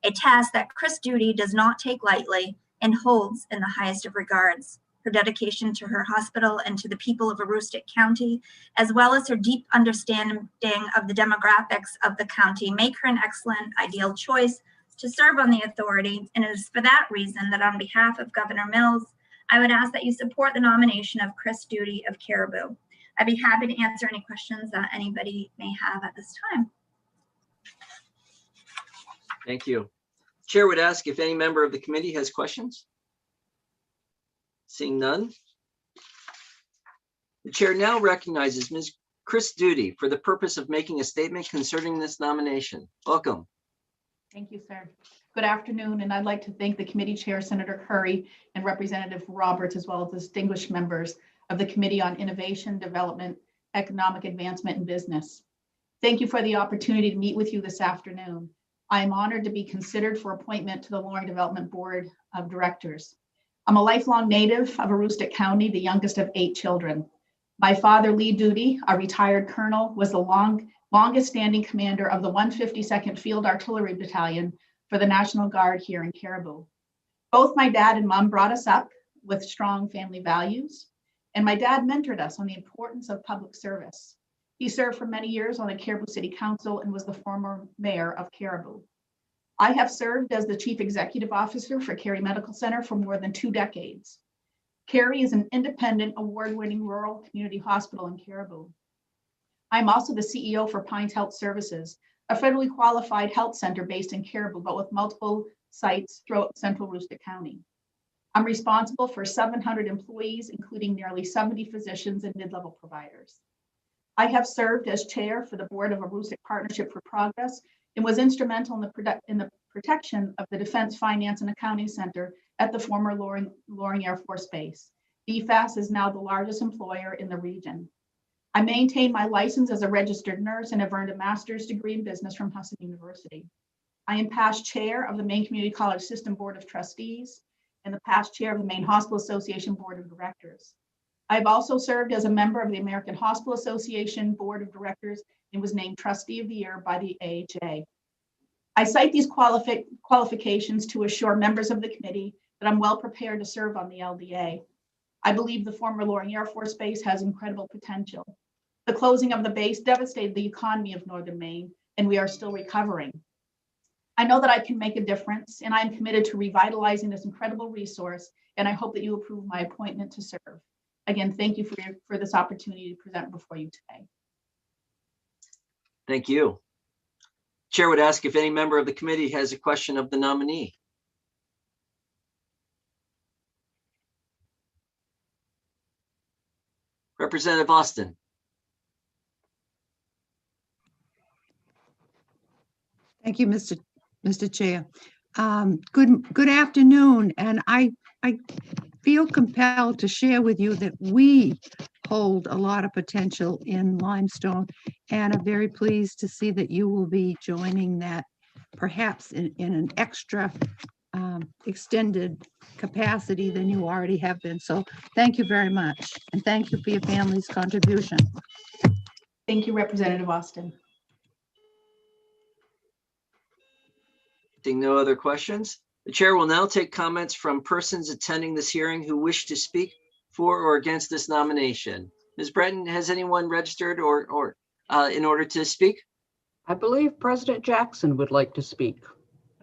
a task that Chris Duty does not take lightly and holds in the highest of regards. Her dedication to her hospital and to the people of Aroostook County, as well as her deep understanding of the demographics of the county, make her an excellent, ideal choice to serve on the authority. And it is for that reason that on behalf of Governor Mills, I would ask that you support the nomination of Chris Duty of Caribou. I'd be happy to answer any questions that anybody may have at this time. Thank you. Chair would ask if any member of the committee has questions. Seeing none, the chair now recognizes Ms. Chris Duty for the purpose of making a statement concerning this nomination. Welcome. Thank you, sir. Good afternoon, and I'd like to thank the committee chair, Senator Curry, and Representative Roberts, as well as distinguished members of the Committee on Innovation, Development, Economic Advancement, and Business. Thank you for the opportunity to meet with you this afternoon. I am honored to be considered for appointment to the Loring Development Board of Directors. I'm a lifelong native of Aroostook County, the youngest of 8 children. My father, Lee Duty, a retired colonel, was the longest standing commander of the 152nd Field Artillery Battalion for the National Guard here in Caribou. Both my dad and mom brought us up with strong family values, and my dad mentored us on the importance of public service. He served for many years on the Caribou City Council and was the former mayor of Caribou. I have served as the Chief Executive Officer for Cary Medical Center for more than 2 decades. Cary is an independent, award-winning rural community hospital in Caribou. I'm also the CEO for Pines Health Services, a federally qualified health center based in Caribou, but with multiple sites throughout central Aroostook County. I'm responsible for 700 employees, including nearly 70 physicians and mid-level providers. I have served as chair for the board of Aroostook Partnership for Progress and was instrumental in the protection of the Defense Finance and Accounting Center at the former Loring Air Force Base. DFAS is now the largest employer in the region. I maintain my license as a registered nurse and have earned a master's degree in business from Husson University. I am past chair of the Maine Community College System Board of Trustees and the past chair of the Maine Hospital Association Board of Directors. I've also served as a member of the American Hospital Association Board of Directors and was named Trustee of the Year by the AHA. I cite these qualifications to assure members of the committee that I'm well prepared to serve on the LDA. I believe the former Loring Air Force Base has incredible potential. The closing of the base devastated the economy of Northern Maine, and we are still recovering. I know that I can make a difference, and I'm committed to revitalizing this incredible resource, and I hope that you approve my appointment to serve. Again, thank you for this opportunity to present before you today. Thank you. Chair would ask if any member of the committee has a question of the nominee. Representative Austin. Thank you, Mr. Chair. Good afternoon, and I feel compelled to share with you that we hold a lot of potential in Limestone, and I'm very pleased to see that you will be joining that perhaps in an extra extended capacity than you already have been. So thank you very much, and thank you for your family's contribution. Thank you, Representative Austin. Seeing no other questions, the chair will now take comments from persons attending this hearing who wish to speak for or against this nomination. Ms. Breton, has anyone registered or in order to speak? I believe President Jackson would like to speak.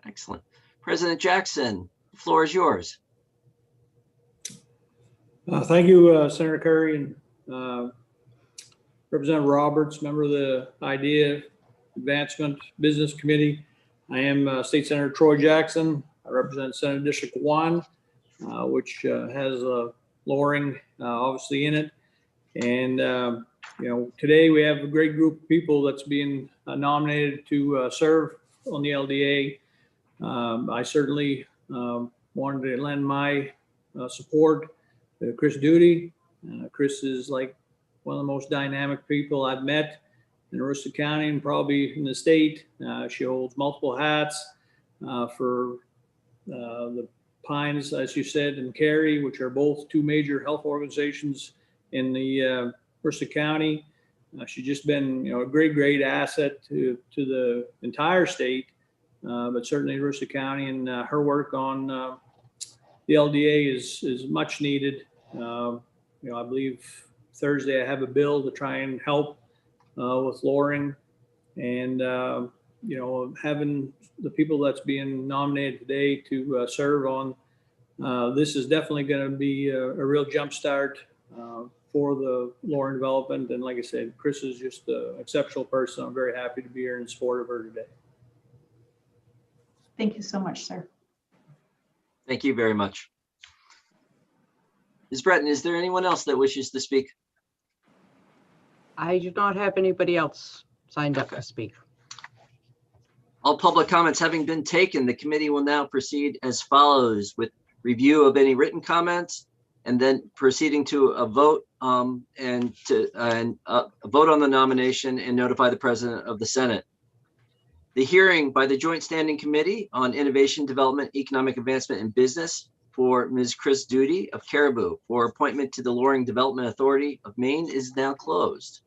Excellent. President Jackson, the floor is yours. Thank you, Senator Curry and Representative Roberts, member of the IDEA Advancement Business Committee. I am State Senator Troy Jackson. I represent Senate District 1, which has Loring obviously in it. And, you know, today we have a great group of people that's being nominated to serve on the LDA. I certainly wanted to lend my support to Chris Duty. Chris is like one of the most dynamic people I've met in Aroostook County and probably in the state. She holds multiple hats for the Pines, as you said, and Cary, which are both 2 major health organizations in the Aroostook County. She's just been, you know, a great asset to the entire state, but certainly Aroostook County, and her work on the LDA is much needed. You know, I believe Thursday I have a bill to try and help with Loring, and you know, having the people that's being nominated today to serve on this is definitely going to be a real jump start for the Loring development. And like I said, Chris is just an exceptional person. I'm very happy to be here in support of her today. Thank you so much, sir. Thank you very much. Ms. Breton, is there anyone else that wishes to speak? I do not have anybody else signed up to speak. All public comments having been taken, the committee will now proceed as follows with review of any written comments and then proceeding to a vote and a vote on the nomination and notify the President of the Senate. The hearing by the Joint Standing Committee on Innovation, Development, Economic Advancement, and Business for Ms. Chris Duty of Caribou for appointment to the Loring Development Authority of Maine is now closed.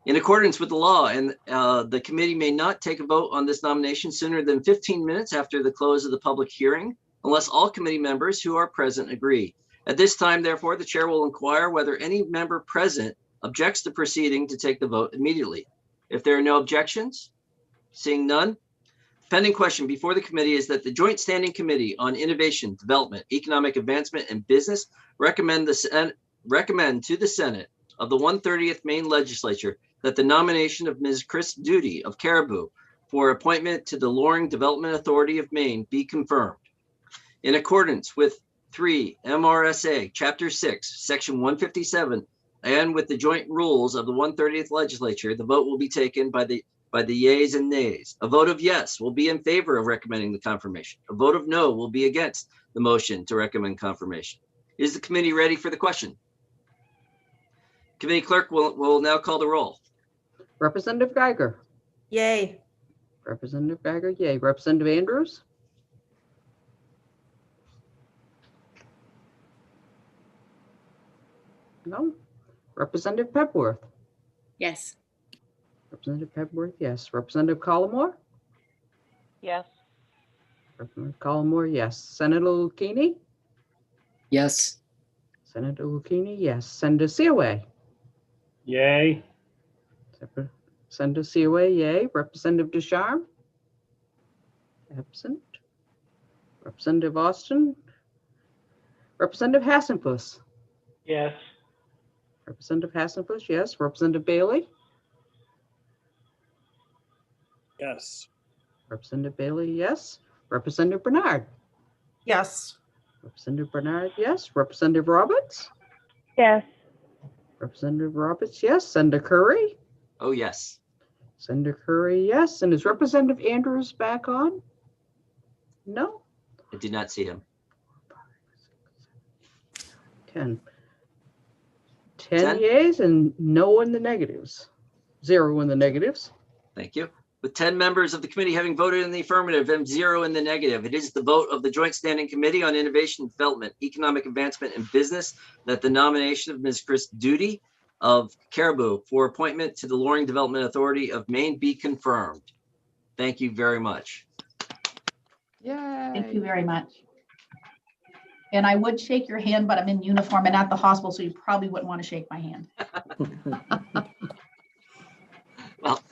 In accordance with the law, and the committee may not take a vote on this nomination sooner than 15 minutes after the close of the public hearing, unless all committee members who are present agree. At this time, therefore, the chair will inquire whether any member present objects to proceeding to take the vote immediately. If there are no objections, seeing none, the pending question before the committee is that the Joint Standing Committee on Innovation, Development, Economic Advancement, and Business recommend to the Senate of the 130th Maine Legislature that the nomination of Ms. Chris Duty of Caribou for appointment to the Loring Development Authority of Maine be confirmed. In accordance with 3 MRSA Chapter 6, Section 157, and with the joint rules of the 130th Legislature, the vote will be taken by the yeas and nays. A vote of yes will be in favor of recommending the confirmation. A vote of no will be against the motion to recommend confirmation. Is the committee ready for the question? Committee clerk will now call the roll. Representative Geiger. Yay. Representative Geiger, yay. Representative Andrews. No. Representative Pepworth. Yes. Representative Pepworth, yes. Representative Collmore. Yes. Representative Collmore, yes. Senator Lucchini. Yes. Senator Lucchini, yes. Senator Seaway. Yay. Senator Seaway, yay. Representative Ducharme. Absent. Representative Austin. Representative Hassenfuss. Yes. Representative Hassenfuss, yes. Representative Bailey. Yes. Representative Bailey, yes. Representative Bernard. Yes. Representative Bernard, yes. Representative Roberts. Yes. Representative Roberts, yes. Senator Curry. Oh, yes. Senator Curry, yes. And is Representative Andrews back on? No? I did not see him. 10 10? yeas and no in the negatives. 0 in the negatives. Thank you. With 10 members of the committee having voted in the affirmative and 0 in the negative, it is the vote of the Joint Standing Committee on Innovation, Development, Economic Advancement, and Business that the nomination of Ms. Chris Duty of Caribou for appointment to the Loring Development Authority of Maine be confirmed. Thank you very much. Yay. Thank you very much. And I would shake your hand, but I'm in uniform and at the hospital, so you probably wouldn't want to shake my hand. Well,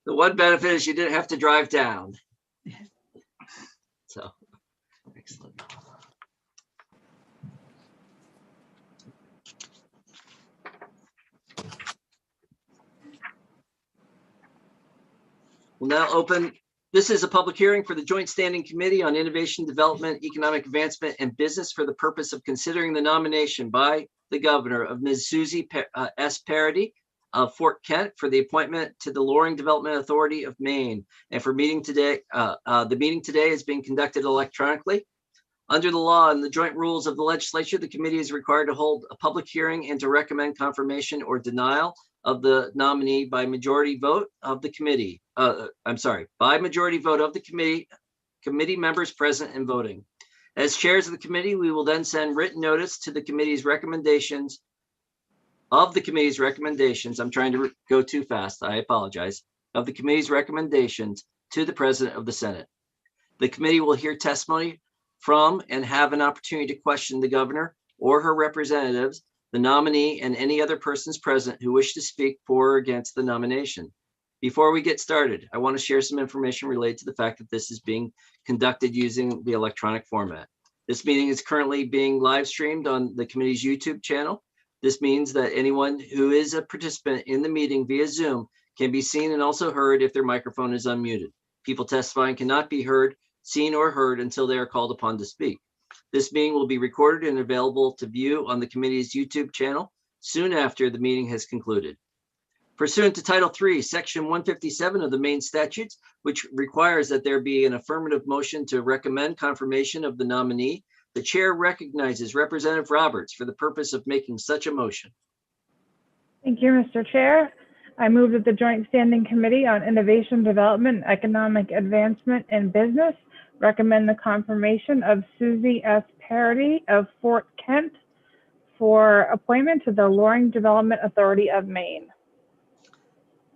the one benefit is you didn't have to drive down. So, excellent. We'll now open. This is a public hearing for the Joint Standing Committee on Innovation, Development, Economic Advancement, and Business for the purpose of considering the nomination by the governor of Ms. Susie S. Parody of Fort Kent for the appointment to the Loring Development Authority of Maine. And for meeting today, the meeting today is being conducted electronically. Under the law and the joint rules of the legislature, the committee is required to hold a public hearing and to recommend confirmation or denial of the nominee by majority vote of the committee. By majority vote of the committee members present and voting. As chairs of the committee, we will then send written notice to the committee's recommendations I'm trying to go too fast. I apologize. Of the committee's recommendations to the president of the Senate. The committee will hear testimony from and have an opportunity to question the governor or her representatives, the nominee, and any other persons present who wish to speak for or against the nomination. Before we get started, I want to share some information related to the fact that this is being conducted using the electronic format. This meeting is currently being live streamed on the committee's YouTube channel. This means that anyone who is a participant in the meeting via Zoom can be seen and also heard if their microphone is unmuted. People testifying cannot be heard, seen, or heard until they are called upon to speak. This meeting will be recorded and available to view on the committee's YouTube channel soon after the meeting has concluded. Pursuant to Title III, Section 157 of the Maine statutes, which requires that there be an affirmative motion to recommend confirmation of the nominee, the chair recognizes Representative Roberts for the purpose of making such a motion. Thank you, Mr. Chair. I move that the Joint Standing Committee on Innovation, Development, Economic Advancement, and Business recommend the confirmation of Susie S. Parody of Fort Kent for appointment to the Loring Development Authority of Maine.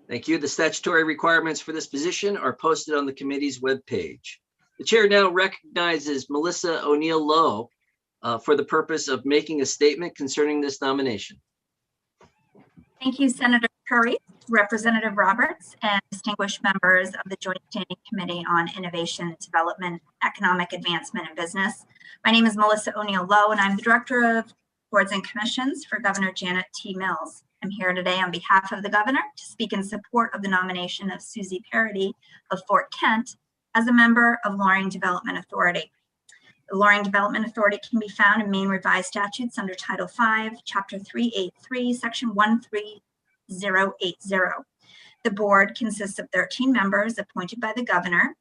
Thank you. The statutory requirements for this position are posted on the committee's webpage. The chair now recognizes Melissa O'Neill Lowe for the purpose of making a statement concerning this nomination. Thank you, Senator Curry, Representative Roberts, and distinguished members of the Joint Standing Committee on Innovation, Development, Economic Advancement, and Business. My name is Melissa O'Neill Lowe, and I'm the Director of Boards and Commissions for Governor Janet T. Mills. I'm here today on behalf of the Governor to speak in support of the nomination of Susie Parody of Fort Kent as a member of Loring Development Authority. The Loring Development Authority can be found in Maine Revised Statutes under Title V, Chapter 383, Section 13080. The board consists of 13 members appointed by the Governor.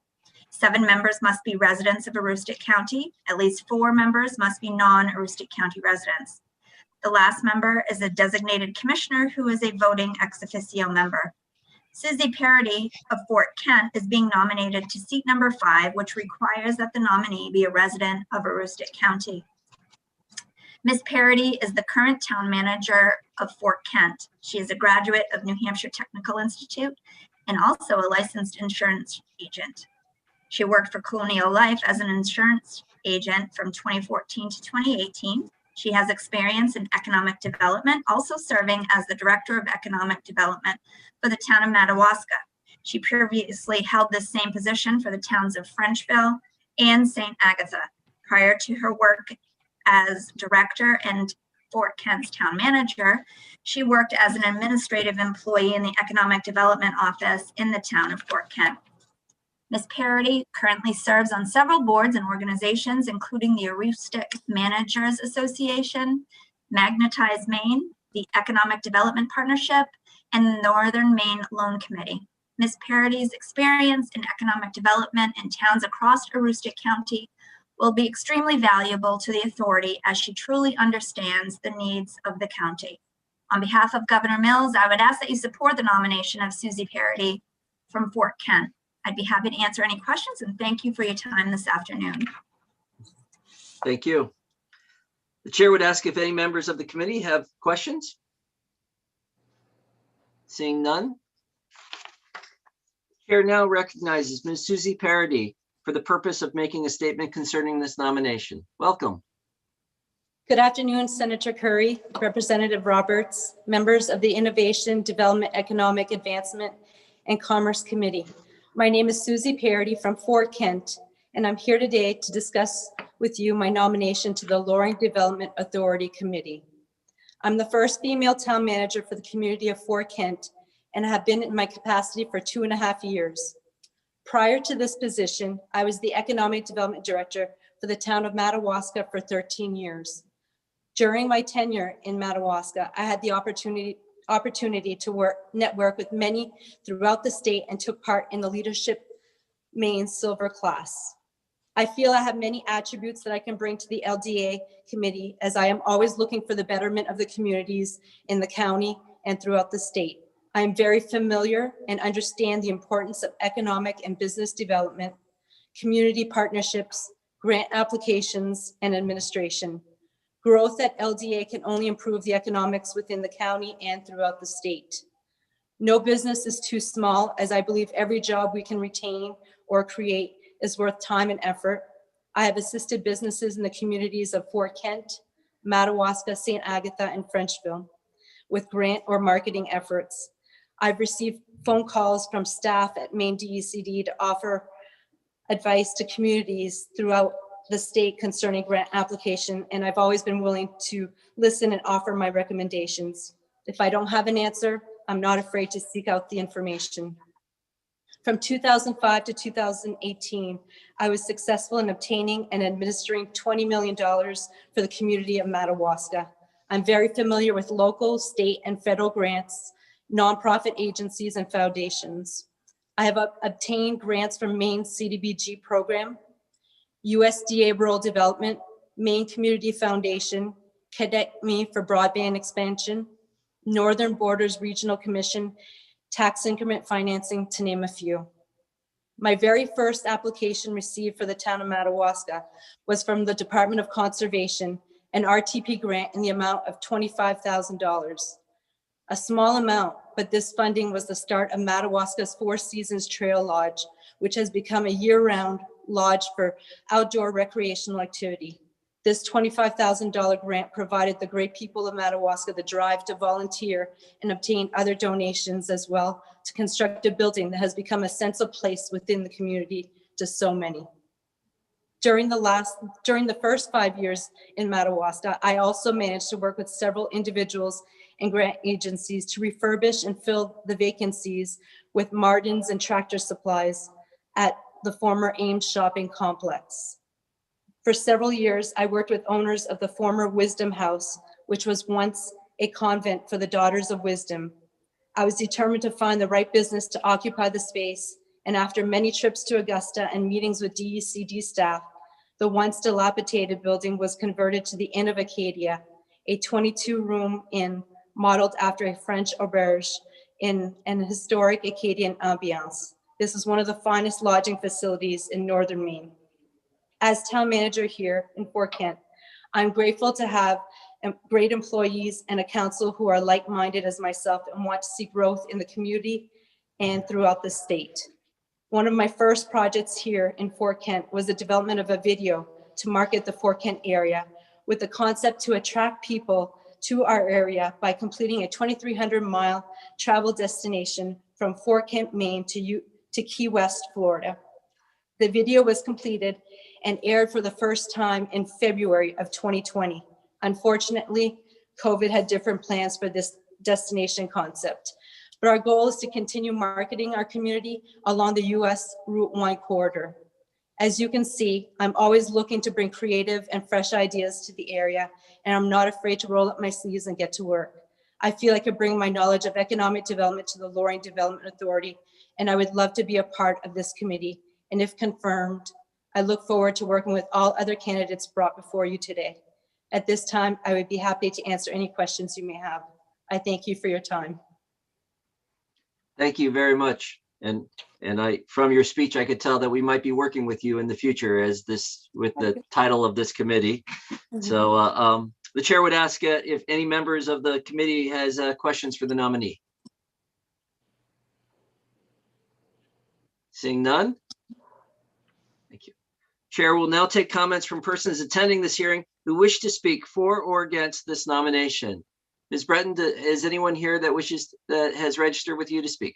7 members must be residents of Aroostook County. At least 4 members must be non-Aroostook County residents. The last member is a designated commissioner who is a voting ex officio member. Susie Parody of Fort Kent is being nominated to seat number 5, which requires that the nominee be a resident of Aroostook County. Ms. Parody is the current town manager of Fort Kent. She is a graduate of New Hampshire Technical Institute and also a licensed insurance agent. She worked for Colonial Life as an insurance agent from 2014 to 2018. She has experience in economic development, also serving as the Director of Economic Development for the town of Madawaska. She previously held this same position for the towns of Frenchville and St. Agatha. Prior to her work as Director and Fort Kent's town manager, she worked as an administrative employee in the Economic Development Office in the town of Fort Kent. Ms. Parody currently serves on several boards and organizations, including the Aroostook Managers Association, Magnetize Maine, the Economic Development Partnership, and the Northern Maine Loan Committee. Ms. Parody's experience in economic development in towns across Aroostook County will be extremely valuable to the authority as she truly understands the needs of the county. On behalf of Governor Mills, I would ask that you support the nomination of Susie Parody from Fort Kent. I'd be happy to answer any questions, and thank you for your time this afternoon. Thank you. The chair would ask if any members of the committee have questions. Seeing none. The chair now recognizes Ms. Susie Parody for the purpose of making a statement concerning this nomination. Welcome. Good afternoon, Senator Curry, Representative Roberts, members of the Innovation, Development, Economic Advancement, and Commerce Committee. My name is Susie Parody from Fort Kent, and I'm here today to discuss with you my nomination to the Loring Development Authority Committee. I'm the first female town manager for the community of Fort Kent, and have been in my capacity for 2.5 years. Prior to this position, I was the Economic Development Director for the town of Madawaska for 13 years. During my tenure in Madawaska, I had the opportunity to network with many throughout the state and took part in the Leadership Maine Silver class. I feel I have many attributes that I can bring to the LDA committee, as I am always looking for the betterment of the communities in the county and throughout the state. I am very familiar and understand the importance of economic and business development, community partnerships, grant applications, and administration. Growth at LDA can only improve the economics within the county and throughout the state. No business is too small, as I believe every job we can retain or create is worth time and effort. I have assisted businesses in the communities of Fort Kent, Madawaska, St. Agatha, and Frenchville with grant or marketing efforts. I've received phone calls from staff at Maine DECD to offer advice to communities throughout the state concerning grant application, and I've always been willing to listen and offer my recommendations. If I don't have an answer, I'm not afraid to seek out the information. From 2005 to 2018, I was successful in obtaining and administering $20 million for the community of Madawaska. I'm very familiar with local, state, and federal grants, nonprofit agencies, and foundations. I have obtained grants from Maine CDBG program, USDA Rural Development, Maine Community Foundation, Connect Me for broadband expansion, Northern Borders Regional Commission, tax increment financing, to name a few. My very first application received for the town of Madawaska was from the Department of Conservation, an RTP grant in the amount of $25,000. A small amount, but this funding was the start of Madawaska's Four Seasons Trail Lodge, which has become a year-round lodge for outdoor recreational activity. This $25,000 grant provided the great people of Madawaska the drive to volunteer and obtain other donations as well to construct a building that has become a sense of place within the community to so many. During the first 5 years in Madawaska, I also managed to work with several individuals and grant agencies to refurbish and fill the vacancies with Martin's and Tractor Supplies at the former Ames Shopping Complex. For several years, I worked with owners of the former Wisdom House, which was once a convent for the Daughters of Wisdom. I was determined to find the right business to occupy the space, and after many trips to Augusta and meetings with DECD staff, the once dilapidated building was converted to the Inn of Acadia, a 22-room inn modeled after a French auberge in an historic Acadian ambiance. This is one of the finest lodging facilities in northern Maine. As town manager here in Fort Kent, I'm grateful to have great employees and a council who are like-minded as myself and want to see growth in the community and throughout the state. One of my first projects here in Fort Kent was the development of a video to market the Fort Kent area with the concept to attract people to our area by completing a 2,300-mile travel destination from Fort Kent, Maine to Key West, Florida. The video was completed and aired for the first time in February of 2020. Unfortunately, COVID had different plans for this destination concept, but our goal is to continue marketing our community along the US Route 1 corridor. As you can see, I'm always looking to bring creative and fresh ideas to the area, and I'm not afraid to roll up my sleeves and get to work. I feel I could bring my knowledge of economic development to the Loring Development Authority, and I would love to be a part of this committee. And if confirmed, I look forward to working with all other candidates brought before you today. At this time, I would be happy to answer any questions you may have. I thank you for your time. Thank you very much. And from your speech, I could tell that we might be working with you in the future with the title of this committee. So the chair would ask if any members of the committee has questions for the nominee. Seeing none. Thank you. Chair will now take comments from persons attending this hearing who wish to speak for or against this nomination. Ms. Breton, is anyone here that has registered with you to speak?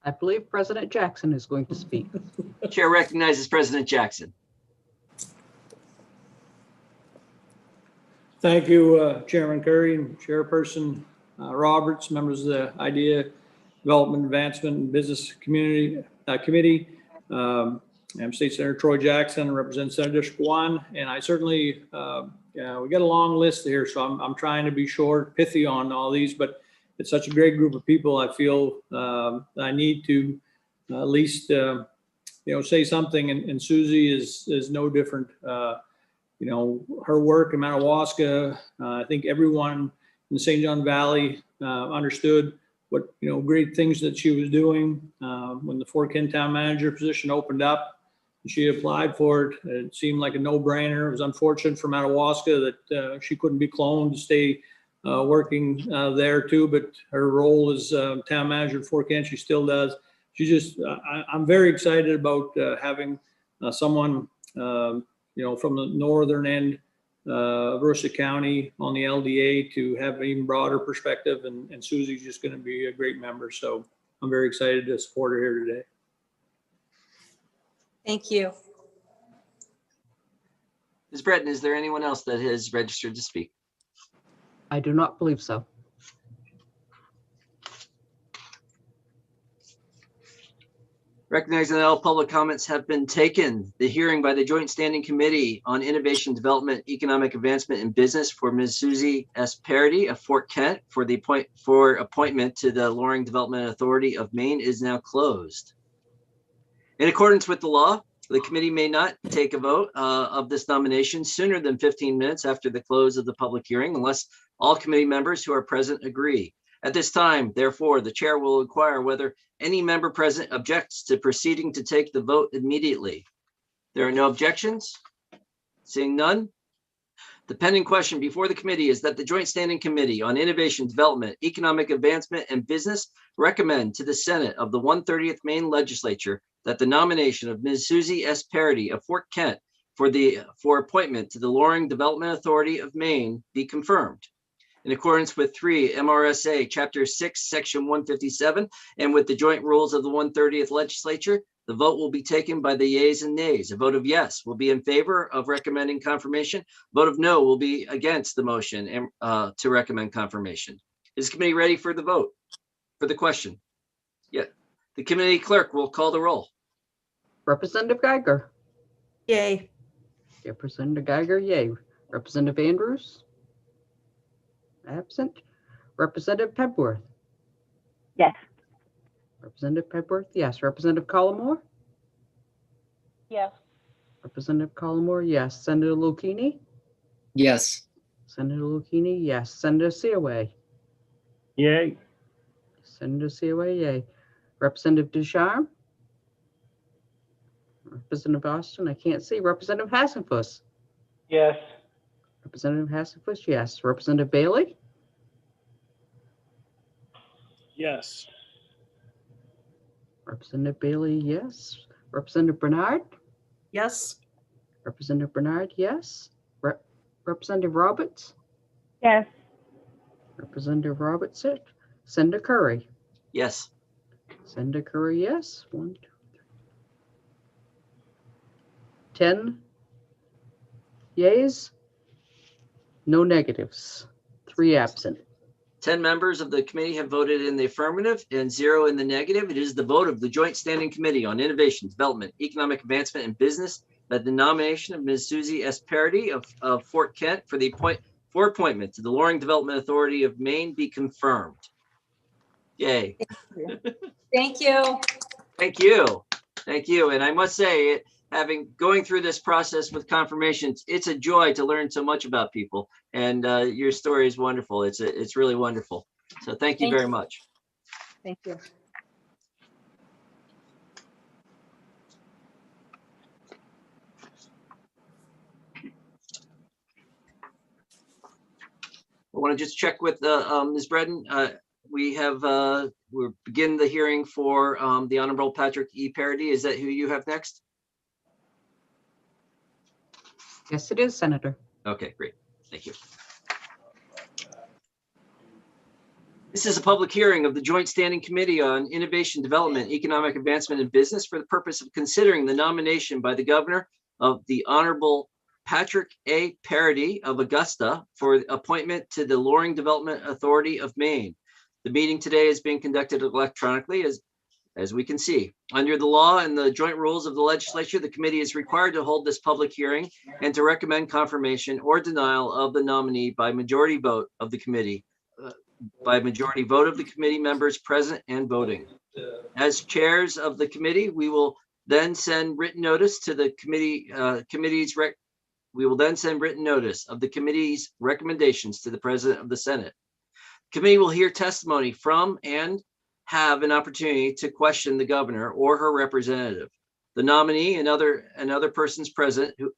I believe President Jackson is going to speak. Chair recognizes President Jackson. Thank you, Chairman Curry and Chairperson Roberts, members of the IDEA Development, Advancement, and Business Committee. I'm State Senator Troy Jackson, I represent Senate District 1, and I certainly, we got a long list here, so I'm trying to be short, pithy on all these, but it's such a great group of people. I feel I need to at least, say something, and Susie is no different. Her work in Madawaska, I think everyone in the St. John Valley understood what, great things that she was doing. When the Fort Kent Town Manager position opened up, she applied for it. It seemed like a no-brainer. It was unfortunate for Madawaska that she couldn't be cloned to stay working there too, but her role as town manager at Fort Kent, she still does. I'm very excited about having someone, from the northern end of Aroostook County on the LDA to have an even broader perspective, and Susie's just going to be a great member. So I'm very excited to support her here today. Thank you. Ms. Breton, is there anyone else that has registered to speak? I do not believe so. Recognizing that all public comments have been taken, the hearing by the Joint Standing Committee on Innovation, Development, Economic Advancement, and Business for Ms. Susie S. Parody of Fort Kent for appointment to the Loring Development Authority of Maine is now closed. In accordance with the law, the committee may not take a vote of this nomination sooner than 15 minutes after the close of the public hearing, unless all committee members who are present agree. At this time, therefore, the chair will inquire whether any member present objects to proceeding to take the vote immediately. There are no objections? Seeing none? The pending question before the committee is that the Joint Standing Committee on Innovation, Development, Economic Advancement, and Business recommend to the Senate of the 130th Maine Legislature that the nomination of Ms. Susie S. Parody of Fort Kent for appointment to the Loring Development Authority of Maine be confirmed. In accordance with 3 MRSA Chapter 6, Section 157, and with the joint rules of the 130th Legislature, the vote will be taken by the yeas and nays. A vote of yes will be in favor of recommending confirmation. A vote of no will be against the motion to recommend confirmation. Is the committee ready for the vote, for the question? Yeah. The committee clerk will call the roll. Representative Geiger. Yay. Representative Geiger, yay. Representative Andrews? Absent. Representative Pepworth? Yes. Representative Pepworth, yes. Representative Collmore? Yes. Representative Collmore, yes. Senator Lucchini? Yes. Senator Lucchini, yes. Senator Seaway? Yay. Senator Seaway, yay. Representative Ducharme? Representative Austin, I can't see. Representative Hassenfuss? Yes. Representative Hassenfuss, yes. Representative Bailey? Yes. Representative Bailey, yes. Representative Bernard? Yes. Representative Bernard, yes. Representative Roberts? Yes. Representative Roberts, it. Senator Curry? Yes. Senator Curry, yes. 1, 2, 3. 10 yeas, no negatives, 3 absent. 10 members of the committee have voted in the affirmative and 0 in the negative. It is the vote of the Joint Standing Committee on Innovation, Development, Economic Advancement, and Business that the nomination of Ms. Susie S. Parody of Fort Kent for appointment to the Loring Development Authority of Maine be confirmed. Yay. Thank you. Thank you. Thank you. And I must say, going through this process with confirmations, it's a joy to learn so much about people. And your story is wonderful. It's really wonderful. So thank you very much. Thank you. I want to just check with Ms. Bredden. We're beginning the hearing for the Honorable Patrick E. Parody. Is that who you have next? Yes, it is, Senator. Okay, great. Thank you. This is a public hearing of the Joint Standing Committee on Innovation, Development, Economic Advancement, and Business for the purpose of considering the nomination by the Governor of the Honorable Patrick A. Parody of Augusta for appointment to the Loring Development Authority of Maine. The meeting today is being conducted electronically, as we can see. Under the law and the joint rules of the legislature, the committee is required to hold this public hearing and to recommend confirmation or denial of the nominee by majority vote of the committee, members present and voting. As chairs of the committee, we will then send written notice to the committee's recommendations to the President of the Senate. The committee will hear testimony from and have an opportunity to question the governor or her representative, the nominee and other persons present who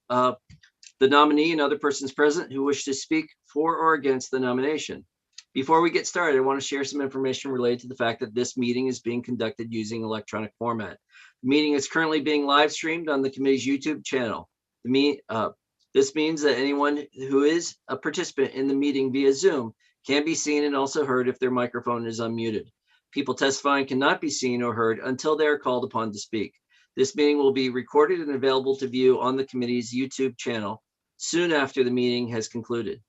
wish to speak for or against the nomination. Before we get started, I want to share some information related to the fact that this meeting is being conducted using electronic format. The meeting is currently being live streamed on the committee's YouTube channel. This means that anyone who is a participant in the meeting via Zoom can be seen and also heard if their microphone is unmuted. People testifying cannot be seen or heard until they are called upon to speak. This meeting will be recorded and available to view on the committee's YouTube channel soon after the meeting has concluded.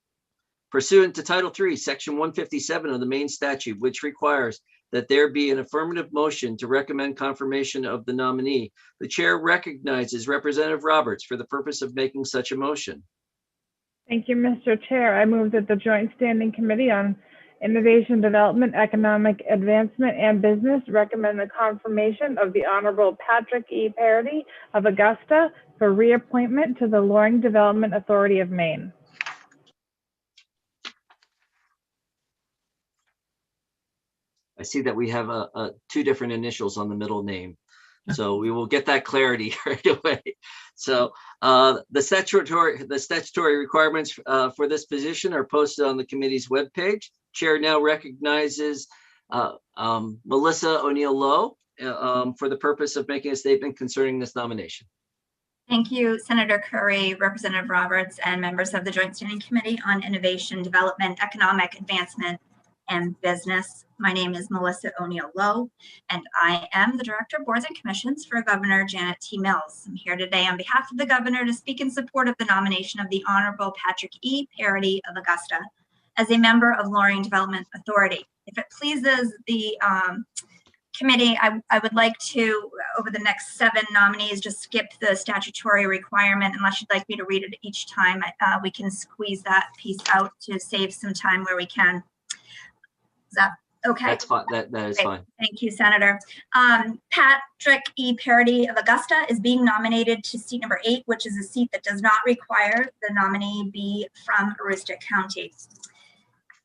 Pursuant to Title III, Section 157 of the Maine statute, which requires that there be an affirmative motion to recommend confirmation of the nominee, the chair recognizes Representative Roberts for the purpose of making such a motion. Thank you, Mr. Chair. I move that the Joint Standing Committee on Innovation, Development, Economic Advancement, and Business recommend the confirmation of the Honorable Patrick E. Parody of Augusta for reappointment to the Loring Development Authority of Maine. see that we have two different initials on the middle name. So we will get that clarity right away. So the statutory requirements for this position are posted on the committee's webpage. Chair now recognizes Melissa O'Neill Lowe for the purpose of making a statement concerning this nomination. Thank you, Senator Curry, Representative Roberts, and members of the Joint Standing Committee on Innovation, Development, Economic Advancement, and Business. My name is Melissa O'Neill Lowe, and I am the Director of Boards and Commissions for Governor Janet T. Mills. I'm here today on behalf of the Governor to speak in support of the nomination of the Honorable Patrick E. Parity of Augusta as a member of Loring Development Authority. If it pleases the committee, I would like to, over the next 7 nominees, just skip the statutory requirement unless you'd like me to read it each time. We can squeeze that piece out to save some time where we can. Is that okay? That's fine. That is fine. Thank you, Senator. Patrick E. Parity of Augusta is being nominated to seat number 8, which is a seat that does not require the nominee be from Aroostook County.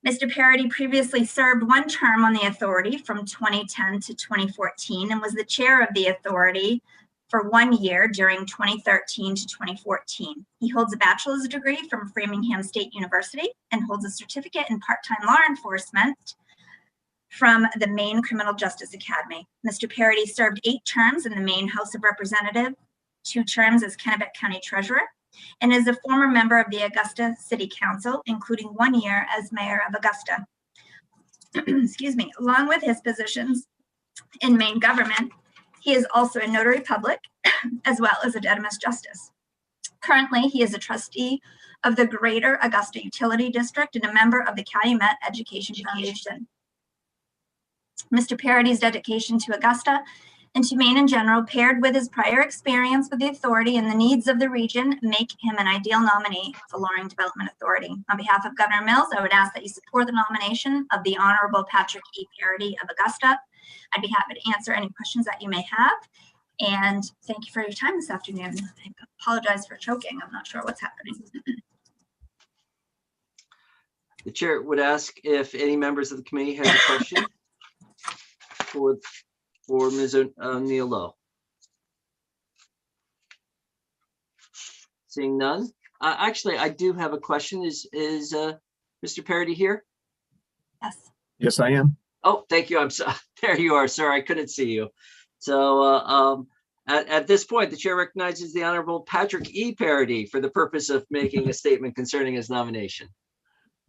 Mr. Parity previously served 1 term on the authority from 2010 to 2014 and was the chair of the authority for 1 year during 2013 to 2014. He holds a bachelor's degree from Framingham State University and holds a certificate in part-time law enforcement from the Maine Criminal Justice Academy. Mr. Parity served 8 terms in the Maine House of Representatives, 2 terms as Kennebec County Treasurer, and is a former member of the Augusta City Council, including 1 year as mayor of Augusta. Excuse me. Along with his positions in Maine government, he is also a notary public as well as a Dedimus Justice. Currently, he is a trustee of the Greater Augusta Utility District and a member of the Calumet Education Foundation. Mr. Parity's dedication to Augusta and to Maine in general, paired with his prior experience with the authority and the needs of the region, make him an ideal nominee for Loring Development Authority. On behalf of Governor Mills, I would ask that you support the nomination of the Honorable Patrick E. Parity of Augusta. I'd be happy to answer any questions that you may have. And thank you for your time this afternoon. I apologize for choking. I'm not sure what's happening. The chair would ask if any members of the committee have a question for Ms. O'Neill Lowe. Seeing none. Actually, I do have a question. Is Mr. Parity here? Yes. Yes, I am. Oh, thank you. I'm sorry. There you are. Sorry, I couldn't see you. So at this point, the chair recognizes the Honorable Patrick E. Parity for the purpose of making a statement concerning his nomination.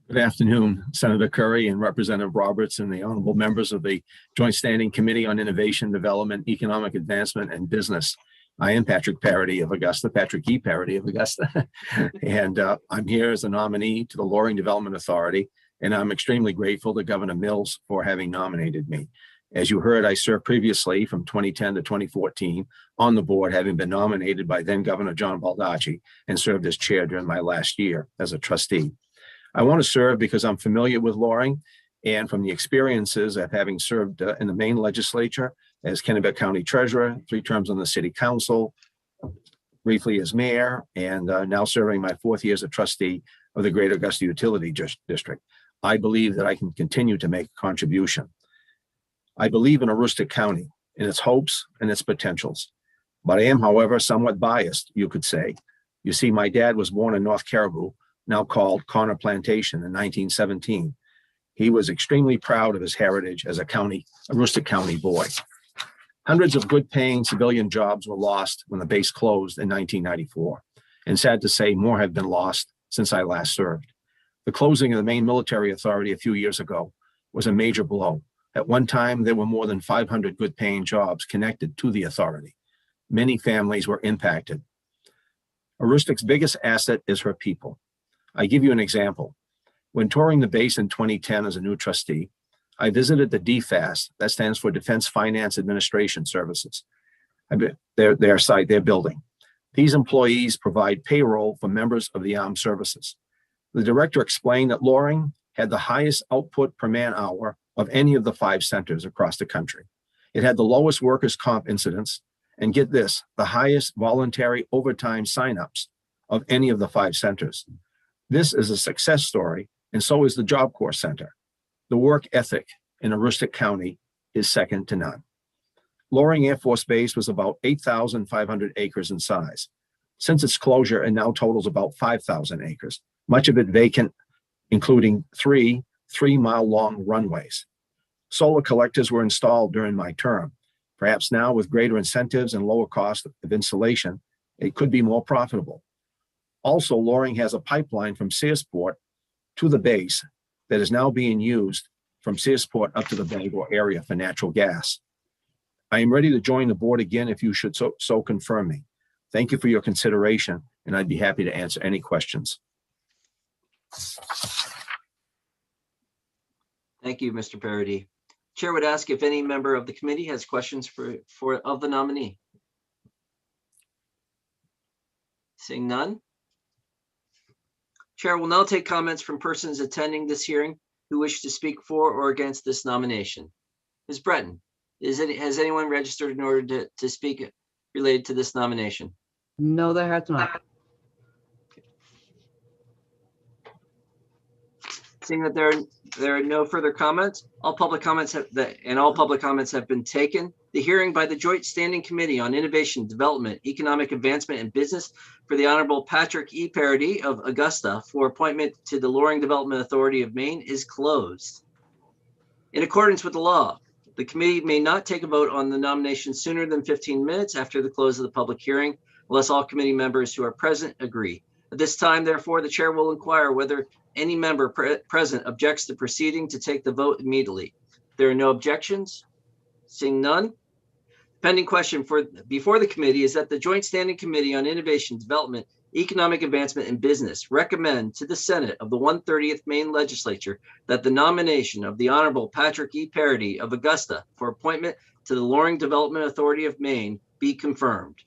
Good afternoon, Senator Curry and Representative Roberts and the honorable members of the Joint Standing Committee on Innovation, Development, Economic Advancement, and Business. I am Patrick Parity of Augusta, Patrick E. Parity of Augusta, and I'm here as a nominee to the Loring Development Authority, and I'm extremely grateful to Governor Mills for having nominated me. As you heard, I served previously from 2010 to 2014 on the board, having been nominated by then Governor John Baldacci and served as chair during my last year as a trustee. I want to serve because I'm familiar with Loring and from the experiences of having served in the Maine legislature as Kennebec County Treasurer, 3 terms on the City Council, briefly as mayor, and now serving my 4th year as a trustee of the Greater Augusta Utility District. I believe that I can continue to make a contribution. I believe in Aroostook County, in its hopes and its potentials. But I am, however, somewhat biased, you could say. You see, my dad was born in North Caribou, now called Connor Plantation, in 1917. He was extremely proud of his heritage as a Aroostook County boy. Hundreds of good-paying civilian jobs were lost when the base closed in 1994. And sad to say, more have been lost since I last served. The closing of the Maine Military Authority a few years ago was a major blow. At one time, there were more than 500 good-paying jobs connected to the authority. Many families were impacted. Aroostook's biggest asset is her people. I give you an example. When touring the base in 2010 as a new trustee, I visited the DFAS, that stands for Defense Finance Administration Services, their site, their building. These employees provide payroll for members of the armed services. The director explained that Loring had the highest output per man hour of any of the 5 centers across the country. It had the lowest workers' comp incidence, and get this, the highest voluntary overtime signups of any of the 5 centers. This is a success story, and so is the Job Corps Center. The work ethic in Aroostook County is second to none. Loring Air Force Base was about 8,500 acres in size. Since its closure, it now totals about 5,000 acres, much of it vacant, including three 3-mile-long runways. Solar collectors were installed during my term. Perhaps now, with greater incentives and lower cost of installation, it could be more profitable. Also, Loring has a pipeline from Searsport to the base that is now being used from Searsport up to the Bangor area for natural gas. I am ready to join the board again if you should so confirm me. Thank you for your consideration, and I'd be happy to answer any questions. Thank you, Mr. Parody. Chair would ask if any member of the committee has questions of the nominee. Seeing none. Chair will now take comments from persons attending this hearing who wish to speak for or against this nomination. Ms. Breton, has anyone registered in order to speak related to this nomination? No, there has not. Seeing that there are no further comments, all public comments have been taken. The hearing by the Joint Standing Committee on Innovation, Development, Economic Advancement, and Business for the Honorable Patrick E. Parody of Augusta for appointment to the Loring Development Authority of Maine is closed. In accordance with the law, the committee may not take a vote on the nomination sooner than 15 minutes after the close of the public hearing, unless all committee members who are present agree. At this time, therefore, the chair will inquire whether any member present objects to proceeding to take the vote immediately. There are no objections. Seeing none. Pending question before the committee is that the Joint Standing Committee on Innovation, Development, Economic Advancement, and Business recommend to the Senate of the 130th Maine Legislature that the nomination of the Honorable Patrick E. Parody of Augusta for appointment to the Loring Development Authority of Maine be confirmed.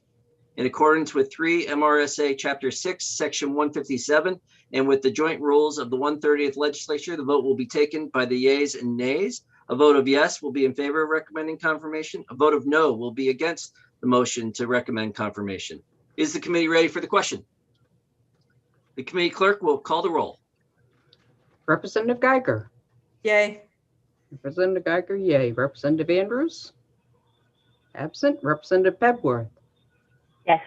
In accordance with 3 MRSA Chapter 6, Section 157, and with the joint rules of the 130th Legislature, the vote will be taken by the yeas and nays. A vote of yes will be in favor of recommending confirmation. A vote of no will be against the motion to recommend confirmation. Is the committee ready for the question? The committee clerk will call the roll. Representative Geiger. Yay. Representative Geiger, yay. Representative Andrews? Absent. Representative Pebworth? Yes.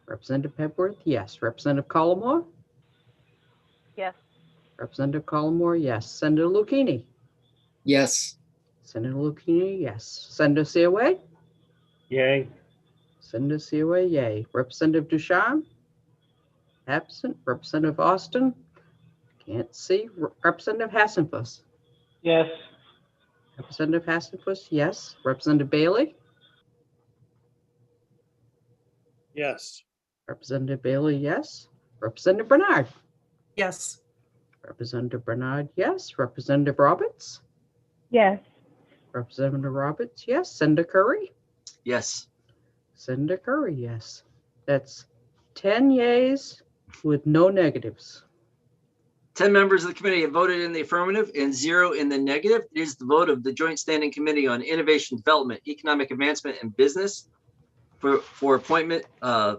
Representative Pebworth, yes. Representative Collmore? Yes. Representative Collmore, yes. Senator Lucchini? Yes. Senator Lucchini, yes. Senator Seaway? Yay. Senator Seaway, yay. Representative Ducharme? Absent. Representative Austin? Can't see. Representative Hassenfuss? Yes. Representative Hassenfuss, yes. Representative Bailey? Yes. Representative Bailey, yes. Representative Bernard? Yes. Representative Bernard, yes. Representative Roberts? Yes. Representative Roberts, yes. Senator Curry? Yes. Senator Curry, yes. That's 10 yeas with no negatives. 10 members of the committee have voted in the affirmative and 0 in the negative. It is the vote of the Joint Standing Committee on Innovation, Development, Economic Advancement, and Business for appointment that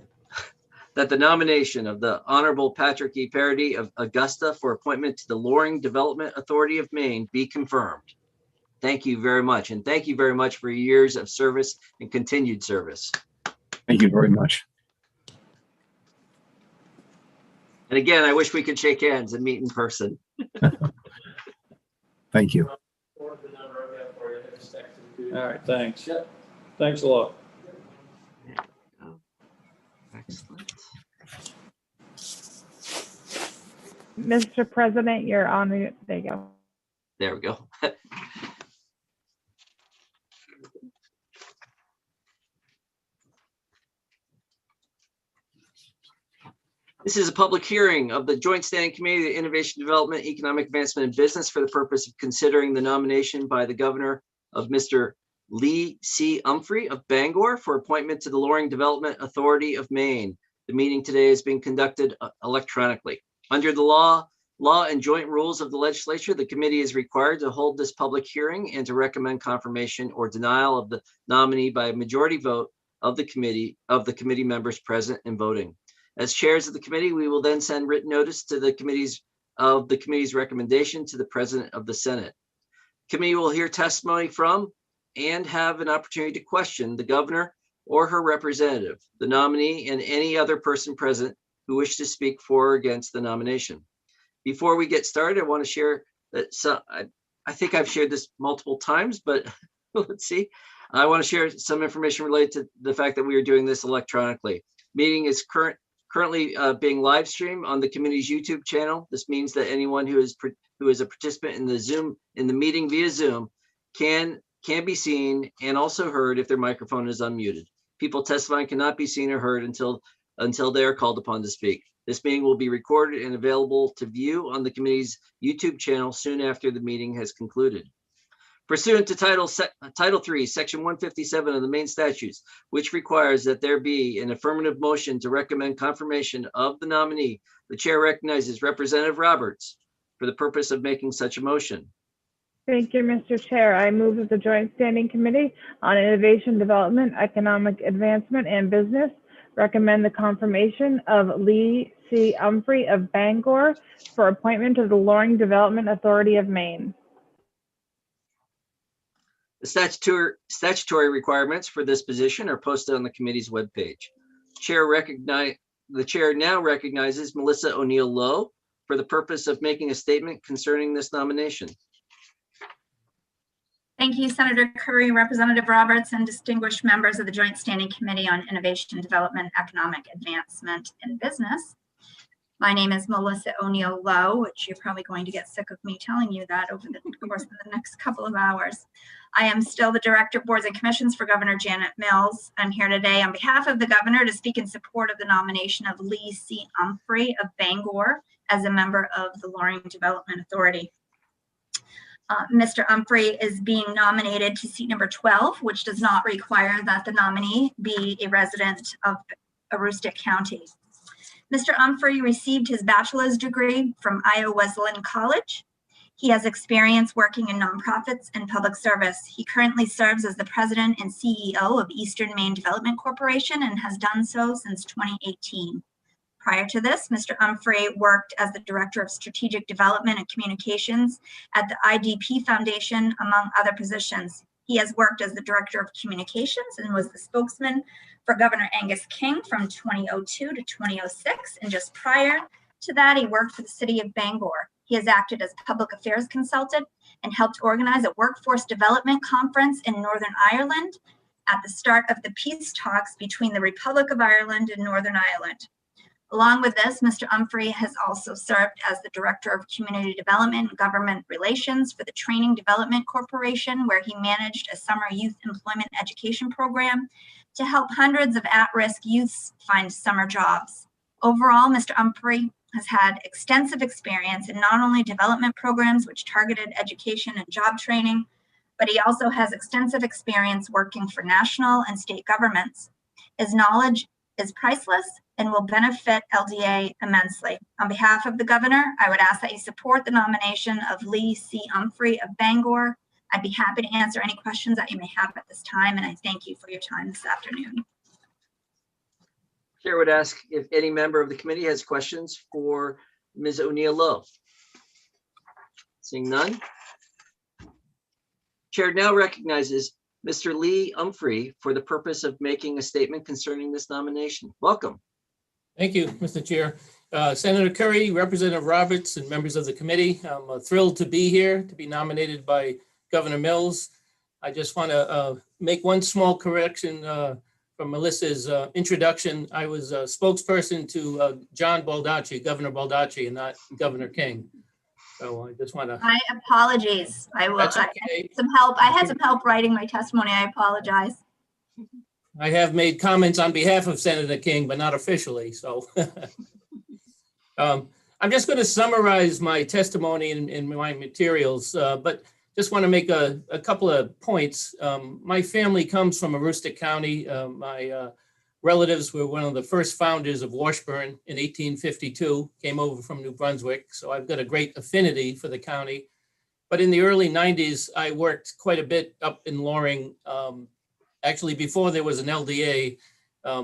the nomination of the Honorable Patrick E. Parody of Augusta for appointment to the Loring Development Authority of Maine be confirmed. Thank you very much. And thank you very much for your years of service and continued service. Thank you very much. And again, I wish we could shake hands and meet in person. Thank you. All right, thanks. Thanks a lot. Excellent. Mr. President, you're on mute. There you go. There we go. This is a public hearing of the Joint Standing Committee of Innovation, Development, Economic Advancement, and Business for the purpose of considering the nomination by the governor of Mr. Lee C. Humphrey of Bangor for appointment to the Loring Development Authority of Maine. The meeting today is being conducted electronically. Under the law and joint rules of the legislature, the committee is required to hold this public hearing and to recommend confirmation or denial of the nominee by a majority vote of the committee members present and voting. As chairs of the committee, we will then send written notice to the committee's recommendation to the President of the Senate. Committee will hear testimony from and have an opportunity to question the governor or her representative, the nominee, and any other person present who wish to speak for or against the nomination. Before we get started, I want to share that I think I've shared this multiple times, but let's see. I want to share some information related to the fact that we are doing this electronically. Meeting is currently being live streamed on the committee's YouTube channel. This means that anyone who is a participant in the meeting via Zoom can be seen and also heard if their microphone is unmuted. People testifying cannot be seen or heard until they are called upon to speak. This meeting will be recorded and available to view on the committee's YouTube channel soon after the meeting has concluded. Pursuant to Title 3, Section 157 of the Maine statutes, which requires that there be an affirmative motion to recommend confirmation of the nominee, the chair recognizes Representative Roberts for the purpose of making such a motion. Thank you, Mr. Chair. I move that the Joint Standing Committee on Innovation, Development, Economic Advancement, and Business recommend the confirmation of Lee C. Umphrey of Bangor for appointment to the Loring Development Authority of Maine. The statutory requirements for this position are posted on the committee's webpage. The chair now recognizes Melissa O'Neill Lowe for the purpose of making a statement concerning this nomination. Thank you, Senator Curry, Representative Roberts, and distinguished members of the Joint Standing Committee on Innovation, Development, Economic Advancement, and Business. My name is Melissa O'Neill Lowe, which you're probably going to get sick of me telling you that over the course of the next couple of hours. I am still the Director of Boards and Commissions for Governor Janet Mills. I'm here today on behalf of the governor to speak in support of the nomination of Lee C. Umphrey of Bangor as a member of the Loring Development Authority. Mr. Umphrey is being nominated to seat number 12, which does not require that the nominee be a resident of Aroostook County. Mr. Umphrey received his bachelor's degree from Iowa Wesleyan College. He has experience working in nonprofits and public service. He currently serves as the president and CEO of Eastern Maine Development Corporation and has done so since 2018. Prior to this, Mr. Umphrey worked as the Director of Strategic Development and Communications at the IDP Foundation, among other positions. He has worked as the Director of Communications and was the spokesman for Governor Angus King from 2002 to 2006. And just prior to that, he worked for the city of Bangor. He has acted as public affairs consultant and helped organize a workforce development conference in Northern Ireland at the start of the peace talks between the Republic of Ireland and Northern Ireland. Along with this, Mr. Umphrey has also served as the Director of Community Development and Government Relations for the Training Development Corporation, where he managed a summer youth employment education program to help hundreds of at-risk youths find summer jobs. Overall, Mr. Umphrey has had extensive experience in not only development programs which targeted education and job training, but he also has extensive experience working for national and state governments. His knowledge is priceless and will benefit LDA immensely. On behalf of the governor, I would ask that you support the nomination of Lee C. Umphrey of Bangor. I'd be happy to answer any questions that you may have at this time, and I thank you for your time this afternoon. Chair would ask if any member of the committee has questions for Ms. O'Neill Lowe. Seeing none. Chair now recognizes Mr. Lee Umphrey for the purpose of making a statement concerning this nomination. Welcome. Thank you, Mr. Chair. Senator Curry, Representative Roberts, and members of the committee, I'm thrilled to be here to be nominated by Governor Mills. I just want to make one small correction from Melissa's introduction. I was a spokesperson to John Baldacci, Governor Baldacci, and not Governor King. So I just want to. My apologies. I will. Okay. I had some help. I had some help writing my testimony. I apologize. I have made comments on behalf of Senator King, but not officially. So I'm just going to summarize my testimony in my materials, but just want to make a couple of points. My family comes from Aroostook County. My relatives were one of the first founders of Washburn in 1852, came over from New Brunswick. So I've got a great affinity for the county. But in the early 90s, I worked quite a bit up in Loring, actually before there was an LDA,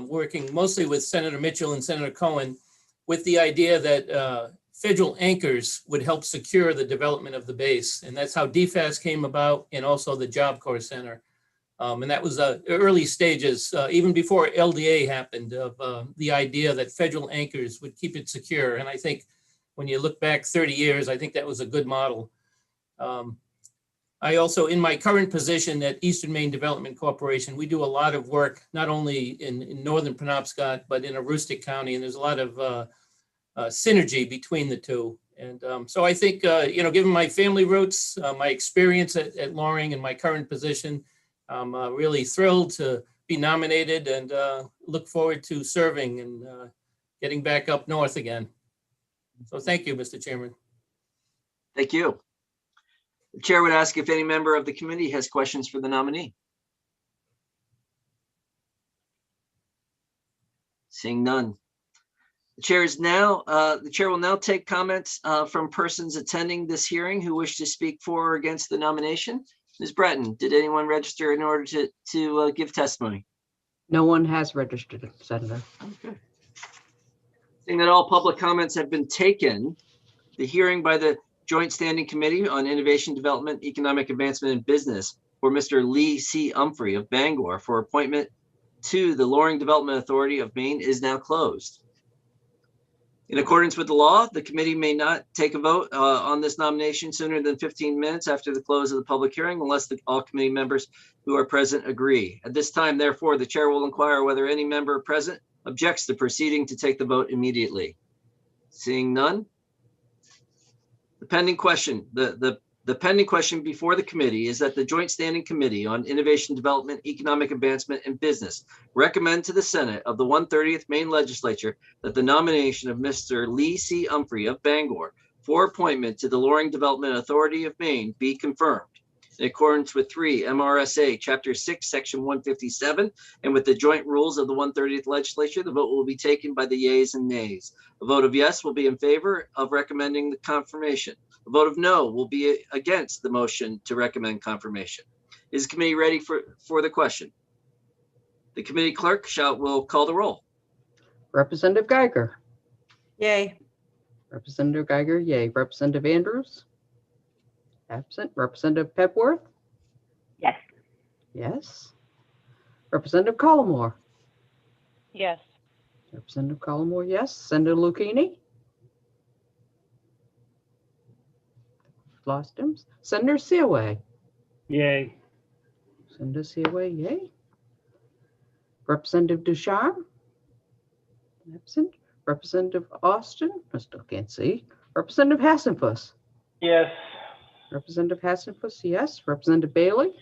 working mostly with Senator Mitchell and Senator Cohen, with the idea that federal anchors would help secure the development of the base. And that's how DFAS came about, and also the Job Corps Center. And that was early stages, even before LDA happened, of the idea that federal anchors would keep it secure. And I think when you look back 30 years, I think that was a good model. I also, in my current position at Eastern Maine Development Corporation, we do a lot of work, not only in northern Penobscot, but in Aroostook County, and there's a lot of synergy between the two. And so I think, given my family roots, my experience at Loring and my current position, I'm really thrilled to be nominated, and look forward to serving and getting back up north again. So thank you, Mr. Chairman. Thank you. The chair would ask if any member of the committee has questions for the nominee. Seeing none. The chair will now take comments from persons attending this hearing who wish to speak for or against the nomination. Ms. Breton, did anyone register in order to give testimony? No one has registered, Senator. Okay. Seeing that all public comments have been taken, the hearing by the Joint Standing Committee on Innovation, Development, Economic Advancement, and Business for Mr. Lee C. Humphrey of Bangor for appointment to the Loring Development Authority of Maine is now closed. In accordance with the law, the committee may not take a vote on this nomination sooner than 15 minutes after the close of the public hearing, unless all committee members who are present agree. At this time, therefore, the chair will inquire whether any member present objects to proceeding to take the vote immediately. Seeing none. The pending question, the pending question before the committee is that the Joint Standing Committee on Innovation, Development, Economic Advancement, and Business recommend to the Senate of the 130th Maine Legislature that the nomination of Mr. Lee C. Humphrey of Bangor for appointment to the Loring Development Authority of Maine be confirmed. In accordance with 3 MRSA Chapter 6, Section 157, and with the joint rules of the 130th Legislature, the vote will be taken by the yeas and nays. A vote of yes will be in favor of recommending the confirmation. A vote of no will be against the motion to recommend confirmation. Is the committee ready for the question? The committee clerk will call the roll. Representative Geiger. Yay. Representative Geiger, yay. Representative Andrews? Absent. Representative Pepworth? Yes. Yes. Representative Collmore? Yes. Representative Collmore, yes. Senator Lucchini? Lost him. Senator Seaway? Yay. Senator Seaway, yay. Representative Ducharme? Absent. Representative Austin? I still can't see. Representative Hassenfuss? Yes. Representative Hassenfuss, yes. Representative Bailey?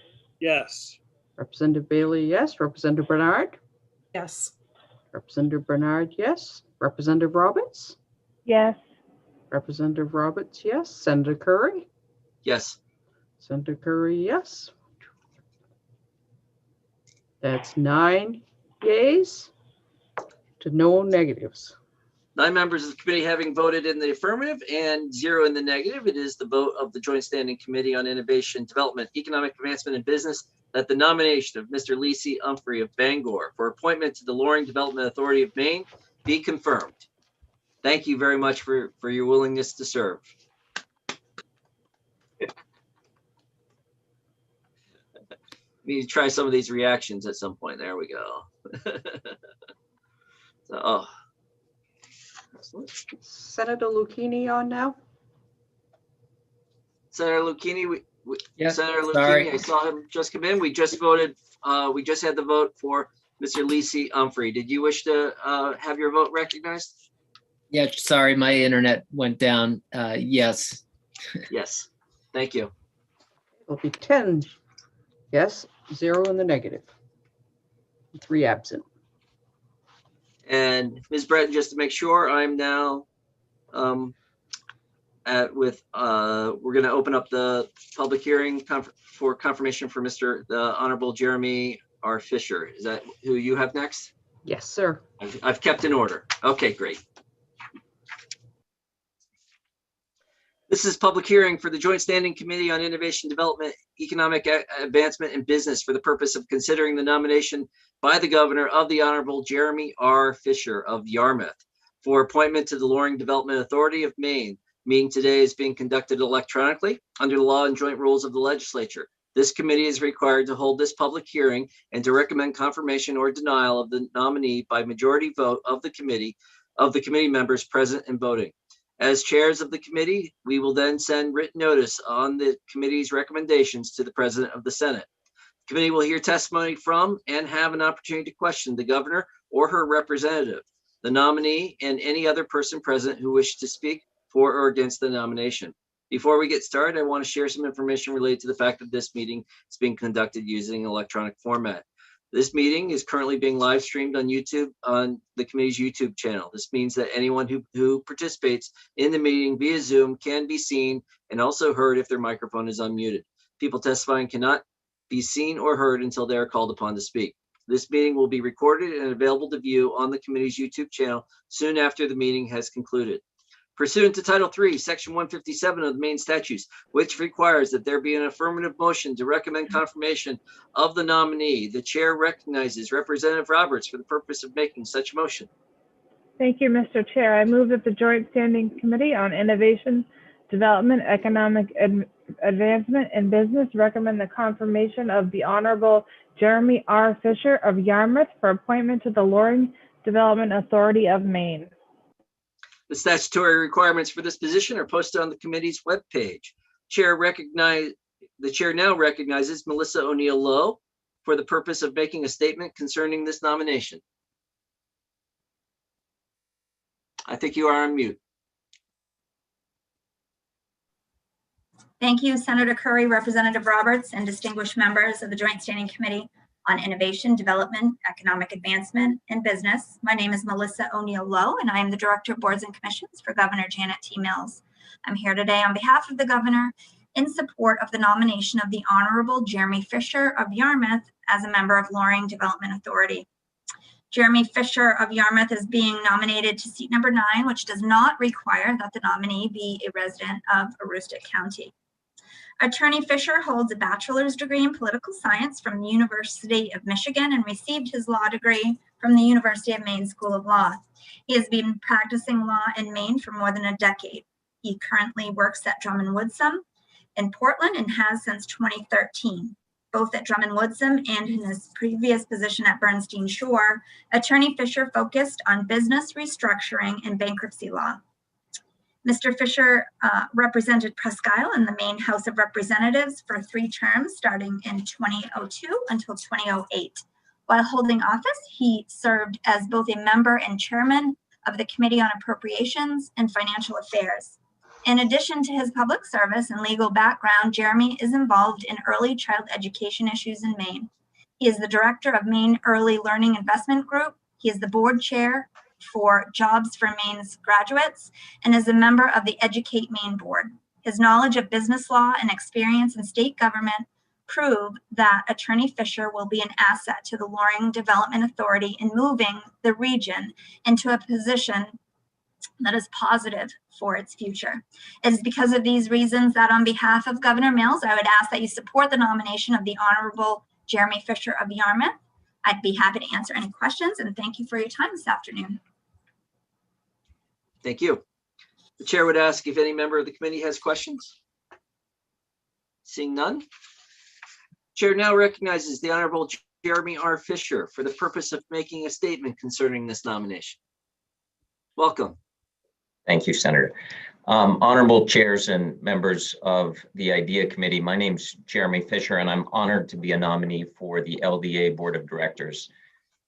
Yes. Representative Bailey, yes. Representative Bernard? Yes. Representative Bernard, yes. Representative Roberts? Yes. Representative Roberts, yes. Senator Curry? Yes. Senator Curry, yes. That's 9 yeas to no negatives. 9 members of the committee having voted in the affirmative and 0 in the negative, it is the vote of the Joint Standing Committee on Innovation, Development, Economic Advancement, and Business that the nomination of Mr. Lee C. Humphrey of Bangor for appointment to the Loring Development Authority of Maine be confirmed. Thank you very much for your willingness to serve. We need to try some of these reactions at some point. There we go. So, excellent. Senator Lucchini on now? Senator Lucchini, Yes, Senator sorry. Lucchini, I saw him just come in. We just voted. We just had the vote for Mr. Lee C. Humphrey. Did you wish to have your vote recognized? Yeah, sorry, my internet went down. Yes. Yes. Thank you. It'll be 10 yes, 0 in the negative. 3 absent. And Ms. Breton, just to make sure, I'm now we're going to open up the public hearing for confirmation for the Honorable Jeremy R. Fisher. Is that who you have next? Yes, sir. I've kept in order. Okay, great. This is public hearing for the Joint Standing Committee on Innovation, Development, Economic Advancement, and Business for the purpose of considering the nomination by the Governor of the Honorable Jeremy R. Fisher of Yarmouth for appointment to the Loring Development Authority of Maine. Meeting today is being conducted electronically under the law and joint rules of the legislature. This committee is required to hold this public hearing and to recommend confirmation or denial of the nominee by majority vote of the committee members present and voting. As chairs of the committee, we will then send written notice on the committee's recommendations to the President of the Senate. The committee will hear testimony from and have an opportunity to question the governor or her representative, the nominee, and any other person present who wishes to speak for or against the nomination. Before we get started, I want to share some information related to the fact that this meeting is being conducted using electronic format. This meeting is currently being live streamed on YouTube, on the committee's YouTube channel. This means that anyone who participates in the meeting via Zoom can be seen and also heard if their microphone is unmuted. People testifying cannot be seen or heard until they are called upon to speak. This meeting will be recorded and available to view on the committee's YouTube channel soon after the meeting has concluded. Pursuant to Title III, Section 157 of the Maine statutes, which requires that there be an affirmative motion to recommend confirmation of the nominee, the chair recognizes Representative Roberts for the purpose of making such motion. Thank you, Mr. Chair. I move that the Joint Standing Committee on Innovation, Development, Economic Advancement, and Business recommend the confirmation of the Honorable Jeremy R. Fisher of Yarmouth for appointment to the Loring Development Authority of Maine. The statutory requirements for this position are posted on the committee's webpage. The chair now recognizes Melissa O'Neill Lowe for the purpose of making a statement concerning this nomination. I think you are on mute. Thank you, Senator Curry, Representative Roberts, and distinguished members of the Joint Standing Committee on Innovation, Development, Economic Advancement, and Business. My name is Melissa O'Neill Lowe, and I am the Director of Boards and Commissions for Governor Janet T. Mills. I'm here today on behalf of the Governor in support of the nomination of the Honorable Jeremy Fisher of Yarmouth as a member of Loring Development Authority. Jeremy Fisher of Yarmouth is being nominated to seat number 9, which does not require that the nominee be a resident of Aroostook County. Attorney Fisher holds a bachelor's degree in political science from the University of Michigan and received his law degree from the University of Maine School of Law. He has been practicing law in Maine for more than a decade. He currently works at Drummond Woodsum in Portland and has since 2013. Both at Drummond Woodsum and in his previous position at Bernstein Shore, Attorney Fisher focused on business restructuring and bankruptcy law. Mr. Fisher represented Presque Isle in the Maine House of Representatives for 3 terms starting in 2002 until 2008. While holding office, he served as both a member and chairman of the Committee on Appropriations and Financial Affairs. In addition to his public service and legal background, Jeremy is involved in early child education issues in Maine. He is the director of Maine Early Learning Investment Group. He is the board chair for Jobs for Maine's Graduates and is a member of the Educate Maine Board. His knowledge of business law and experience in state government prove that Attorney Fisher will be an asset to the Loring Development Authority in moving the region into a position that is positive for its future. It is because of these reasons that on behalf of Governor Mills, I would ask that you support the nomination of the Honorable Jeremy Fisher of Yarmouth. I'd be happy to answer any questions, and thank you for your time this afternoon. Thank you. The chair would ask if any member of the committee has questions. Seeing none. Chair now recognizes the Honorable Jeremy R. Fisher for the purpose of making a statement concerning this nomination. Welcome. Thank you, Senator. Honorable chairs and members of the IDEA Committee, my name's Jeremy Fisher, and I'm honored to be a nominee for the LDA Board of Directors.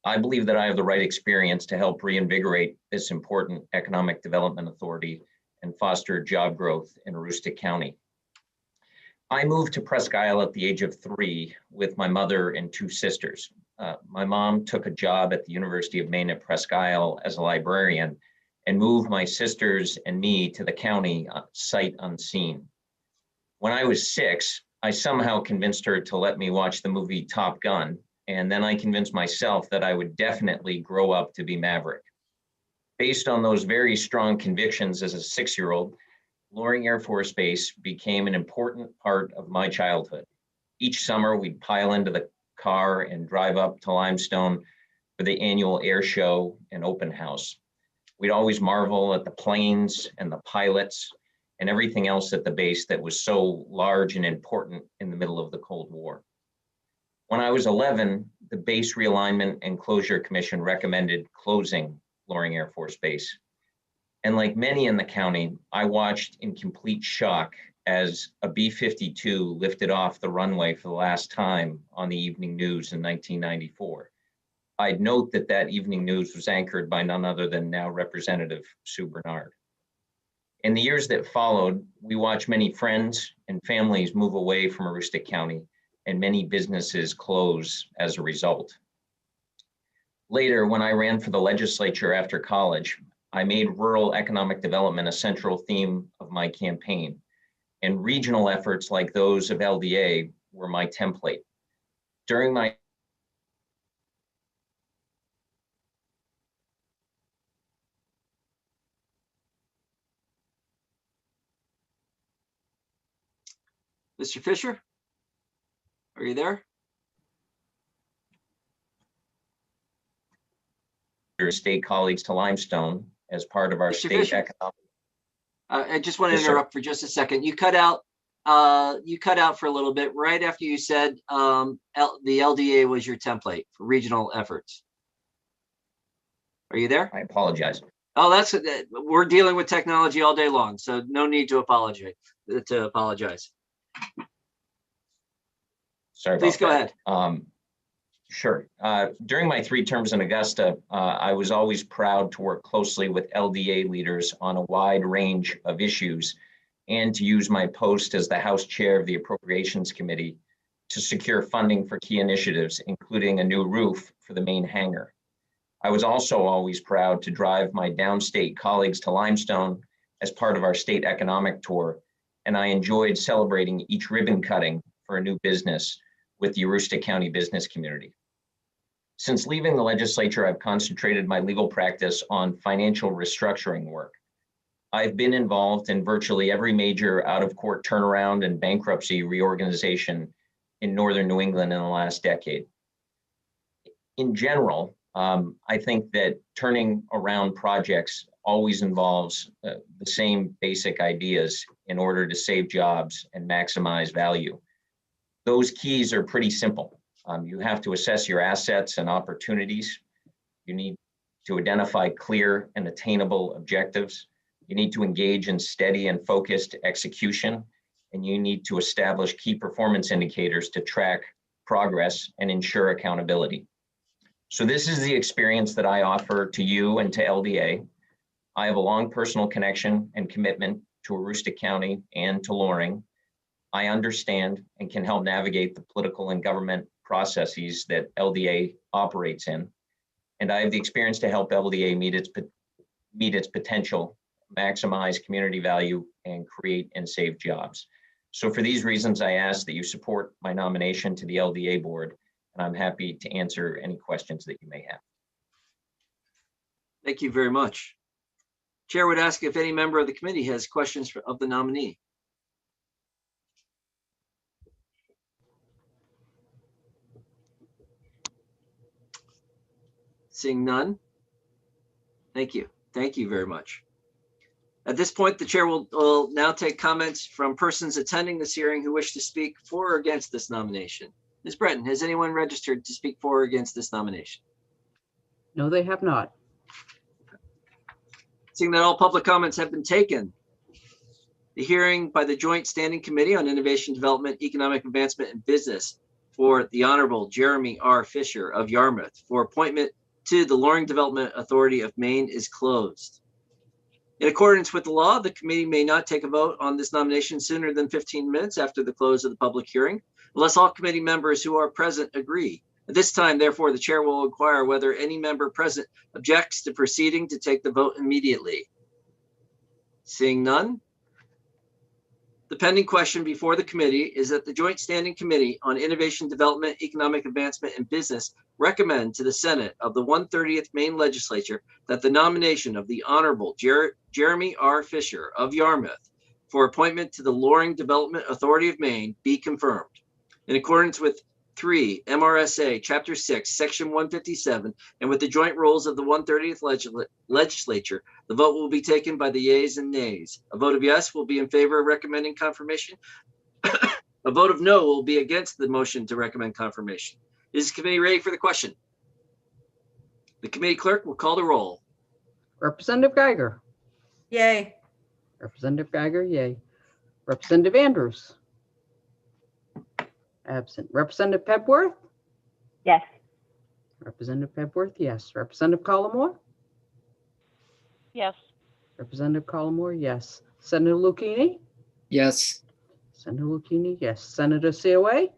I believe that I have the right experience to help reinvigorate this important economic development authority and foster job growth in Aroostook County. I moved to Presque Isle at the age of 3 with my mother and 2 sisters. My mom took a job at the University of Maine at Presque Isle as a librarian and moved my sisters and me to the county sight unseen. When I was 6, I somehow convinced her to let me watch the movie Top Gun, and then I convinced myself that I would definitely grow up to be Maverick. Based on those very strong convictions as a 6-year-old, Loring Air Force Base became an important part of my childhood. Each summer, we'd pile into the car and drive up to Limestone for the annual air show and open house. We'd always marvel at the planes and the pilots and everything else at the base that was so large and important in the middle of the Cold War. When I was 11, the Base Realignment and Closure Commission recommended closing Loring Air Force Base. And like many in the county, I watched in complete shock as a B-52 lifted off the runway for the last time on the evening news in 1994. I'd note that that evening news was anchored by none other than now Representative Sue Bernard. In the years that followed, we watched many friends and families move away from Aroostook County and many businesses close as a result. Later, when I ran for the legislature after college, I made rural economic development a central theme of my campaign, and regional efforts like those of LDA were my template. During my Mr. Fisher, are you there? State colleagues to Limestone as part of our Mr. state Fisher? economic. I just want to Yes, sir. interrupt for just a second. You cut out for a little bit right after you said the LDA was your template for regional efforts. Are you there? I apologize. Oh, we're dealing with technology all day long, so no need to apologize. Sorry. Please go about ahead. that. Sure. During my 3 terms in Augusta, I was always proud to work closely with LDA leaders on a wide range of issues and to use my post as the House Chair of the Appropriations Committee to secure funding for key initiatives, including a new roof for the main hangar. I was also always proud to drive my downstate colleagues to Limestone as part of our state economic tour, and I enjoyed celebrating each ribbon cutting for a new business with the Aroostook County business community. Since leaving the legislature, I've concentrated my legal practice on financial restructuring work. I've been involved in virtually every major out-of-court turnaround and bankruptcy reorganization in Northern New England in the last decade. In general, I think that turning around projects always involves the same basic ideas in order to save jobs and maximize value. Those keys are pretty simple. You have to assess your assets and opportunities. You need to identify clear and attainable objectives. You need to engage in steady and focused execution, and you need to establish key performance indicators to track progress and ensure accountability. So this is the experience that I offer to you and to LDA. I have a long personal connection and commitment to Aroostook County and to Loring. I understand and can help navigate the political and government processes that LDA operates in. And I have the experience to help LDA meet its potential, maximize community value, and create and save jobs. So for these reasons, I ask that you support my nomination to the LDA board, and I'm happy to answer any questions that you may have. Thank you very much. Chair would ask if any member of the committee has questions of the nominee. Seeing none. Thank you. Thank you very much. At this point, the chair will now take comments from persons attending this hearing who wish to speak for or against this nomination. Ms. Breton, has anyone registered to speak for or against this nomination? No, they have not. Seeing that all public comments have been taken, the hearing by the Joint Standing Committee on Innovation, Development, Economic Advancement, and Business for the Honorable Jeremy R. Fisher of Yarmouth for appointment to the Loring Development Authority of Maine is closed. In accordance with the law, the committee may not take a vote on this nomination sooner than 15 minutes after the close of the public hearing, unless all committee members who are present agree. At this time, therefore, the chair will inquire whether any member present objects to proceeding to take the vote immediately. Seeing none, the pending question before the committee is that the Joint Standing Committee on Innovation, Development, Economic Advancement, and Business recommend to the Senate of the 130th Maine Legislature that the nomination of the Honorable Jeremy R. Fisher of Yarmouth for appointment to the Loring Development Authority of Maine be confirmed. In accordance with 3 MRSA Chapter 6, Section 157, and with the joint rules of the 130th Legislature, the vote will be taken by the yeas and nays. A vote of yes will be in favor of recommending confirmation. A vote of no will be against the motion to recommend confirmation. Is the committee ready for the question? The committee clerk will call the roll. Representative Geiger. Yay. Representative Geiger, yay. Representative Andrews. Absent. Representative Pepworth? Yes. Representative Pepworth, yes. Representative Collmore? Yes. Representative Collmore, yes. Senator Lucchini? Yes. Senator Lucchini, yes. Senator COA?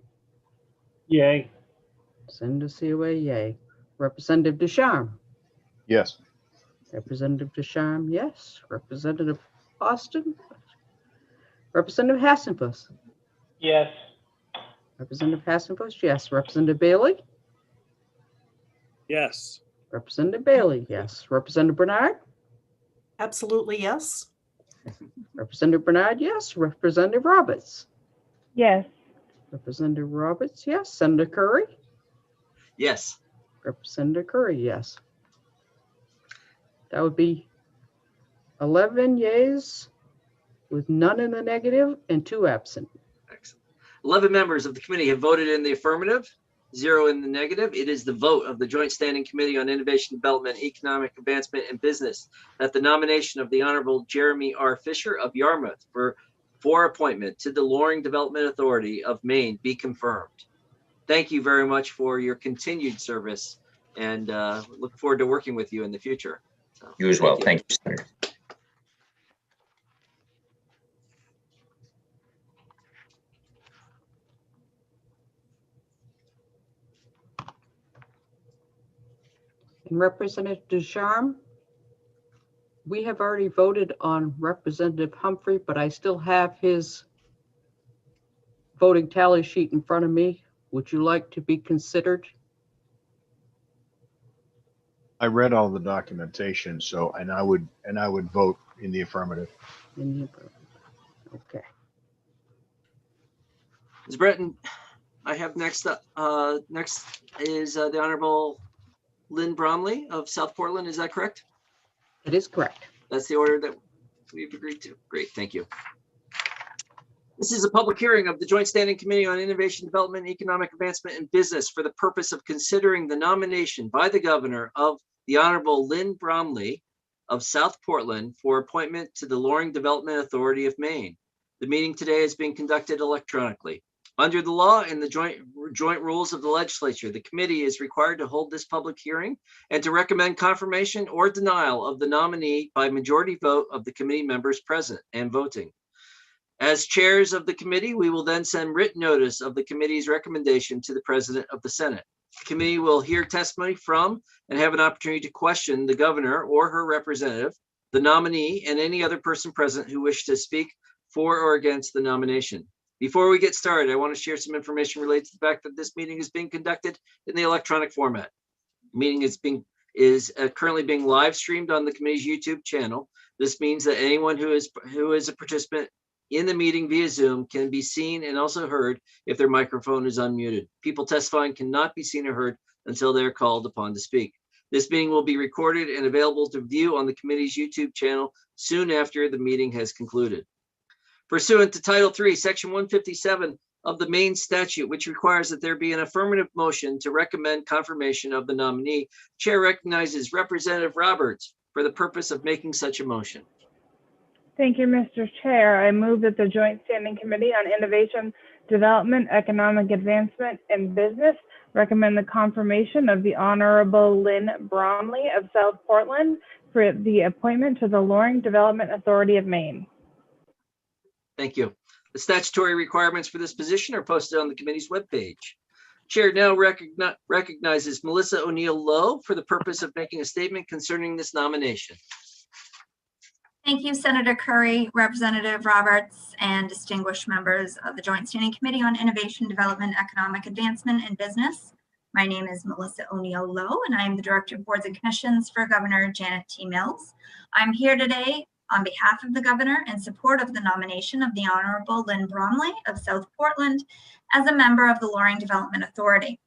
Yay. Senator COA, yay. Representative Deschamps? Yes. Representative Deschamps, yes. Representative Austin? Representative Hassenfuss? Yes. Representative Hassenfuss, yes. Representative Bailey? Yes. Representative Bailey, yes. Representative Bernard? Absolutely, yes. Representative Bernard, yes. Representative Roberts? Yes. Representative Roberts, yes. Senator Curry? Yes. Representative Curry, yes. That would be 11 yeas with none in the negative and 2 absent. Excellent. 11 members of the committee have voted in the affirmative, 0 in the negative. It is the vote of the Joint Standing Committee on Innovation, Development, Economic Advancement, and Business that the nomination of the Honorable Jeremy R. Fisher of Yarmouth for appointment to the Loring Development Authority of Maine be confirmed. Thank you very much for your continued service, and look forward to working with you in the future. So, You as well. Thank you, Senator. And Representative Deschamps, we have already voted on Representative Humphrey, but I still have his voting tally sheet in front of me. Would you like to be considered? I read all the documentation, so, and I would vote in the affirmative. Okay. Ms. Breton, I have next up, next is the Honorable Lynn Bromley of South Portland. Is that correct? It is correct. That's the order that we've agreed to. Great, thank you. This is a public hearing of the Joint Standing Committee on Innovation, Development, Economic Advancement, and Business for the purpose of considering the nomination by the governor of the Honorable Lynn Bromley of South Portland for appointment to the Loring Development Authority of Maine. The meeting today is being conducted electronically. Under the law and the joint rules of the legislature, the committee is required to hold this public hearing and to recommend confirmation or denial of the nominee by majority vote of the committee members present and voting. As chairs of the committee, we will then send written notice of the committee's recommendation to the President of the Senate. The committee will hear testimony from and have an opportunity to question the governor or her representative, the nominee, and any other person present who wishes to speak for or against the nomination. Before we get started, I want to share some information related to the fact that this meeting is being conducted in the electronic format. The meeting is currently being live streamed on the committee's YouTube channel. This means that anyone who is a participant in the meeting via Zoom can be seen and also heard if their microphone is unmuted. People testifying cannot be seen or heard until they are called upon to speak. This meeting will be recorded and available to view on the committee's YouTube channel soon after the meeting has concluded. Pursuant to Title III, Section 157 of the Maine statute, which requires that there be an affirmative motion to recommend confirmation of the nominee, Chair recognizes Representative Roberts for the purpose of making such a motion. Thank you, Mr. Chair. I move that the Joint Standing Committee on Innovation, Development, Economic Advancement, and Business recommend the confirmation of the Honorable Lynn Bromley of South Portland for the appointment to the Loring Development Authority of Maine. Thank you. The statutory requirements for this position are posted on the committee's webpage. Chair now recognizes Melissa O'Neill Lowe for the purpose of making a statement concerning this nomination. Thank you, Senator Curry, Representative Roberts, and distinguished members of the Joint Standing Committee on Innovation, Development, Economic Advancement, and Business. My name is Melissa O'Neill Lowe, and I am the Director of Boards and Commissions for Governor Janet T. Mills. I'm here today on behalf of the governor in support of the nomination of the Honorable Lynn Bromley of South Portland as a member of the Loring Development Authority.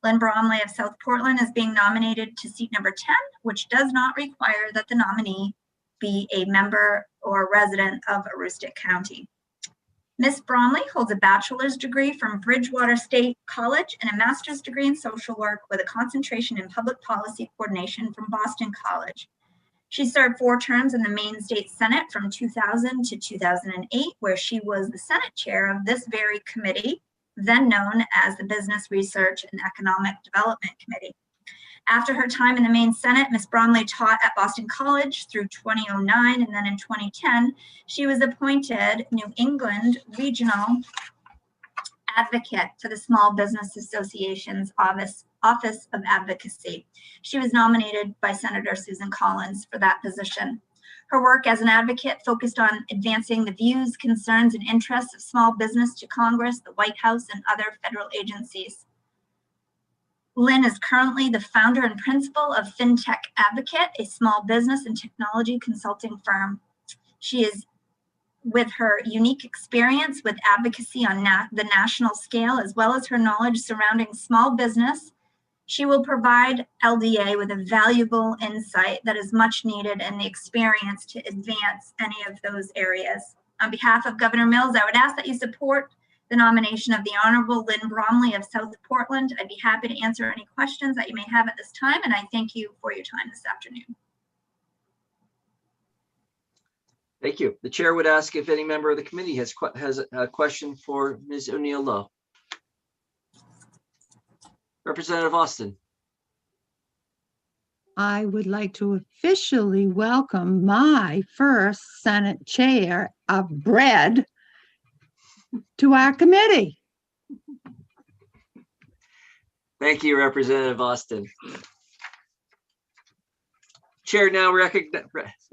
Lynn Bromley of South Portland is being nominated to seat number 10, which does not require that the nominee be a member or resident of Aroostook County. Ms. Bromley holds a bachelor's degree from Bridgewater State College and a master's degree in social work with a concentration in public policy coordination from Boston College. She served 4 terms in the Maine State Senate from 2000 to 2008, where she was the Senate chair of this very committee, then known as the Business Research and Economic Development Committee. After her time in the Maine Senate, Ms. Bromley taught at Boston College through 2009, and then in 2010, she was appointed New England Regional Advocate for the Small Business Association's Office of Advocacy. She was nominated by Senator Susan Collins for that position. Her work as an advocate focused on advancing the views, concerns, and interests of small business to Congress, the White House, and other federal agencies. Lynn is currently the founder and principal of FinTech Advocate, a small business and technology consulting firm. She is, with her unique experience with advocacy on the national scale, as well as her knowledge surrounding small business, she will provide LDA with a valuable insight that is much needed and the experience to advance any of those areas. On behalf of Governor Mills, I would ask that you support the nomination of the Honorable Lynn Bromley of South Portland. I'd be happy to answer any questions that you may have at this time, and I thank you for your time this afternoon. Thank you. The chair would ask if any member of the committee has a question for Ms. O'Neill Lowe. Representative Austin. I would like to officially welcome my first Senate chair of bread to our committee. Thank you, Representative Austin. The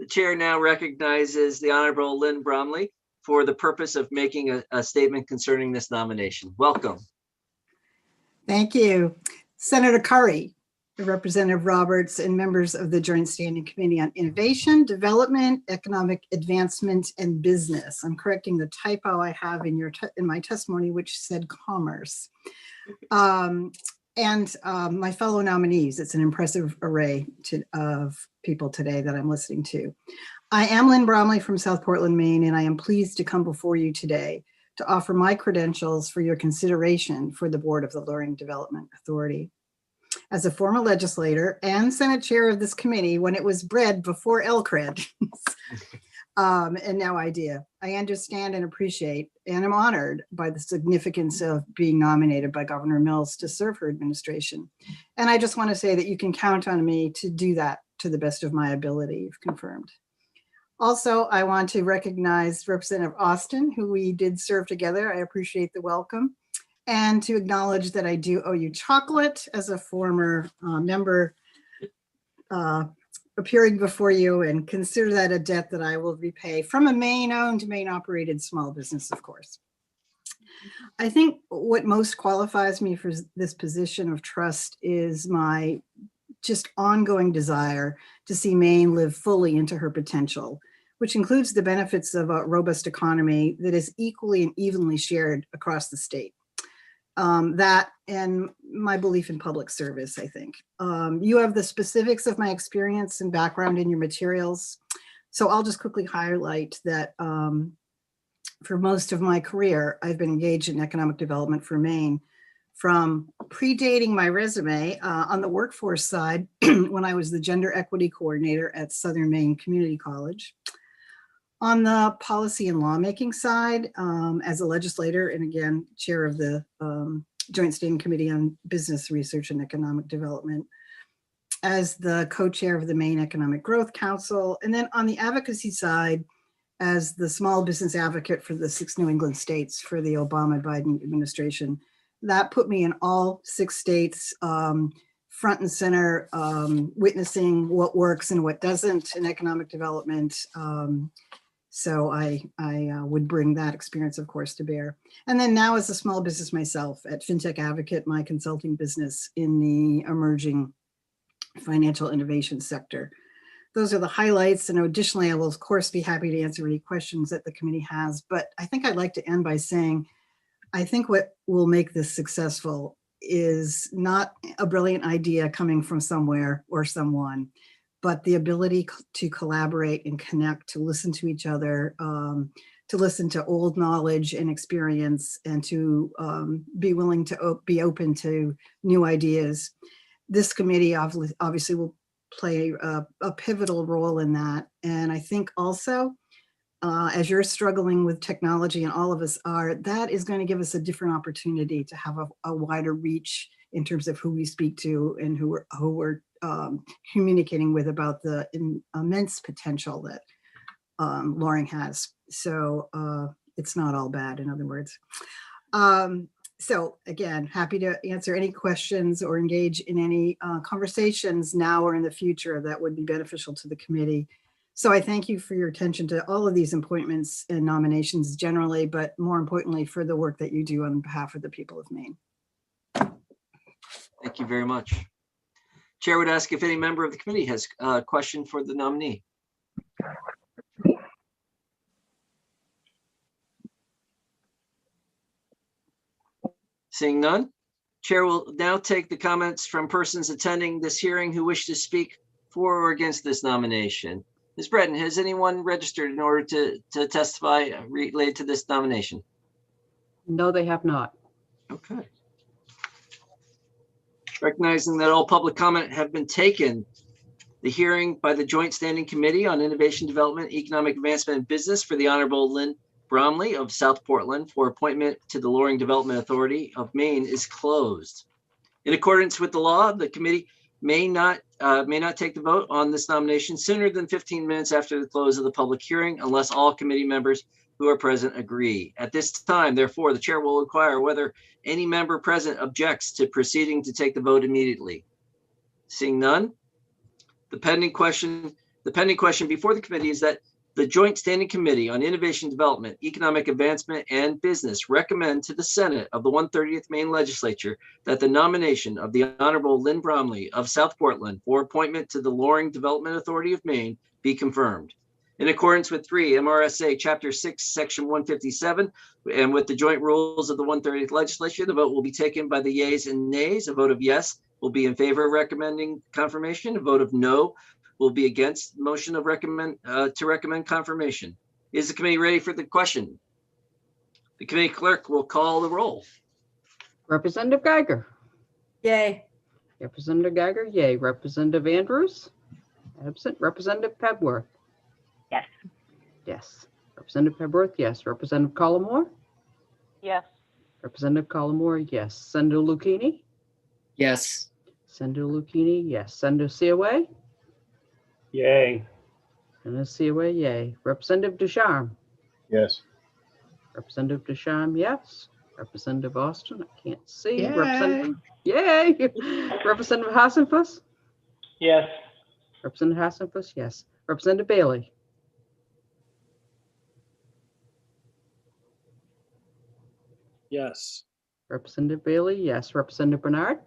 chair now recognizes the Honorable Lynn Bromley for the purpose of making a statement concerning this nomination. Welcome. Thank you. Senator Curry, Representative Roberts, and members of the Joint Standing Committee on Innovation, Development, Economic Advancement, and Business. I'm correcting the typo I have in my testimony, which said commerce. And my fellow nominees. It's an impressive array of people today that I'm listening to. I am Lynn Bromley from South Portland, Maine, and I am pleased to come before you today to offer my credentials for your consideration for the board of the Loring Development Authority. As a former legislator and Senate chair of this committee when it was bred before LCRED, and now IDEA, I understand and appreciate and am honored by the significance of being nominated by Governor Mills to serve her administration. And I just want to say that you can count on me to do that to the best of my ability, if confirmed. Also, I want to recognize Representative Austin, who we did serve together. I appreciate the welcome. And to acknowledge that I do owe you chocolate as a former member appearing before you, and consider that a debt that I will repay from a Maine-owned, Maine-operated small business, of course. I think what most qualifies me for this position of trust is my just ongoing desire to see Maine live fully into her potential, which includes the benefits of a robust economy that is equally and evenly shared across the state. That and my belief in public service, I think. You have the specifics of my experience and background in your materials. So I'll just quickly highlight that for most of my career, I've been engaged in economic development for Maine, from predating my resume on the workforce side when I was the gender equity coordinator at Southern Maine Community College. On the policy and lawmaking side, as a legislator and again, chair of the Joint Standing Committee on Business Research and Economic Development, as the co-chair of the Maine Economic Growth Council, and then on the advocacy side, as the small business advocate for the 6 New England states for the Obama-Biden administration. That put me in all 6 states, front and center, witnessing what works and what doesn't in economic development. So I would bring that experience, of course, to bear. And then now as a small business myself at FinTech Advocate, my consulting business in the emerging financial innovation sector. those are the highlights. And additionally, I will of course be happy to answer any questions that the committee has. But I think I'd like to end by saying, I think what will make this successful is not a brilliant idea coming from somewhere or someone, but the ability to collaborate and connect, to listen to each other, to listen to old knowledge and experience, and to be willing to be open to new ideas. This committee obviously will play a pivotal role in that. And I think also, as you're struggling with technology, and all of us are, that is going to give us a different opportunity to have a wider reach in terms of who we speak to and who we're communicating with about the immense potential that Loring has. So it's not all bad, in other words. So again, happy to answer any questions or engage in any conversations now or in the future that would be beneficial to the committee. So I thank you for your attention to all of these appointments and nominations generally, but more importantly for the work that you do on behalf of the people of Maine. Thank you very much. Chair would ask if any member of the committee has a question for the nominee. Seeing none, Chair will now take the comments from persons attending this hearing who wish to speak for or against this nomination. Ms. Breton, has anyone registered in order to testify related to this nomination? No, they have not. Okay. Recognizing that all public comment have been taken, the hearing by the Joint Standing Committee on Innovation, Development, Economic Advancement, and Business for the Honorable Lynn Bromley of South Portland for appointment to the Loring Development Authority of Maine is closed. In accordance with the law, the committee may not take the vote on this nomination sooner than 15 minutes after the close of the public hearing, unless all committee members who are present agree. At this time, therefore, the chair will inquire whether any member present objects to proceeding to take the vote immediately. Seeing none, the pending question before the committee is that the Joint Standing Committee on Innovation, Development, Economic Advancement, and Business recommend to the Senate of the 130th Maine Legislature that the nomination of the Honorable Lynn Bromley of South Portland for appointment to the Loring Development Authority of Maine be confirmed. In accordance with 3 MRSA Chapter 6, Section 157, and with the joint rules of the 130th Legislature, the vote will be taken by the yeas and nays. A vote of yes will be in favor of recommending confirmation. A vote of no will be against the motion of recommend confirmation. Is the committee ready for the question? The committee clerk will call the roll. Representative Geiger. Yay. Representative Geiger, yay. Representative Andrews, absent. Representative Pebworth. Yes. Yes. Representative Pebworth, yes. Representative Collmore. Yes. Representative Collmore, yes. Senator Lucchini. Yes. Senator Lucchini, yes. Senator Seaway. Yay. Senator Seaway, yay. Representative Ducharme. Yes. Representative Ducharme, yes. Representative Austin, I can't see. Yay. Yay. Representative Hassenfuss. Yes. Representative Hassenfuss, yes. Representative Bailey. Yes. Representative Bailey, yes. Representative Bernard.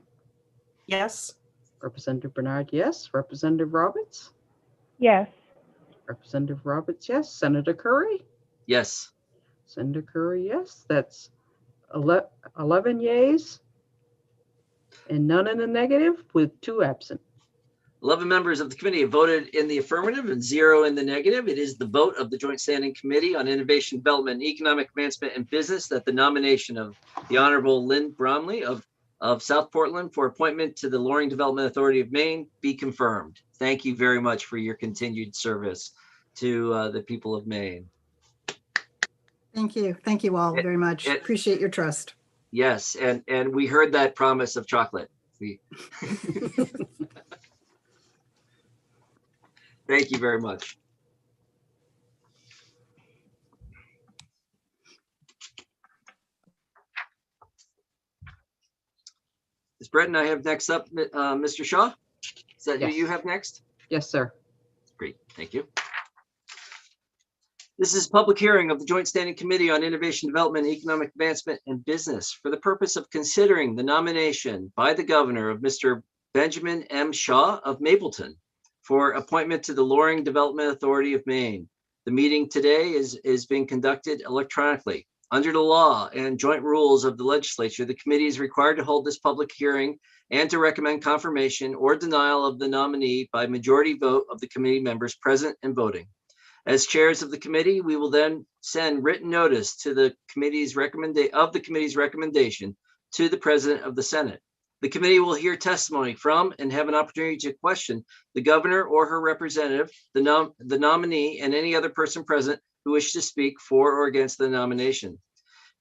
Yes. Representative Bernard, yes. Representative Roberts. Yes. Representative Roberts, yes. Senator Curry. Yes. Senator Curry, yes. That's 11 yeas and none in the negative with 2 absent. 11 members of the committee have voted in the affirmative and 0 in the negative. It is the vote of the Joint Standing Committee on Innovation, Development, Economic Advancement, and Business that the nomination of the Honorable Lynn Bromley of South Portland for appointment to the Loring Development Authority of Maine be confirmed. Thank you very much for your continued service to the people of Maine. Thank you. Thank you all very much. Appreciate your trust. Yes, and we heard that promise of chocolate. Thank you very much. Ms. Breton, I have next up Mr. Shaw. Is that who you have next? Yes, sir. Great, thank you. This is a public hearing of the Joint Standing Committee on Innovation, Development, Economic Advancement, and Business for the purpose of considering the nomination by the governor of Mr. Benjamin M. Shaw of Mapleton for appointment to the Loring Development Authority of Maine. The meeting today is being conducted electronically. Under the law and joint rules of the legislature, the committee is required to hold this public hearing and to recommend confirmation or denial of the nominee by majority vote of the committee members present and voting. As chairs of the committee, we will then send written notice to the committee's recommendation to the President of the Senate. The committee will hear testimony from and have an opportunity to question the governor or her representative, the nominee, and any other person present who wish to speak for or against the nomination.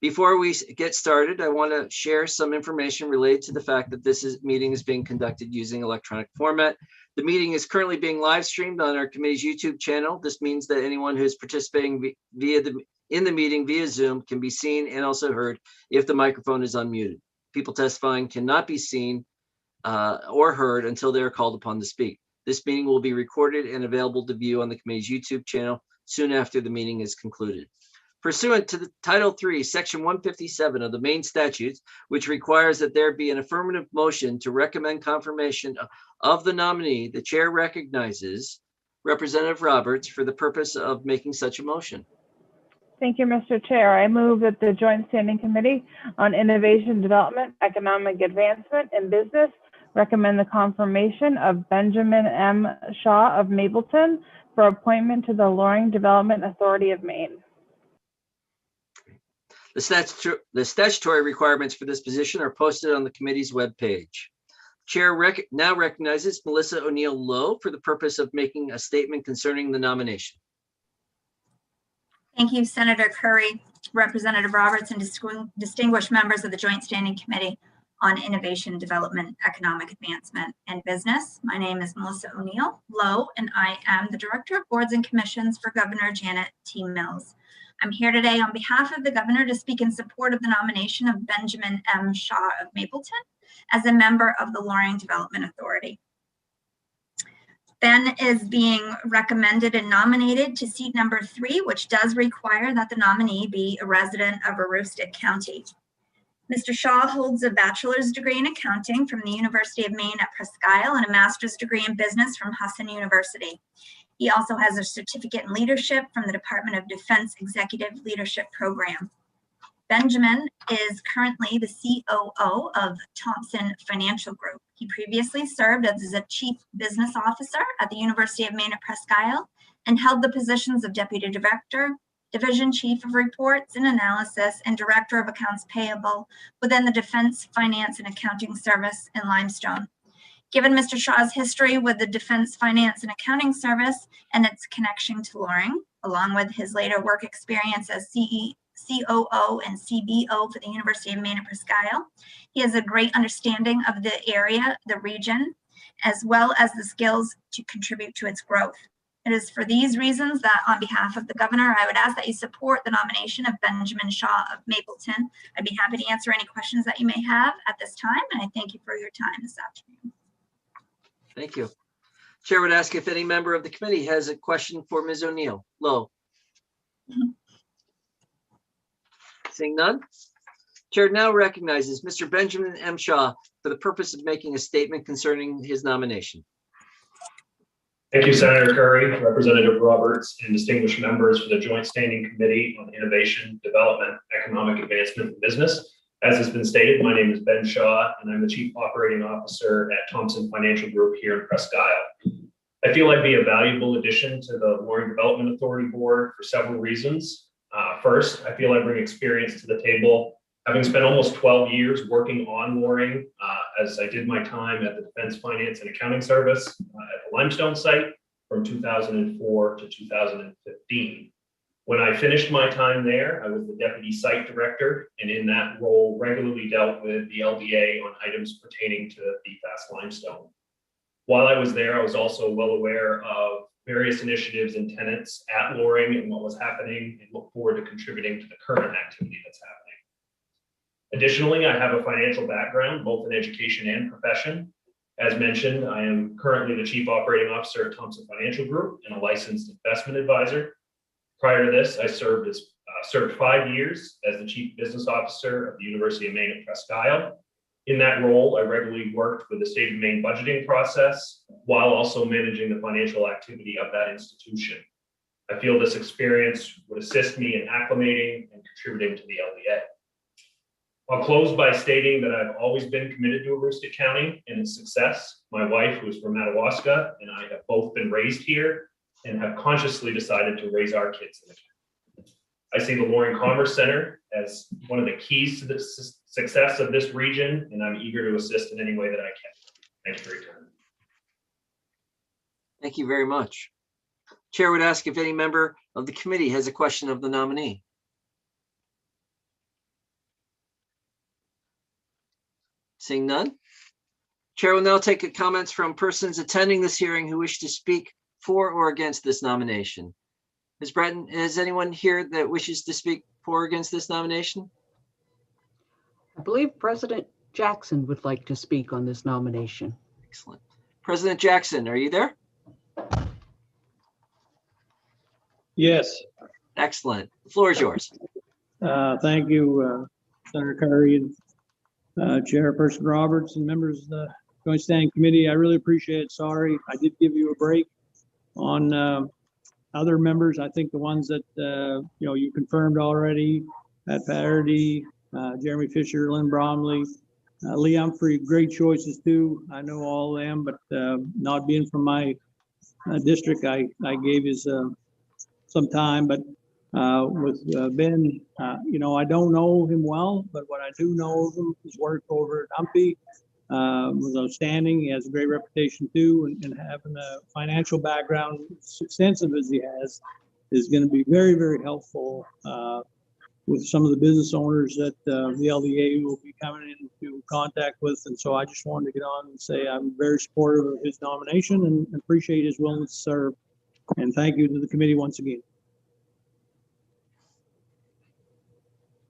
Before we get started, I want to share some information related to the fact that meeting is being conducted using electronic format. The meeting is currently being live streamed on our committee's YouTube channel. This means that anyone who is participating in the meeting via Zoom can be seen and also heard if the microphone is unmuted. People testifying cannot be seen or heard until they are called upon to speak. This meeting will be recorded and available to view on the committee's YouTube channel soon after the meeting is concluded. Pursuant to the Title III, Section 157 of the Maine statutes, which requires that there be an affirmative motion to recommend confirmation of the nominee, the chair recognizes Representative Roberts for the purpose of making such a motion. Thank you, Mr. Chair. I move that the Joint Standing Committee on Innovation, Development, Economic Advancement, and Business recommend the confirmation of Benjamin M. Shaw of Mapleton for appointment to the Loring Development Authority of Maine. The statutory requirements for this position are posted on the committee's webpage. Chair now recognizes Melissa O'Neill Lowe for the purpose of making a statement concerning the nomination. Thank you, Senator Curry, Representative Roberts, and distinguished members of the Joint Standing Committee on Innovation, Development, Economic Advancement, and Business. My name is Melissa O'Neill Lowe, and I am the Director of Boards and Commissions for Governor Janet T. Mills. I'm here today on behalf of the governor to speak in support of the nomination of Benjamin M. Shaw of Mapleton as a member of the Loring Development Authority. Ben is being recommended and nominated to seat number 3, which does require that the nominee be a resident of Aroostook County. Mr. Shaw holds a bachelor's degree in accounting from the University of Maine at Presque Isle and a master's degree in business from Husson University. He also has a certificate in leadership from the Department of Defense Executive Leadership Program. Benjamin is currently the COO of Thompson Financial Group. He previously served as a chief business officer at the University of Maine at Presque Isle and held the positions of deputy director, division chief of reports and analysis, and director of accounts payable within the Defense Finance and Accounting Service in Limestone. Given Mr. Shaw's history with the Defense Finance and Accounting Service and its connection to Loring, along with his later work experience as COO and CBO for the University of Maine at Presque Isle, he has a great understanding of the area, the region, as well as the skills to contribute to its growth. It is for these reasons that on behalf of the governor, I would ask that you support the nomination of Benjamin Shaw of Mapleton. I'd be happy to answer any questions that you may have at this time, and I thank you for your time this afternoon. Thank you. Chair would ask if any member of the committee has a question for Ms. O'Neill Lowe. Seeing none, Chair now recognizes Mr. Benjamin M. Shaw for the purpose of making a statement concerning his nomination. Thank you, Senator Curry, Representative Roberts, and distinguished members for the Joint Standing Committee on Innovation, Development, Economic Advancement, and Business. As has been stated, my name is Ben Shaw, and I'm the Chief Operating Officer at Thompson Financial Group here in Presque Isle. I feel I'd be a valuable addition to the Loring Development Authority Board for several reasons. First, I feel I bring experience to the table, having spent almost 12 years working on Loring, as I did my time at the Defense Finance and Accounting Service at the Limestone site from 2004 to 2015. When I finished my time there, I was the Deputy Site Director, and in that role regularly dealt with the LDA on items pertaining to PFAS limestone. While I was there, I was also well aware of various initiatives and tenants at Loring and what was happening, and look forward to contributing to the current activity that's happening. Additionally, I have a financial background, both in education and profession. As mentioned, I am currently the Chief Operating Officer at Thompson Financial Group and a licensed investment advisor. Prior to this, I served 5 years as the Chief Business Officer of the University of Maine at Presque Isle. In that role, I regularly worked with the state of Maine budgeting process while also managing the financial activity of that institution. I feel this experience would assist me in acclimating and contributing to the LDA. I'll close by stating that I've always been committed to Aroostook County and its success. My wife, who is from Madawaska, and I have both been raised here and have consciously decided to raise our kids in the county. I see the Loring Commerce Center as one of the keys to the success of this region, and I'm eager to assist in any way that I can. Thank you for your time. Thank you very much. Chair would ask if any member of the committee has a question of the nominee. Seeing none. Chair will now take comments from persons attending this hearing who wish to speak for or against this nomination. Ms. Breton, is anyone here that wishes to speak for or against this nomination? I believe President Jackson would like to speak on this nomination. Excellent. President Jackson, are you there? Yes. Excellent. The floor is yours. Thank you, Senator Curry and Chairperson Roberts and members of the Joint Standing Committee. I really appreciate it. Sorry, I did give you a break on other members. I think the ones that you confirmed already: Pat Paherty, Jeremy Fisher, Lynn Bromley, Lee Humphrey. Great choices too. I know all of them, but not being from my district, I gave his some time. But with Ben, I don't know him well, but what I do know of him, his work over at Humpy was outstanding. He has a great reputation too, and having a financial background as extensive as he has is going to be very, very helpful with some of the business owners that the LDA will be coming into contact with. And so I just wanted to get on and say I'm very supportive of his nomination and appreciate his willingness to serve. And thank you to the committee once again.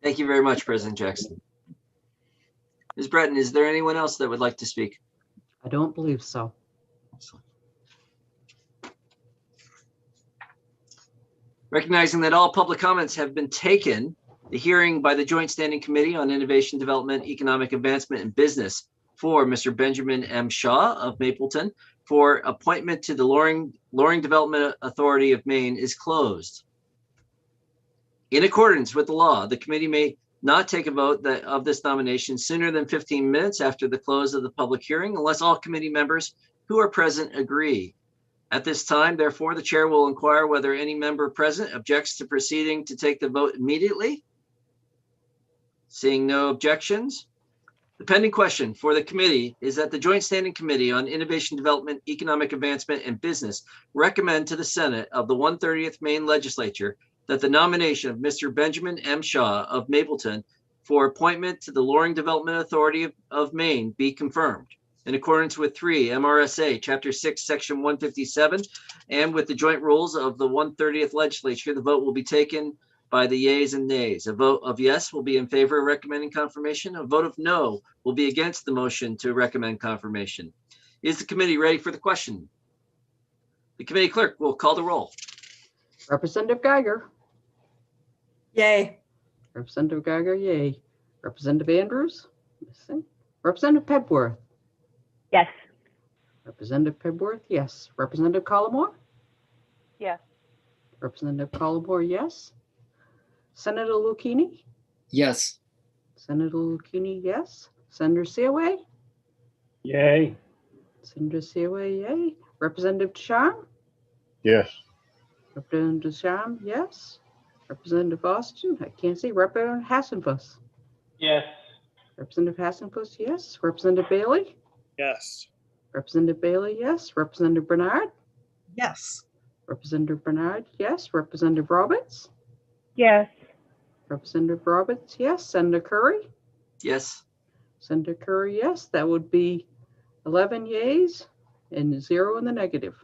Thank you very much, President Jackson. Ms. Breton, is there anyone else that would like to speak? I don't believe so. Recognizing that all public comments have been taken, the hearing by the Joint Standing Committee on Innovation, Development, Economic Advancement, and Business for Mr. Benjamin M. Shaw of Mapleton for appointment to the Loring Development Authority of Maine is closed. In accordance with the law, the committee may not take a vote of this nomination sooner than 15 minutes after the close of the public hearing, unless all committee members who are present agree. At this time, therefore, the chair will inquire whether any member present objects to proceeding to take the vote immediately. Seeing no objections, the pending question for the committee is that the Joint Standing Committee on Innovation, Development, Economic Advancement, and Business recommend to the Senate of the 130th Maine Legislature that the nomination of Mr. Benjamin M. Shaw of Mapleton for appointment to the Loring Development Authority of Maine be confirmed. In accordance with 3 MRSA Chapter 6, Section 157, and with the joint rules of the 130th Legislature, the vote will be taken by the yeas and nays. A vote of yes will be in favor of recommending confirmation. A vote of no will be against the motion to recommend confirmation. Is the committee ready for the question? The committee clerk will call the roll. Representative Geiger. Yay. Representative Geiger, yay. Representative Andrews, missing. Representative Pebworth. Yes. Representative Pebworth, yes. Representative Collmore. Yes. Representative Collmore, yes. Senator Lucchini. Yes. Senator Lucchini, yes. Senator Seaway. Yay. Senator Seaway, yay. Representative Deschamps. Yes. Representative Deschamps, yes. Representative Austin, I can't see. Representative Hassenfuss. Yes. Representative Hassenfuss, yes. Representative Bailey. Yes. Representative Bailey, yes. Representative Bernard. Yes. Representative Bernard, yes. Representative Roberts. Yes. Representative Roberts, yes. Senator Curry. Yes. Senator Curry, yes. That would be 11 yeas and 0 in the negative.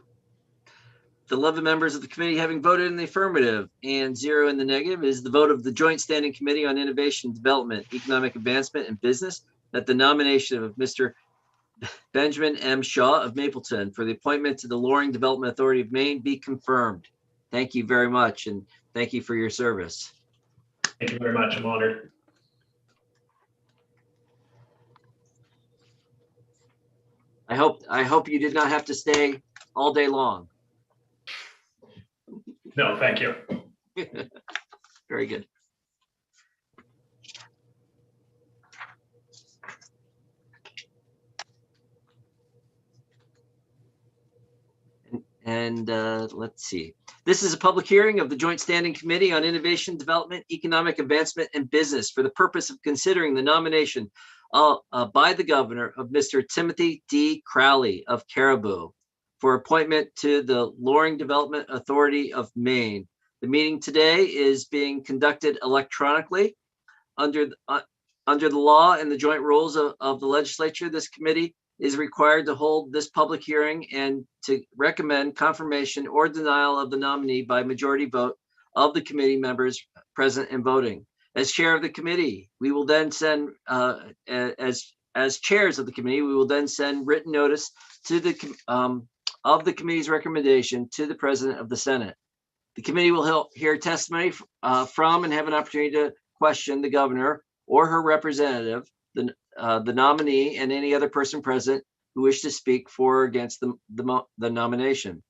The 11 members of the committee having voted in the affirmative and 0 in the negative is the vote of the Joint Standing Committee on Innovation, Development, Economic Advancement, and Business that the nomination of Mr. Benjamin M. Shaw of Mapleton for the appointment to the Loring Development Authority of Maine be confirmed. Thank you very much, and thank you for your service. Thank you very much. I'm honored. I hope you did not have to stay all day long. No, thank you. Very good. And let's see. This is a public hearing of the Joint Standing Committee on Innovation, Development, Economic Advancement, and Business for the purpose of considering the nomination by the governor of Mr. Timothy D. Crowley of Caribou for appointment to the Loring Development Authority of Maine. The meeting today is being conducted electronically under the law and the joint rules of the legislature. This committee is required to hold this public hearing and to recommend confirmation or denial of the nominee by majority vote of the committee members present and voting. As chair of the committee, we will then send, as chairs of the committee, we will then send written notice to of the committee's recommendation to the president of the Senate. The committee will hear testimony from and have an opportunity to question the governor or her representative, the nominee, and any other person present who wish to speak for or against the nomination.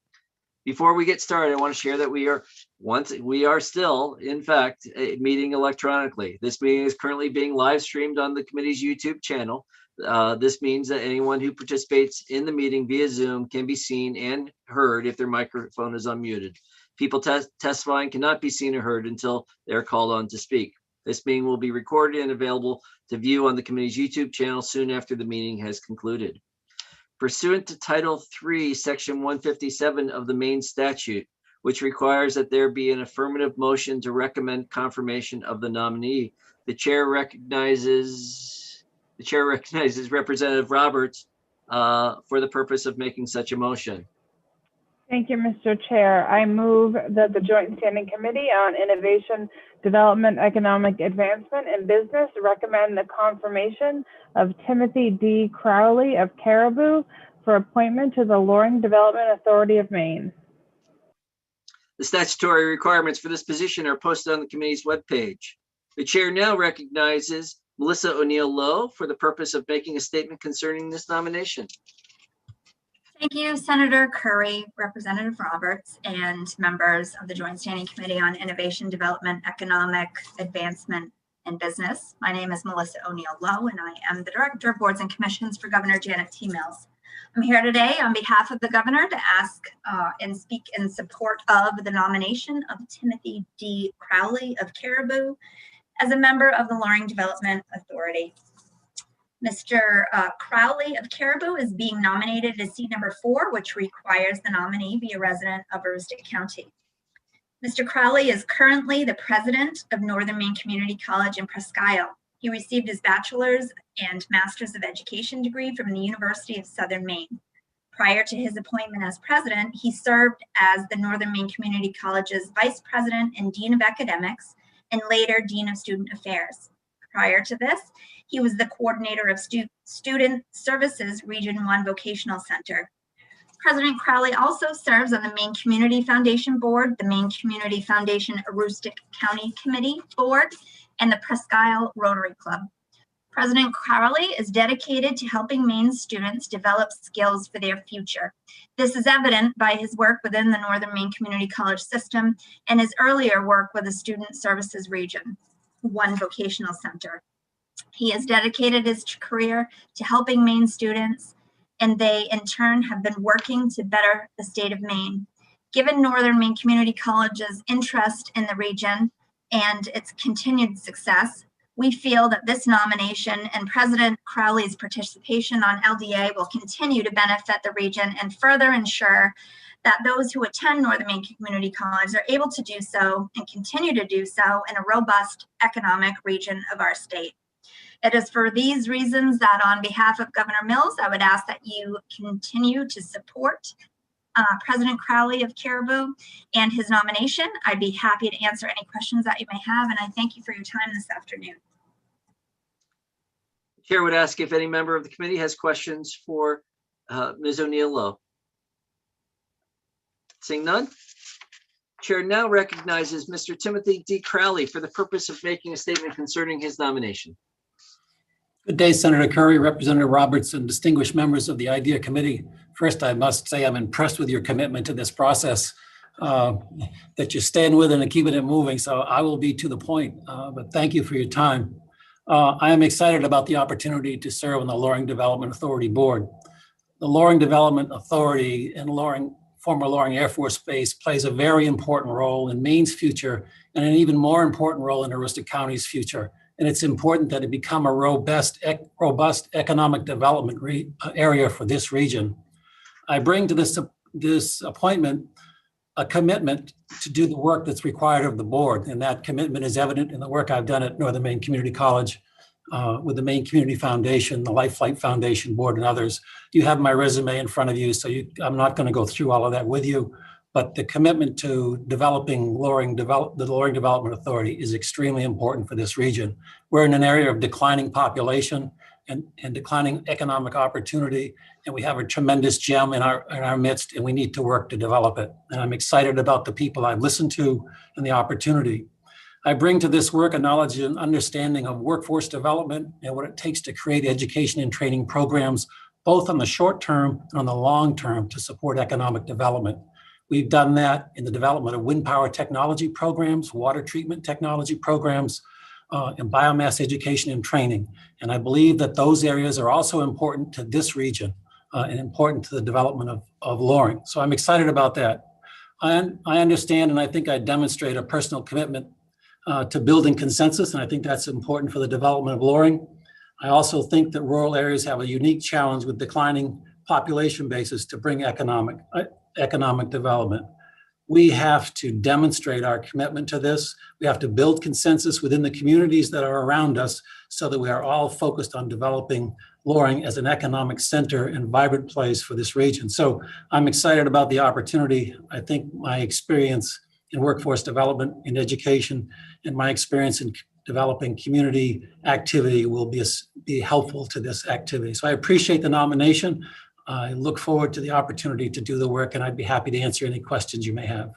Before we get started, I want to share that we are still, in fact, meeting electronically. This meeting is currently being live streamed on the committee's YouTube channel. This means that anyone who participates in the meeting via Zoom can be seen and heard if their microphone is unmuted. People testifying cannot be seen or heard until they're called on to speak. This meeting will be recorded and available to view on the committee's YouTube channel soon after the meeting has concluded. Pursuant to Title III, Section 157 of the Maine statute, which requires that there be an affirmative motion to recommend confirmation of the nominee, the chair recognizes Representative Roberts for the purpose of making such a motion. Thank you, Mr. Chair. I move that the Joint Standing Committee on Innovation, Development, Economic Advancement, and Business recommend the confirmation of Timothy D. Crowley of Caribou for appointment to the Loring Development Authority of Maine. The statutory requirements for this position are posted on the committee's webpage. The chair now recognizes Melissa O'Neill Lowe for the purpose of making a statement concerning this nomination. Thank you, Senator Curry, Representative Roberts, and members of the Joint Standing Committee on Innovation, Development, Economic Advancement, and Business. My name is Melissa O'Neill Lowe, and I am the Director of Boards and Commissions for Governor Janet T. Mills. I'm here today on behalf of the governor to ask and speak in support of the nomination of Timothy D. Crowley of Caribou as a member of the Loring Development Authority. Mr. Crowley of Caribou is being nominated as seat number 4, which requires the nominee be a resident of Aroostook County. Mr. Crowley is currently the president of Northern Maine Community College in Presque Isle. He received his bachelor's and master's of education degree from the University of Southern Maine. Prior to his appointment as president, he served as the Northern Maine Community College's vice president and dean of academics, and later dean of student affairs. Prior to this, he was the coordinator of Student Services Region 1 Vocational Center. President Crowley also serves on the Maine Community Foundation Board, the Maine Community Foundation Aroostook County Committee Board, and the Presque Isle Rotary Club. President Crowley is dedicated to helping Maine students develop skills for their future. This is evident by his work within the Northern Maine Community College system and his earlier work with the Student Services Region 1 Vocational Center. He has dedicated his career to helping Maine students, and they in turn have been working to better the state of Maine. Given Northern Maine Community College's interest in the region and its continued success, we feel that this nomination and President Crowley's participation on LDA will continue to benefit the region and further ensure that those who attend Northern Maine Community College are able to do so and continue to do so in a robust economic region of our state. It is for these reasons that on behalf of Governor Mills, I would ask that you continue to support President Crowley of Caribou and his nomination. I'd be happy to answer any questions that you may have, and I thank you for your time this afternoon. Chair would ask if any member of the committee has questions for Ms. O'Neill Lowe. Seeing none, Chair now recognizes Mr. Timothy D. Crowley for the purpose of making a statement concerning his nomination. Good day, Senator Curry, Representative Roberts, and distinguished members of the IDEA Committee. First, I must say I'm impressed with your commitment to this process, that you're staying with it and keeping it moving. So I will be to the point, but thank you for your time. I am excited about the opportunity to serve on the Loring Development Authority Board. The Loring Development Authority and former Loring Air Force Base plays a very important role in Maine's future and an even more important role in Aroostook County's future. And it's important that it become a robust economic development area for this region. I bring to this appointment a commitment to do the work that's required of the board. And that commitment is evident in the work I've done at Northern Maine Community College with the Maine Community Foundation, the Life Flight Foundation Board, and others. You have my resume in front of you, so I'm not going to go through all of that with you. But the commitment to developing the Loring Development Authority is extremely important for this region. We're in an area of declining population and declining economic opportunity, and we have a tremendous gem in our midst, and we need to work to develop it. And I'm excited about the people I've listened to and the opportunity. I bring to this work a knowledge and understanding of workforce development and what it takes to create education and training programs, both on the short term and on the long term, to support economic development. We've done that in the development of wind power technology programs, water treatment technology programs, and biomass education and training. And I believe that those areas are also important to this region and important to the development of Loring. So I'm excited about that. I understand, and I think I demonstrate a personal commitment to building consensus, and I think that's important for the development of Loring. I also think that rural areas have a unique challenge with declining population bases to bring economic development. We have to demonstrate our commitment to this. We have to build consensus within the communities that are around us so that we are all focused on developing Loring as an economic center and vibrant place for this region. So I'm excited about the opportunity. I think my experience in workforce development, in education, and my experience in developing community activity will be helpful to this activity. So I appreciate the nomination. I look forward to the opportunity to do the work, and I'd be happy to answer any questions you may have.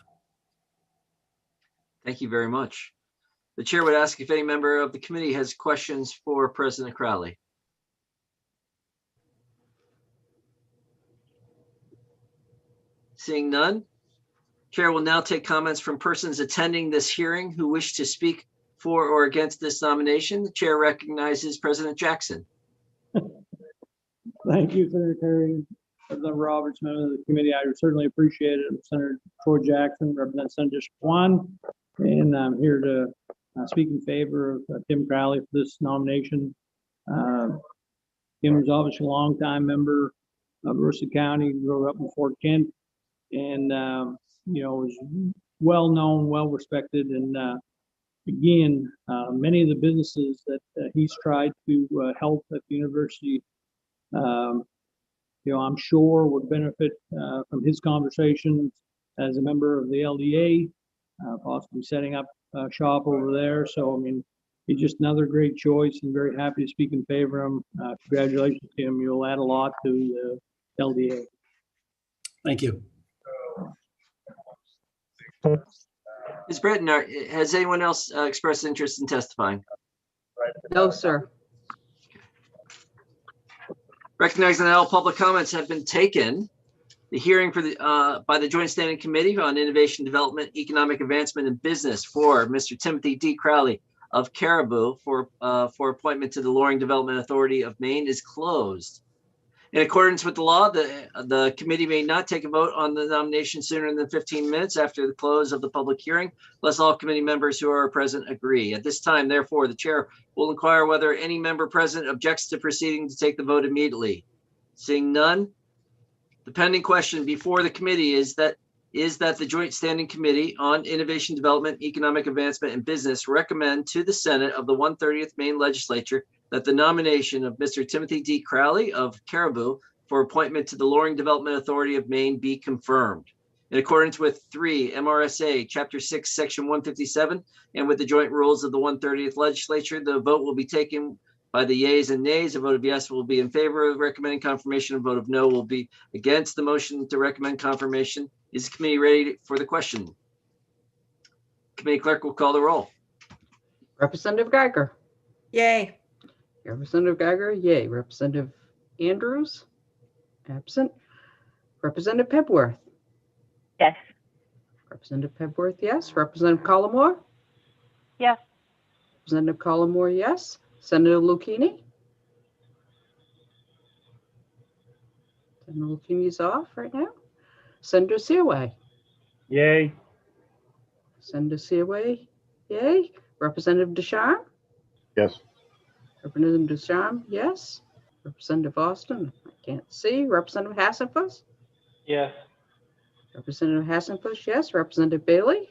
Thank you very much. The chair would ask if any member of the committee has questions for President Crowley. Seeing none, chair will now take comments from persons attending this hearing who wish to speak for or against this nomination. The chair recognizes President Jackson. Thank you, Senator Curry. Representative Roberts, member of the committee, I certainly appreciate it. Senator Troy Jackson, represents Senate District 1, and I'm here to speak in favor of Tim Crowley for this nomination. Tim is obviously a longtime member of Aroostook County, grew up in Fort Kent, and is well known, well respected, and again, many of the businesses that he's tried to help at the university, I'm sure would benefit from his conversations as a member of the LDA, possibly setting up a shop over there. So, I mean, he's just another great choice, and very happy to speak in favor of him. Congratulations, Tim. You'll add a lot to the LDA. Thank you. Ms. Britton, has anyone else expressed interest in testifying? No, sir. Recognizing that all public comments have been taken, the hearing for by the Joint Standing Committee on Innovation, Development, Economic Advancement, and Business for Mr. Timothy D. Crowley of Caribou for appointment to the Loring Development Authority of Maine is closed. In accordance with the law, the committee may not take a vote on the nomination sooner than 15 minutes after the close of the public hearing, unless all committee members who are present agree. At this time, therefore, the chair will inquire whether any member present objects to proceeding to take the vote immediately. Seeing none, the pending question before the committee is that the Joint Standing Committee on Innovation, Development, Economic Advancement, and Business recommend to the Senate of the 130th Maine Legislature that the nomination of Mr. Timothy D. Crowley of Caribou for appointment to the Loring Development Authority of Maine be confirmed. In accordance with 3 MRSA Chapter 6, Section 157, and with the joint rules of the 130th Legislature, the vote will be taken by the yeas and nays. A vote of yes will be in favor of recommending confirmation. A vote of no will be against the motion to recommend confirmation. Is the committee ready for the question? Committee clerk will call the roll. Representative Geiger. Yay. Representative Geiger, yay. Representative Andrews, absent. Representative Pebworth. Yes. Representative Pebworth, yes. Representative Collmore. Yes. Representative Collmore, yes. Senator Lucchini. Senator Lucchini's off right now. Senator Seaway. Yay. Senator Seaway, yay. Representative Deschamps. Yes. Representative Deschamps, yes. Representative Austin, I can't see. Representative Hassenfuss. Yes. Representative Hassenfuss, yes. Representative Bailey.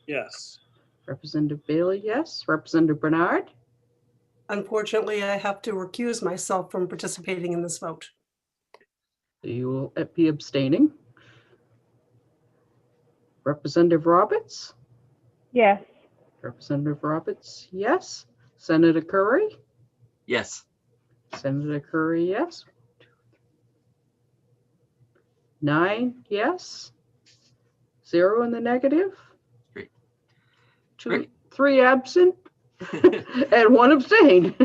Yes. Representative Bailey, yes. Representative Bernard. Unfortunately, I have to recuse myself from participating in this vote. You will be abstaining. Representative Roberts. Yes. Representative Roberts, yes. Senator Curry. Yes. Senator Curry, yes. 9, yes. 0 in the negative. Great. 3 absent, and 1 abstained.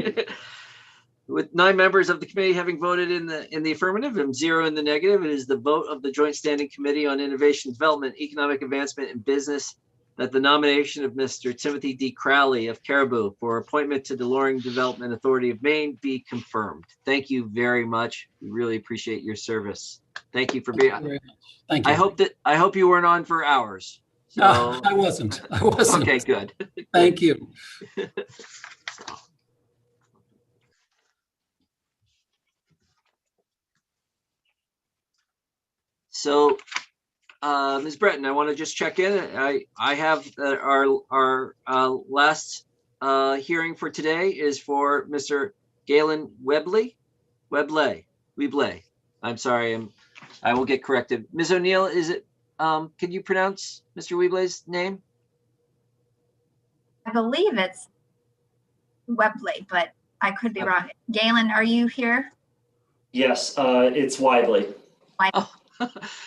With 9 members of the committee having voted in the affirmative and 0 in the negative, it is the vote of the Joint Standing Committee on Innovation, Development, Economic Advancement, and Business that the nomination of Mr. Timothy D. Crowley of Caribou for appointment to the Loring Development Authority of Maine be confirmed. Thank you very much. We really appreciate your service. Thank you for being. Thank you. I hope you weren't on for hours. So, No, I wasn't. Okay, good. Thank you. So, Ms. Breton, I want to just check in. I have our last hearing for today is for Mr. Galen Webley. I'm sorry, I will get corrected. Ms. O'Neill, is it? Can you pronounce Mr. Webley's name? I believe it's Webley, but I could be wrong. Galen, are you here? Yes, it's Widely. Widely.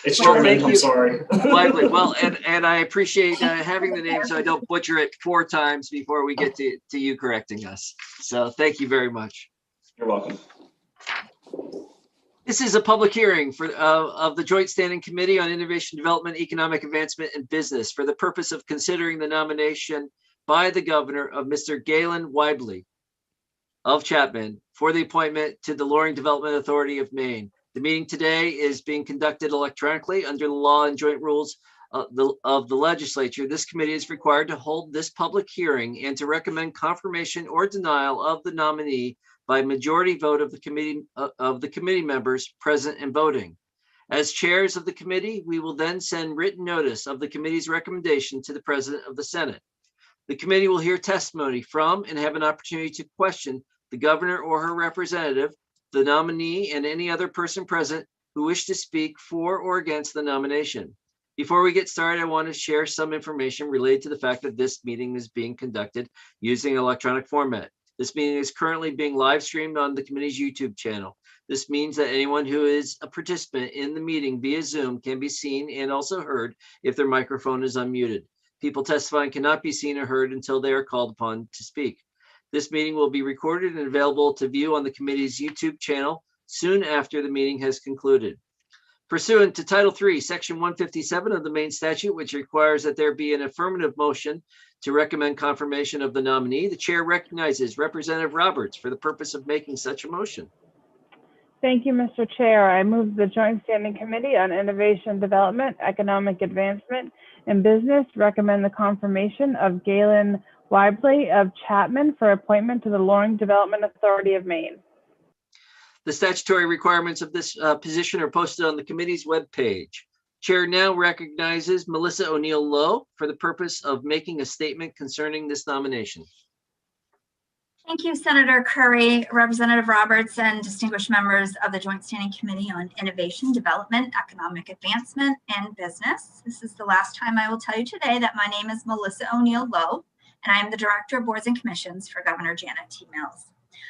It's Well, German, thank I'm you. sorry. Widely. Well, and I appreciate having the name so I don't butcher it 4 times before we get to you correcting us. So thank you very much. You're welcome. This is a public hearing of the Joint Standing Committee on Innovation, Development, Economic Advancement, and Business for the purpose of considering the nomination by the governor of Mr. Galen Webley of Chapman for the appointment to the Loring Development Authority of Maine. The meeting today is being conducted electronically under the law and joint rules of the legislature. This committee is required to hold this public hearing and to recommend confirmation or denial of the nominee by majority vote of the committee members present and voting. As chairs of the committee, we will then send written notice of the committee's recommendation to the President of the Senate. The committee will hear testimony from and have an opportunity to question the governor or her representative, the nominee, and any other person present who wish to speak for or against the nomination. Before we get started, I want to share some information related to the fact that this meeting is being conducted using electronic format. This meeting is currently being live streamed on the committee's YouTube channel. This means that anyone who is a participant in the meeting via Zoom can be seen and also heard if their microphone is unmuted. People testifying cannot be seen or heard until they are called upon to speak. This meeting will be recorded and available to view on the committee's YouTube channel soon after the meeting has concluded. Pursuant to Title III, Section 157 of the Maine statute, which requires that there be an affirmative motion to recommend confirmation of the nominee, the chair recognizes Representative Roberts for the purpose of making such a motion. Thank you, Mr. Chair. I move the Joint Standing Committee on Innovation, Development, Economic Advancement, and Business recommend the confirmation of Galen Webley of Chapman for appointment to the Loring Development Authority of Maine. The statutory requirements of this position are posted on the committee's webpage. Chair now recognizes Melissa O'Neill Lowe for the purpose of making a statement concerning this nomination. Thank you, Senator Curry, Representative Roberts, and distinguished members of the Joint Standing Committee on Innovation, Development, Economic Advancement, and Business. This is the last time I will tell you today that my name is Melissa O'Neill Lowe, and I am the Director of Boards and Commissions for Governor Janet T. Mills.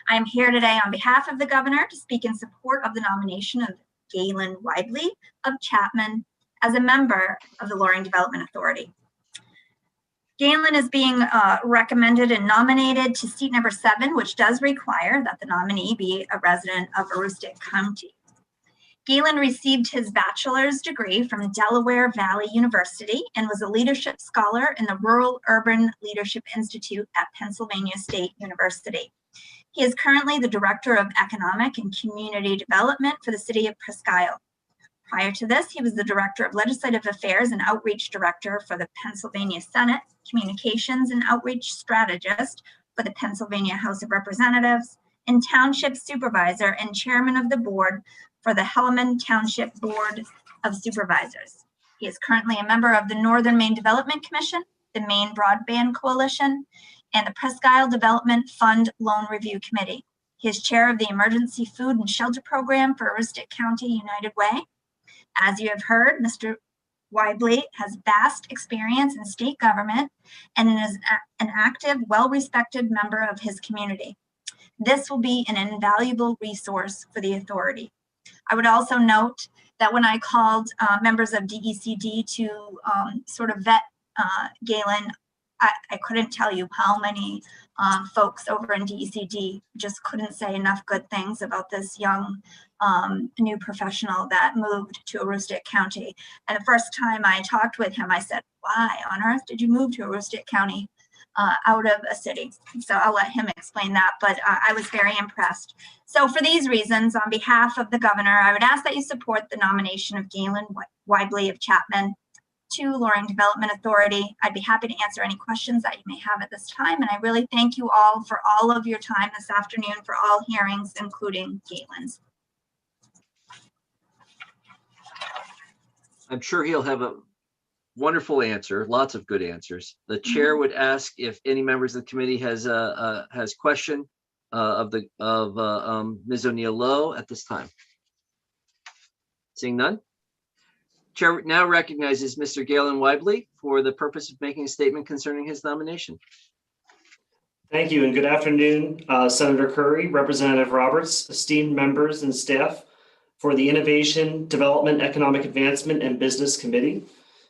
I am here today on behalf of the governor to speak in support of the nomination of Galen Webley of Chapman as a member of the Loring Development Authority. Galen is being recommended and nominated to seat number 7, which does require that the nominee be a resident of Aroostook County. Galen received his bachelor's degree from Delaware Valley University and was a leadership scholar in the Rural Urban Leadership Institute at Pennsylvania State University. He is currently the Director of Economic and Community Development for the City of Presque Isle. Prior to this, he was the Director of Legislative Affairs and Outreach Director for the Pennsylvania Senate, Communications and Outreach Strategist for the Pennsylvania House of Representatives, and Township Supervisor and Chairman of the Board for the Helaman Township Board of Supervisors. He is currently a member of the Northern Maine Development Commission, the Maine Broadband Coalition, and the Presque Isle Development Fund Loan Review Committee. He is chair of the Emergency Food and Shelter Program for Aroostook County United Way. As you have heard, Mr. Weibly has vast experience in state government and is an active, well-respected member of his community. This will be an invaluable resource for the authority. I would also note that when I called members of DECD to sort of vet Galen, I couldn't tell you how many folks over in DECD just couldn't say enough good things about this young new professional that moved to Aroostook County. And the first time I talked with him, I said, why on earth did you move to Aroostook County out of a city? So I'll let him explain that, but I was very impressed. So for these reasons, on behalf of the governor, I would ask that you support the nomination of Galen Weibly of Chapman to Loring Development Authority. I'd be happy to answer any questions that you may have at this time. And I really thank you all for all of your time this afternoon for all hearings, including Galen's. I'm sure he'll have a wonderful answer, lots of good answers. The chair would ask if any members of the committee has question of Ms. O'Neill Lowe at this time. Seeing none. Chair now recognizes Mr. Galen Weibly for the purpose of making a statement concerning his nomination. Thank you and good afternoon, Senator Curry, Representative Roberts, esteemed members and staff for the Innovation, Development, Economic Advancement and Business Committee.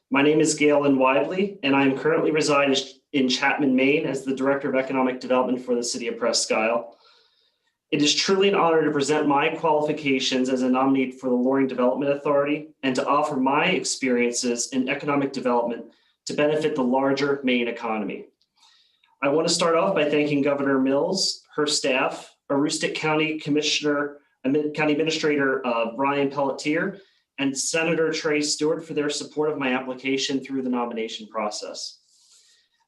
My name is Galen Weibly and I am currently residing in Chapman, Maine as the Director of Economic Development for the City of Presque Isle. It is truly an honor to present my qualifications as a nominee for the Loring Development Authority and to offer my experiences in economic development to benefit the larger Maine economy. I want to start off by thanking Governor Mills, her staff, Aroostook County County Administrator Brian Pelletier, and Senator Trey Stewart for their support of my application through the nomination process.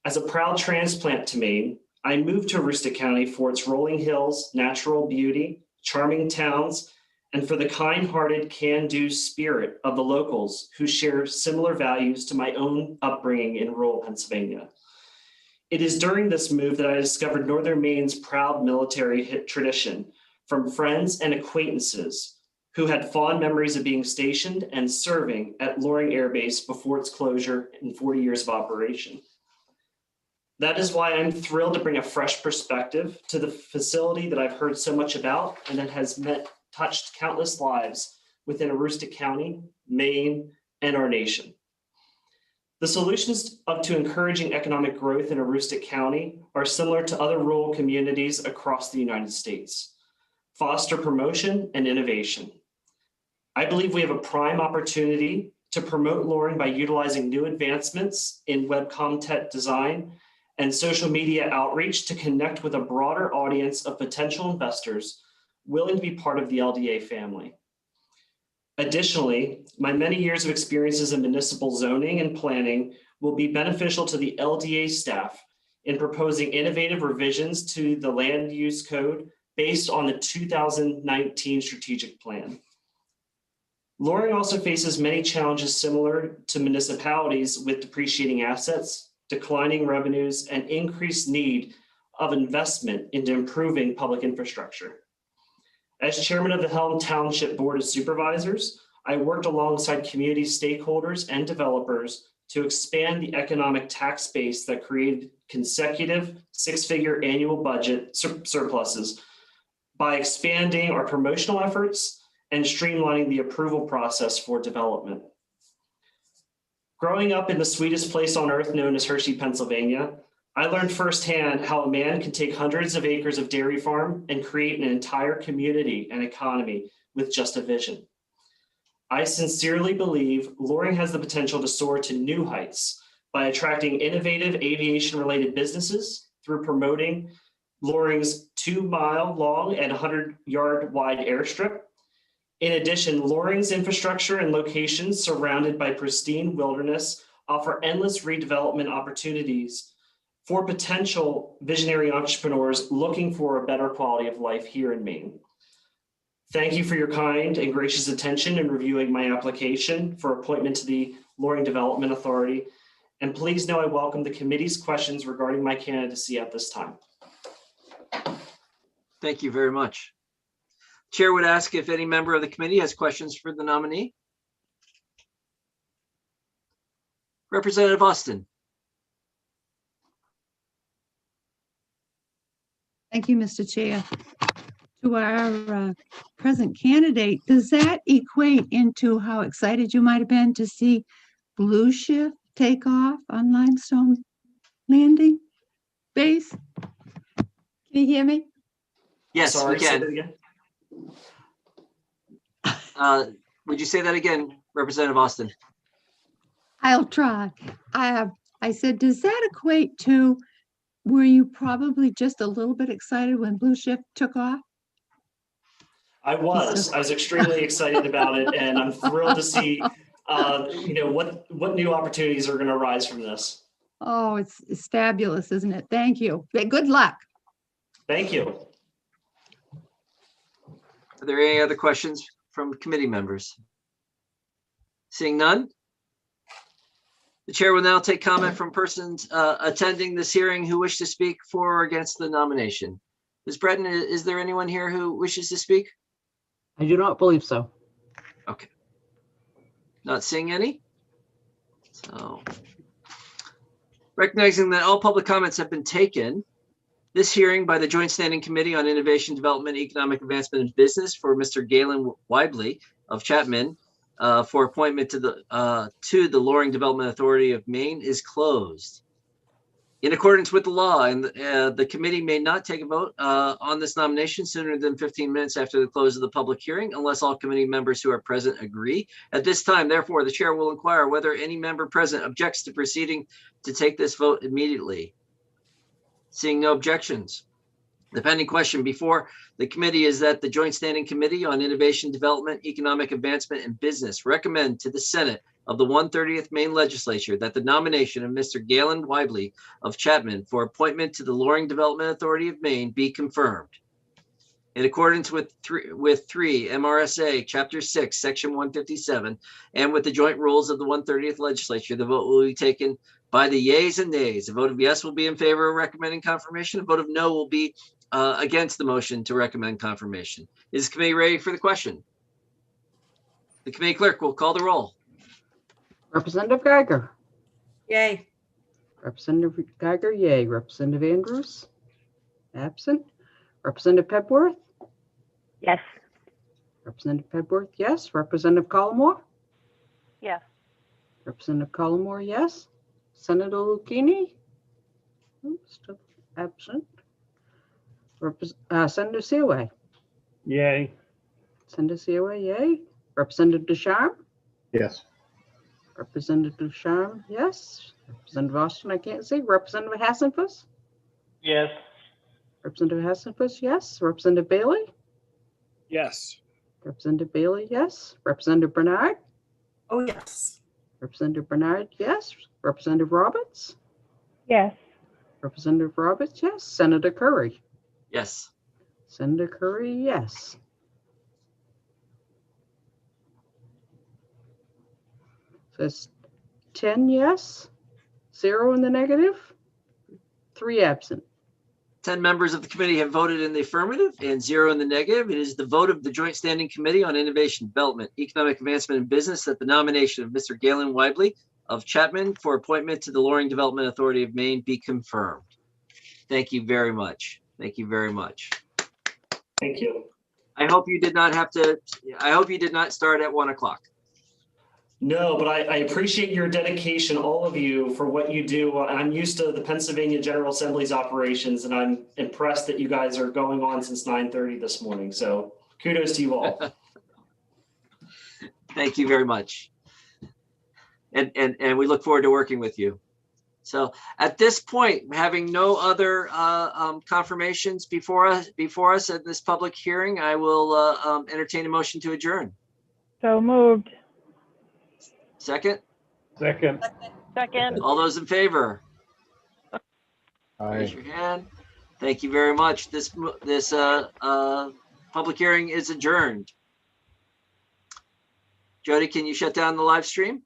As a proud transplant to Maine, I moved to Aroostook County for its rolling hills, natural beauty, charming towns, and for the kind-hearted can-do spirit of the locals who share similar values to my own upbringing in rural Pennsylvania. It is during this move that I discovered Northern Maine's proud military tradition from friends and acquaintances who had fond memories of being stationed and serving at Loring Air Base before its closure in 40 years of operation. That is why I'm thrilled to bring a fresh perspective to the facility that I've heard so much about and that has touched countless lives within Aroostook County, Maine, and our nation. The solutions to encouraging economic growth in Aroostook County are similar to other rural communities across the United States. Foster promotion and innovation. I believe we have a prime opportunity to promote Loring by utilizing new advancements in web content design and social media outreach to connect with a broader audience of potential investors willing to be part of the LDA family. Additionally, my many years of experiences in municipal zoning and planning will be beneficial to the LDA staff in proposing innovative revisions to the land use code based on the 2019 strategic plan. Loring also faces many challenges similar to municipalities with depreciating assets, declining revenues, and increased need of investment into improving public infrastructure. As chairman of the Helaman Township Board of Supervisors, I worked alongside community stakeholders and developers to expand the economic tax base that created consecutive six-figure annual budget surpluses by expanding our promotional efforts and streamlining the approval process for development. Growing up in the sweetest place on earth known as Hershey, Pennsylvania, I learned firsthand how a man can take hundreds of acres of dairy farm and create an entire community and economy with just a vision. I sincerely believe Loring has the potential to soar to new heights by attracting innovative aviation-related businesses through promoting Loring's 2-mile long and 100-yard wide airstrip. In addition, Loring's infrastructure and locations surrounded by pristine wilderness offer endless redevelopment opportunities for potential visionary entrepreneurs looking for a better quality of life here in Maine. Thank you for your kind and gracious attention in reviewing my application for appointment to the Loring Development Authority. And please know I welcome the committee's questions regarding my candidacy at this time. Thank you very much. Chair would ask if any member of the committee has questions for the nominee. Representative Austin. Thank you, Mr. Chair. To our present candidate, does that equate into how excited you might have been to see Blue Shift take off on Limestone Landing Base? Can you hear me? Yes, Sorry, we say can. that again. Would you say that again, Representative Austin? I'll try. I said, does that equate to, were you probably just a little bit excited when Blue Shift took off? I was extremely excited about it, and I'm thrilled to see, what new opportunities are going to arise from this. Oh, it's fabulous, isn't it? Thank you. Good luck. Thank you. Are there any other questions from committee members? Seeing none, the chair will now take comment from persons attending this hearing who wish to speak for or against the nomination. Ms. Breton, is there anyone here who wishes to speak? I do not believe so. Okay. Not seeing any. So, recognizing that all public comments have been taken, this hearing by the Joint Standing Committee on Innovation, Development, Economic Advancement, and Business for Mr. Galen Weibly of Chapman for appointment to the Loring Development Authority of Maine is closed. In accordance with the law, and the committee may not take a vote on this nomination sooner than 15 minutes after the close of the public hearing, unless all committee members who are present agree. At this time, therefore, the chair will inquire whether any member present objects to proceeding to take this vote immediately. Seeing no objections, the pending question before the committee is that the Joint Standing Committee on Innovation, Development, Economic Advancement, and Business recommend to the Senate of the 130th Maine Legislature that the nomination of Mr. Galen Weibly of Chapman for appointment to the Loring Development Authority of Maine be confirmed. In accordance with 3 MRSA Chapter 6, Section 157, and with the joint rules of the 130th Legislature, the vote will be taken by the yeas and nays. A vote of yes will be in favor of recommending confirmation. A vote of no will be against the motion to recommend confirmation. Is the committee ready for the question? The committee clerk will call the roll. Representative Geiger. Yay. Representative Geiger, yay. Representative Andrews, absent. Representative Pepworth. Yes. Representative Pepworth, yes. Representative Collmore. Yes. Representative Collmore, yes. Senator Lucchini. Still absent. Senator Seaway. Yay. Senator Seaway, yay. Representative Ducharme. Yes. Representative Ducharme, yes. Representative Austin, I can't see. Representative Hassenfuss. Yes. Representative Hassenfuss, yes. Representative Bailey. Yes. Representative Bailey, yes. Representative Bernard. Oh, yes. Representative Bernard, yes. Representative Roberts. Yes. Representative Roberts, yes. Senator Curry. Yes. Senator Curry, yes. So it's 10 yes, 0 in the negative, 3 absent. 10 members of the committee have voted in the affirmative and 0 in the negative. It is the vote of the Joint Standing Committee on Innovation, Development, Economic Advancement, and Business that the nomination of Mr. Galen Weibly of Chapman for appointment to the Loring Development Authority of Maine be confirmed. Thank you very much. Thank you very much. Thank you. I hope you did not start at 1 o'clock. No, but I appreciate your dedication, all of you, for what you do. I'm used to the Pennsylvania General Assembly's operations, and I'm impressed that you guys are going on since 9:30 this morning. So kudos to you all. Thank you very much. And we look forward to working with you. So at this point, having no other confirmations before us at this public hearing, I will entertain a motion to adjourn. So moved. Second? Second. Second. All those in favor? Raise Aye. your hand. Thank you very much. This public hearing is adjourned. Jody, can you shut down the live stream?